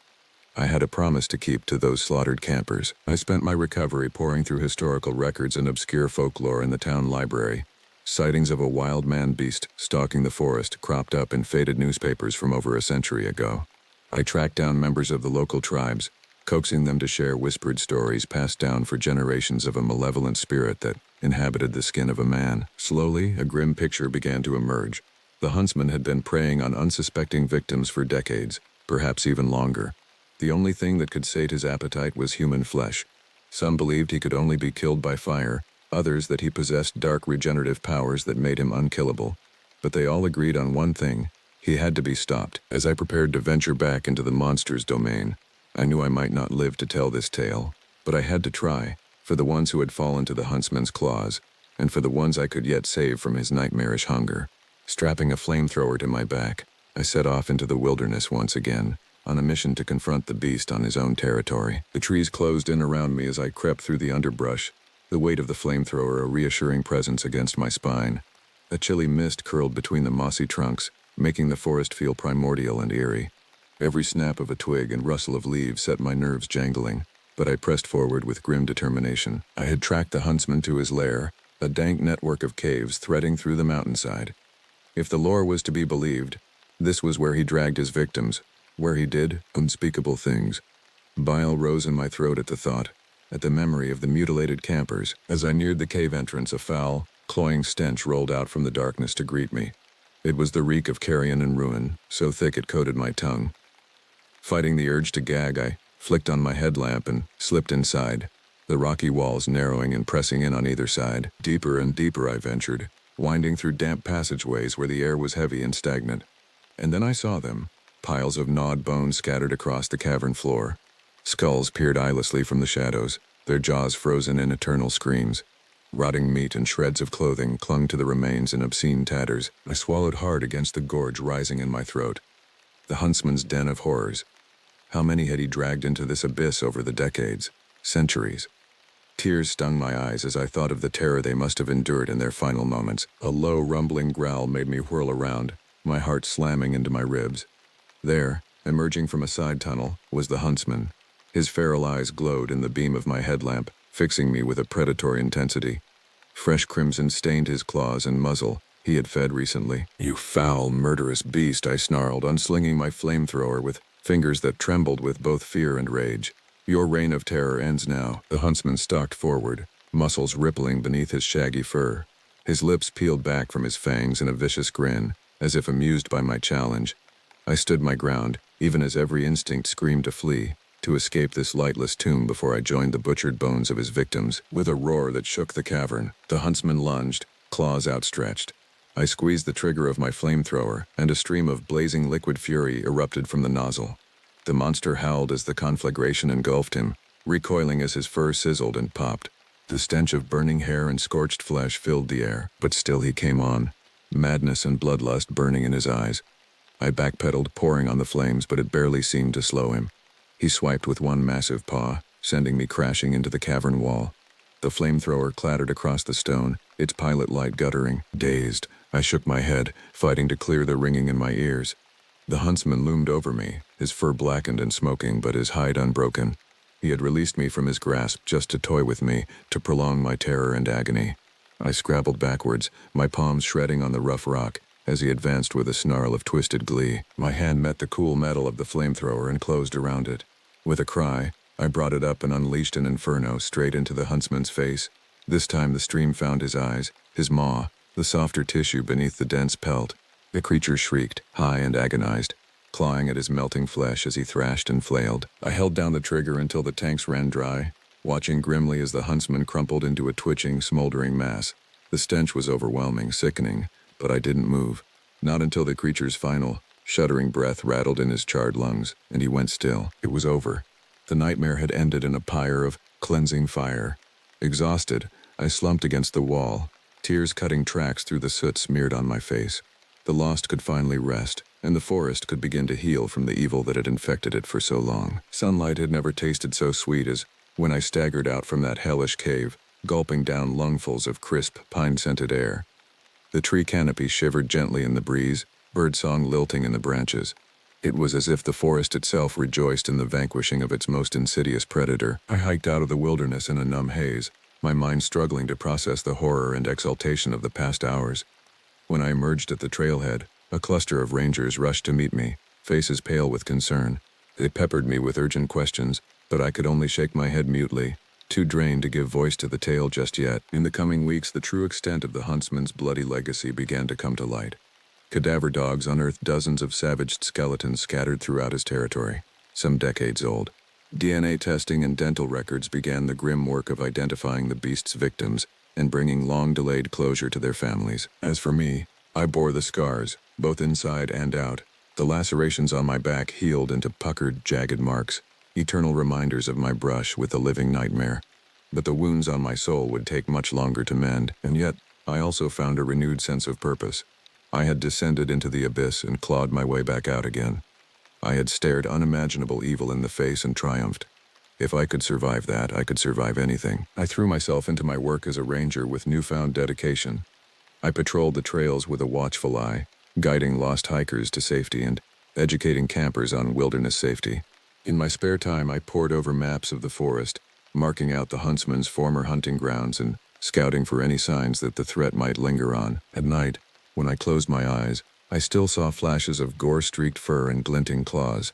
I had a promise to keep to those slaughtered campers. I spent my recovery poring through historical records and obscure folklore in the town library. Sightings of a wild man-beast stalking the forest cropped up in faded newspapers from over a century ago. I tracked down members of the local tribes, coaxing them to share whispered stories passed down for generations of a malevolent spirit that inhabited the skin of a man. Slowly, a grim picture began to emerge. The huntsman had been preying on unsuspecting victims for decades, perhaps even longer. The only thing that could sate his appetite was human flesh. Some believed he could only be killed by fire, others that he possessed dark regenerative powers that made him unkillable. But they all agreed on one thing: he had to be stopped. As I prepared to venture back into the monster's domain, I knew I might not live to tell this tale, but I had to try, for the ones who had fallen to the huntsman's claws, and for the ones I could yet save from his nightmarish hunger. Strapping a flamethrower to my back, I set off into the wilderness once again, on a mission to confront the beast on his own territory. The trees closed in around me as I crept through the underbrush, the weight of the flamethrower a reassuring presence against my spine. A chilly mist curled between the mossy trunks, making the forest feel primordial and eerie. Every snap of a twig and rustle of leaves set my nerves jangling, but I pressed forward with grim determination. I had tracked the huntsman to his lair, a dank network of caves threading through the mountainside. If the lore was to be believed, this was where he dragged his victims, where he did unspeakable things. Bile rose in my throat at the thought, at the memory of the mutilated campers. As I neared the cave entrance, a foul, cloying stench rolled out from the darkness to greet me. It was the reek of carrion and ruin, so thick it coated my tongue. Fighting the urge to gag, I flicked on my headlamp and slipped inside, the rocky walls narrowing and pressing in on either side. Deeper and deeper I ventured, winding through damp passageways where the air was heavy and stagnant. And then I saw them. Piles of gnawed bones scattered across the cavern floor. Skulls peered eyelessly from the shadows, their jaws frozen in eternal screams. Rotting meat and shreds of clothing clung to the remains in obscene tatters. I swallowed hard against the gorge rising in my throat. The huntsman's den of horrors. How many had he dragged into this abyss over the decades, centuries? Tears stung my eyes as I thought of the terror they must have endured in their final moments. A low, rumbling growl made me whirl around, my heart slamming into my ribs. There, emerging from a side tunnel, was the huntsman. His feral eyes glowed in the beam of my headlamp, fixing me with a predatory intensity. Fresh crimson stained his claws and muzzle. He had fed recently. "You foul, murderous beast," I snarled, unslinging my flamethrower with fingers that trembled with both fear and rage. "Your reign of terror ends now." The huntsman stalked forward, muscles rippling beneath his shaggy fur. His lips peeled back from his fangs in a vicious grin, as if amused by my challenge. I stood my ground, even as every instinct screamed to flee, to escape this lightless tomb before I joined the butchered bones of his victims. With a roar that shook the cavern, the huntsman lunged, claws outstretched. I squeezed the trigger of my flamethrower, and a stream of blazing liquid fury erupted from the nozzle. The monster howled as the conflagration engulfed him, recoiling as his fur sizzled and popped. The stench of burning hair and scorched flesh filled the air, but still he came on, madness and bloodlust burning in his eyes. I backpedaled, pouring on the flames, but it barely seemed to slow him. He swiped with one massive paw, sending me crashing into the cavern wall. The flamethrower clattered across the stone, its pilot light guttering. Dazed, I shook my head, fighting to clear the ringing in my ears. The huntsman loomed over me, his fur blackened and smoking, but his hide unbroken. He had released me from his grasp just to toy with me, to prolong my terror and agony. I scrabbled backwards, my palms shredding on the rough rock, as he advanced with a snarl of twisted glee. My hand met the cool metal of the flamethrower and closed around it. With a cry, I brought it up and unleashed an inferno straight into the huntsman's face. This time the stream found his eyes, his maw, the softer tissue beneath the dense pelt. The creature shrieked, high and agonized, clawing at his melting flesh as he thrashed and flailed. I held down the trigger until the tanks ran dry, watching grimly as the huntsman crumpled into a twitching, smoldering mass. The stench was overwhelming, sickening, but I didn't move. Not until the creature's final, shuddering breath rattled in his charred lungs, and he went still. It was over. The nightmare had ended in a pyre of cleansing fire. Exhausted, I slumped against the wall, tears cutting tracks through the soot smeared on my face. The lost could finally rest, and the forest could begin to heal from the evil that had infected it for so long. Sunlight had never tasted so sweet as when I staggered out from that hellish cave, gulping down lungfuls of crisp, pine-scented air. The tree canopy shivered gently in the breeze, birdsong lilting in the branches. It was as if the forest itself rejoiced in the vanquishing of its most insidious predator. I hiked out of the wilderness in a numb haze, my mind struggling to process the horror and exultation of the past hours. When I emerged at the trailhead, a cluster of rangers rushed to meet me, faces pale with concern. They peppered me with urgent questions, but I could only shake my head mutely, too drained to give voice to the tale just yet. In the coming weeks, the true extent of the huntsman's bloody legacy began to come to light. Cadaver dogs unearthed dozens of savaged skeletons scattered throughout his territory, some decades old. DNA testing and dental records began the grim work of identifying the beast's victims and bringing long-delayed closure to their families. As for me, I bore the scars, both inside and out. The lacerations on my back healed into puckered, jagged marks, eternal reminders of my brush with the living nightmare. But the wounds on my soul would take much longer to mend, and yet I also found a renewed sense of purpose. I had descended into the abyss and clawed my way back out again. I had stared unimaginable evil in the face and triumphed. If I could survive that, I could survive anything. I threw myself into my work as a ranger with newfound dedication. I patrolled the trails with a watchful eye, guiding lost hikers to safety and educating campers on wilderness safety. In my spare time, I pored over maps of the forest, marking out the huntsman's former hunting grounds and scouting for any signs that the threat might linger on. At night, when I closed my eyes, I still saw flashes of gore-streaked fur and glinting claws.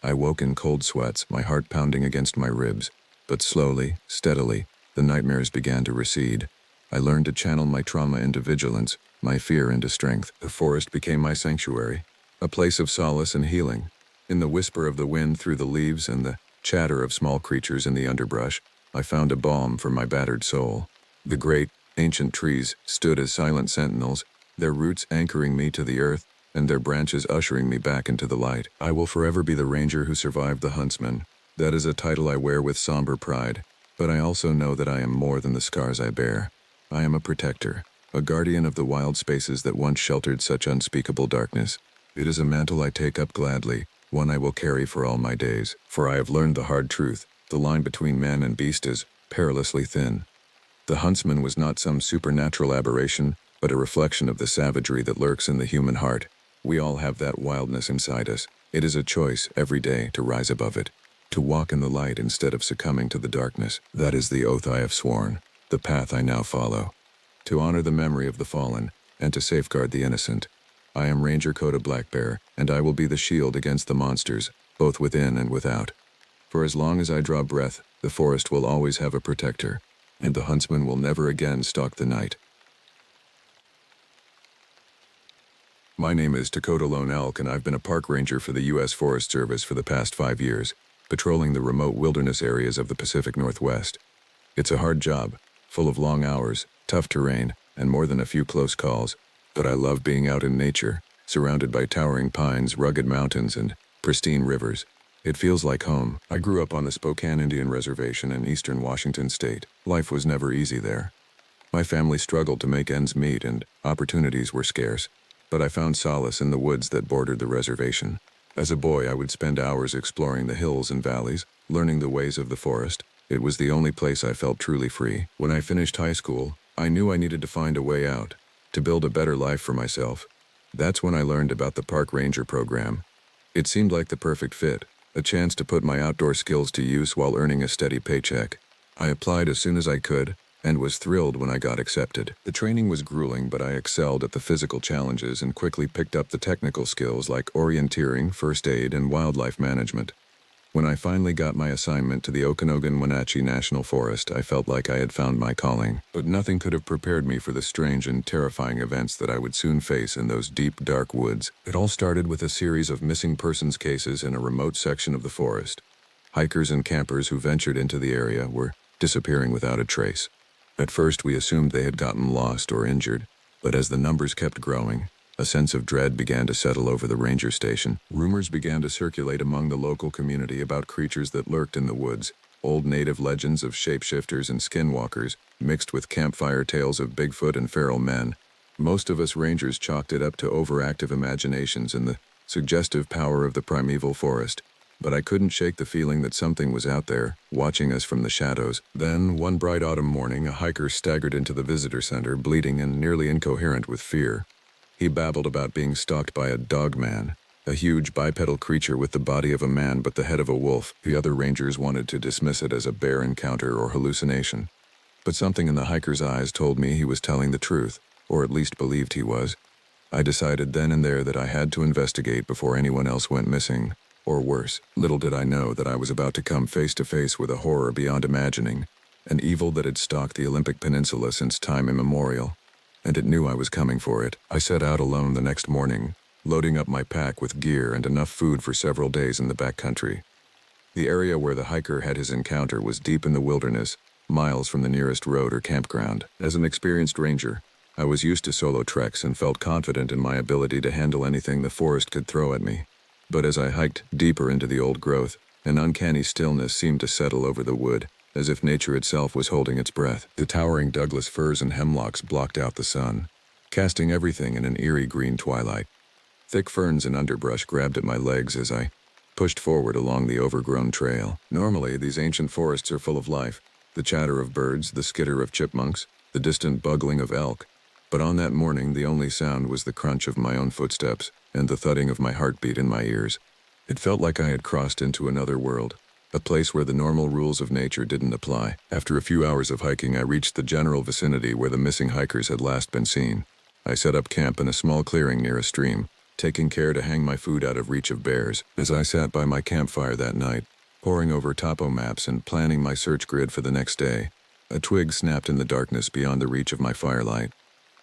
I woke in cold sweats, my heart pounding against my ribs. But slowly, steadily, the nightmares began to recede. I learned to channel my trauma into vigilance, my fear into strength. The forest became my sanctuary, a place of solace and healing. In the whisper of the wind through the leaves and the chatter of small creatures in the underbrush, I found a balm for my battered soul. The great, ancient trees stood as silent sentinels, their roots anchoring me to the earth, and their branches ushering me back into the light. I will forever be the ranger who survived the huntsman. That is a title I wear with somber pride, but I also know that I am more than the scars I bear. I am a protector, a guardian of the wild spaces that once sheltered such unspeakable darkness. It is a mantle I take up gladly, one I will carry for all my days, for I have learned the hard truth. The line between man and beast is perilously thin. The huntsman was not some supernatural aberration, but a reflection of the savagery that lurks in the human heart. We all have that wildness inside us. It is a choice every day to rise above it, to walk in the light instead of succumbing to the darkness. That is the oath I have sworn, the path I now follow. To honor the memory of the fallen, and to safeguard the innocent. I am Ranger Coda Blackbear, and I will be the shield against the monsters, both within and without. For as long as I draw breath, the forest will always have a protector, and the huntsman will never again stalk the night. My name is Dakota Lone Elk, and I've been a park ranger for the U.S. Forest Service for the past 5 years, patrolling the remote wilderness areas of the Pacific Northwest. It's a hard job, full of long hours, tough terrain, and more than a few close calls, but I love being out in nature, surrounded by towering pines, rugged mountains, and pristine rivers. It feels like home. I grew up on the Spokane Indian Reservation in eastern Washington state. Life was never easy there. My family struggled to make ends meet and opportunities were scarce, but I found solace in the woods that bordered the reservation. As a boy, I would spend hours exploring the hills and valleys, learning the ways of the forest. It was the only place I felt truly free. When I finished high school, I knew I needed to find a way out, to build a better life for myself. That's when I learned about the park ranger program. It seemed like the perfect fit, a chance to put my outdoor skills to use while earning a steady paycheck. I applied as soon as I could, and was thrilled when I got accepted. The training was grueling, but I excelled at the physical challenges and quickly picked up the technical skills like orienteering, first aid, and wildlife management. When I finally got my assignment to the Okanogan-Wenatchee National Forest, I felt like I had found my calling. But nothing could have prepared me for the strange and terrifying events that I would soon face in those deep, dark woods. It all started with a series of missing persons cases in a remote section of the forest. Hikers and campers who ventured into the area were disappearing without a trace. At first, we assumed they had gotten lost or injured, but as the numbers kept growing, a sense of dread began to settle over the ranger station. Rumors began to circulate among the local community about creatures that lurked in the woods, old native legends of shapeshifters and skinwalkers, mixed with campfire tales of Bigfoot and feral men. Most of us rangers chalked it up to overactive imaginations and the suggestive power of the primeval forest. But I couldn't shake the feeling that something was out there, watching us from the shadows. Then, one bright autumn morning, a hiker staggered into the visitor center, bleeding and nearly incoherent with fear. He babbled about being stalked by a dogman, a huge bipedal creature with the body of a man but the head of a wolf. The other rangers wanted to dismiss it as a bear encounter or hallucination. But something in the hiker's eyes told me he was telling the truth, or at least believed he was. I decided then and there that I had to investigate before anyone else went missing. Or worse, little did I know that I was about to come face to face with a horror beyond imagining, an evil that had stalked the Olympic Peninsula since time immemorial, and it knew I was coming for it. I set out alone the next morning, loading up my pack with gear and enough food for several days in the backcountry. The area where the hiker had his encounter was deep in the wilderness, miles from the nearest road or campground. As an experienced ranger, I was used to solo treks and felt confident in my ability to handle anything the forest could throw at me. But as I hiked deeper into the old growth, an uncanny stillness seemed to settle over the wood, as if nature itself was holding its breath. The towering Douglas firs and hemlocks blocked out the sun, casting everything in an eerie green twilight. Thick ferns and underbrush grabbed at my legs as I pushed forward along the overgrown trail. Normally, these ancient forests are full of life, the chatter of birds, the skitter of chipmunks, the distant bugling of elk. But on that morning, the only sound was the crunch of my own footsteps and the thudding of my heartbeat in my ears. It felt like I had crossed into another world, a place where the normal rules of nature didn't apply. After a few hours of hiking, I reached the general vicinity where the missing hikers had last been seen. I set up camp in a small clearing near a stream, taking care to hang my food out of reach of bears. As I sat by my campfire that night, poring over topo maps and planning my search grid for the next day, a twig snapped in the darkness beyond the reach of my firelight.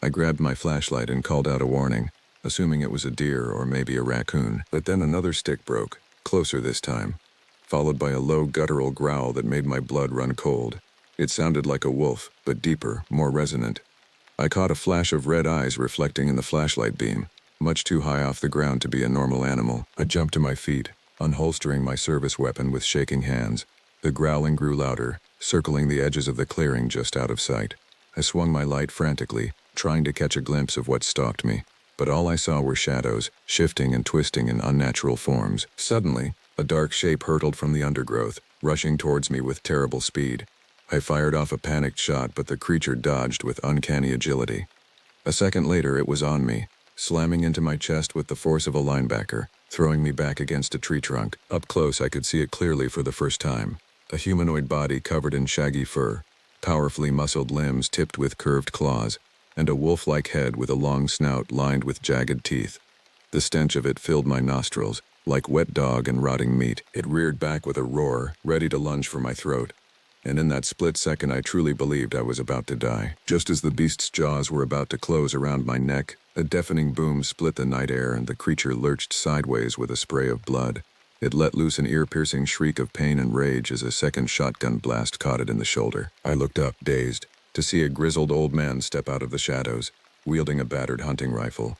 I grabbed my flashlight and called out a warning, assuming it was a deer or maybe a raccoon. But then another stick broke, closer this time, followed by a low guttural growl that made my blood run cold. It sounded like a wolf, but deeper, more resonant. I caught a flash of red eyes reflecting in the flashlight beam, much too high off the ground to be a normal animal. I jumped to my feet, unholstering my service weapon with shaking hands. The growling grew louder, circling the edges of the clearing just out of sight. I swung my light frantically, trying to catch a glimpse of what stalked me, but all I saw were shadows, shifting and twisting in unnatural forms. Suddenly, a dark shape hurtled from the undergrowth, rushing towards me with terrible speed. I fired off a panicked shot, but the creature dodged with uncanny agility. A second later, it was on me, slamming into my chest with the force of a linebacker, throwing me back against a tree trunk. Up close, I could see it clearly for the first time. A humanoid body covered in shaggy fur, powerfully muscled limbs tipped with curved claws, and a wolf-like head with a long snout lined with jagged teeth. The stench of it filled my nostrils, like wet dog and rotting meat. It reared back with a roar, ready to lunge for my throat. And in that split second, I truly believed I was about to die. Just as the beast's jaws were about to close around my neck, a deafening boom split the night air and the creature lurched sideways with a spray of blood. It let loose an ear-piercing shriek of pain and rage as a second shotgun blast caught it in the shoulder. I looked up, dazed, to see a grizzled old man step out of the shadows, wielding a battered hunting rifle.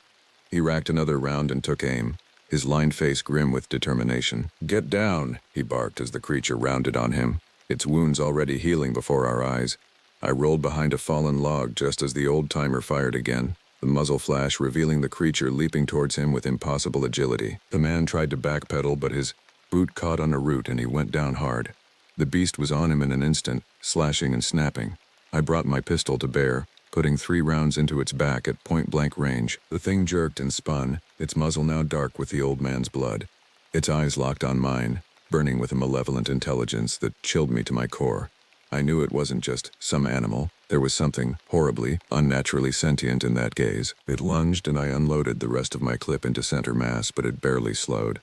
He racked another round and took aim, his lined face grim with determination. "Get down," he barked as the creature rounded on him, its wounds already healing before our eyes. I rolled behind a fallen log just as the old-timer fired again, the muzzle flash revealing the creature leaping towards him with impossible agility. The man tried to backpedal, but his boot caught on a root and he went down hard. The beast was on him in an instant, slashing and snapping. I brought my pistol to bear, putting 3 rounds into its back at point-blank range. The thing jerked and spun, its muzzle now dark with the old man's blood. Its eyes locked on mine, burning with a malevolent intelligence that chilled me to my core. I knew it wasn't just some animal. There was something horribly, unnaturally sentient in that gaze. It lunged and I unloaded the rest of my clip into center mass, but it barely slowed.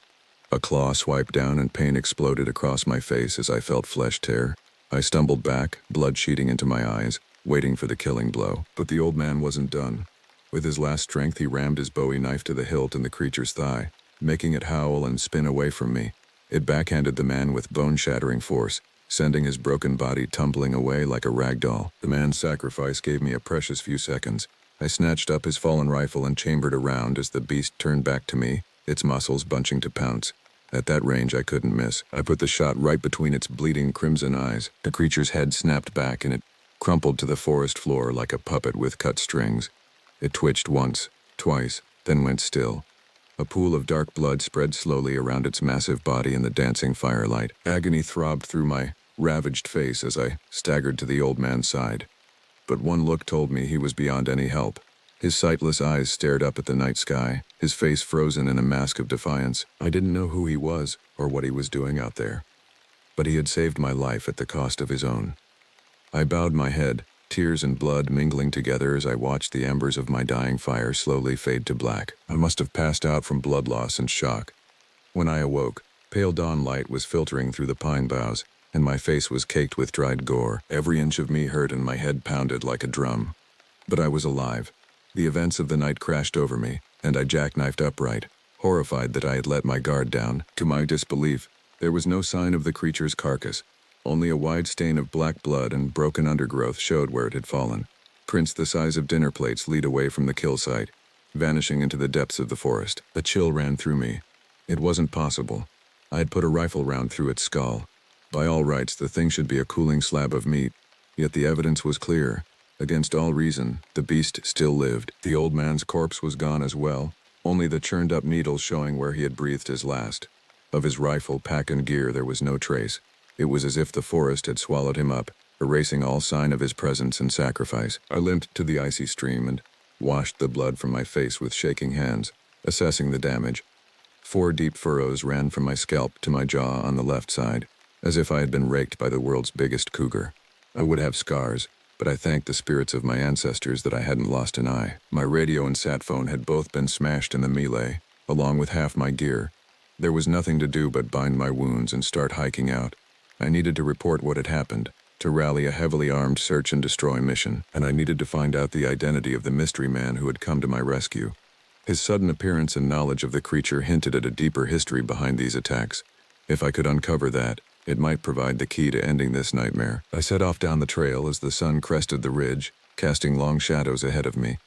A claw swiped down and pain exploded across my face as I felt flesh tear. I stumbled back, blood sheeting into my eyes, waiting for the killing blow. But the old man wasn't done. With his last strength, he rammed his Bowie knife to the hilt in the creature's thigh, making it howl and spin away from me. It backhanded the man with bone-shattering force, sending his broken body tumbling away like a rag doll. The man's sacrifice gave me a precious few seconds. I snatched up his fallen rifle and chambered around as the beast turned back to me, its muscles bunching to pounce. At that range, I couldn't miss. I put the shot right between its bleeding crimson eyes. The creature's head snapped back and it crumpled to the forest floor like a puppet with cut strings. It twitched once, twice, then went still. A pool of dark blood spread slowly around its massive body in the dancing firelight. Agony throbbed through my ravaged face as I staggered to the old man's side. But one look told me he was beyond any help. His sightless eyes stared up at the night sky, his face frozen in a mask of defiance. I didn't know who he was or what he was doing out there, but he had saved my life at the cost of his own. I bowed my head, tears and blood mingling together as I watched the embers of my dying fire slowly fade to black. I must have passed out from blood loss and shock. When I awoke, pale dawn light was filtering through the pine boughs, and my face was caked with dried gore. Every inch of me hurt and my head pounded like a drum. But I was alive. The events of the night crashed over me, and I jackknifed upright, horrified that I had let my guard down. To my disbelief, there was no sign of the creature's carcass. Only a wide stain of black blood and broken undergrowth showed where it had fallen. Prints the size of dinner plates lead away from the kill site, vanishing into the depths of the forest. A chill ran through me. It wasn't possible. I had put a rifle round through its skull. By all rights, the thing should be a cooling slab of meat, yet the evidence was clear. Against all reason, the beast still lived. The old man's corpse was gone as well, only the churned-up needles showing where he had breathed his last. Of his rifle, pack, and gear there was no trace. It was as if the forest had swallowed him up, erasing all sign of his presence and sacrifice. I limped to the icy stream and washed the blood from my face with shaking hands, assessing the damage. 4 deep furrows ran from my scalp to my jaw on the left side, as if I had been raked by the world's biggest cougar. I would have scars, but I thanked the spirits of my ancestors that I hadn't lost an eye. My radio and sat phone had both been smashed in the melee, along with half my gear. There was nothing to do but bind my wounds and start hiking out. I needed to report what had happened, to rally a heavily armed search and destroy mission, and I needed to find out the identity of the mystery man who had come to my rescue. His sudden appearance and knowledge of the creature hinted at a deeper history behind these attacks. If I could uncover that, it might provide the key to ending this nightmare. I set off down the trail as the sun crested the ridge, casting long shadows ahead of me.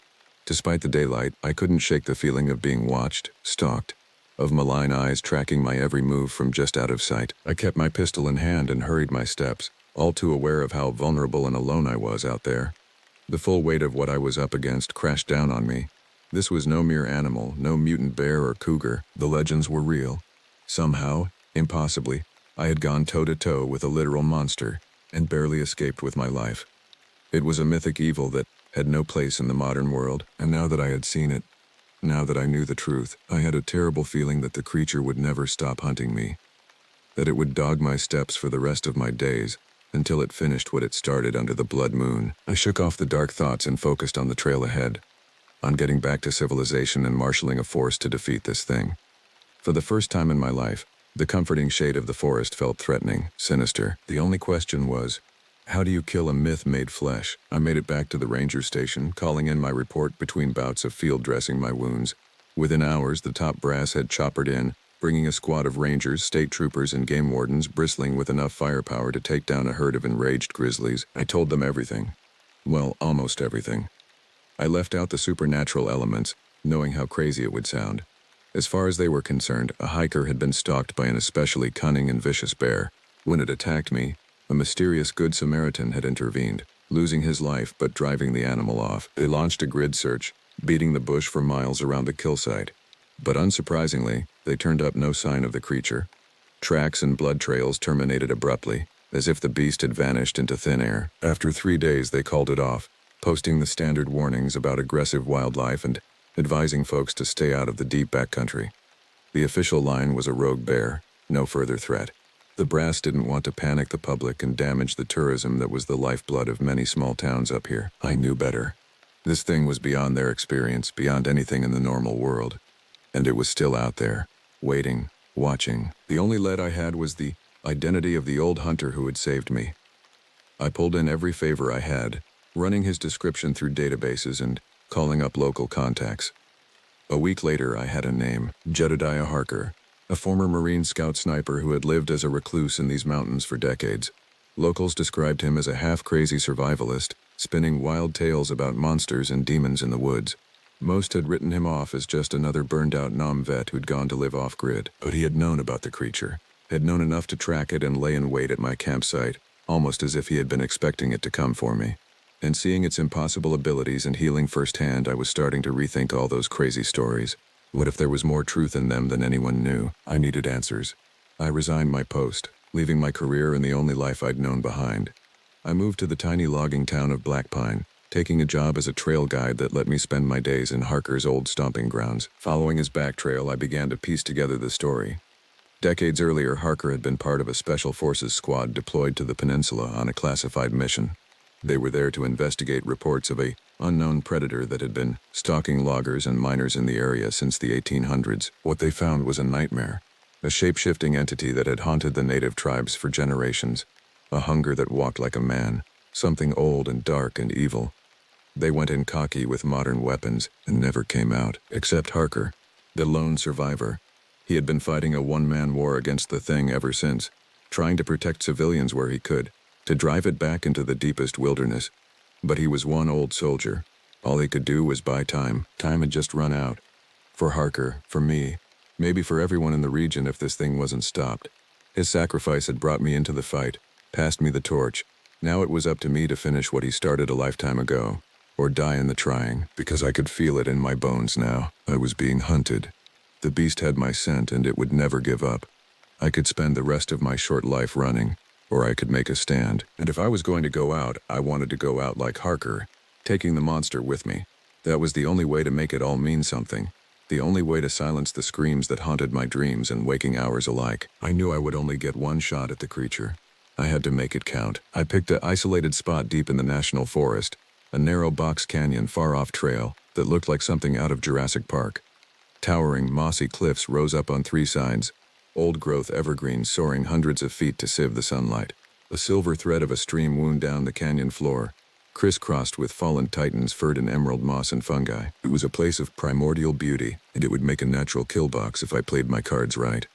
Despite the daylight, I couldn't shake the feeling of being watched, stalked, of malign eyes tracking my every move from just out of sight. I kept my pistol in hand and hurried my steps, all too aware of how vulnerable and alone I was out there. The full weight of what I was up against crashed down on me. This was no mere animal, no mutant bear or cougar. The legends were real. Somehow, impossibly, I had gone toe-to-toe with a literal monster and barely escaped with my life. It was a mythic evil that had no place in the modern world, and now that I had seen it, now that I knew the truth, I had a terrible feeling that the creature would never stop hunting me, that it would dog my steps for the rest of my days until it finished what it started under the blood moon. I shook off the dark thoughts and focused on the trail ahead, on getting back to civilization and marshaling a force to defeat this thing. For the first time in my life, the comforting shade of the forest felt threatening, sinister. The only question was, how do you kill a myth made flesh? I made it back to the ranger station, calling in my report between bouts of field dressing my wounds. Within hours, the top brass had choppered in, bringing a squad of rangers, state troopers, and game wardens bristling with enough firepower to take down a herd of enraged grizzlies. I told them everything. Well, almost everything. I left out the supernatural elements, knowing how crazy it would sound. As far as they were concerned, a hiker had been stalked by an especially cunning and vicious bear. When it attacked me, a mysterious Good Samaritan had intervened, losing his life but driving the animal off. They launched a grid search, beating the bush for miles around the kill site. But unsurprisingly, they turned up no sign of the creature. Tracks and blood trails terminated abruptly, as if the beast had vanished into thin air. After 3 days, they called it off, posting the standard warnings about aggressive wildlife and advising folks to stay out of the deep backcountry. The official line was a rogue bear, no further threat. The brass didn't want to panic the public and damage the tourism that was the lifeblood of many small towns up here. I knew better. This thing was beyond their experience, beyond anything in the normal world. And it was still out there, waiting, watching. The only lead I had was the identity of the old hunter who had saved me. I pulled in every favor I had, running his description through databases and calling up local contacts. A week later, I had a name, Jedediah Harker, a former Marine Scout sniper who had lived as a recluse in these mountains for decades. Locals described him as a half-crazy survivalist, spinning wild tales about monsters and demons in the woods. Most had written him off as just another burned-out vet who'd gone to live off-grid. But he had known about the creature, had known enough to track it and lay in wait at my campsite, almost as if he had been expecting it to come for me. And seeing its impossible abilities and healing firsthand, I was starting to rethink all those crazy stories. What if there was more truth in them than anyone knew? I needed answers. I resigned my post, leaving my career and the only life I'd known behind. I moved to the tiny logging town of Black Pine, taking a job as a trail guide that let me spend my days in Harker's old stomping grounds. Following his back trail, I began to piece together the story. Decades earlier, Harker had been part of a special forces squad deployed to the peninsula on a classified mission. They were there to investigate reports of a unknown predator that had been stalking loggers and miners in the area since the 1800s. What they found was a nightmare, a shape-shifting entity that had haunted the native tribes for generations, a hunger that walked like a man, something old and dark and evil. They went in cocky with modern weapons and never came out, except Harker, the lone survivor. He had been fighting a one-man war against the thing ever since, trying to protect civilians where he could, to drive it back into the deepest wilderness. But he was one old soldier. All he could do was buy time. Time had just run out. For Harker, for me, maybe for everyone in the region if this thing wasn't stopped. His sacrifice had brought me into the fight, passed me the torch. Now it was up to me to finish what he started a lifetime ago, or die in the trying, because I could feel it in my bones now. I was being hunted. The beast had my scent and it would never give up. I could spend the rest of my short life running, or I could make a stand. And if I was going to go out, I wanted to go out like Harker, taking the monster with me. That was the only way to make it all mean something. The only way to silence the screams that haunted my dreams and waking hours alike. I knew I would only get one shot at the creature. I had to make it count. I picked an isolated spot deep in the national forest, a narrow box canyon far off trail that looked like something out of Jurassic Park. Towering, mossy cliffs rose up on 3 sides, old-growth evergreens soaring hundreds of feet to sieve the sunlight. A silver thread of a stream wound down the canyon floor, crisscrossed with fallen titans furred in emerald moss and fungi. It was a place of primordial beauty, and it would make a natural kill box if I played my cards right.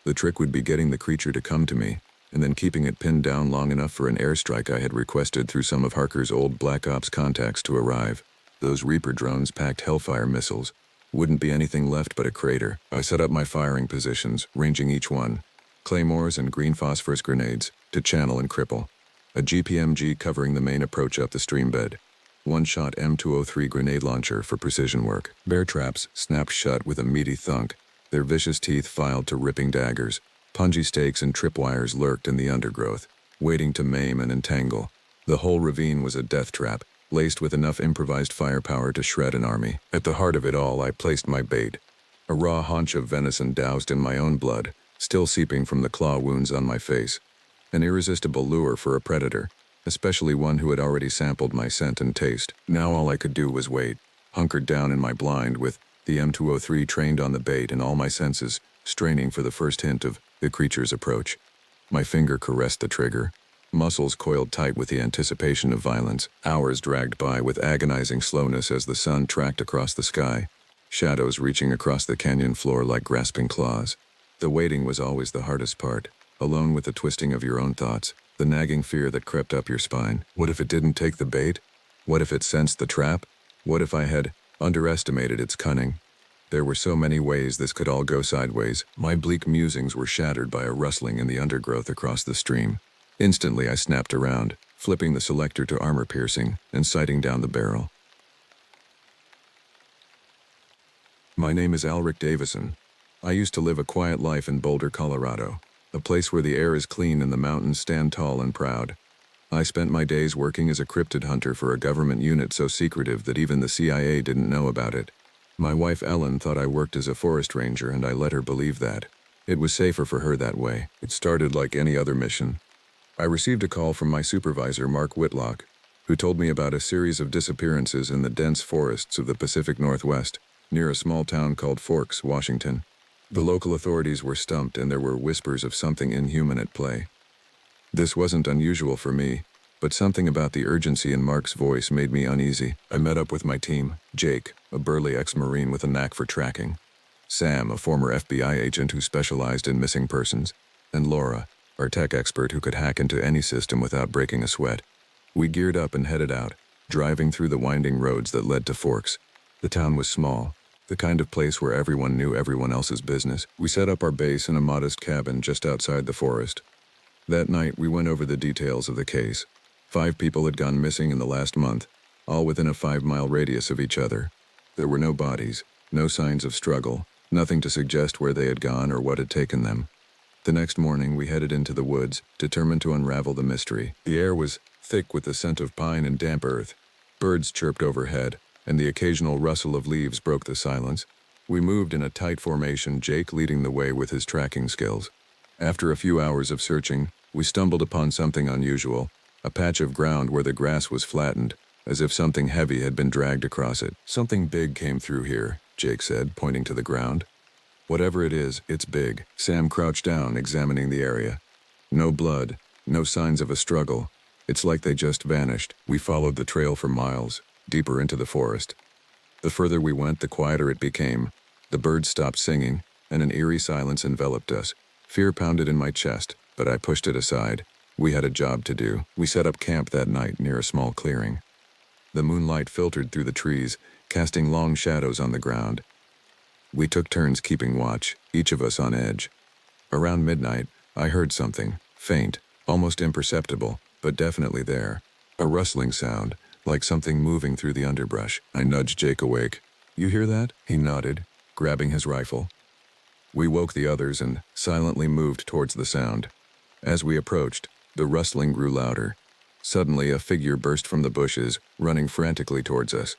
The trick would be getting the creature to come to me, and then keeping it pinned down long enough for an airstrike I had requested through some of Harker's old Black Ops contacts to arrive. Those Reaper drones packed Hellfire missiles. Wouldn't be anything left but a crater. I set up my firing positions, ranging each one, claymores and green phosphorus grenades, to channel and cripple. A GPMG covering the main approach up the stream bed. One-shot M203 grenade launcher for precision work. Bear traps snapped shut with a meaty thunk, their vicious teeth filed to ripping daggers. Punji stakes and tripwires lurked in the undergrowth, waiting to maim and entangle. The whole ravine was a death trap, laced with enough improvised firepower to shred an army. At the heart of it all, I placed my bait. A raw haunch of venison doused in my own blood, still seeping from the claw wounds on my face. An irresistible lure for a predator, especially one who had already sampled my scent and taste. Now all I could do was wait, hunkered down in my blind with the M203 trained on the bait and all my senses straining for the first hint of the creature's approach. My finger caressed the trigger. Muscles coiled tight with the anticipation of violence. Hours dragged by with agonizing slowness as the sun tracked across the sky, shadows reaching across the canyon floor like grasping claws. The waiting was always the hardest part, alone with the twisting of your own thoughts, the nagging fear that crept up your spine. What if it didn't take the bait? What if it sensed the trap? What if I had underestimated its cunning? There were so many ways this could all go sideways. My bleak musings were shattered by a rustling in the undergrowth across the stream. Instantly, I snapped around, flipping the selector to armor piercing and sighting down the barrel. My name is Alric Davison. I used to live a quiet life in Boulder, Colorado, a place where the air is clean and the mountains stand tall and proud. I spent my days working as a cryptid hunter for a government unit so secretive that even the CIA didn't know about it. My wife Ellen thought I worked as a forest ranger, and I let her believe that. It was safer for her that way. It started like any other mission. I received a call from my supervisor, Mark Whitlock, who told me about a series of disappearances in the dense forests of the Pacific Northwest, near a small town called Forks, Washington. The local authorities were stumped, and there were whispers of something inhuman at play. This wasn't unusual for me, but something about the urgency in Mark's voice made me uneasy. I met up with my team: Jake, a burly ex-Marine with a knack for tracking; Sam, a former FBI agent who specialized in missing persons; and Laura, our tech expert who could hack into any system without breaking a sweat. We geared up and headed out, driving through the winding roads that led to Forks. The town was small, the kind of place where everyone knew everyone else's business. We set up our base in a modest cabin just outside the forest. That night, we went over the details of the case. 5 people had gone missing in the last month, all within a 5-mile radius of each other. There were no bodies, no signs of struggle, nothing to suggest where they had gone or what had taken them. The next morning, we headed into the woods, determined to unravel the mystery. The air was thick with the scent of pine and damp earth. Birds chirped overhead, and the occasional rustle of leaves broke the silence. We moved in a tight formation, Jake leading the way with his tracking skills. After a few hours of searching, we stumbled upon something unusual, a patch of ground where the grass was flattened, as if something heavy had been dragged across it. "Something big came through here," Jake said, pointing to the ground. "Whatever it is, it's big." Sam crouched down, examining the area. No blood, no signs of a struggle. It's like they just vanished. We followed the trail for miles, deeper into the forest. The further we went, the quieter it became. The birds stopped singing, and an eerie silence enveloped us. Fear pounded in my chest, but I pushed it aside. We had a job to do. We set up camp that night near a small clearing. The moonlight filtered through the trees, casting long shadows on the ground. We took turns keeping watch, each of us on edge. Around midnight, I heard something, faint, almost imperceptible, but definitely there. A rustling sound, like something moving through the underbrush. I nudged Jake awake. "You hear that?" He nodded, grabbing his rifle. We woke the others and silently moved towards the sound. As we approached, the rustling grew louder. Suddenly, a figure burst from the bushes, running frantically towards us.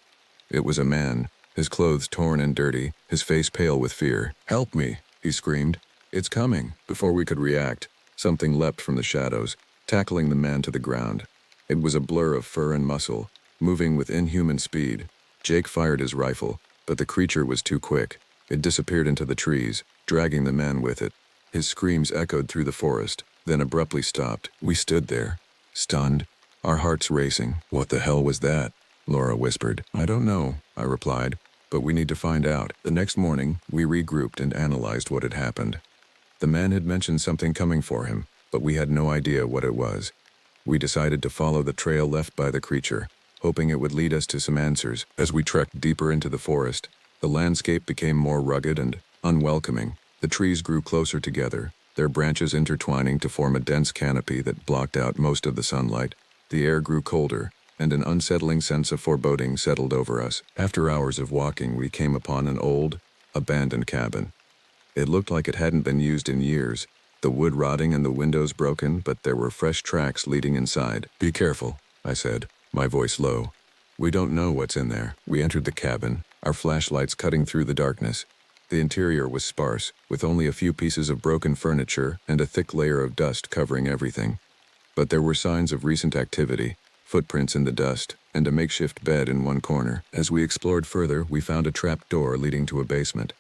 It was a man, his clothes torn and dirty, his face pale with fear. "Help me!" he screamed. "It's coming!" Before we could react, something leapt from the shadows, tackling the man to the ground. It was a blur of fur and muscle, moving with inhuman speed. Jake fired his rifle, but the creature was too quick. It disappeared into the trees, dragging the man with it. His screams echoed through the forest, then abruptly stopped. We stood there, stunned, our hearts racing. "What the hell was that?" Laura whispered. "I don't know," I replied, "but we need to find out." The next morning, we regrouped and analyzed what had happened. The man had mentioned something coming for him, but we had no idea what it was. We decided to follow the trail left by the creature, hoping it would lead us to some answers. As we trekked deeper into the forest, the landscape became more rugged and unwelcoming. The trees grew closer together, their branches intertwining to form a dense canopy that blocked out most of the sunlight. The air grew colder, and an unsettling sense of foreboding settled over us. After hours of walking, we came upon an old, abandoned cabin. It looked like it hadn't been used in years, the wood rotting and the windows broken, but there were fresh tracks leading inside. "Be careful," I said, my voice low. "We don't know what's in there." We entered the cabin, our flashlights cutting through the darkness. The interior was sparse, with only a few pieces of broken furniture and a thick layer of dust covering everything. But there were signs of recent activity, footprints in the dust, and a makeshift bed in one corner. As we explored further, we found a trap door leading to a basement.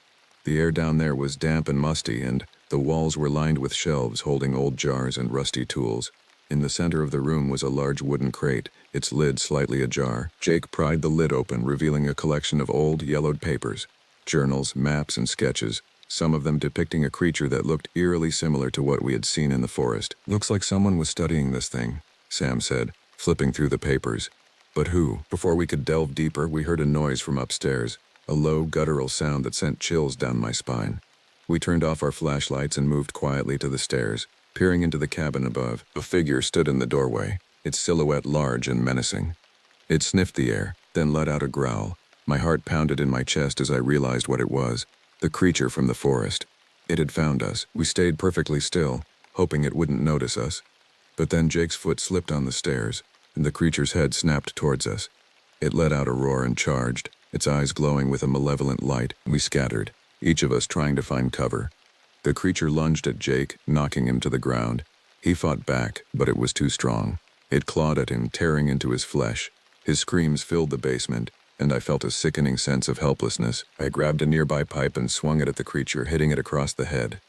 The air down there was damp and musty, and the walls were lined with shelves holding old jars and rusty tools. In the center of the room was a large wooden crate, its lid slightly ajar. Jake pried the lid open, revealing a collection of old, yellowed papers, journals, maps, and sketches, some of them depicting a creature that looked eerily similar to what we had seen in the forest. "Looks like someone was studying this thing," Sam said, flipping through the papers. "But who?" Before we could delve deeper, we heard a noise from upstairs. a low, guttural sound that sent chills down my spine. We turned off our flashlights and moved quietly to the stairs, peering into the cabin above. A figure stood in the doorway, its silhouette large and menacing. It sniffed the air, then let out a growl. My heart pounded in my chest as I realized what it was, the creature from the forest. It had found us. We stayed perfectly still, hoping it wouldn't notice us. But then Jake's foot slipped on the stairs, and the creature's head snapped towards us. It let out a roar and charged, its eyes glowing with a malevolent light. We scattered, each of us trying to find cover. The creature lunged at Jake, knocking him to the ground. He fought back, but it was too strong. It clawed at him, tearing into his flesh. His screams filled the basement, and I felt a sickening sense of helplessness. I grabbed a nearby pipe and swung it at the creature, hitting it across the head.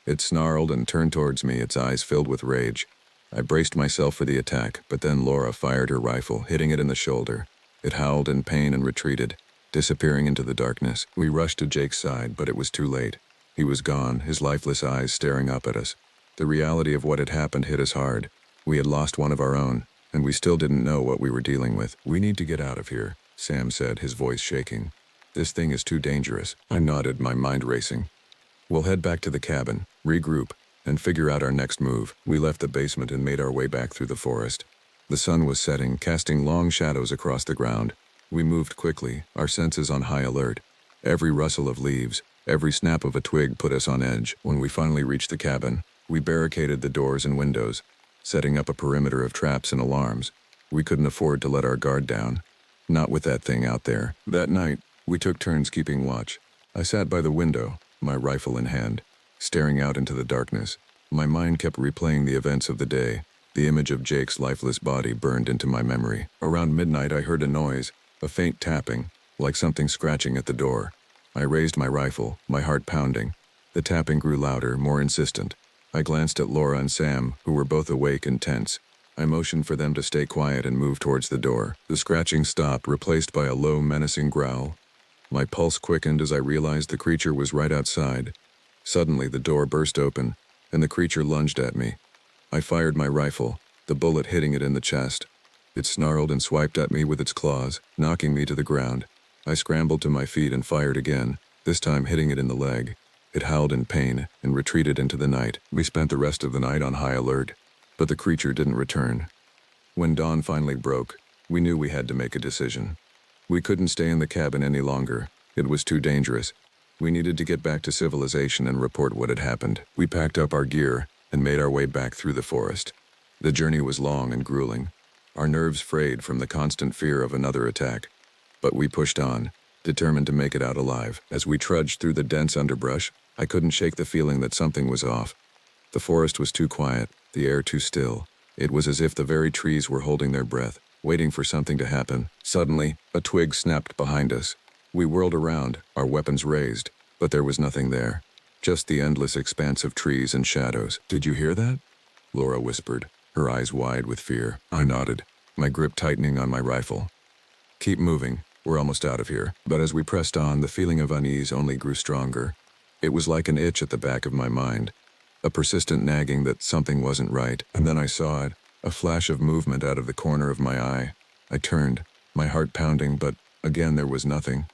It snarled and turned towards me, its eyes filled with rage. I braced myself for the attack, but then Laura fired her rifle, hitting it in the shoulder. It howled in pain and retreated, disappearing into the darkness. We rushed to Jake's side, but it was too late. He was gone, his lifeless eyes staring up at us. The reality of what had happened hit us hard. We had lost one of our own, and we still didn't know what we were dealing with. "We need to get out of here," Sam said, his voice shaking. "This thing is too dangerous." I nodded, my mind racing. "We'll head back to the cabin, regroup, and figure out our next move." We left the basement and made our way back through the forest. The sun was setting, casting long shadows across the ground. We moved quickly, our senses on high alert. Every rustle of leaves, every snap of a twig put us on edge. When we finally reached the cabin, we barricaded the doors and windows, setting up a perimeter of traps and alarms. We couldn't afford to let our guard down. Not with that thing out there. That night, we took turns keeping watch. I sat by the window, my rifle in hand, staring out into the darkness. My mind kept replaying the events of the day. The image of Jake's lifeless body burned into my memory. Around midnight, I heard a noise, a faint tapping, like something scratching at the door. I raised my rifle, my heart pounding. The tapping grew louder, more insistent. I glanced at Laura and Sam, who were both awake and tense. I motioned for them to stay quiet and move towards the door. The scratching stopped, replaced by a low, menacing growl. My pulse quickened as I realized the creature was right outside. Suddenly, the door burst open, and the creature lunged at me. I fired my rifle, the bullet hitting it in the chest. It snarled and swiped at me with its claws, knocking me to the ground. I scrambled to my feet and fired again, this time hitting it in the leg. It howled in pain and retreated into the night. We spent the rest of the night on high alert, but the creature didn't return. When dawn finally broke, we knew we had to make a decision. We couldn't stay in the cabin any longer. It was too dangerous. We needed to get back to civilization and report what had happened. We packed up our gear and made our way back through the forest. The journey was long and grueling. Our nerves frayed from the constant fear of another attack. But we pushed on, determined to make it out alive. As we trudged through the dense underbrush, I couldn't shake the feeling that something was off. The forest was too quiet, the air too still. It was as if the very trees were holding their breath, waiting for something to happen. Suddenly, a twig snapped behind us. We whirled around, our weapons raised, but there was nothing there. Just the endless expanse of trees and shadows. "Did you hear that?" Laura whispered, her eyes wide with fear. I nodded, my grip tightening on my rifle. "Keep moving, we're almost out of here." But as we pressed on, the feeling of unease only grew stronger. It was like an itch at the back of my mind, a persistent nagging that something wasn't right. And then I saw it, a flash of movement out of the corner of my eye. I turned, my heart pounding, but again there was nothing.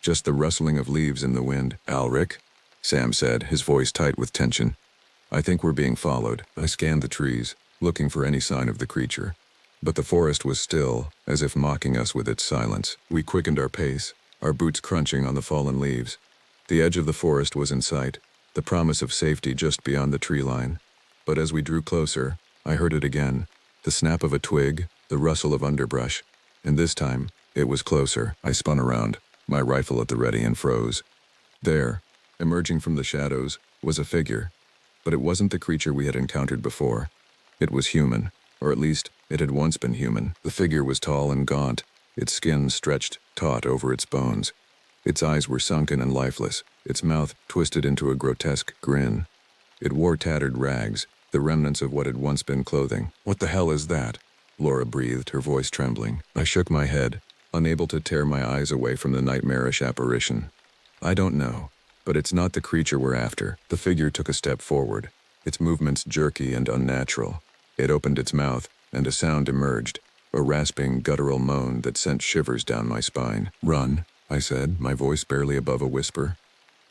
Just the rustling of leaves in the wind. "Alric," Sam said, his voice tight with tension. "I think we're being followed." I scanned the trees, looking for any sign of the creature. But the forest was still, as if mocking us with its silence. We quickened our pace, our boots crunching on the fallen leaves. The edge of the forest was in sight, the promise of safety just beyond the tree line. But as we drew closer, I heard it again, the snap of a twig, the rustle of underbrush. And this time, it was closer. I spun around, my rifle at the ready, and froze. There, emerging from the shadows, was a figure. But it wasn't the creature we had encountered before. It was human, or at least, it had once been human. The figure was tall and gaunt, its skin stretched taut over its bones. Its eyes were sunken and lifeless, its mouth twisted into a grotesque grin. It wore tattered rags, the remnants of what had once been clothing. "What the hell is that?" Laura breathed, her voice trembling. I shook my head, unable to tear my eyes away from the nightmarish apparition. "I don't know, but it's not the creature we're after." The figure took a step forward, its movements jerky and unnatural. It opened its mouth, and a sound emerged, a rasping, guttural moan that sent shivers down my spine. "Run," I said, my voice barely above a whisper.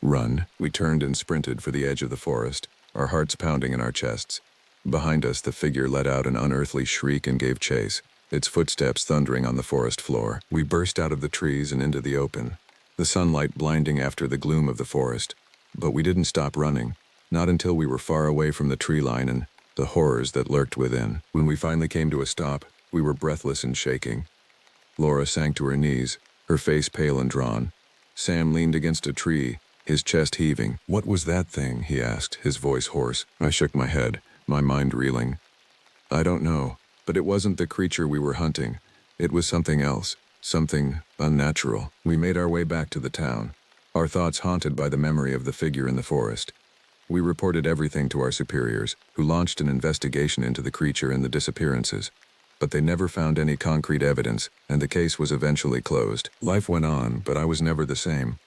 Run. We turned and sprinted for the edge of the forest, our hearts pounding in our chests. Behind us, the figure let out an unearthly shriek and gave chase, its footsteps thundering on the forest floor. We burst out of the trees and into the open, the sunlight blinding after the gloom of the forest. But we didn't stop running, not until we were far away from the tree line and the horrors that lurked within. When we finally came to a stop, we were breathless and shaking. Laura sank to her knees, her face pale and drawn. Sam leaned against a tree, his chest heaving. "What was that thing?" he asked, his voice hoarse. I shook my head, my mind reeling. "I don't know, but it wasn't the creature we were hunting. It was something else, something unnatural." We made our way back to the town, our thoughts haunted by the memory of the figure in the forest. We reported everything to our superiors, who launched an investigation into the creature and the disappearances. But they never found any concrete evidence, and the case was eventually closed. Life went on, but I was never the same.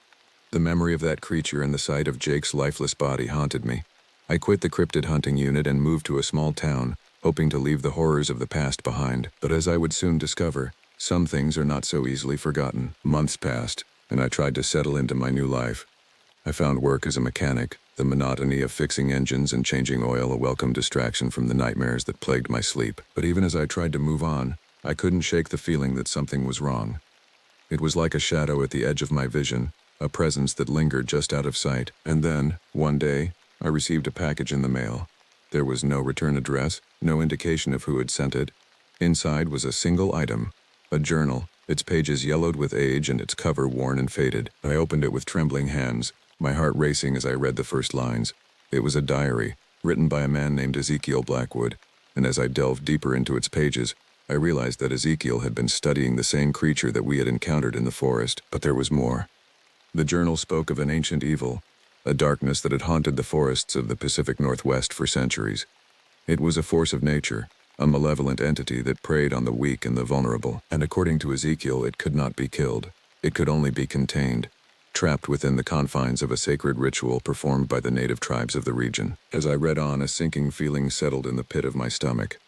The memory of that creature and the sight of Jake's lifeless body haunted me. I quit the cryptid hunting unit and moved to a small town, hoping to leave the horrors of the past behind. But as I would soon discover, some things are not so easily forgotten. Months passed, and I tried to settle into my new life. I found work as a mechanic, the monotony of fixing engines and changing oil a welcome distraction from the nightmares that plagued my sleep. But even as I tried to move on, I couldn't shake the feeling that something was wrong. It was like a shadow at the edge of my vision, a presence that lingered just out of sight. And then, one day, I received a package in the mail. There was no return address, no indication of who had sent it. Inside was a single item, a journal, its pages yellowed with age and its cover worn and faded. I opened it with trembling hands, my heart racing as I read the first lines. It was a diary, written by a man named Ezekiel Blackwood, and as I delved deeper into its pages, I realized that Ezekiel had been studying the same creature that we had encountered in the forest. But there was more. The journal spoke of an ancient evil, a darkness that had haunted the forests of the Pacific Northwest for centuries. It was a force of nature, a malevolent entity that preyed on the weak and the vulnerable, and according to Ezekiel, it could not be killed. It could only be contained, trapped within the confines of a sacred ritual performed by the native tribes of the region. As I read on, a sinking feeling settled in the pit of my stomach.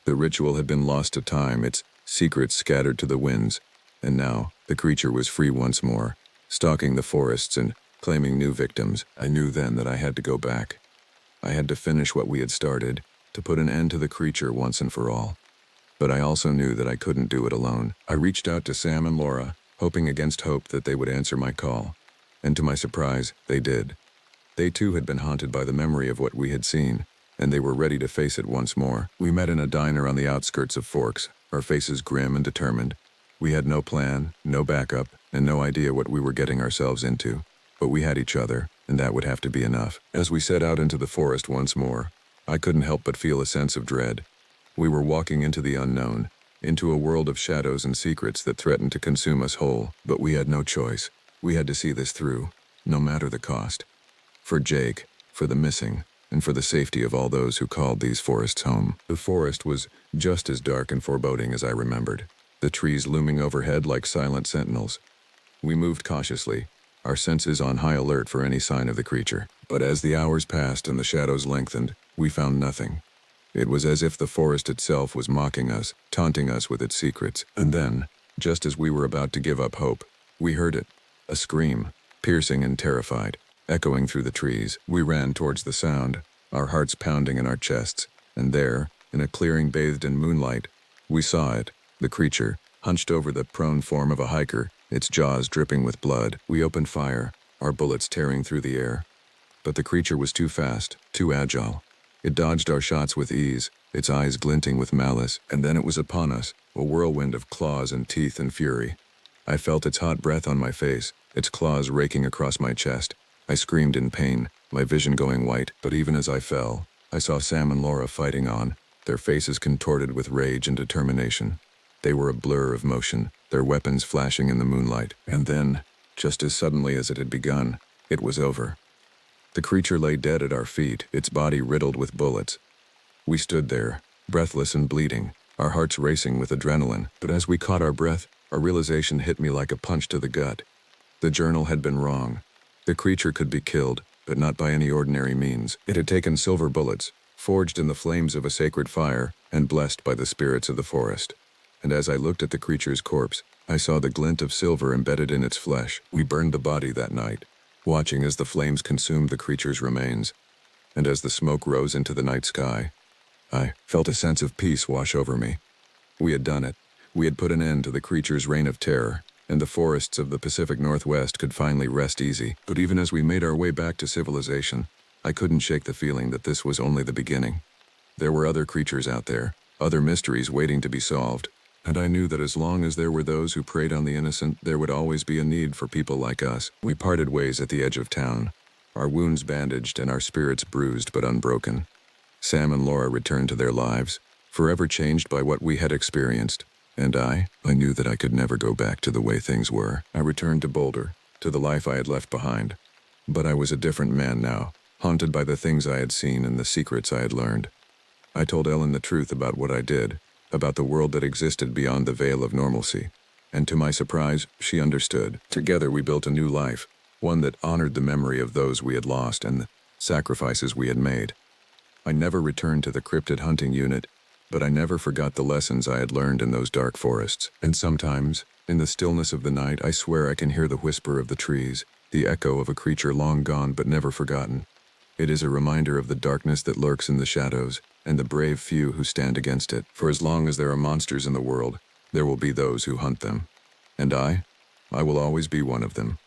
The ritual had been lost to time, its secrets scattered to the winds, and now the creature was free once more, stalking the forests and claiming new victims. I knew then that I had to go back. I had to finish what we had started, to put an end to the creature once and for all. But I also knew that I couldn't do it alone. I reached out to Sam and Laura, hoping against hope that they would answer my call. And to my surprise, they did. They too had been haunted by the memory of what we had seen, and they were ready to face it once more. We met in a diner on the outskirts of Forks, our faces grim and determined. We had no plan, no backup, and no idea what we were getting ourselves into. But we had each other, and that would have to be enough. As we set out into the forest once more, I couldn't help but feel a sense of dread. We were walking into the unknown, into a world of shadows and secrets that threatened to consume us whole. But we had no choice. We had to see this through, no matter the cost. For Jake, for the missing, and for the safety of all those who called these forests home. The forest was just as dark and foreboding as I remembered, the trees looming overhead like silent sentinels. We moved cautiously, our senses on high alert for any sign of the creature. But as the hours passed and the shadows lengthened, we found nothing. It was as if the forest itself was mocking us, taunting us with its secrets. And then, just as we were about to give up hope, we heard it. A scream, piercing and terrified, echoing through the trees. We ran towards the sound, our hearts pounding in our chests, and there, in a clearing bathed in moonlight, we saw it, the creature, hunched over the prone form of a hiker, its jaws dripping with blood. We opened fire, our bullets tearing through the air. But the creature was too fast, too agile. It dodged our shots with ease, its eyes glinting with malice, and then it was upon us, a whirlwind of claws and teeth and fury. I felt its hot breath on my face, its claws raking across my chest. I screamed in pain, my vision going white. But even as I fell, I saw Sam and Laura fighting on, their faces contorted with rage and determination. They were a blur of motion, their weapons flashing in the moonlight. And then, just as suddenly as it had begun, it was over. The creature lay dead at our feet, its body riddled with bullets. We stood there, breathless and bleeding, our hearts racing with adrenaline. But as we caught our breath, a realization hit me like a punch to the gut. The journal had been wrong. The creature could be killed, but not by any ordinary means. It had taken silver bullets, forged in the flames of a sacred fire, and blessed by the spirits of the forest. And as I looked at the creature's corpse, I saw the glint of silver embedded in its flesh. We burned the body that night, watching as the flames consumed the creature's remains. And as the smoke rose into the night sky, I felt a sense of peace wash over me. We had done it. We had put an end to the creature's reign of terror, and the forests of the Pacific Northwest could finally rest easy. But even as we made our way back to civilization, I couldn't shake the feeling that this was only the beginning. There were other creatures out there, other mysteries waiting to be solved, and I knew that as long as there were those who preyed on the innocent, there would always be a need for people like us. We parted ways at the edge of town, our wounds bandaged and our spirits bruised but unbroken. Sam and Laura returned to their lives, forever changed by what we had experienced. And I knew that I could never go back to the way things were. I returned to Boulder, to the life I had left behind. But I was a different man now, haunted by the things I had seen and the secrets I had learned. I told Ellen the truth about what I did, about the world that existed beyond the veil of normalcy. And to my surprise, she understood. Together we built a new life, one that honored the memory of those we had lost and the sacrifices we had made. I never returned to the cryptid hunting unit, but I never forgot the lessons I had learned in those dark forests. And sometimes, in the stillness of the night, I swear I can hear the whisper of the trees, the echo of a creature long gone but never forgotten. It is a reminder of the darkness that lurks in the shadows, and the brave few who stand against it. For as long as there are monsters in the world, there will be those who hunt them. And I will always be one of them.